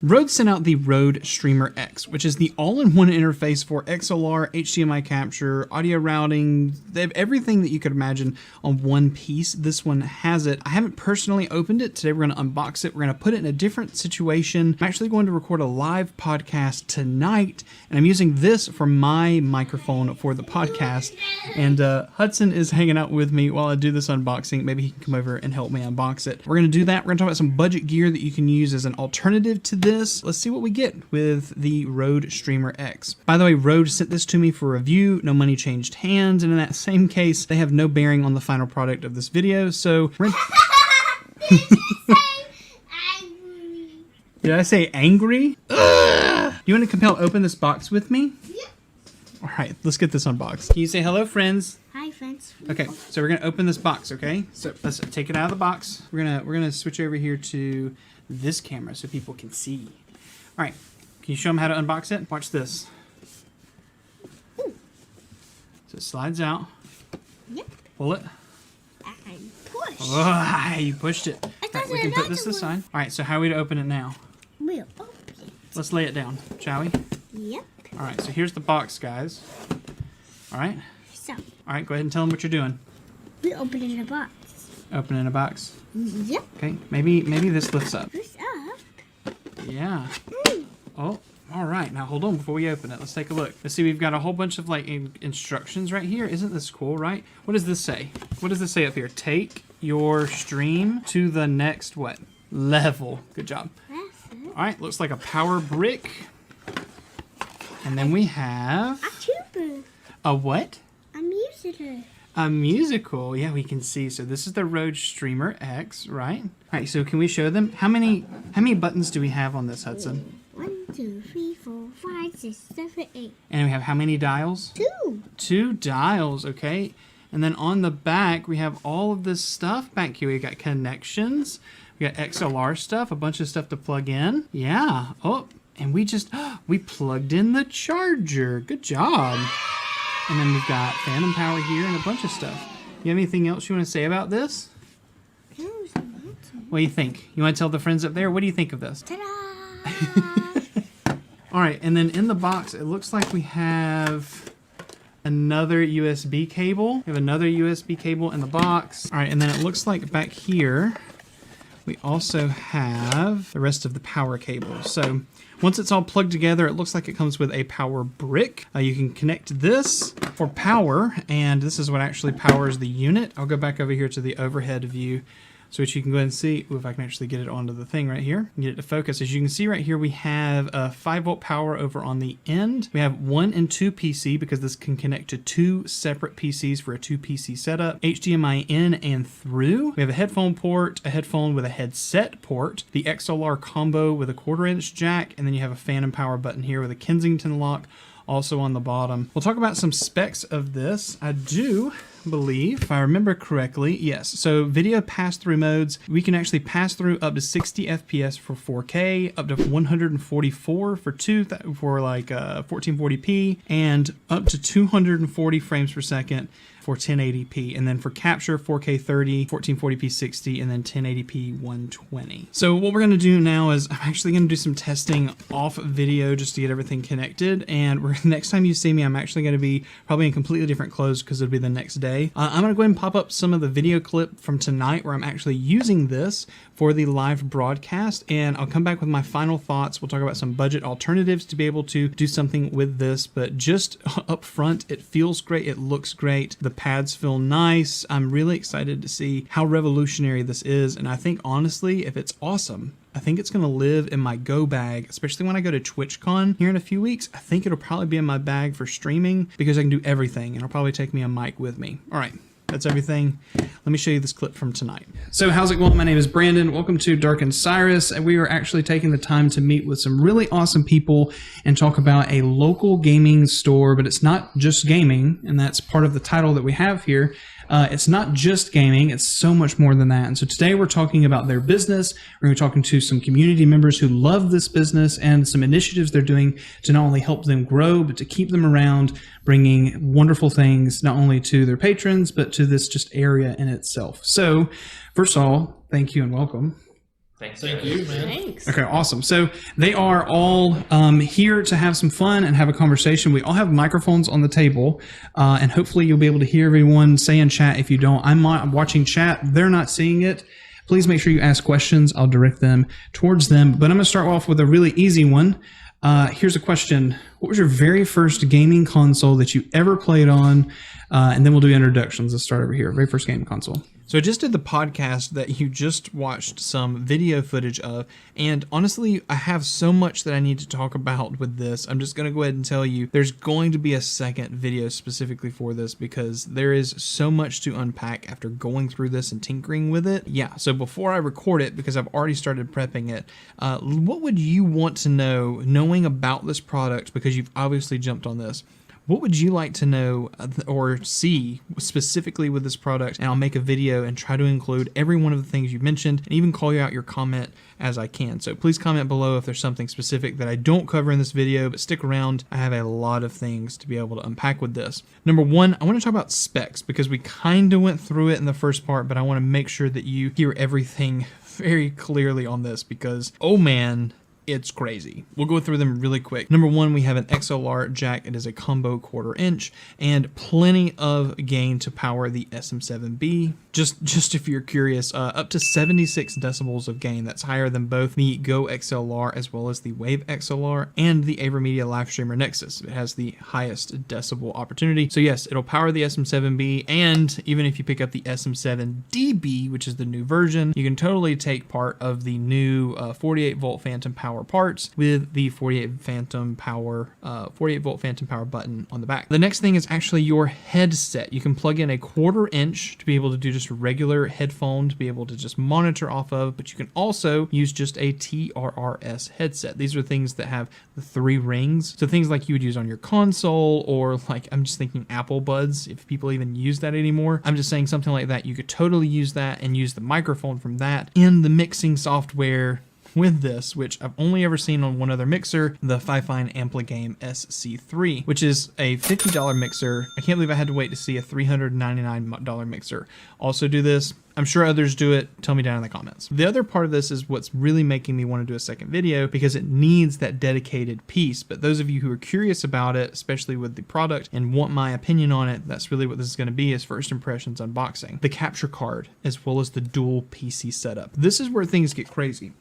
Rode sent out the Rode Streamer X, which is the all-in-one interface for XLR, HDMI capture, audio routing. They have everything that you could imagine on one piece. This one has it. I haven't personally opened it. Today we're going to unbox it. We're going to put it in a different situation. I'm actually going to record a live podcast tonight, and I'm using this for my microphone for the podcast. And Hudson is hanging out with me while I do this unboxing. Maybe he can come over and help me unbox it. We're going to do that. We're going to talk about some budget gear that you can use as an alternative to this. Let's see what we get with the Rode Streamer X. By the way, Rode sent this to me for review. No money changed hands, and in that same case, they have no bearing on the final product of this video. So did I say angry? Ugh! You want to come help open this box with me? Yeah. All right, let's get this unboxed. Can you say hello, friends? Hi, friends. Okay, so we're gonna open this box. Okay, so let's take it out of the box. We're gonna switch over here to this camera so people can see. All right, can you show them how to unbox it? Watch this. Ooh. So it slides out. Yep. Pull it. And push. Oh, you pushed it. All right, we can put this aside. All right, so how are we to open it now? We'll open it. Let's lay it down, shall we? Yep. All right, so here's the box, guys. All right. So. All right, go ahead and tell them what you're doing. We're opening a box. Opening a box. Yep. Okay, maybe this lifts up. Lifts up. Yeah. Oh, all right. Now hold on before we open it. Let's take a look. Let's see. We've got a whole bunch of like instructions right here. Isn't this cool, right? What does this say? What does this say up here? Take your stream to the next what? Level. Good job. All right. Looks like a power brick. And then we have a tuber. a what? A music. A musical. Yeah, we can see. So this is the Rode Streamer X, right? All right, so can we show them? How many buttons do we have on this, Hudson? 1, 2, 3, 4, 5, 6, 7, 8. And we have how many dials? 2. 2 dials, okay. And then on the back, we have all of this stuff back here. We got connections. We got XLR stuff, a bunch of stuff to plug in. Yeah. Oh, and we plugged in the charger. Good job. And then we've got phantom power here and a bunch of stuff. You have anything else you want to say about this? What do you think? You want to tell the friends up there? What do you think of this? Ta-da! All right, and then in the box, it looks like we have another USB cable. We have another USB cable in the box. All right, and then it looks like back here, we also have the rest of the power cables. So once it's all plugged together, it looks like it comes with a power brick. You can connect this for power, and this is what actually powers the unit. I'll go back over here to the overhead view so that you can go ahead and see if I can actually get it onto the thing right here and get it to focus. As you can see right here, we have a 5-volt power over on the end. We have 1 and 2 PC because this can connect to 2 separate PCs for a 2 PC setup. HDMI in and through. We have a headphone port, a headphone with a headset port, the XLR combo with a 1/4-inch jack, and then you have a phantom power button here with a Kensington lock also on the bottom. We'll talk about some specs of this. I do believe, if I remember correctly, yes. So video pass-through modes, we can actually pass through up to 60 FPS for 4K, up to 144 for like 1440p, and up to 240 frames per second for 1080p, and then for capture 4K 30, 1440p 60, and then 1080p 120. So what we're going to do now is I'm actually going to do some testing off video just to get everything connected, and next time you see me, I'm actually going to be probably in completely different clothes because it'll be the next day. I'm going to go ahead and pop up some of the video clip from tonight where I'm actually using this for the live broadcast, and I'll come back with my final thoughts. We'll talk about some budget alternatives to be able to do something with this, but just up front, it feels great, it looks great, the pads feel nice. I'm really excited to see how revolutionary this is, and I think honestly, if it's awesome, I think it's going to live in my go bag, especially when I go to TwitchCon here in a few weeks. I think it'll probably be in my bag for streaming because I can do everything, and it'll probably take me a mic with me. All right. That's everything. Let me show you this clip from tonight. So how's it going? My name is Brandon. Welcome to Darkened Cyrus. And we are actually taking the time to meet with some really awesome people and talk about a local gaming store, but it's not just gaming. And that's part of the title that we have here. It's not just gaming, it's so much more than that. And so today we're talking about their business. We're going to be talking to some community members who love this business and some initiatives they're doing to not only help them grow, but to keep them around, bringing wonderful things not only to their patrons, but to this just area in itself. So first of all, thank you and welcome. Thank you, man. Thanks. Okay, awesome. So they are all here to have some fun and have a conversation. We all have microphones on the table, and hopefully you'll be able to hear everyone say in chat. If you don't, I'm watching chat. They're not seeing it. Please make sure you ask questions. I'll direct them towards them. But I'm going to start off with a really easy one. Here's a question. What was your very first gaming console that you ever played on? And then we'll do introductions. Let's start over here. Very first gaming console. So I just did the podcast that you just watched some video footage of, and honestly, I have so much that I need to talk about with this. I'm just going to go ahead and tell you there's going to be a second video specifically for this because there is so much to unpack after going through this and tinkering with it. Yeah, so before I record it, because I've already started prepping it, what would you want to know knowing about this product, because you've obviously jumped on this? What would you like to know or see specifically with this product? And I'll make a video and try to include every one of the things you mentioned and even call you out your comment as I can. So please comment below if there's something specific that I don't cover in this video, but stick around. I have a lot of things to be able to unpack with this. Number one, I want to talk about specs because we kind of went through it in the first part, but I want to make sure that you hear everything very clearly on this because, oh man, it's crazy. We'll go through them really quick. Number one, we have an XLR jack. It is a combo 1/4 inch and plenty of gain to power the SM7B. Just if you're curious, up to 76 decibels of gain. That's higher than both the Go XLR as well as the Wave XLR and the AVerMedia Live Streamer Nexus. It has the highest decibel opportunity. So yes, it'll power the SM7B, and even if you pick up the SM7DB, which is the new version, you can totally take part of the new 48 volt phantom power power parts with the 48 volt phantom power button on the back. The next thing is actually your headset. You can plug in a 1/4 inch to be able to do just a regular headphone to be able to just monitor off of, but you can also use just a TRRS headset. These are things that have the 3 rings. So things like you would use on your console, or like, I'm just thinking Apple Buds, if people even use that anymore. I'm just saying something like that. You could totally use that and use the microphone from that in the mixing software with this, which I've only ever seen on one other mixer, the FIFINE Amplagame SC3, which is a $50 mixer. I can't believe I had to wait to see a $399 mixer also do this. I'm sure others do it. Tell me down in the comments. The other part of this is what's really making me want to do a second video, because it needs that dedicated piece. But those of you who are curious about it, especially with the product, and want my opinion on it, that's really what this is going to be, is first impressions unboxing. The capture card, as well as the dual PC setup. This is where things get crazy.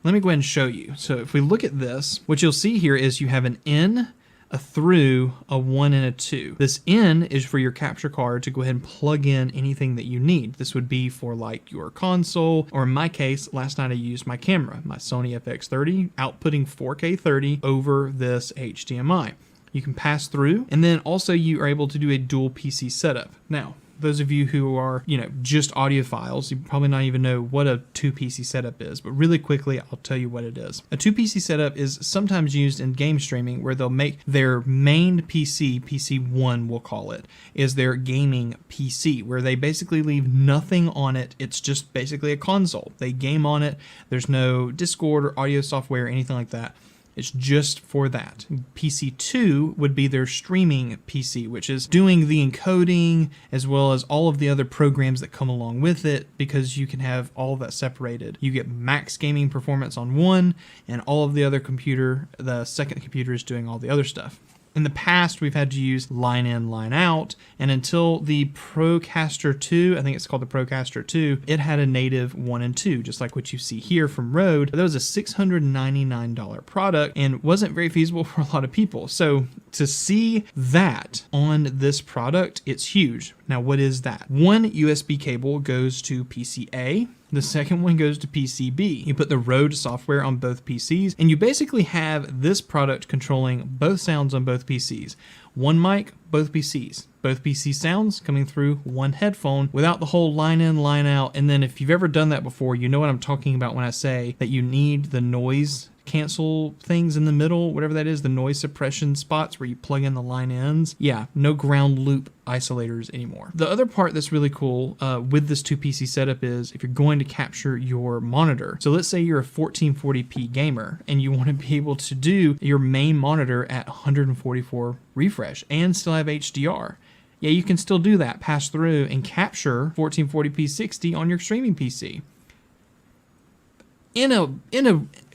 Let me go ahead and show you. So if we look at this, what you'll see here is you have an in, a through, a 1, and a 2. This in is for your capture card to go ahead and plug in anything that you need. This would be for like your console, or in my case, last night I used my camera, my Sony FX30, outputting 4K 30 over this HDMI. You can pass through, and then also you are able to do a dual PC setup. Now, those of you who are, just audiophiles, you probably not even know what a 2 PC setup is, but really quickly, I'll tell you what it is. A 2 PC setup is sometimes used in game streaming, where they'll make their main PC, PC1 we'll call it, is their gaming PC, where they basically leave nothing on it. It's just basically a console. They game on it. There's no Discord or audio software or anything like that. It's just for that. PC2 would be their streaming PC, which is doing the encoding as well as all of the other programs that come along with it, because you can have all of that separated. You get max gaming performance on one, and all of the other the second computer is doing all the other stuff. In the past, we've had to use line in, line out, and until the Procaster 2, I think it's called the Procaster 2, it had a native 1 and 2, just like what you see here from Rode. That was a $699 product and wasn't very feasible for a lot of people. So to see that on this product, it's huge. Now, what is that? One USB cable goes to PCA. The second one goes to PCB. You put the Rode software on both PCs, and you basically have this product controlling both sounds on both PCs. One mic, both PCs. Both PC sounds coming through one headphone without the whole line in, line out. And then if you've ever done that before, you know what I'm talking about when I say that you need the noise cancel things in the middle, whatever that is, the noise suppression spots where you plug in the line ins. Yeah, no ground loop isolators anymore. The other part that's really cool with this 2 PC setup is if you're going to capture your monitor. So let's say you're a 1440p gamer and you want to be able to do your main monitor at 144 refresh and still have HDR. Yeah, you can still do that, pass through and capture 1440p 60 on your streaming PC.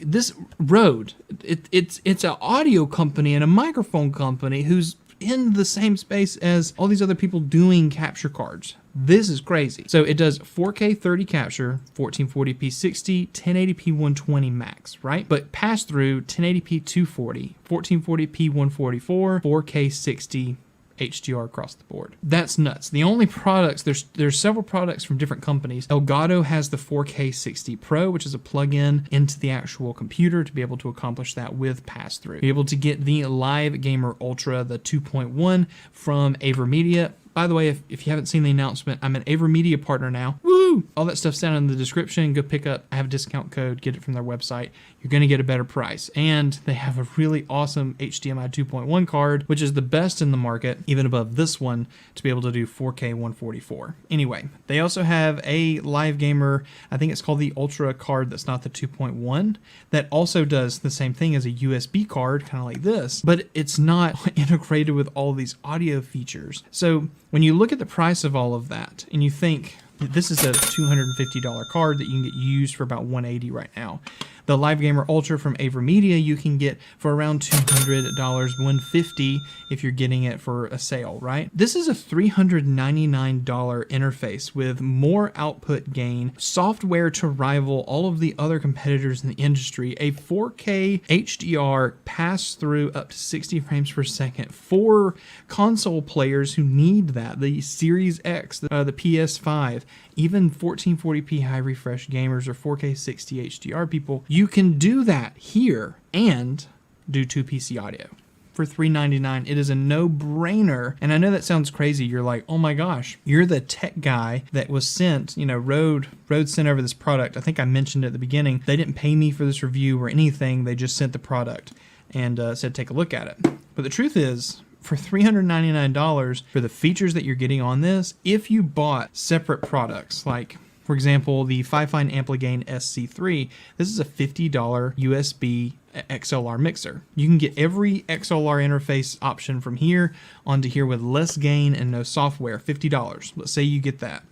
This Rode, it's an audio company and a microphone company who's in the same space as all these other people doing capture cards. This is crazy. So it does 4K 30 capture, 1440p 60, 1080p 120 max, right? But pass through 1080p 240, 1440p 144, 4K 60, HDR across the board. That's nuts. The only products, there's several products from different companies. Elgato has the 4K 60 Pro, which is a plug-in into the actual computer to be able to accomplish that with pass-through. Be able to get the Live Gamer Ultra, the 2.1 from AVerMedia. By the way, if you haven't seen the announcement, I'm an AVerMedia partner now. Woo! All that stuff's down in the description. Go pick up. I have a discount code. Get it from their website. You're going to get a better price. And they have a really awesome HDMI 2.1 card, which is the best in the market, even above this one, to be able to do 4K 144. Anyway, they also have a Live Gamer, I think it's called the Ultra card that's not the 2.1, that also does the same thing as a USB card, kind of like this, but it's not integrated with all these audio features. So when you look at the price of all of that and you think this is a $250 card that you can get used for about $180 right now. The Live Gamer Ultra from AVerMedia you can get for around $200, $150 if you're getting it for a sale, right? This is a $399 interface with more output gain, software to rival all of the other competitors in the industry, a 4K HDR pass-through up to 60 frames per second for console players who need that, the Series X, the PS5, even 1440p high refresh gamers or 4K 60 HDR people. You can do that here and do 2PC audio for $3.99. It is a no-brainer. And I know that sounds crazy. You're like, oh my gosh, you're the tech guy that was sent, you know, Rode sent over this product. I think I mentioned at the beginning, they didn't pay me for this review or anything. They just sent the product and said, take a look at it. But the truth is, for $399 for the features that you're getting on this, if you bought separate products, like for example, the FIFINE Ampligain SC3, this is a $50 USB XLR mixer. You can get every XLR interface option from here onto here with less gain and no software, $50. Let's say you get that.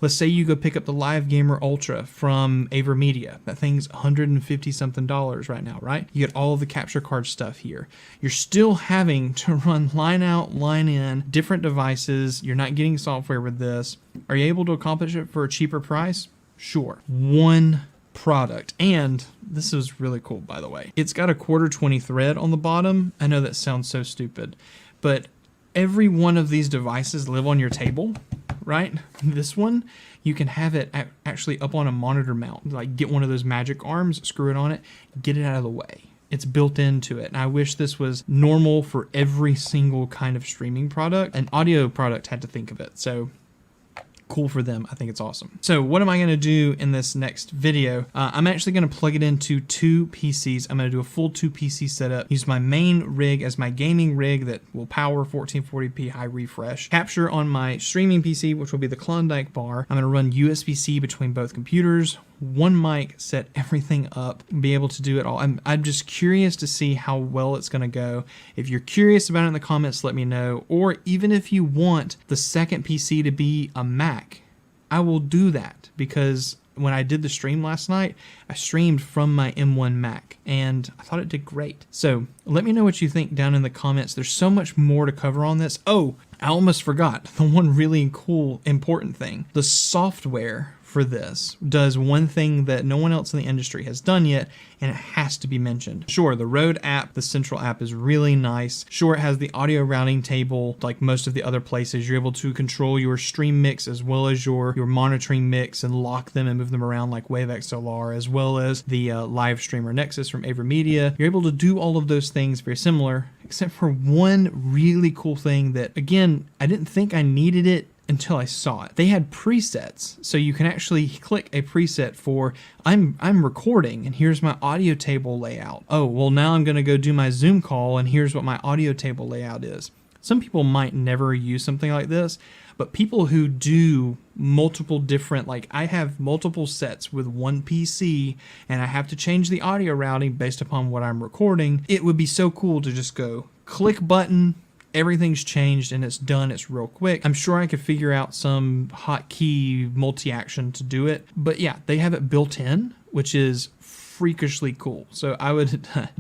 Let's say you go pick up the Live Gamer Ultra from AVerMedia. That thing's $150 something right now, right? You get all of the capture card stuff here. You're still having to run line out, line in, different devices. You're not getting software with this. Are you able to accomplish it for a cheaper price? Sure. One product. And this is really cool, by the way. It's got a 1/4-20 thread on the bottom. I know that sounds so stupid, but every one of these devices live on your table, right? This one, you can have it actually up on a monitor mount. Like get one of those magic arms, screw it on it, get it out of the way. It's built into it. And I wish this was normal for every single kind of streaming product. An audio product had to think of it. So cool for them. I think it's awesome. So what am I going to do in this next video? I'm actually going to plug it into 2 PCs. I'm going to do a full 2 PC setup, use my main rig as my gaming rig that will power 1440p high refresh, capture on my streaming PC, which will be the Klondike bar. I'm going to run USB-C between both computers, one mic, set everything up, be able to do it all. I'm just curious to see how well it's going to go. If you're curious about it in the comments, let me know. Or even if you want the second PC to be a Mac, I will do that, because when I did the stream last night, I streamed from my M1 Mac and I thought it did great. So let me know what you think down in the comments. There's so much more to cover on this. Oh, I almost forgot the one really cool, important thing. The software for this does one thing that no one else in the industry has done yet, and it has to be mentioned. Sure, the Rode app, the central app, is really nice. Sure, it has the audio routing table like most of the other places. You're able to control your stream mix as well as your monitoring mix and lock them and move them around like Wave XLR, as well as the live streamer Nexus from AVerMedia. You're able to do all of those things very similar, except for one really cool thing that, again, I didn't think I needed it until I saw it. They had presets, so you can actually click a preset for I'm recording and here's my audio table layout. Oh, well now I'm gonna go do my Zoom call and here's what my audio table layout is. Some people might never use something like this, but people who do multiple different, like I have multiple sets with one PC and I have to change the audio routing based upon what I'm recording, it would be so cool to just go click button, everything's changed and it's done. It's real quick. I'm sure I could figure out some hotkey multi-action to do it. But yeah, they have it built in, which is freakishly cool. So I would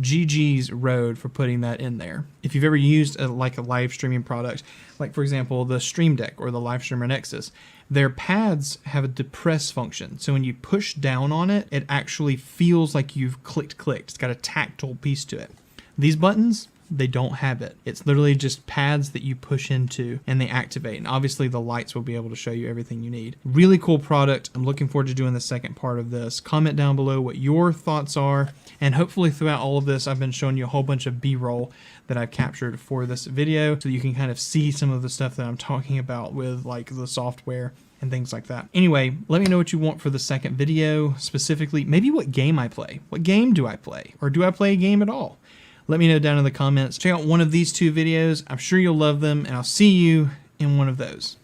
GG's Rode for putting that in there. If you've ever used like a live streaming product, like for example, the Stream Deck or the Live Streamer Nexus, their pads have a depress function. So when you push down on it, it actually feels like you've clicked. It's got a tactile piece to it. These buttons, they don't have it. It's literally just pads that you push into and they activate. And obviously the lights will be able to show you everything you need. Really cool product. I'm looking forward to doing the second part of this. Comment down below what your thoughts are. And hopefully throughout all of this, I've been showing you a whole bunch of B-roll that I've captured for this video so you can kind of see some of the stuff that I'm talking about with like the software and things like that. Anyway, let me know what you want for the second video, specifically maybe what game I play. What game do I play? Or do I play a game at all? Let me know down in the comments. Check out one of these 2 videos. I'm sure you'll love them, and I'll see you in one of those.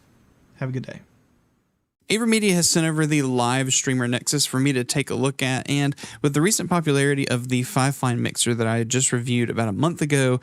Have a good day. AVerMedia has sent over the live streamer Nexus for me to take a look at, and with the recent popularity of the FIFINE mixer that I just reviewed about a month ago,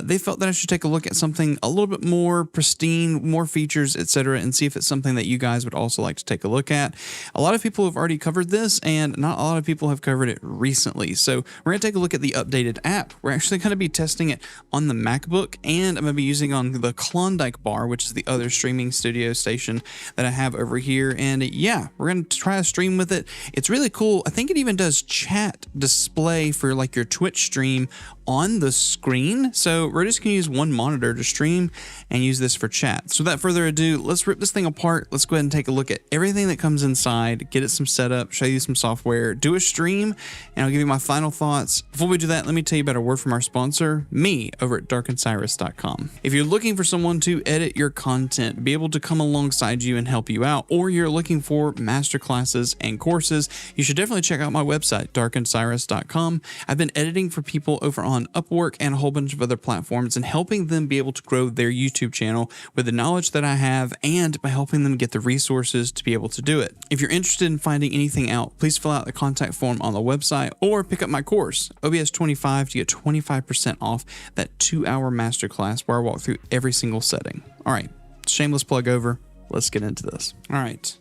they felt that I should take a look at something a little bit more pristine, more features, etc., and see if it's something that you guys would also like to take a look at. A lot of people have already covered this, and not a lot of people have covered it recently, so we're going to take a look at the updated app. We're actually going to be testing it on the MacBook, and I'm going to be using on the Klondike bar, which is the other streaming studio station that I have over here. And yeah, we're going to try a stream with it. It's really cool. I think it even does chat display for like your Twitch stream on the screen. So we're just gonna use one monitor to stream and use this for chat. So without further ado, let's rip this thing apart. Let's go ahead and take a look at everything that comes inside, get it some setup, show you some software, do a stream, and I'll give you my final thoughts. Before we do that, let me tell you about a word from our sponsor, me, over at darkencyrus.com. If you're looking for someone to edit your content, be able to come alongside you and help you out, or you're looking for masterclasses and courses, you should definitely check out my website, darkencyrus.com. I've been editing for people over on Upwork and a whole bunch of other platforms and helping them be able to grow their YouTube channel with the knowledge that I have and by helping them get the resources to be able to do it. If you're interested in finding anything out, please fill out the contact form on the website or pick up my course, OBS 25, to get 25% off that 2-hour masterclass where I walk through every single setting. All right, shameless plug over. Let's get into this. All right.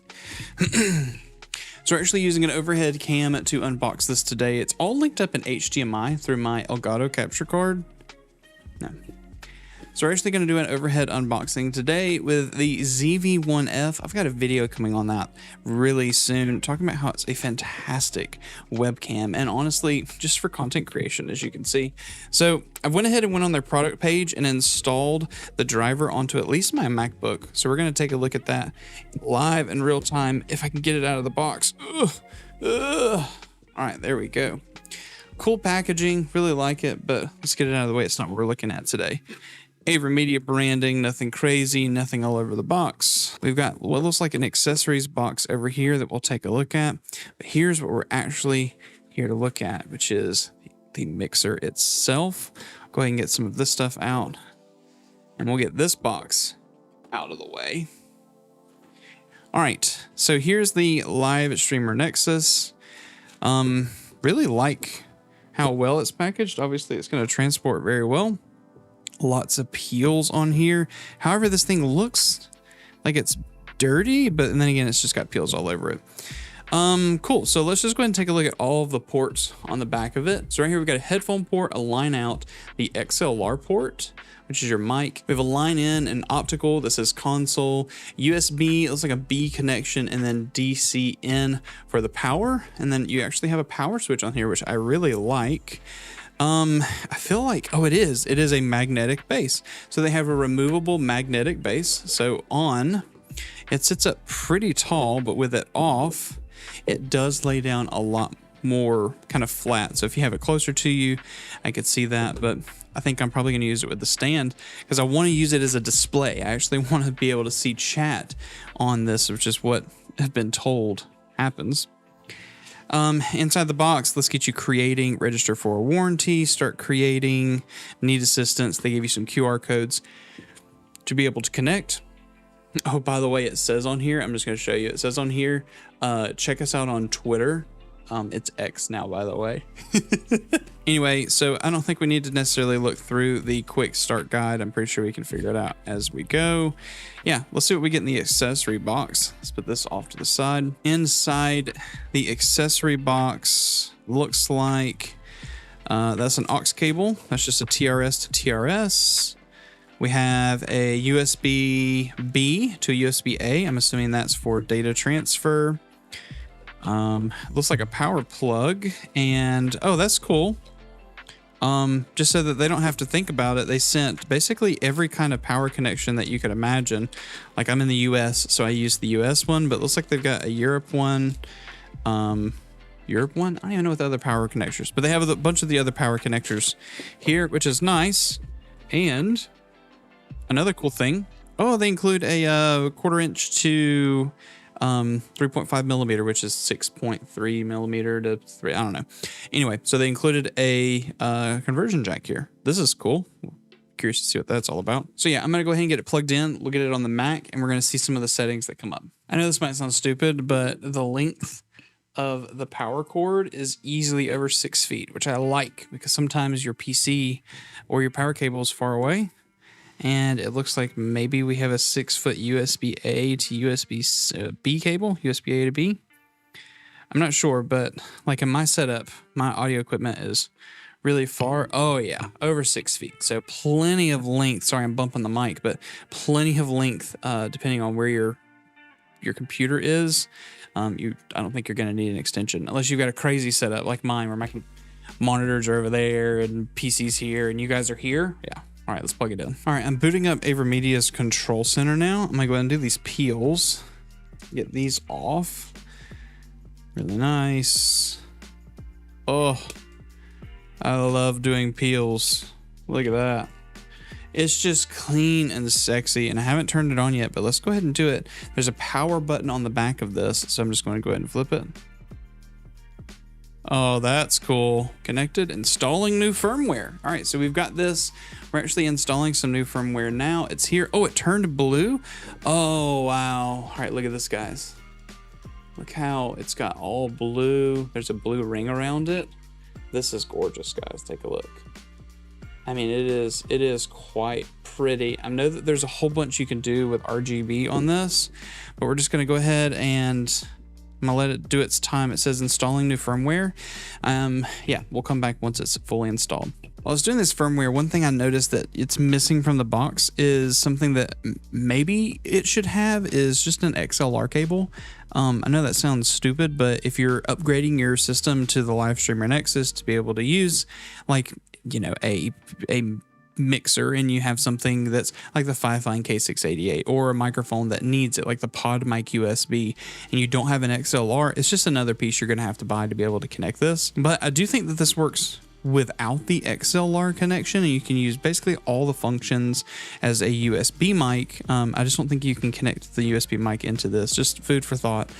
So we're actually using an overhead cam to unbox this today. It's all linked up in HDMI through my Elgato capture card. No. So we're actually going to do an overhead unboxing today with the ZV-1F. I've got a video coming on that really soon, talking about how it's a fantastic webcam and honestly, just for content creation, as you can see. So I went ahead and went on their product page and installed the driver onto at least my MacBook. So we're going to take a look at that live in real time if I can get it out of the box. Ugh. Ugh. All right, there we go. Cool packaging, really like it, but let's get it out of the way. It's not what we're looking at today. AVerMedia branding, nothing crazy, nothing all over the box. We've got what looks like an accessories box over here that we'll take a look at. But here's what we're actually here to look at, which is the mixer itself. I'll go ahead and get some of this stuff out, and we'll get this box out of the way. All right, so here's the live streamer Nexus. Really like how well it's packaged. Obviously, it's going to transport very well. Lots of peels on here. However, this thing looks like it's dirty, but then again, it's just got peels all over it. Cool. So let's just go ahead and take a look at all of the ports on the back of it. So right here, we've got a headphone port, a line out, the XLR port, which is your mic. We have a line in, an optical that says console, USB, it looks like a B connection, and then DC in for the power. And then you actually have a power switch on here, which I really like. I feel like, oh, it is a magnetic base. So they have a removable magnetic base. So on, it sits up pretty tall, but with it off, it does lay down a lot more kind of flat. So if you have it closer to you, I could see that, but I think I'm probably going to use it with the stand because I want to use it as a display. I actually want to be able to see chat on this, which is what I've been told happens. Inside the box, let's get you creating, register for a warranty, start creating, need assistance. They give you some QR codes to be able to connect. Oh, by the way, it says on here, I'm just going to show you. It says on here, check us out on Twitter. It's X now, by the way. Anyway, so I don't think we need to necessarily look through the quick start guide. I'm pretty sure we can figure it out as we go. Yeah, let's see what we get in the accessory box. Let's put this off to the side. Inside the accessory box looks like that's an aux cable. That's just a TRS to TRS. We have a USB-B to a USB-A. I'm assuming that's for data transfer. Looks like a power plug, and oh, that's cool. Just so that they don't have to think about it, they sent basically every kind of power connection that you could imagine. Like I'm in the US, so I used the US one, but it looks like they've got a Europe one. Europe one? I don't even know what the other power connectors, but they have a bunch of the other power connectors here, which is nice. And another cool thing, oh, they include a 1/4 inch to 3.5 millimeter, which is 6.3 millimeter to 3. I don't know. Anyway, so they included a conversion jack here. This is cool. Curious to see what that's all about. So yeah, I'm going to go ahead and get it plugged in. We'll get it on the Mac, and we're going to see some of the settings that come up. I know this might sound stupid, but the length of the power cord is easily over 6 feet, which I like because sometimes your PC or your power cable is far away. And it looks like maybe we have a 6-foot USB-A to USB-B cable, USB-A to B. I'm not sure, but like in my setup, my audio equipment is really far. Oh yeah, over 6 feet. So plenty of length. Sorry, I'm bumping the mic, but plenty of length depending on where your computer is. I don't think you're going to need an extension unless you've got a crazy setup like mine where monitors are over there and PCs here, and you guys are here. Yeah. All right, let's plug it in. All right, I'm booting up AVerMedia's control center now. I'm gonna go ahead and do these peels. Get these off. Really nice. Oh, I love doing peels. Look at that. It's just clean and sexy, and I haven't turned it on yet, but let's go ahead and do it. There's a power button on the back of this, so I'm just going to go ahead and flip it. Oh, that's cool. Connected, installing new firmware. All right, so we've got this. We're actually installing some new firmware now. It's here. Oh, it turned blue. Oh, wow. All right, look at this, guys. Look how it's got all blue. There's a blue ring around it. This is gorgeous, guys. Take a look. I mean, it is quite pretty. I know that there's a whole bunch you can do with RGB on this, but we're just gonna go ahead and I'm gonna let it do its time. It says installing new firmware. Yeah, we'll come back once it's fully installed. While I was doing this firmware, one thing I noticed that it's missing from the box is something that maybe it should have is just an XLR cable. I know that sounds stupid, but if you're upgrading your system to the Livestreamer Nexus to be able to use like, you know, a mixer, and you have something that's like the FIFINE K688 or a microphone that needs it, like the Pod Mic USB, and you don't have an XLR, it's just another piece you're going to have to buy to be able to connect this. But I do think that this works without the XLR connection, and you can use basically all the functions as a USB mic. I just don't think you can connect the USB mic into this. Just food for thought.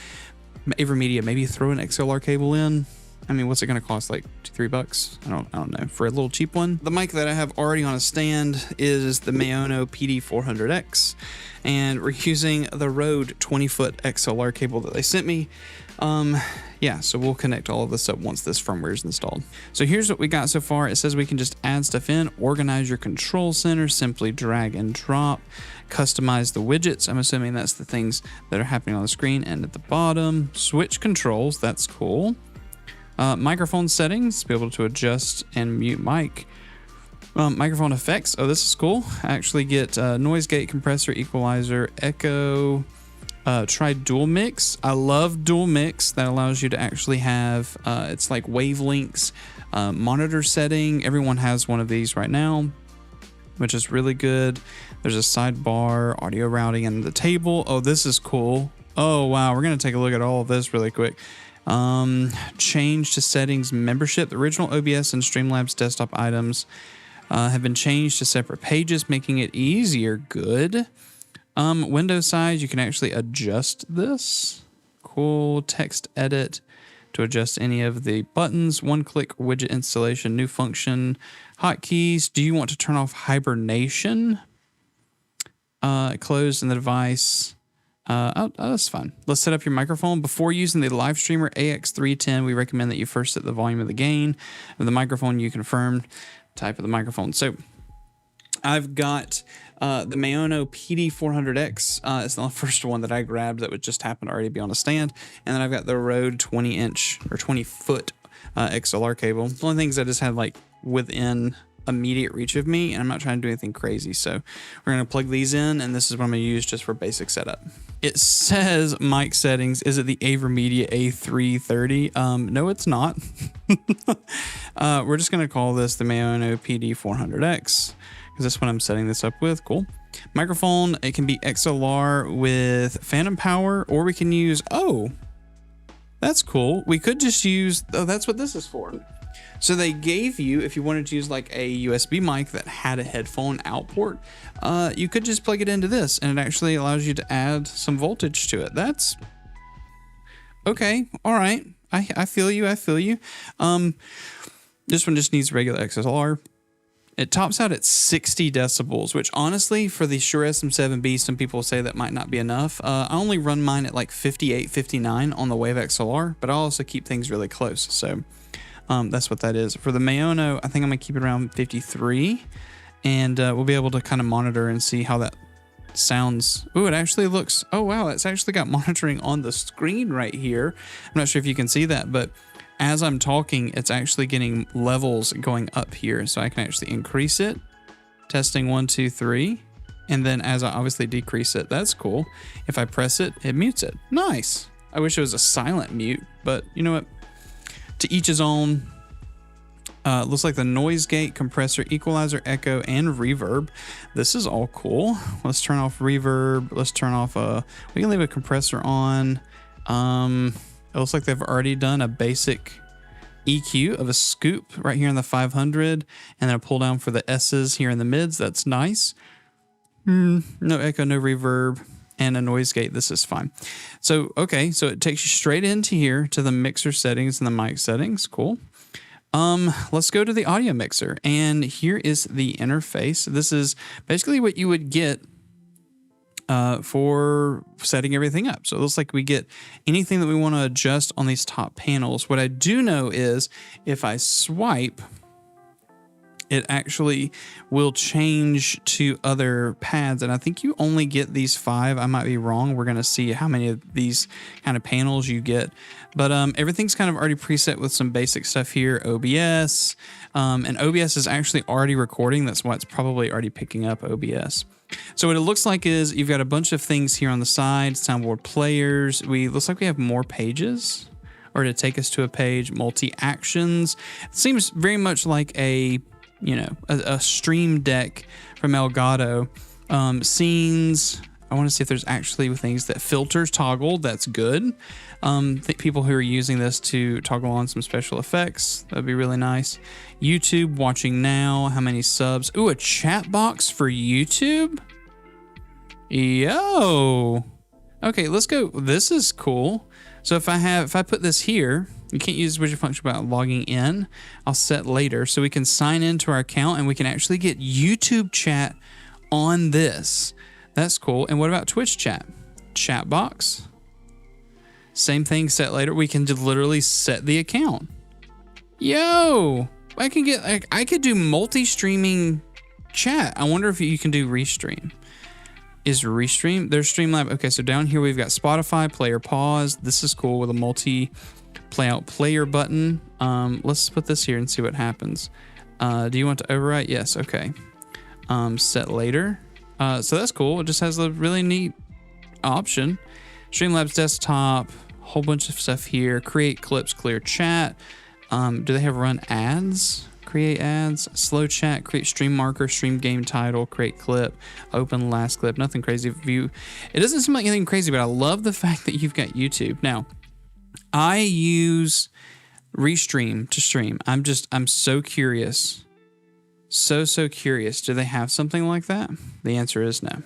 AVerMedia, maybe throw an XLR cable in. I mean, what's it going to cost? Like $2-3? I don't know. For a little cheap one. The mic that I have already on a stand is the Maono PD400X, and we're using the Rode 20-foot XLR cable that they sent me. Yeah, so we'll connect all of this up once this firmware is installed. So here's what we got so far. It says we can just add stuff in, organize your control center, simply drag and drop, customize the widgets. I'm assuming that's the things that are happening on the screen and at the bottom. Switch controls, that's cool. Microphone settings, be able to adjust and mute mic. Microphone effects, oh, this is cool. I actually get noise gate, compressor, equalizer, echo. Try dual mix. I love dual mix. That allows you to actually have, it's like wavelengths, monitor setting. Everyone has one of these right now, which is really good. There's a sidebar, audio routing, and the table. Oh, this is cool. Oh, wow. We're going to take a look at all of this really quick. Change to settings membership. The original OBS and Streamlabs desktop items have been changed to separate pages, making it easier. Good. Window size, you can actually adjust this. Cool. Text edit to adjust any of the buttons. One-click widget installation, new function. Hotkeys. Do you want to turn off hibernation? Close in the device. Oh, that's fine. Let's set up your microphone. Before using the Livestreamer AX310, we recommend that you first set the volume of the gain of the microphone. You confirm type of the microphone. So I've got the Maono PD400X. It's the first one that I grabbed that would just happen to already be on a stand. And then I've got the Rode 20-inch or 20-foot XLR cable. The only things I just had like within immediate reach of me, and I'm not trying to do anything crazy. So we're going to plug these in, and this is what I'm going to use just for basic setup. It says mic settings. Is it the AVerMedia A330? No, it's not. We're just going to call this the Maono PD400X. That's what I'm setting this up with. Cool. Microphone, it can be XLR with phantom power, or we can use, oh, that's cool. We could just use, oh, that's what this is for. So they gave you, if you wanted to use like a USB mic that had a headphone out port, you could just plug it into this, and it actually allows you to add some voltage to it. That's okay. All right. I feel you. I feel you. This one just needs regular XLR. It tops out at 60 decibels, which honestly, for the Shure SM7B, some people say that might not be enough. I only run mine at like 58, 59 on the Wave XLR, but I also keep things really close. So that's what that is. For the Maono, I think I'm going to keep it around 53, and we'll be able to kind of monitor and see how that sounds. Ooh, it actually looks, oh wow, it's actually got monitoring on the screen right here. I'm not sure if you can see that, but as I'm talking, it's actually getting levels going up here, so I can actually increase it. Testing 1, 2, 3. And then as I obviously decrease it, that's cool. If I press it, it mutes it. Nice. I wish it was a silent mute, but you know what? To each his own. Looks like the noise gate, compressor, equalizer, echo, and reverb. This is all cool. Let's turn off reverb. Let's turn off we can leave a compressor on. It looks like they've already done a basic EQ of a scoop right here in the 500, and then a pull down for the S's here in the mids. That's nice. No echo, no reverb, and a noise gate. This is fine. So, okay, so it takes you straight into here to the mixer settings and the mic settings. Cool. Let's go to the audio mixer, and here is the interface. This is basically what you would get for setting everything up. So it looks like we get anything that we want to adjust on these top panels. What I do know is if I swipe, it actually will change to other pads, and I think you only get these 5. I might be wrong. We're going to see how many of these kind of panels you get, but everything's kind of already preset with some basic stuff here. OBS, and OBS is actually already recording. That's why it's probably already picking up OBS. So what it looks like is you've got a bunch of things here on the side, soundboard players. Looks like we have more pages, or to take us to a page, multi-actions. It seems very much like a stream deck from Elgato. Scenes. I want to see if there's actually things that filters toggle. That's good. People who are using this to toggle on some special effects, that'd be really nice. YouTube, watching now, how many subs? Ooh, a chat box for YouTube? Yo. Okay, let's go. This is cool. So if I put this here, you can't use widget function without logging in. I'll set later so we can sign into our account and we can actually get YouTube chat on this. That's cool. And what about Twitch chat? Chat box. Same thing, set later. We can literally set the account. Yo, I could do multi-streaming chat. I wonder if you can do restream. Is restream? There's Streamlab. Okay, so down here we've got Spotify, player pause. This is cool with a multi play out player button. Let's put this here and see what happens. Do you want to overwrite? Yes. Okay. Set later. So that's cool. It just has a really neat option. Streamlabs desktop, whole bunch of stuff here. Create clips, clear chat. Do they have run ads? Create ads, slow chat, create stream marker, stream game title, create clip, open last clip. Nothing crazy. View. It doesn't seem like anything crazy, but I love the fact that you've got YouTube. Now, I use Restream to stream. I'm so curious. So curious. Do they have something like that? The answer is no.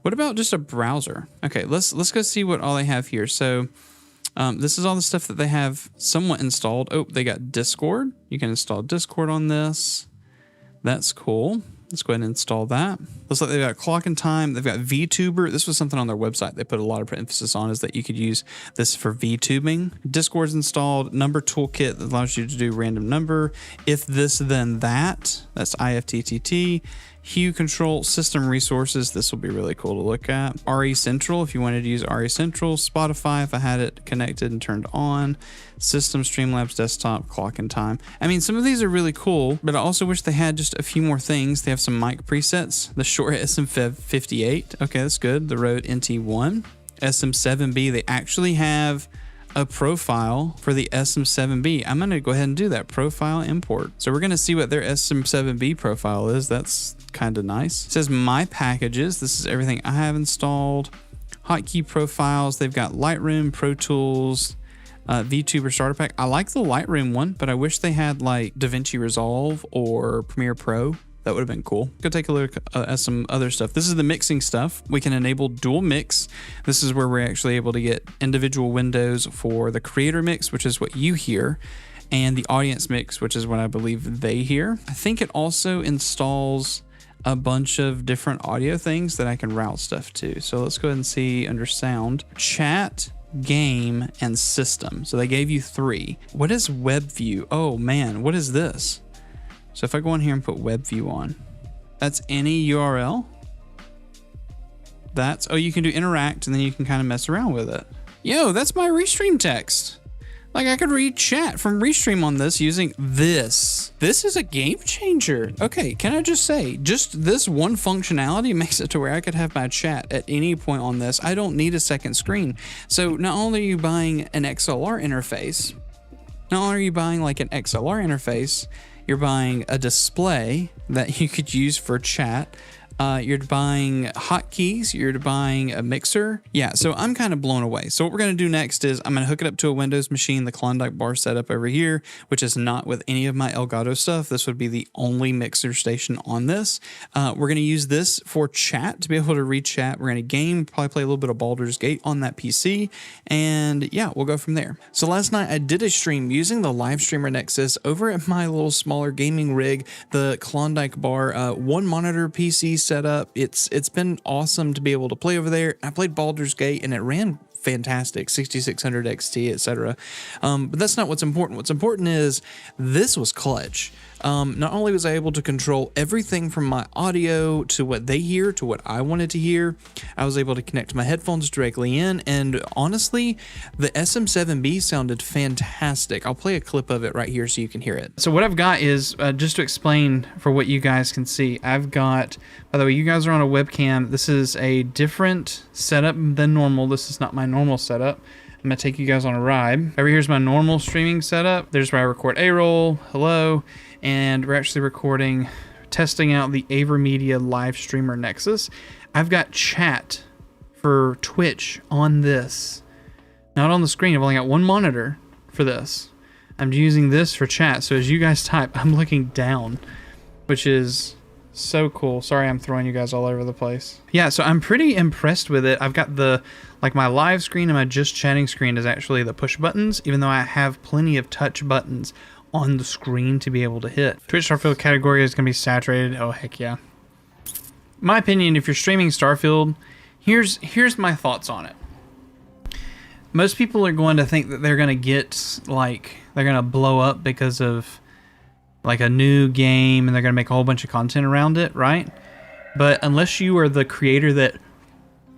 What about just a browser? Okay, let's go see what all they have here. So this is all the stuff that they have somewhat installed. Oh, they got Discord. You can install Discord on this. That's cool. Let's go ahead and install that. Looks like they've got clock and time. They've got VTuber. This was something on their website they put a lot of emphasis on, is that you could use this for VTubing. Discord's installed. Number toolkit that allows you to do random number. If this, then that. That's IFTTT. Hue control, system resources. This will be really cool to look at. RE Central, if you wanted to use RE Central. Spotify, if I had it connected and turned on. System, Streamlabs desktop, clock and time. I mean, some of these are really cool, but I also wish they had just a few more things. They have some mic presets. The Shure SM58. Okay, that's good. The Rode NT1. SM7B. They actually have a profile for the SM7B. I'm going to go ahead and do that. Profile import. So we're going to see what their SM7B profile is. That's kind of nice. It says my packages. This is everything I have installed. Hotkey profiles. They've got Lightroom, Pro Tools, VTuber starter pack. I like the Lightroom one, but I wish they had like DaVinci Resolve or Premiere Pro. That would have been cool. Go take a look at some other stuff. This is the mixing stuff. We can enable dual mix. This is where we're actually able to get individual windows for the creator mix, which is what you hear, and the audience mix, which is what I believe they hear. I think it also installs a bunch of different audio things that I can route stuff to. So let's go ahead and see under sound, chat, game, and system. So they gave you 3. What is web view? Oh man, what is this? So if I go in here and put web view on, that's any URL. That's, oh, you can do interact and then you can kind of mess around with it. Yo, that's my Restream text. Like I could read chat from Restream on this using this. This is a game changer. Okay, can I just say, just this one functionality makes it to where I could have my chat at any point on this. I don't need a second screen. So not only are you buying an XLR interface, Not only are you buying like an XLR interface, you're buying a display that you could use for chat. You're buying hotkeys, you're buying a mixer. Yeah, so I'm kind of blown away. So what we're going to do next is I'm going to hook it up to a Windows machine, the Klondike bar setup over here, which is not with any of my Elgato stuff. This would be the only mixer station on this. We're going to use this for chat to be able to read chat. We're going to game, probably play a little bit of Baldur's Gate on that PC. And yeah, we'll go from there. So last night I did a stream using the live streamer Nexus over at my little smaller gaming rig, the Klondike bar, one monitor PC setup. It's been awesome to be able to play over there. I played Baldur's Gate and it ran fantastic, 6600 XT, etc. But that's not what's important. What's important is this was clutch. Not only was I able to control everything from my audio to what they hear to what I wanted to hear, I was able to connect my headphones directly in, and honestly, the SM7B sounded fantastic. I'll play a clip of it right here so you can hear it. So what I've got is, just to explain for what you guys can see, I've got, by the way, you guys are on a webcam. This is a different setup than normal. This is not my normal setup. I'm gonna take you guys on a ride. Over here's my normal streaming setup. There's where I record A-roll, hello, and we're actually recording, testing out the AVerMedia live streamer Nexus. I've got chat for Twitch on this, not on the screen. I've only got one monitor for this. I'm using this for chat. So as you guys type, I'm looking down, which is so cool. Sorry, I'm throwing you guys all over the place. Yeah, so I'm pretty impressed with it. I've got the, like my live screen and my just chatting screen is actually the push buttons, even though I have plenty of touch buttons on the screen to be able to hit. Twitch Starfield category is going to be saturated. Oh, heck yeah. My opinion, if you're streaming Starfield, here's my thoughts on it. Most people are going to think that they're going to get, like, they're going to blow up because of like a new game and they're going to make a whole bunch of content around it, right? But unless you are the creator that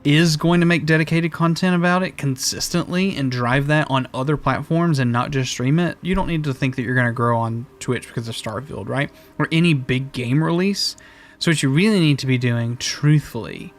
is going to make dedicated content about it consistently and drive that on other platforms and not just stream it, you don't need to think that you're going to grow on Twitch because of Starfield, right? Or any big game release. So what you really need to be doing, truthfully,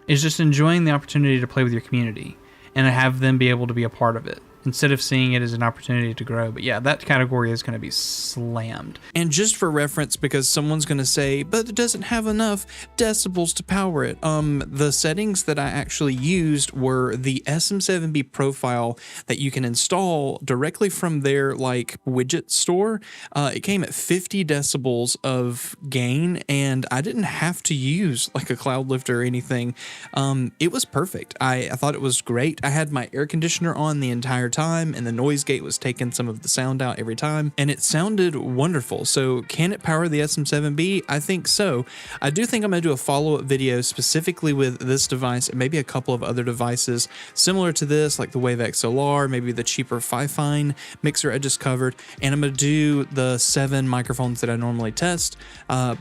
is just enjoying the opportunity to play with your community and have them be able to be a part of it, instead of seeing it as an opportunity to grow. But yeah, that category is going to be slammed. And just for reference, because someone's going to say, but it doesn't have enough decibels to power it. The settings that I actually used were the SM7B profile that you can install directly from their like widget store. It came at 50 decibels of gain, and I didn't have to use like a cloud lifter or anything. It was perfect. I thought it was great. I had my air conditioner on the entire time, and the noise gate was taking some of the sound out every time, and it sounded wonderful. So can it power the SM7B? I think so. I do think I'm going to do a follow-up video specifically with this device and maybe a couple of other devices similar to this, like the Wave XLR, maybe the cheaper FIFINE mixer I just covered, and I'm going to do the 7 microphones that I normally test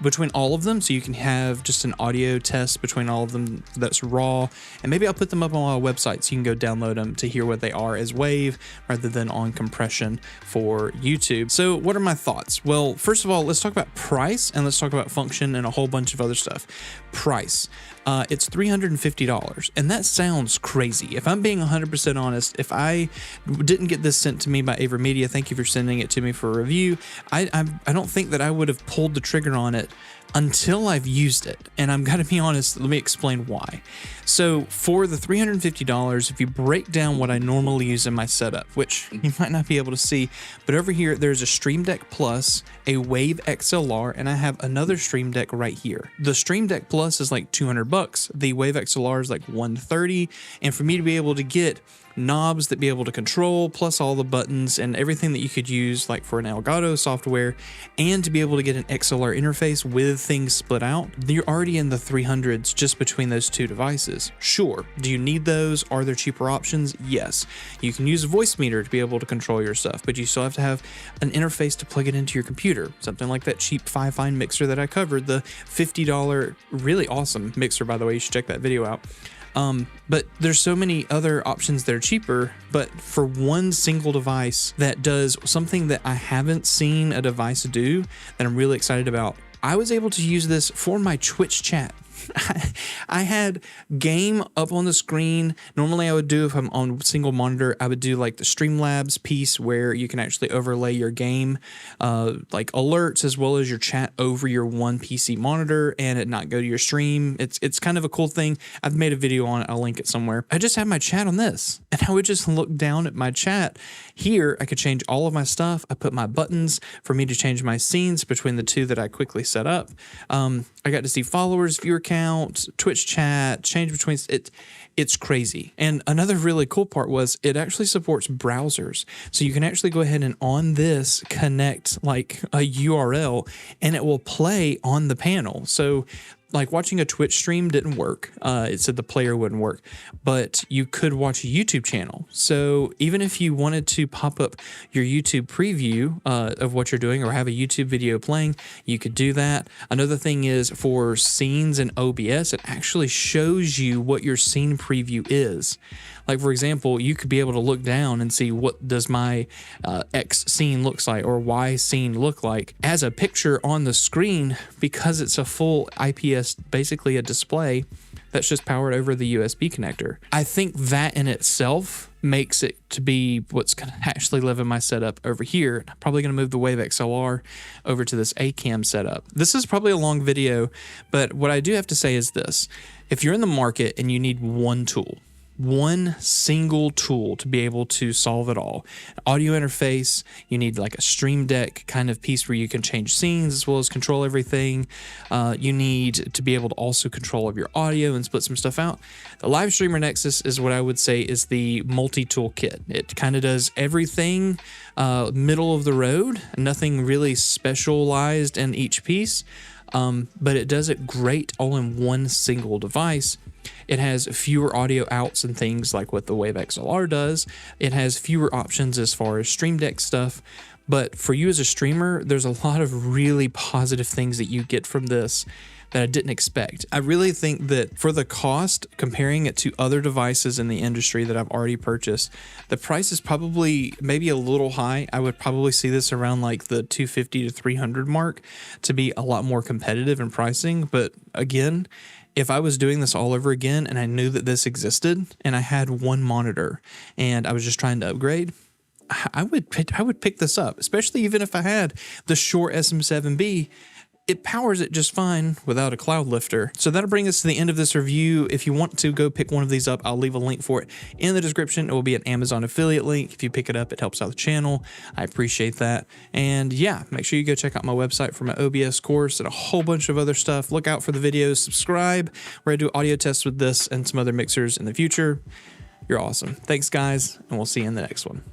between all of them, so you can have just an audio test between all of them that's raw, and maybe I'll put them up on my website so you can go download them to hear what they are as Wave rather than on compression for YouTube. So what are my thoughts? Well, first of all, let's talk about price, and let's talk about function and a whole bunch of other stuff. Price. It's $350, and that sounds crazy. If I'm being 100% honest, if I didn't get this sent to me by AVerMedia, thank you for sending it to me for a review, I don't think that I would have pulled the trigger on it until I've used it. And I'm gonna be honest, let me explain why. So for the $350, if you break down what I normally use in my setup, which you might not be able to see, but over here there's a Stream Deck Plus, a Wave XLR, and I have another Stream Deck right here. The Stream Deck Plus is like $200, the Wave XLR is like $130, and for me to be able to get knobs that be able to control, plus all the buttons and everything that you could use like for an Elgato software, and to be able to get an XLR interface with things split out, you're already in the 300s just between those two devices. Sure, do you need those? Are there cheaper options? Yes. You can use a voice meter to be able to control your stuff, but you still have to have an interface to plug it into your computer. Something like that cheap FIFINE mixer that I covered, the $50, really awesome mixer, by the way, you should check that video out. But there's so many other options that are cheaper, but for one single device that does something that I haven't seen a device do that I'm really excited about, I was able to use this for my Twitch chat. I had game up on the screen. Normally I would do, if I'm on single monitor, I would do like the Streamlabs piece where you can actually overlay your game, like alerts as well as your chat over your one PC monitor and it not go to your stream. It's kind of a cool thing. I've made a video on it. I'll link it somewhere. I just had my chat on this and I would just look down at my chat. Here, I could change all of my stuff. I put my buttons for me to change my scenes between the two that I quickly set up. I got to see followers, viewer count, Twitch chat, change between it. It's crazy. And another really cool part was it actually supports browsers. So you can actually go ahead and on this connect like a URL and it will play on the panel. So like watching a Twitch stream didn't work. It said the player wouldn't work, but you could watch a YouTube channel. So even if you wanted to pop up your YouTube preview of what you're doing or have a YouTube video playing, you could do that. Another thing is for scenes in OBS, it actually shows you what your scene preview is. Like for example, you could be able to look down and see what does my X scene looks like or Y scene look like as a picture on the screen because it's a full IPS, basically a display that's just powered over the USB connector. I think that in itself makes it to be what's going to actually live in my setup over here. I'm probably going to move the Wave XLR over to this A-cam setup. This is probably a long video, but what I do have to say is this. If you're in the market and you need one tool, one single tool to be able to solve it all. Audio interface, you need like a Stream Deck kind of piece where you can change scenes as well as control everything. You need to be able to also control your audio and split some stuff out. The Live Streamer Nexus is what I would say is the multi-tool kit. It kind of does everything middle of the road, nothing really specialized in each piece, but it does it great all in one single device. It has fewer audio outs and things like what the Wave XLR does. It has fewer options as far as Stream Deck stuff. But for you as a streamer, there's a lot of really positive things that you get from this that I didn't expect. I really think that for the cost, comparing it to other devices in the industry that I've already purchased, the price is probably maybe a little high. I would probably see this around like the $250 to $300 mark to be a lot more competitive in pricing. But again, if I was doing this all over again and I knew that this existed and I had one monitor and I was just trying to upgrade, I would pick this up, especially even if I had the Shure SM7B. It powers it just fine without a cloud lifter. So that'll bring us to the end of this review. If you want to go pick one of these up, I'll leave a link for it in the description. It will be an Amazon affiliate link. If you pick it up, it helps out the channel. I appreciate that. And yeah, make sure you go check out my website for my OBS course and a whole bunch of other stuff. Look out for the videos, subscribe, where I do audio tests with this and some other mixers in the future. You're awesome. Thanks guys, and we'll see you in the next one.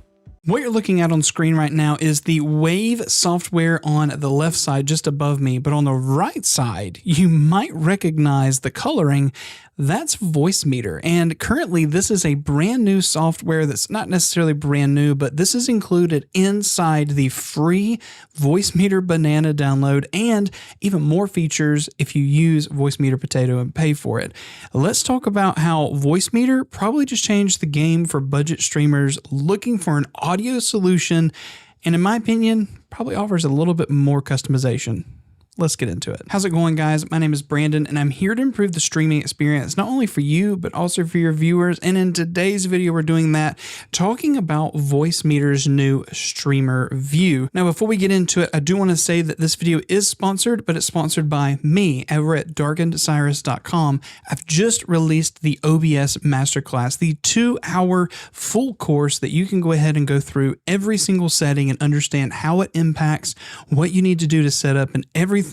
What you're looking at on screen right now is the Wave software on the left side just above me, but on the right side, you might recognize the coloring. That's Voicemeeter, and currently this is a brand new software that's not necessarily brand new, but this is included inside the free Voicemeeter Banana download and even more features if you use Voicemeeter Potato and pay for it. Let's talk about how Voicemeeter probably just changed the game for budget streamers looking for an audio solution, and in my opinion, probably offers a little bit more customization. Let's get into it. How's it going, guys? My name is Brandon, and I'm here to improve the streaming experience, not only for you, but also for your viewers. And in today's video, we're doing that, talking about Voicemeeter's new streamer view. Now, before we get into it, I do want to say that this video is sponsored, but it's sponsored by me over at darkenedcyrus.com. I've just released the OBS Masterclass, the 2-hour full course that you can go ahead and go through every single setting and understand how it impacts, what you need to do to set up, and everything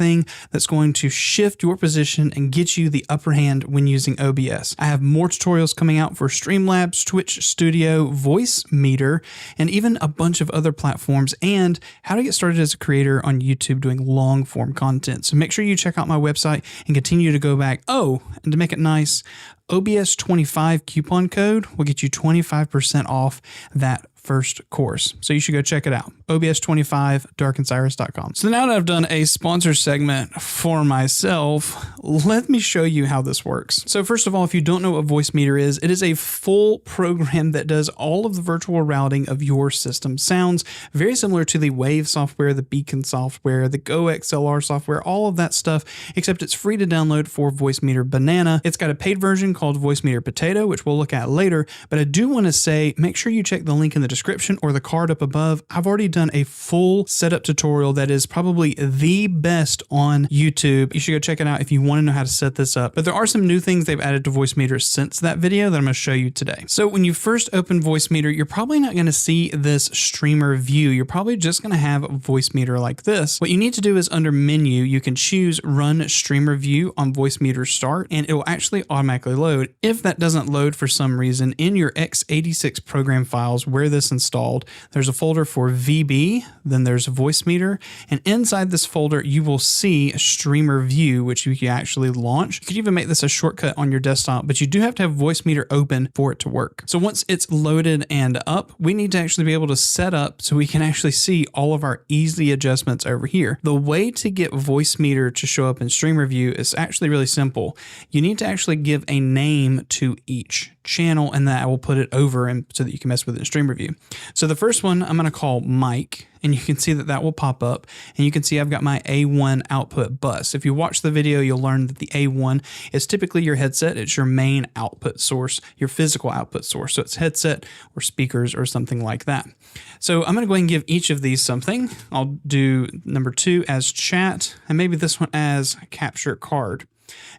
that's going to shift your position and get you the upper hand when using OBS. I have more tutorials coming out for Streamlabs, Twitch Studio, Voicemeeter, and even a bunch of other platforms, and how to get started as a creator on YouTube doing long form content. So make sure you check out my website and continue to go back. Oh, and to make it nice, OBS25 coupon code will get you 25% off that first course. So you should go check it out. OBS25, darkencyrus.com. So now that I've done a sponsor segment for myself, let me show you how this works. So first of all, if you don't know what Voicemeeter is, it is a full program that does all of the virtual routing of your system sounds, very similar to the Wave software, the Beacon software, the Go XLR software, all of that stuff, except it's free to download for Voicemeeter Banana. It's got a paid version called Voicemeeter Potato, which we'll look at later, but I do want to say, make sure you check the link in the description or the card up above. I've already done a full setup tutorial that is probably the best on YouTube. You should go check it out if you want to know how to set this up. But there are some new things they've added to Voicemeeter since that video that I'm going to show you today. So when you first open Voicemeeter, you're probably not going to see this streamer view. You're probably just going to have Voicemeter like this. What you need to do is under menu, you can choose run streamer view on Voicemeter start, and it will actually automatically load. If that doesn't load for some reason, in your x86 program files where this installed, there's a folder for VB, then there's Voicemeter, and inside this folder, you will see a streamer view, which you can actually launch. You could even make this a shortcut on your desktop, but you do have to have Voicemeter open for it to work. So once it's loaded and up, we need to actually be able to set up so we can actually see all of our easy adjustments over here. The way to get Voicemeter to show up in streamer view is actually really simple. You need to actually give a name to each channel, and that will put it over and so that you can mess with it in streamer view. So the first one I'm going to call mic, and you can see that that will pop up, and you can see I've got my A1 output bus. If you watch the video, you'll learn that the A1 is typically your headset. It's your main output source, your physical output source. So it's headset or speakers or something like that. So I'm going to go ahead and give each of these something. I'll do number 2 as chat, and maybe this one as capture card.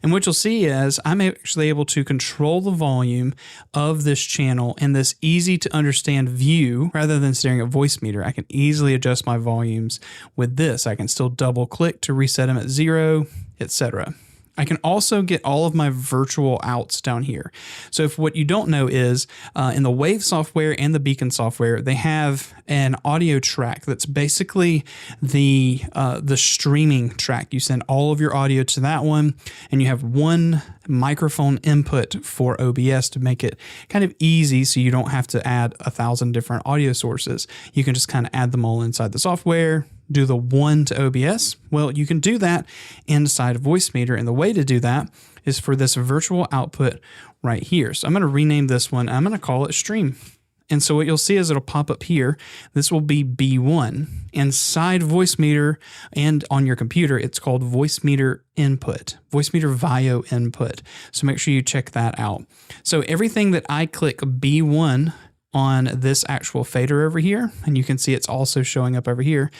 And what you'll see is I'm actually able to control the volume of this channel in this easy to understand view rather than staring at Voicemeter. I can easily adjust my volumes with this. I can still double click to reset them at 0, etc. I can also get all of my virtual outs down here. So if what you don't know is in the Wave software and the Beacon software, they have an audio track that's basically the streaming track. You send all of your audio to that one, and you have one microphone input for OBS to make it kind of easy so you don't have to add 1,000 different audio sources. You can just kind of add them all inside the software, do the one to OBS. Well, you can do that inside of Voicemeter, and the way to do that is for this virtual output right here. So I'm going to rename this one. I'm going to call it stream. And so what you'll see is it'll pop up here. This will be B1. Inside Voicemeter and on your computer, it's called Voicemeter input, Voicemeter VIO input. So make sure you check that out. So everything that I click B1 on this actual fader over here, and you can see it's also showing up over here.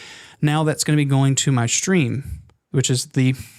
Now that's going to be going to my stream, which is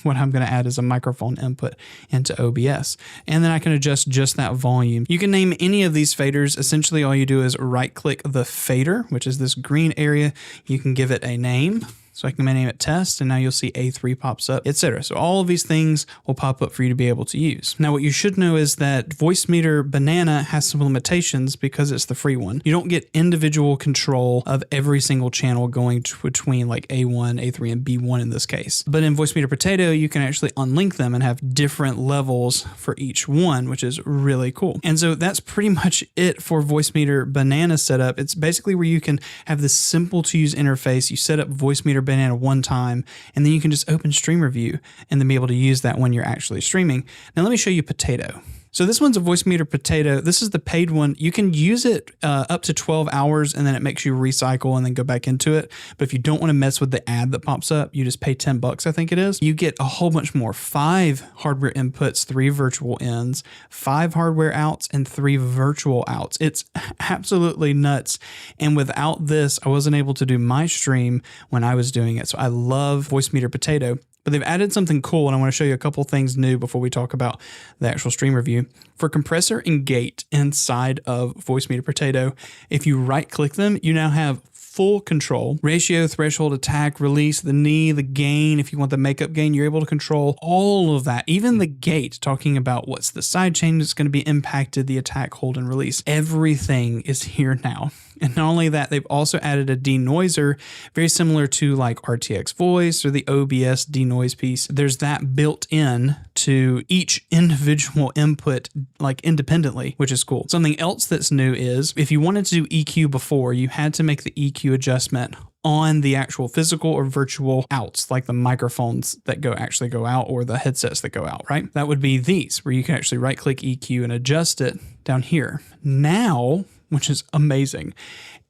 what I'm going to add as a microphone input into OBS. And then I can adjust just that volume. You can name any of these faders. Essentially, all you do is right click the fader, which is this green area. You can give it a name. So I can name it test, and now you'll see A3 pops up, etc. So all of these things will pop up for you to be able to use. Now, what you should know is that Voicemeter Banana has some limitations because it's the free one. You don't get individual control of every single channel going between like A1, A3, and B1 in this case. But in Voicemeter Potato, you can actually unlink them and have different levels for each one, which is really cool. And so that's pretty much it for Voicemeter Banana setup. It's basically where you can have this simple to use interface. You set up Voicemeter Banana one time, and then you can just open streamer view and then be able to use that when you're actually streaming. Now let me show you Potato. So this one's a Voicemeter Potato. This is the paid one. You can use it up to 12 hours, and then it makes you recycle and then go back into it. But if you don't want to mess with the ad that pops up, you just pay $10, I think it is. You get a whole bunch more. 5 hardware inputs, 3 virtual ins, 5 hardware outs, and 3 virtual outs. It's absolutely nuts. And without this, I wasn't able to do my stream when I was doing it. So I love Voicemeter Potato. But they've added something cool, and I want to show you a couple things new before we talk about the actual stream review. For compressor and gate inside of Voicemeter Potato, if you right-click them, you now have full control. Ratio, threshold, attack, release, the knee, the gain. If you want the makeup gain, you're able to control all of that. Even the gate, talking about what's the side chain that's going to be impacted, the attack, hold, and release. Everything is here now. And not only that, they've also added a denoiser, very similar to like RTX Voice or the OBS denoise piece. There's that built in to each individual input like independently, which is cool. Something else that's new is if you wanted to do EQ before, you had to make the EQ adjustment on the actual physical or virtual outs, like the microphones that actually go out or the headsets that go out, right? That would be these, where you can actually right click EQ and adjust it down here. Now, which is amazing,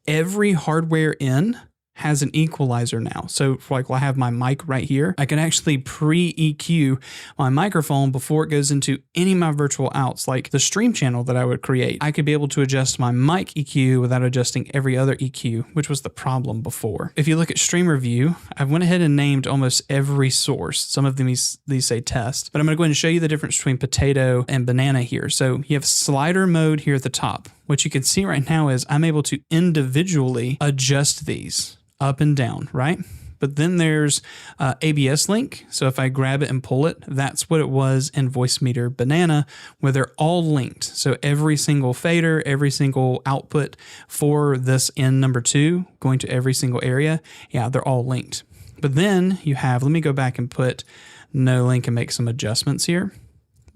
every hardware in has an equalizer now. So like I have my mic right here, I can actually pre-EQ my microphone before it goes into any of my virtual outs, like the stream channel that I would create. I could be able to adjust my mic EQ without adjusting every other EQ, which was the problem before. If you look at Streamer View, I went ahead and named almost every source. Some of them these say test, but I'm gonna go ahead and show you the difference between potato and banana here. So you have slider mode here at the top. What you can see right now is I'm able to individually adjust these up and down, right? But then there's ABS link. So if I grab it and pull it, that's what it was in Voice Meter Banana, where they're all linked. So every single fader, every single output for this N number 2 going to every single area, yeah, they're all linked. But then you have, let me go back and put no link and make some adjustments here.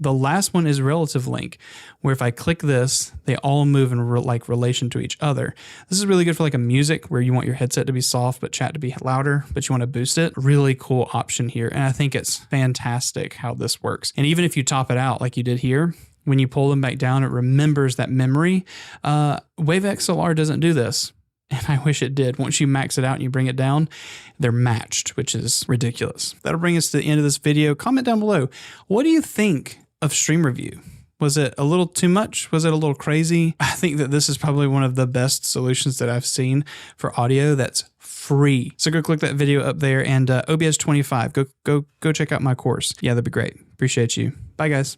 The last one is relative link, where if I click this, they all move in relation to each other. This is really good for like a music where you want your headset to be soft, but chat to be louder, but you want to boost it. Really cool option here. And I think it's fantastic how this works. And even if you top it out like you did here, when you pull them back down, it remembers that memory. Wave XLR doesn't do this. And I wish it did. Once you max it out and you bring it down, they're matched, which is ridiculous. That'll bring us to the end of this video. Comment down below. What do you think of Streamer View? Was it a little too much? Was it a little crazy? I think that this is probably one of the best solutions that I've seen for audio that's free. So go click that video up there, and OBS 25. Go check out my course. Yeah, that'd be great. Appreciate you. Bye, guys.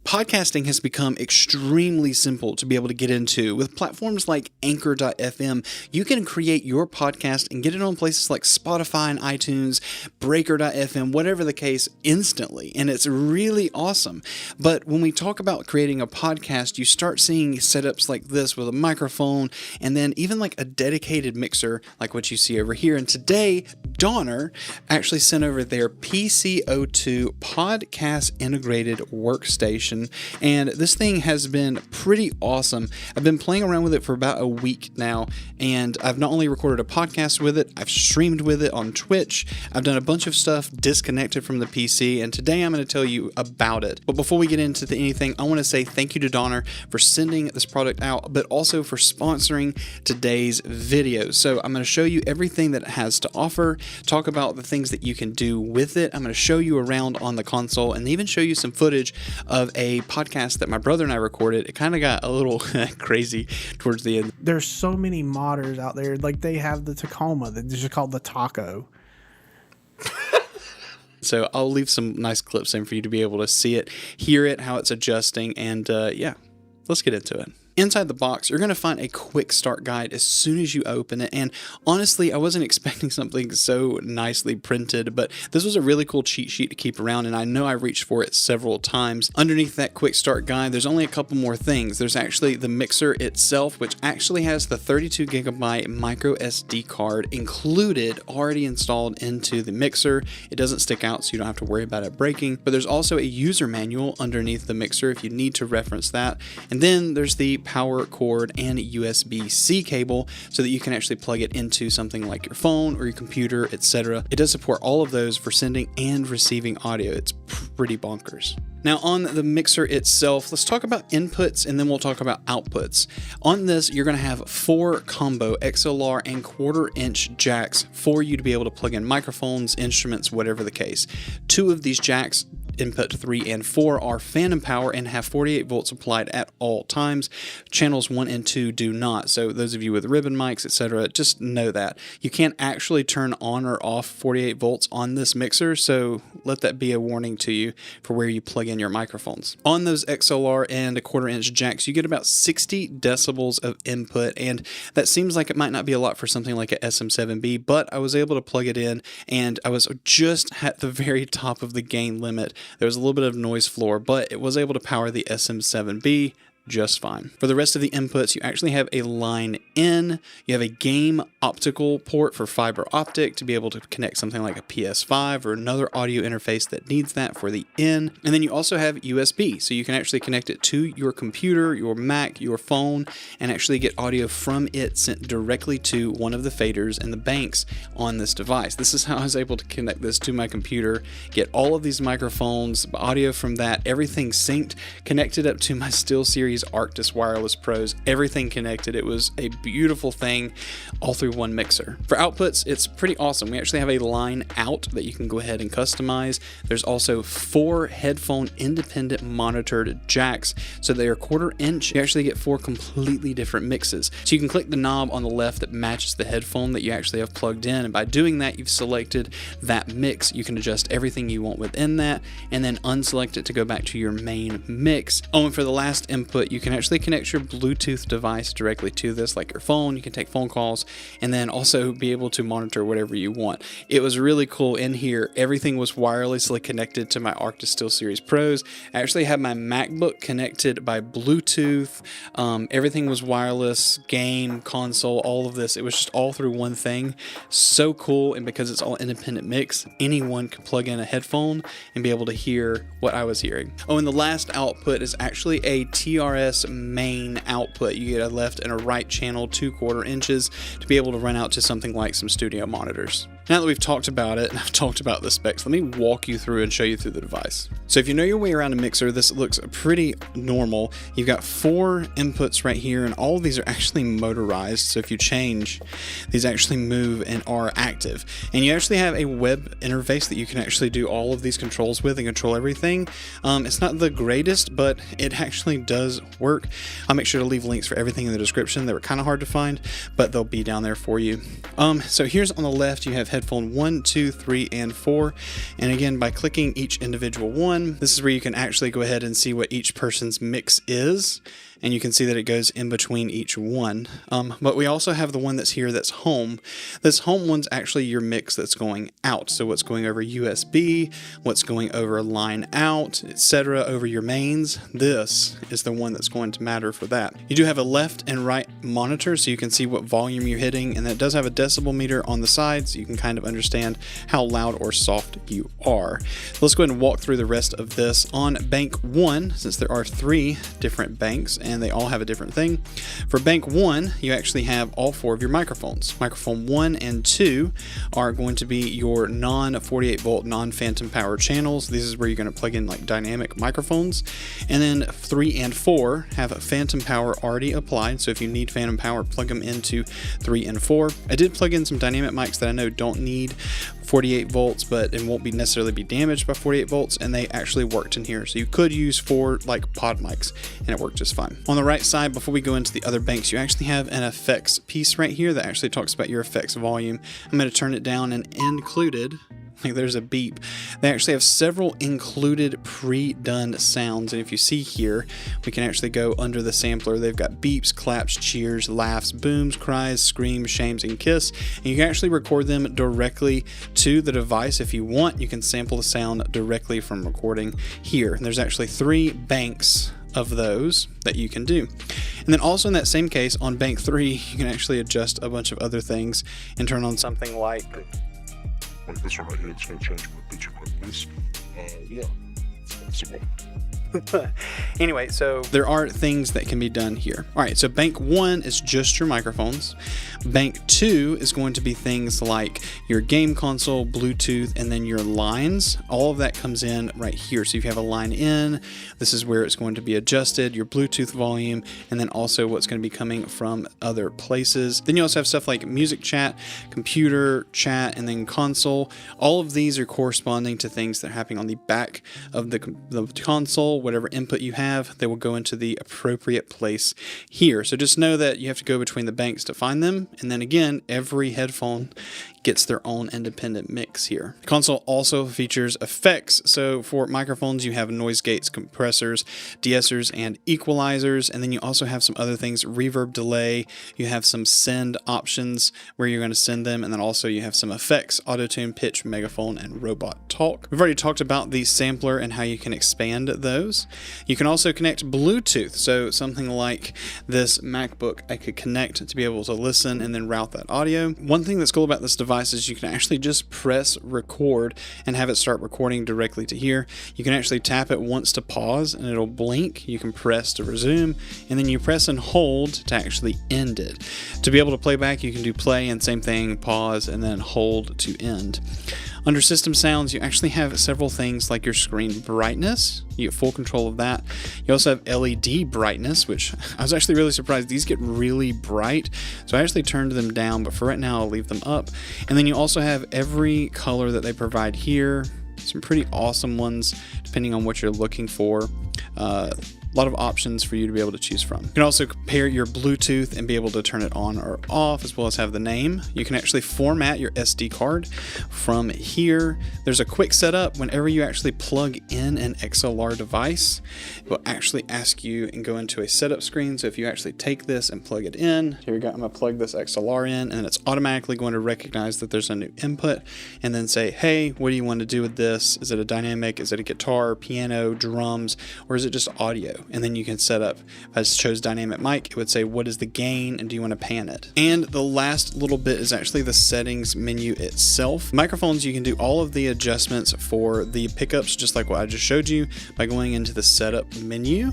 Podcasting has become extremely simple to be able to get into. With platforms like Anchor.fm, you can create your podcast and get it on places like Spotify and iTunes, Breaker.fm, whatever the case, instantly. And it's really awesome. But when we talk about creating a podcast, you start seeing setups like this with a microphone and then even like a dedicated mixer like what you see over here. And today, Donner actually sent over their PCO2 Podcast Integrated Workstation. And this thing has been pretty awesome. I've been playing around with it for about a week now, and I've not only recorded a podcast with it, I've streamed with it on Twitch, I've done a bunch of stuff disconnected from the PC, and today I'm going to tell you about it. But before we get into anything, I want to say thank you to Donner for sending this product out, but also for sponsoring today's video. So I'm going to show you everything that it has to offer, talk about the things that you can do with it. I'm going to show you around on the console and even show you some footage of a podcast that my brother and I recorded. It kind of got a little crazy towards the end. There's so many modders out there. Like they have the Tacoma that is just called the Taco. So I'll leave some nice clips in for you to be able to see it, hear it, how it's adjusting, and yeah, let's get into it. Inside the box, you're going to find a quick start guide as soon as you open it, and honestly, I wasn't expecting something so nicely printed, but this was a really cool cheat sheet to keep around, and I know I reached for it several times. Underneath that quick start guide, there's only a couple more things. There's actually the mixer itself, which actually has the 32 gigabyte micro SD card included, already installed into the mixer. It doesn't stick out, so you don't have to worry about it breaking, but there's also a user manual underneath the mixer if you need to reference that, and then there's the power cord and USB-C cable so that you can actually plug it into something like your phone or your computer, etc. It does support all of those for sending and receiving audio. It's pretty bonkers. Now on the mixer itself, let's talk about inputs and then we'll talk about outputs. On this, you're going to have 4 combo XLR and 1/4 inch jacks for you to be able to plug in microphones, instruments, whatever the case. 2 of these jacks, input 3 and 4, are phantom power and have 48 volts applied at all times. Channels 1 and 2 do not. So those of you with ribbon mics, etc., just know that. You can't actually turn on or off 48 volts on this mixer, so let that be a warning to you for where you plug in your microphones. On those XLR and 1/4 inch jacks, you get about 60 decibels of input, and that seems like it might not be a lot for something like a SM7B, but I was able to plug it in and I was just at the very top of the gain limit. There was a little bit of noise floor, but it was able to power the SM7B just fine. For the rest of the inputs, you actually have a line in, you have a game optical port for fiber optic to be able to connect something like a PS5 or another audio interface that needs that for the in, and then you also have USB, so you can actually connect it to your computer, your Mac, your phone, and actually get audio from it sent directly to one of the faders and the banks on this device. This is how I was able to connect this to my computer, get all of these microphones, audio from that, everything synced, connected up to my SteelSeries Arctis Wireless Pros, everything connected. It was a beautiful thing all through one mixer. For outputs, it's pretty awesome. We actually have a line out that you can go ahead and customize. There's also 4 headphone independent monitored jacks, so they are 1/4 inch. You actually get 4 completely different mixes. So you can click the knob on the left that matches the headphone that you actually have plugged in, and by doing that, you've selected that mix. You can adjust everything you want within that, and then unselect it to go back to your main mix. Oh, and for the last input, you can actually connect your Bluetooth device directly to this, like your phone. You can take phone calls, and then also be able to monitor whatever you want. It was really cool in here. Everything was wirelessly connected to my Arctis SteelSeries Pros. I actually had my MacBook connected by Bluetooth. Everything was wireless, game, console, all of this. It was just all through one thing. So cool, and because it's all independent mix, anyone could plug in a headphone and be able to hear what I was hearing. Oh, and the last output is actually a TRS main output. You get a left and a right channel, 2/4 inches, to be able to run out to something like some studio monitors. Now that we've talked about it and I've talked about the specs, let me walk you through and show you through the device. So if you know your way around a mixer, this looks pretty normal. You've got 4 inputs right here, and all of these are actually motorized. So if you change, these actually move and are active. And you actually have a web interface that you can actually do all of these controls with and control everything. It's not the greatest, but it actually does work. I'll make sure to leave links for everything in the description. They were kind of hard to find, but they'll be down there for you. So here's on the left, you have headphone 1, 2, 3, and 4. And again, by clicking each individual one, this is where you can actually go ahead and see what each person's mix is. And you can see that it goes in between each one. But we also have the one that's here that's home. This home one's actually your mix that's going out. So what's going over USB, what's going over line out, etc. over your mains. This is the one that's going to matter for that. You do have a left and right monitor, so you can see what volume you're hitting, and that does have a decibel meter on the side, so you can kind of understand how loud or soft you are. So let's go ahead and walk through the rest of this. On bank 1, since there are 3 different banks, and they all have a different thing. For bank 1, you actually have all 4 of your microphones. Microphone 1 and 2 are going to be your non-48 volt, non-phantom power channels. This is where you're going to plug in like dynamic microphones. And then 3 and 4 have phantom power already applied. So if you need phantom power, plug them into 3 and 4. I did plug in some dynamic mics that I know don't need 48 volts, but it won't be necessarily be damaged by 48 volts, and they actually worked in here. So you could use 4 like pod mics, and it worked just fine. On the right side, before we go into the other banks, you actually have an effects piece right here that actually talks about your effects volume. I'm going to turn it down, and included, like there's a beep. They actually have several included pre-done sounds, and if you see here, we can actually go under the sampler. They've got beeps, claps, cheers, laughs, booms, cries, screams, shames, and kiss, and you can actually record them directly to the device. If you want, you can sample the sound directly from recording here. And there's actually 3 banks of those that you can do. And then also in that same case, on bank 3, you can actually adjust a bunch of other things and turn on something like this one right here. It's going to change my picture like this. Yeah, it's possible. Anyway, so there are things that can be done here. All right, so bank 1 is just your microphones. Bank 2 is going to be things like your game console, Bluetooth, and then your lines. All of that comes in right here. So if you have a line in, this is where it's going to be adjusted, your Bluetooth volume, and then also what's going to be coming from other places. Then you also have stuff like music chat, computer chat, and then console. All of these are corresponding to things that are happening on the back of the console. Whatever input you have, they will go into the appropriate place here. So just know that you have to go between the banks to find them. And then again, every headphone gets their own independent mix here. The console also features effects. So for microphones, you have noise gates, compressors, de-essers, and equalizers. And then you also have some other things, reverb delay. You have some send options where you're going to send them. And then also you have some effects, auto-tune, pitch, megaphone, and robot talk. We've already talked about the sampler and how you can expand those. You can also connect Bluetooth. So something like this MacBook, I could connect to be able to listen and then route that audio. One thing that's cool about this device is you can actually just press record and have it start recording directly to here. You can actually tap it once to pause and it'll blink. You can press to resume, and then you press and hold to actually end it. To be able to play back, you can do play and same thing, pause, and then hold to end. Under system sounds, you actually have several things like your screen brightness. You get full control of that. You also have LED brightness, which I was actually really surprised. These get really bright, so I actually turned them down, but for right now I'll leave them up. And then you also have every color that they provide here. Some pretty awesome ones depending on what you're looking for. A lot of options for you to be able to choose from. You can also compare your Bluetooth and be able to turn it on or off, as well as have the name. You can actually format your SD card from here. There's a quick setup. Whenever you actually plug in an XLR device, it will actually ask you and go into a setup screen. So if you actually take this and plug it in, here we go, I'm gonna plug this XLR in, and it's automatically going to recognize that there's a new input and then say, hey, what do you want to do with this? Is it a dynamic? Is it a guitar, piano, drums, or is it just audio? And then you can set up, if I chose dynamic mic, it would say, what is the gain and do you want to pan it? And the last little bit is actually the settings menu itself. Microphones, you can do all of the adjustments for the pickups, just like what I just showed you, by going into the setup menu.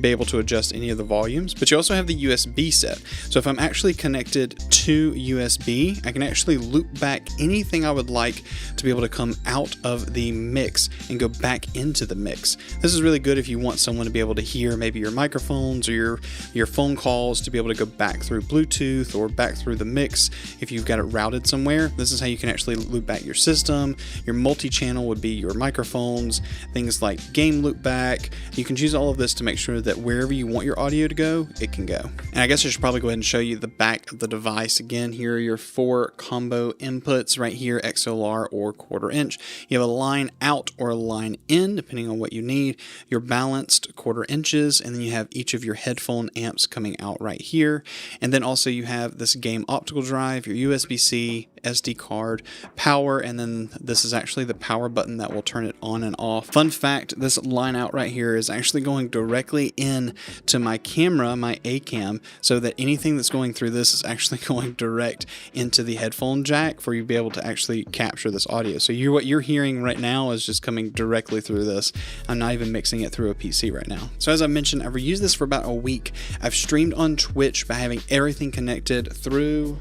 Be able to adjust any of the volumes, but you also have the USB set. So if I'm actually connected to USB, I can actually loop back anything I would like to be able to come out of the mix and go back into the mix. This is really good if you want someone to be able to hear maybe your microphones or your phone calls, to be able to go back through Bluetooth or back through the mix. If you've got it routed somewhere, this is how you can actually loop back your system. Your multi-channel would be your microphones, things like game loop back. You can choose all of this to make sure that wherever you want your audio to go, it can go. And I guess I should probably go ahead and show you the back of the device. Again, here are your 4 combo inputs right here, XLR or 1/4 inch. You have a line out or a line in, depending on what you need. Your balanced 1/4 inches, and then you have each of your headphone amps coming out right here. And then also you have this game optical drive, your USB-C, SD card, power, and then this is actually the power button that will turn it on and off. Fun fact, this line out right here is actually going directly in to my camera, my A-cam, so that anything that's going through this is actually going direct into the headphone jack for you to be able to actually capture this audio. So what you're hearing right now is just coming directly through this. I'm not even mixing it through a PC right now. So as I mentioned, I've used this for about a week. I've streamed on Twitch by having everything connected through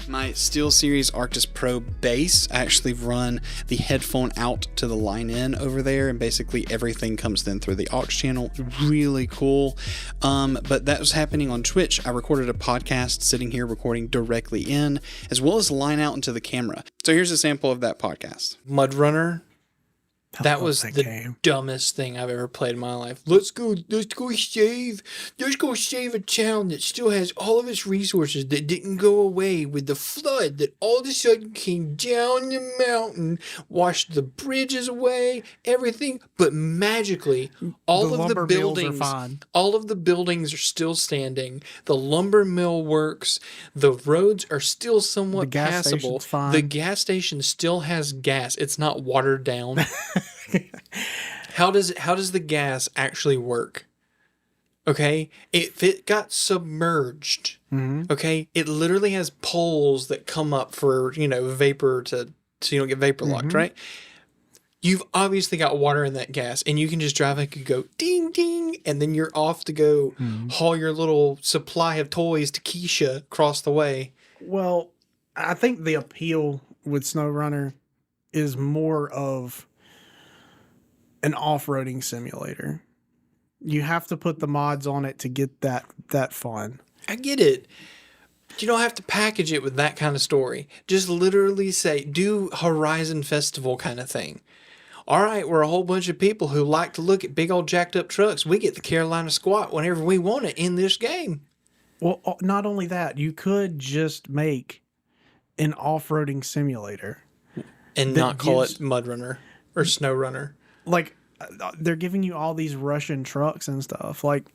my SteelSeries Arctis Pro base. I actually run the headphone out to the line in over there, and basically everything comes then through the aux channel. Really cool. But that was happening on Twitch. I recorded a podcast sitting here recording directly in, as well as line out into the camera. So here's a sample of that podcast. Mud Runner. That was the dumbest thing I've ever played in my life. Let's go save a town that still has all of its resources that didn't go away with the flood that all of a sudden came down the mountain, washed the bridges away, everything. But magically, all of the buildings are still standing. The lumber mill works. The roads are still somewhat passable. The gas station still has gas. It's not watered down. How does the gas actually work? Okay, if it got submerged, okay, it literally has poles that come up for vapor so you don't get vapor locked, right? You've obviously got water in that gas, and you can just drive like you go ding ding, and then you're off to go haul your little supply of toys to Keisha across the way. Well, I think the appeal with SnowRunner is more of an off-roading simulator. You have to put the mods on it to get that fun. I get it. You don't have to package it with that kind of story. Just literally say, do Horizon Festival kind of thing. All right, we're a whole bunch of people who like to look at big old jacked up trucks. We get the Carolina Squat whenever we want it in this game. Well, not only that, you could just make an off-roading simulator. And that not call gives- it Mud Runner or Snow Runner. Like, they're giving you all these Russian trucks and stuff. Like,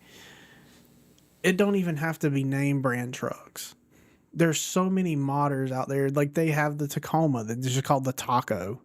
it don't even have to be name brand trucks. There's so many modders out there. Like, they have the Tacoma that's just called the Taco.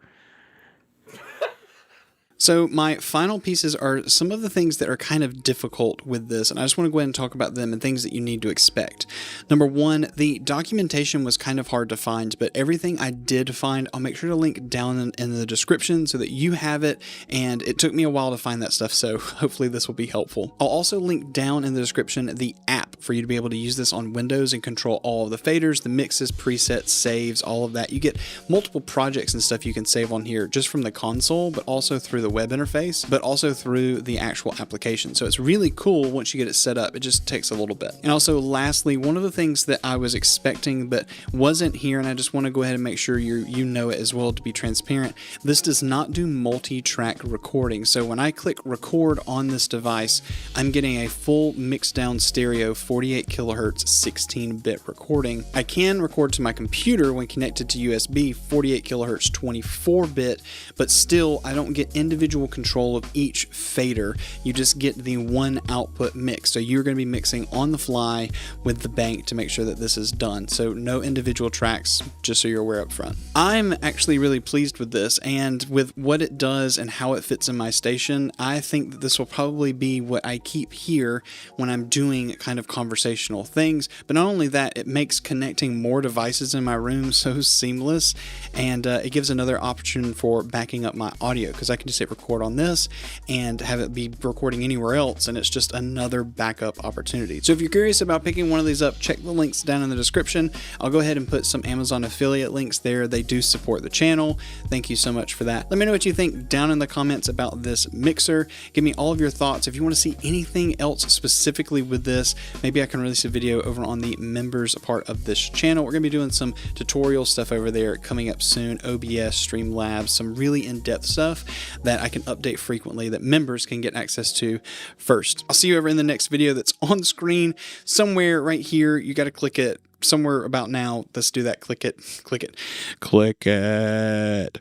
So my final pieces are some of the things that are kind of difficult with this, and I just want to go ahead and talk about them and things that you need to expect. Number one, the documentation was kind of hard to find, but everything I did find, I'll make sure to link down in the description so that you have it, and it took me a while to find that stuff, so hopefully this will be helpful. I'll also link down in the description the app for you to be able to use this on Windows and control all of the faders, the mixes, presets, saves, all of that. You get multiple projects and stuff you can save on here just from the console, but also through the web interface, but also through the actual application. So it's really cool once you get it set up. It just takes a little bit. And also lastly, one of the things that I was expecting but wasn't here, and I just want to go ahead and make sure you know it as well to be transparent, this does not do multi-track recording. So when I click record on this device, I'm getting a full mixed down stereo 48 kilohertz 16-bit recording. I can record to my computer when connected to USB 48 kilohertz 24-bit, but still I don't get individual control of each fader. You just get the one output mix. So you're going to be mixing on the fly with the bank to make sure that this is done. So no individual tracks, just so you're aware up front. I'm actually really pleased with this, and with what it does and how it fits in my station, I think that this will probably be what I keep here when I'm doing kind of conversational things. But not only that, it makes connecting more devices in my room so seamless, and it gives another option for backing up my audio, because I can just hit record on this and have it be recording anywhere else, and it's just another backup opportunity. So if you're curious about picking one of these up, check the links down in the description. I'll go ahead and put some Amazon affiliate links there. They do support the channel. Thank you so much for that. Let me know what you think down in the comments about this mixer. Give me all of your thoughts. If you want to see anything else specifically with this, maybe I can release a video over on the members part of this channel. We're going to be doing some tutorial stuff over there coming up soon, OBS, Streamlabs, some really in-depth stuff that I can update frequently that members can get access to first. I'll see you over in the next video that's on the screen somewhere right here. You got to click it somewhere about now. Let's do that. Click it. Click it. Click it.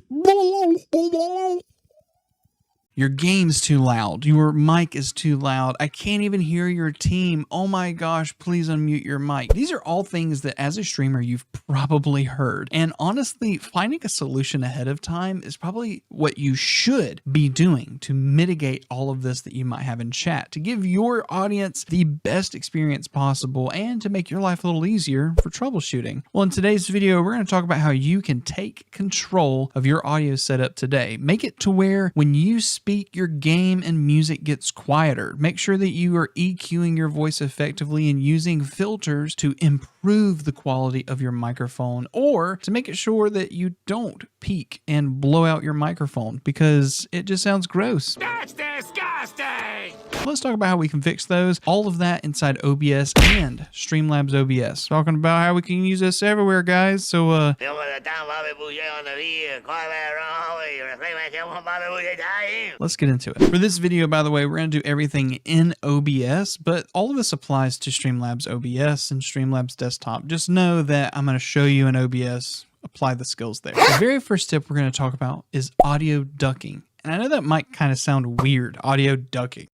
Your game's too loud. Your mic is too loud. I can't even hear your team. Oh my gosh, please unmute your mic. These are all things that as a streamer you've probably heard. And honestly, finding a solution ahead of time is probably what you should be doing to mitigate all of this that you might have in chat, to give your audience the best experience possible and to make your life a little easier for troubleshooting. Well, in today's video, we're going to talk about how you can take control of your audio setup today. Make it to where when you speak, your game and music gets quieter. Make sure that you are EQing your voice effectively and using filters to improve the quality of your microphone, or to make it sure that you don't peak and blow out your microphone because it just sounds gross. That's disgusting! Let's talk about how we can fix those. All of that inside OBS and Streamlabs OBS. Talking about how we can use this everywhere, guys. So, let's get into it. For this video, by the way, we're going to do everything in OBS, but all of this applies to Streamlabs OBS and Streamlabs Desktop. Just know that I'm going to show you in OBS, apply the skills there. The very first tip we're going to talk about is audio ducking. And I know that might kind of sound weird, audio ducking.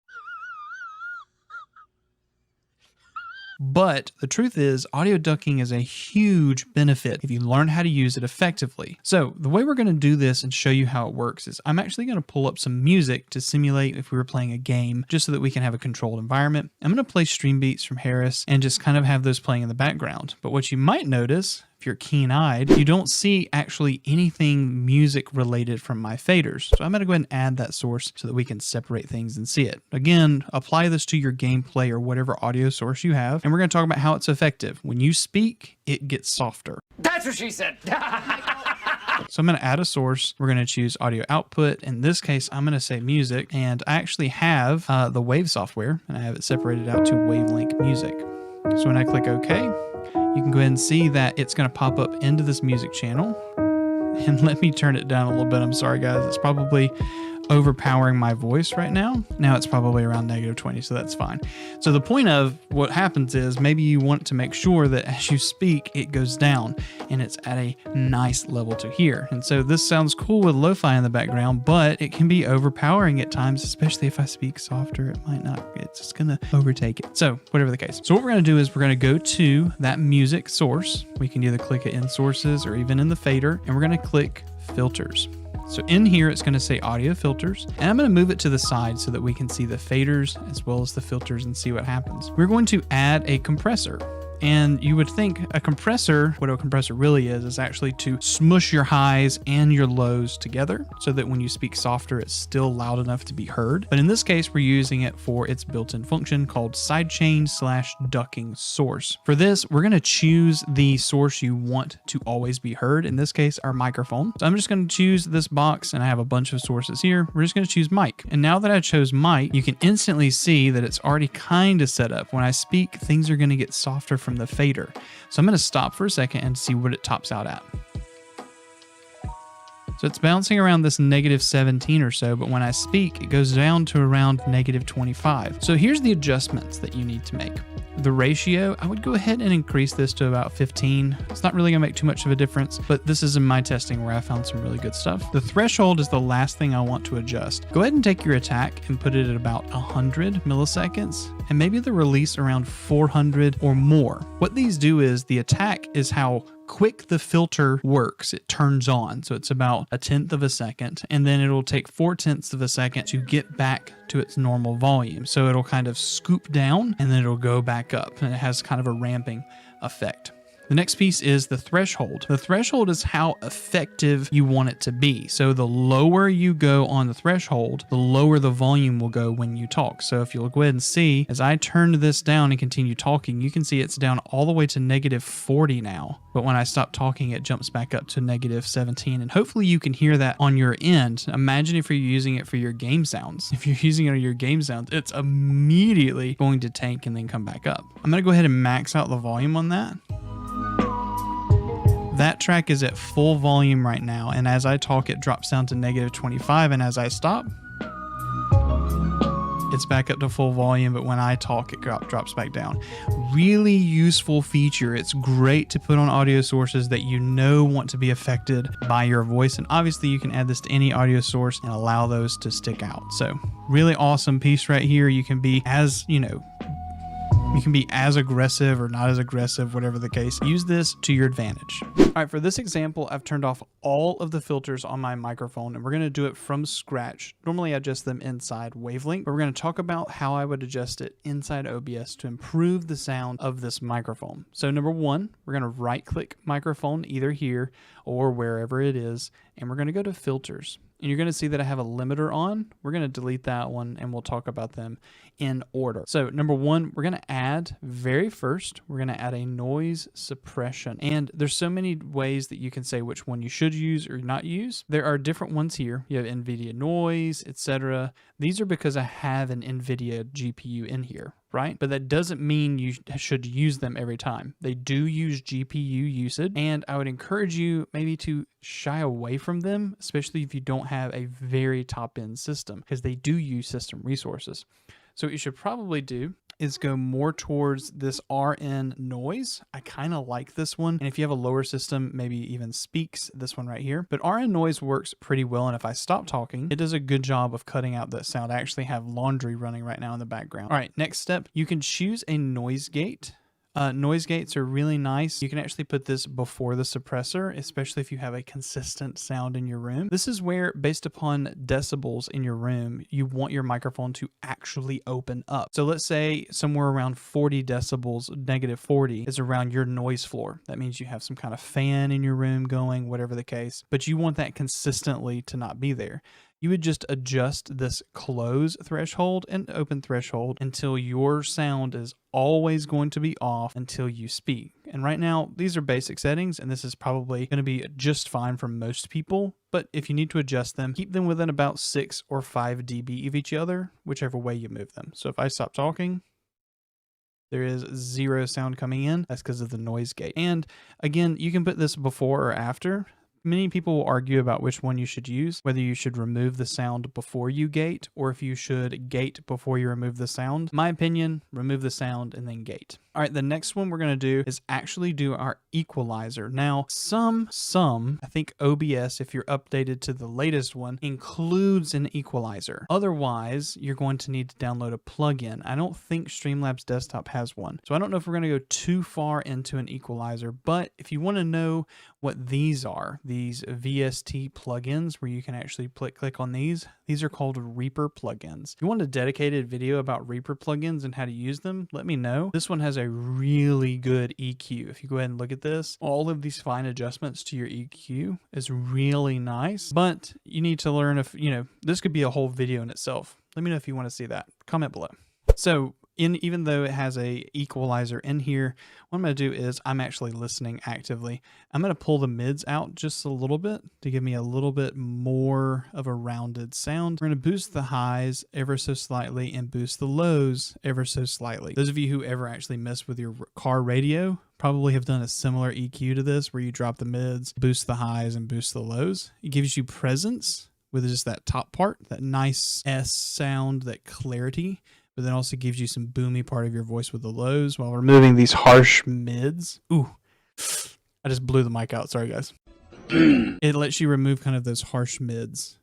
But the truth is, audio ducking is a huge benefit if you learn how to use it effectively. So the way we're going to do this and show you how it works is I'm actually going to pull up some music to simulate if we were playing a game, just so that we can have a controlled environment. I'm going to play stream beats from Harris and just kind of have those playing in the background. But what you might notice, if you're keen-eyed, you don't see actually anything music related from my faders. So I'm going to go ahead and add that source so that we can separate things and see it. Again, apply this to your gameplay or whatever audio source you have. And we're going to talk about how it's effective. When you speak, it gets softer. That's what she said! So I'm going to add a source. We're going to choose audio output. In this case, I'm going to say music. And I actually have the Wave software, and I have it separated out to Wavelink Music. So when I click OK, you can go ahead and see that it's going to pop up into this music channel. And let me turn it down a little bit. I'm sorry, guys. It's probably overpowering my voice right now. Now it's probably around -20, so that's fine. So the point of what happens is maybe you want to make sure that as you speak, it goes down and it's at a nice level to hear. And so this sounds cool with lo-fi in the background, but it can be overpowering at times, especially if I speak softer. It might not, it's just gonna overtake it. So whatever the case. So what we're gonna do is we're gonna go to that music source. We can either click it in sources or even in the fader, and we're gonna click filters. So in here, it's going to say audio filters, and I'm going to move it to the side so that we can see the faders as well as the filters and see what happens. We're going to add a compressor. And you would think a compressor, what a compressor really is actually to smush your highs and your lows together so that when you speak softer, it's still loud enough to be heard. But in this case, we're using it for its built-in function called sidechain/ducking source. For this, we're going to choose the source you want to always be heard. In this case, our microphone. So I'm just going to choose this box, and I have a bunch of sources here. We're just going to choose mic. And now that I chose mic, you can instantly see that it's already kind of set up. When I speak, things are going to get softer from the fader. So I'm going to stop for a second and see what it tops out at. So it's bouncing around this -17 or so, but when I speak, it goes down to around -25. So here's the adjustments that you need to make. The ratio, I would go ahead and increase this to about 15. It's not really gonna make too much of a difference, but this is in my testing where I found some really good stuff. The threshold is the last thing I want to adjust. Go ahead and take your attack and put it at about 100 milliseconds, and maybe the release around 400 or more. What these do is the attack is how quick the filter works. It turns on, so it's about 1/10 of a second, and then it'll take 4/10 of a second to get back to its normal volume. So it'll kind of scoop down and then it'll go back up, and it has kind of a ramping effect. The next piece is the threshold. The threshold is how effective you want it to be. So the lower you go on the threshold, the lower the volume will go when you talk. So if you'll go ahead and see, as I turn this down and continue talking, you can see it's down all the way to -40 now. But when I stop talking, it jumps back up to -17. And hopefully you can hear that on your end. Imagine if you're using it for your game sounds. If you're using it on your game sounds, it's immediately going to tank and then come back up. I'm going to go ahead and max out the volume on that. That track is at full volume right now, and as I talk, it drops down to -25, and as I stop, it's back up to full volume, but when I talk, it drops back down. Really useful feature. It's great to put on audio sources that you know want to be affected by your voice, and obviously you can add this to any audio source and allow those to stick out. So really awesome piece right here. You can be as, you can be as aggressive or not as aggressive, whatever the case. Use this to your advantage. All right, for this example, I've turned off all of the filters on my microphone, and we're going to do it from scratch. Normally, I adjust them inside Wavelength, but we're going to talk about how I would adjust it inside OBS to improve the sound of this microphone. So number one, we're going to right-click microphone either here or wherever it is, and we're going to go to filters. And you're going to see that I have a limiter on. We're going to delete that one, and we'll talk about them in order. So number one, we're going to add, very first, we're going to add a noise suppression. And there's so many ways that you can say which one you should use or not use. There are different ones here. You have NVIDIA noise, etc. These are because I have an NVIDIA GPU in here, right? But that doesn't mean you should use them every time. They do use GPU usage, and I would encourage you maybe to shy away from them, especially if you don't have a very top-end system, because they do use system resources. So what you should probably do is go more towards this RN noise. I kind of like this one. And if you have a lower system, maybe even Speaks, this one right here. But RN noise works pretty well. And if I stop talking, it does a good job of cutting out that sound. I actually have laundry running right now in the background. All right, next step, you can choose a noise gate. Noise gates are really nice. You can actually put this before the suppressor, especially if you have a consistent sound in your room. This is where, based upon decibels in your room, you want your microphone to actually open up. So let's say somewhere around 40 decibels, -40, is around your noise floor. That means you have some kind of fan in your room going, whatever the case, but you want that consistently to not be there. You would just adjust this close threshold and open threshold until your sound is always going to be off until you speak. And right now, these are basic settings, and this is probably going to be just fine for most people. But if you need to adjust them, keep them within about 6 or 5 dB of each other, whichever way you move them. So if I stop talking, there is 0 sound coming in. That's because of the noise gate. And again, you can put this before or after. Many people will argue about which one you should use, whether you should remove the sound before you gate or if you should gate before you remove the sound. My opinion, remove the sound and then gate. All right, the next one we're going to do is actually do our equalizer. Now, I think OBS, if you're updated to the latest one, includes an equalizer. Otherwise, you're going to need to download a plugin. I don't think Streamlabs Desktop has one. So I don't know if we're going to go too far into an equalizer, but if you want to know what these are, these VST plugins where you can actually click on these are called Reaper plugins. If you want a dedicated video about Reaper plugins and how to use them, let me know. This one has a really good EQ. If you go ahead and look at this, all of these fine adjustments to your EQ is really nice, but you need to learn if, this could be a whole video in itself. Let me know if you want to see that. Comment below. So even though it has a equalizer in here, what I'm going to do is I'm actually listening actively. I'm going to pull the mids out just a little bit to give me a little bit more of a rounded sound. We're going to boost the highs ever so slightly and boost the lows ever so slightly. Those of you who ever actually mess with your car radio probably have done a similar EQ to this where you drop the mids, boost the highs, and boost the lows. It gives you presence with just that top part, that nice S sound, that clarity, but then also gives you some boomy part of your voice with the lows while removing these harsh mids. Ooh, I just blew the mic out. Sorry, guys. It lets you remove kind of those harsh mids.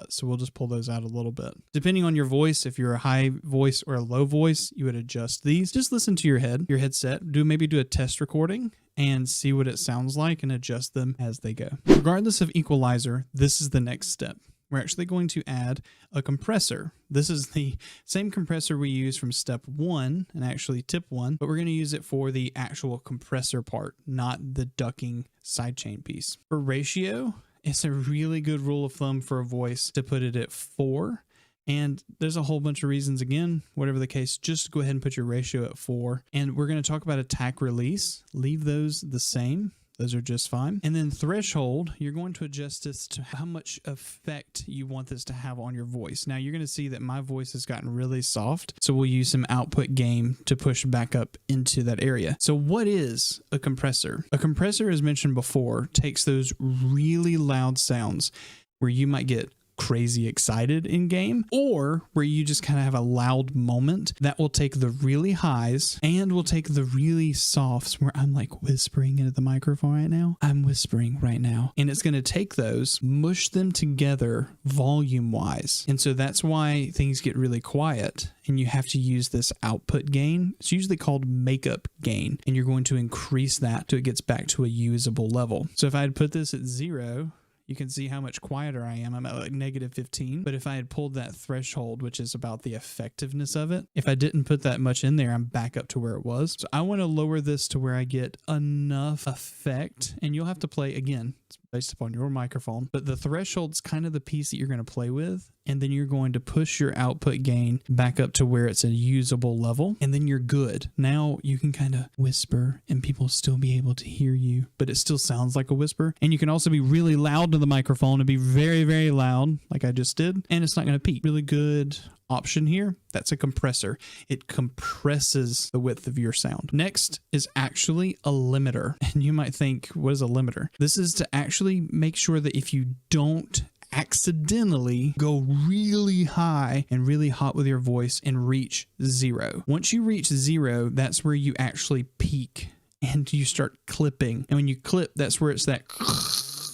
So we'll just pull those out a little bit. Depending on your voice, if you're a high voice or a low voice, you would adjust these. Just listen to your headset. Maybe do a test recording and see what it sounds like and adjust them as they go. Regardless of equalizer, this is the next step. We're actually going to add a compressor. This is the same compressor we use from step 1 and actually tip 1, but we're going to use it for the actual compressor part, not the ducking sidechain piece. For ratio, it's a really good rule of thumb for a voice to put it at 4. And there's a whole bunch of reasons, again, whatever the case, just go ahead and put your ratio at 4. And we're going to talk about attack release. Leave those the same. Those are just fine. And then threshold, you're going to adjust this to how much effect you want this to have on your voice. Now you're going to see that my voice has gotten really soft. So we'll use some output gain to push back up into that area. So what is a compressor? A compressor, as mentioned before, takes those really loud sounds where you might get crazy excited in game, or where you just kind of have a loud moment that will take the really highs and will take the really softs where I'm like whispering into the microphone right now. I'm whispering right now. And it's going to take those, mush them together volume wise. And so that's why things get really quiet and you have to use this output gain. It's usually called makeup gain. And you're going to increase that till it gets back to a usable level. So if I had put this at 0, you can see how much quieter I am. I'm at like -15. But if I had pulled that threshold, which is about the effectiveness of it, if I didn't put that much in there, I'm back up to where it was. So I want to lower this to where I get enough effect. And you'll have to play, again, it's based upon your microphone. But the threshold's kind of the piece that you're going to play with. And then you're going to push your output gain back up to where it's a usable level. And then you're good. Now you can kind of whisper and people still be able to hear you, but it still sounds like a whisper. And you can also be really loud to the microphone and be very, very loud like I just did. And it's not going to peak. Really good option here. That's a compressor. It compresses the width of your sound. Next is actually a limiter. And you might think, what is a limiter? This is to actually make sure that if you don't accidentally go really high and really hot with your voice and reach 0. Once you reach 0, that's where you actually peak and you start clipping. And when you clip, that's where it's that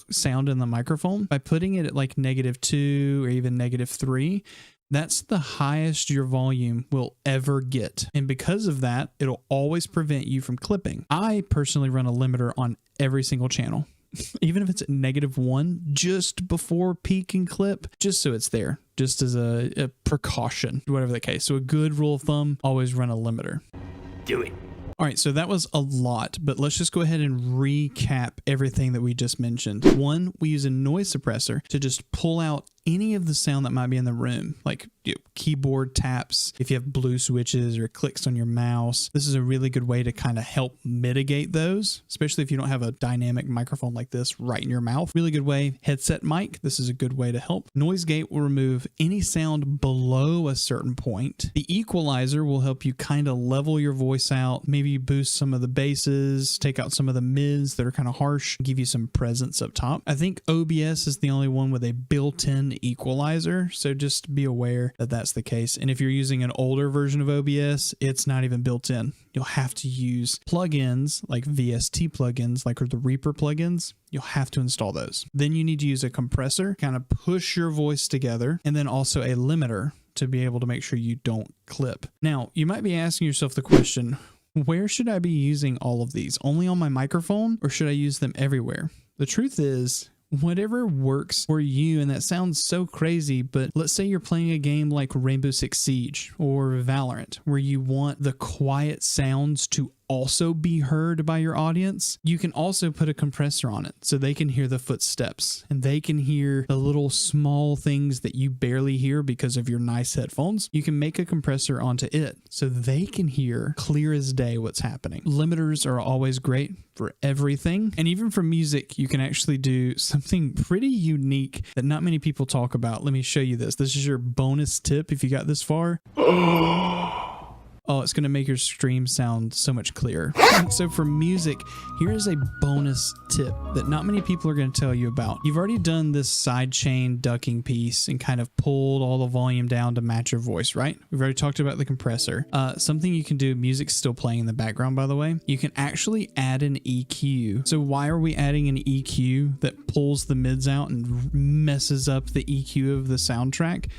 sound in the microphone. By putting it at like -2 or even -3, that's the highest your volume will ever get. And because of that, it'll always prevent you from clipping. I personally run a limiter on every single channel. Even if it's at -1, just before peak and clip, just so it's there, just as a precaution, whatever the case. So a good rule of thumb, always run a limiter. Do it. All right, so that was a lot, but let's just go ahead and recap everything that we just mentioned. 1, we use a noise suppressor to just pull out any of the sound that might be in the room, like keyboard taps, if you have blue switches or clicks on your mouse. This is a really good way to kind of help mitigate those, especially if you don't have a dynamic microphone like this right in your mouth. Really good way. Headset mic, this is a good way to help. Noise gate will remove any sound below a certain point. The equalizer will help you kind of level your voice out, maybe boost some of the basses, take out some of the mids that are kind of harsh, give you some presence up top. I think OBS is the only one with a built-in equalizer, so just be aware that that's the case. And if you're using an older version of OBS, it's not even built in. You'll have to use plugins like VST plugins, like the Reaper plugins. You'll have to install those. Then you need to use a compressor, kind of push your voice together, and then also a limiter to be able to make sure you don't clip. Now, you might be asking yourself the question, where should I be using all of these? Only on my microphone, or should I use them everywhere? The truth is, whatever works for you, and that sounds so crazy, but let's say you're playing a game like Rainbow Six Siege or Valorant, where you want the quiet sounds to also be heard by your audience. You can also put a compressor on it so they can hear the footsteps and they can hear the little small things that you barely hear because of your nice headphones. You can make a compressor onto it so they can hear clear as day what's happening. Limiters are always great for everything. And even for music, you can actually do something pretty unique that not many people talk about. Let me show you this. This is your bonus tip if you got this far. Oh, it's going to make your stream sound so much clearer. So for music, here's a bonus tip that not many people are going to tell you about. You've already done this sidechain ducking piece and kind of pulled all the volume down to match your voice, right? We've already talked about the compressor. Something you can do, music's still playing in the background, by the way. You can actually add an EQ. So why are we adding an EQ that pulls the mids out and messes up the EQ of the soundtrack?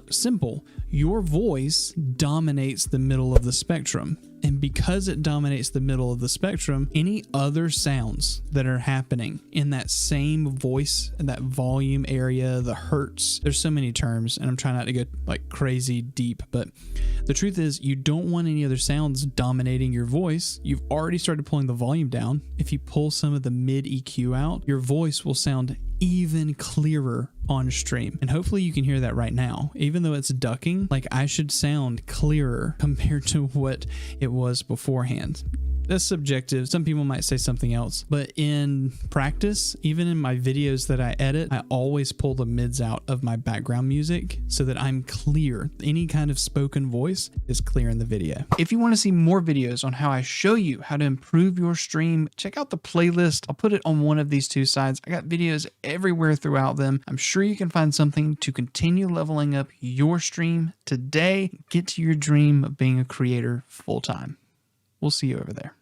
Simple. Your voice dominates the middle of the spectrum. And because it dominates the middle of the spectrum, any other sounds that are happening in that same voice, in that volume area, the hertz, there's so many terms, and I'm trying not to get like crazy deep, but the truth is you don't want any other sounds dominating your voice. You've already started pulling the volume down. If you pull some of the mid EQ out, your voice will sound even clearer on stream. And hopefully you can hear that right now. Even though it's ducking, like I should sound clearer compared to what it was beforehand. That's subjective. Some people might say something else, but in practice, even in my videos that I edit, I always pull the mids out of my background music so that I'm clear. Any kind of spoken voice is clear in the video. If you want to see more videos on how I show you how to improve your stream, check out the playlist. I'll put it on one of these two sides. I got videos everywhere throughout them. I'm sure you can find something to continue leveling up your stream today. Get to your dream of being a creator full time. We'll see you over there.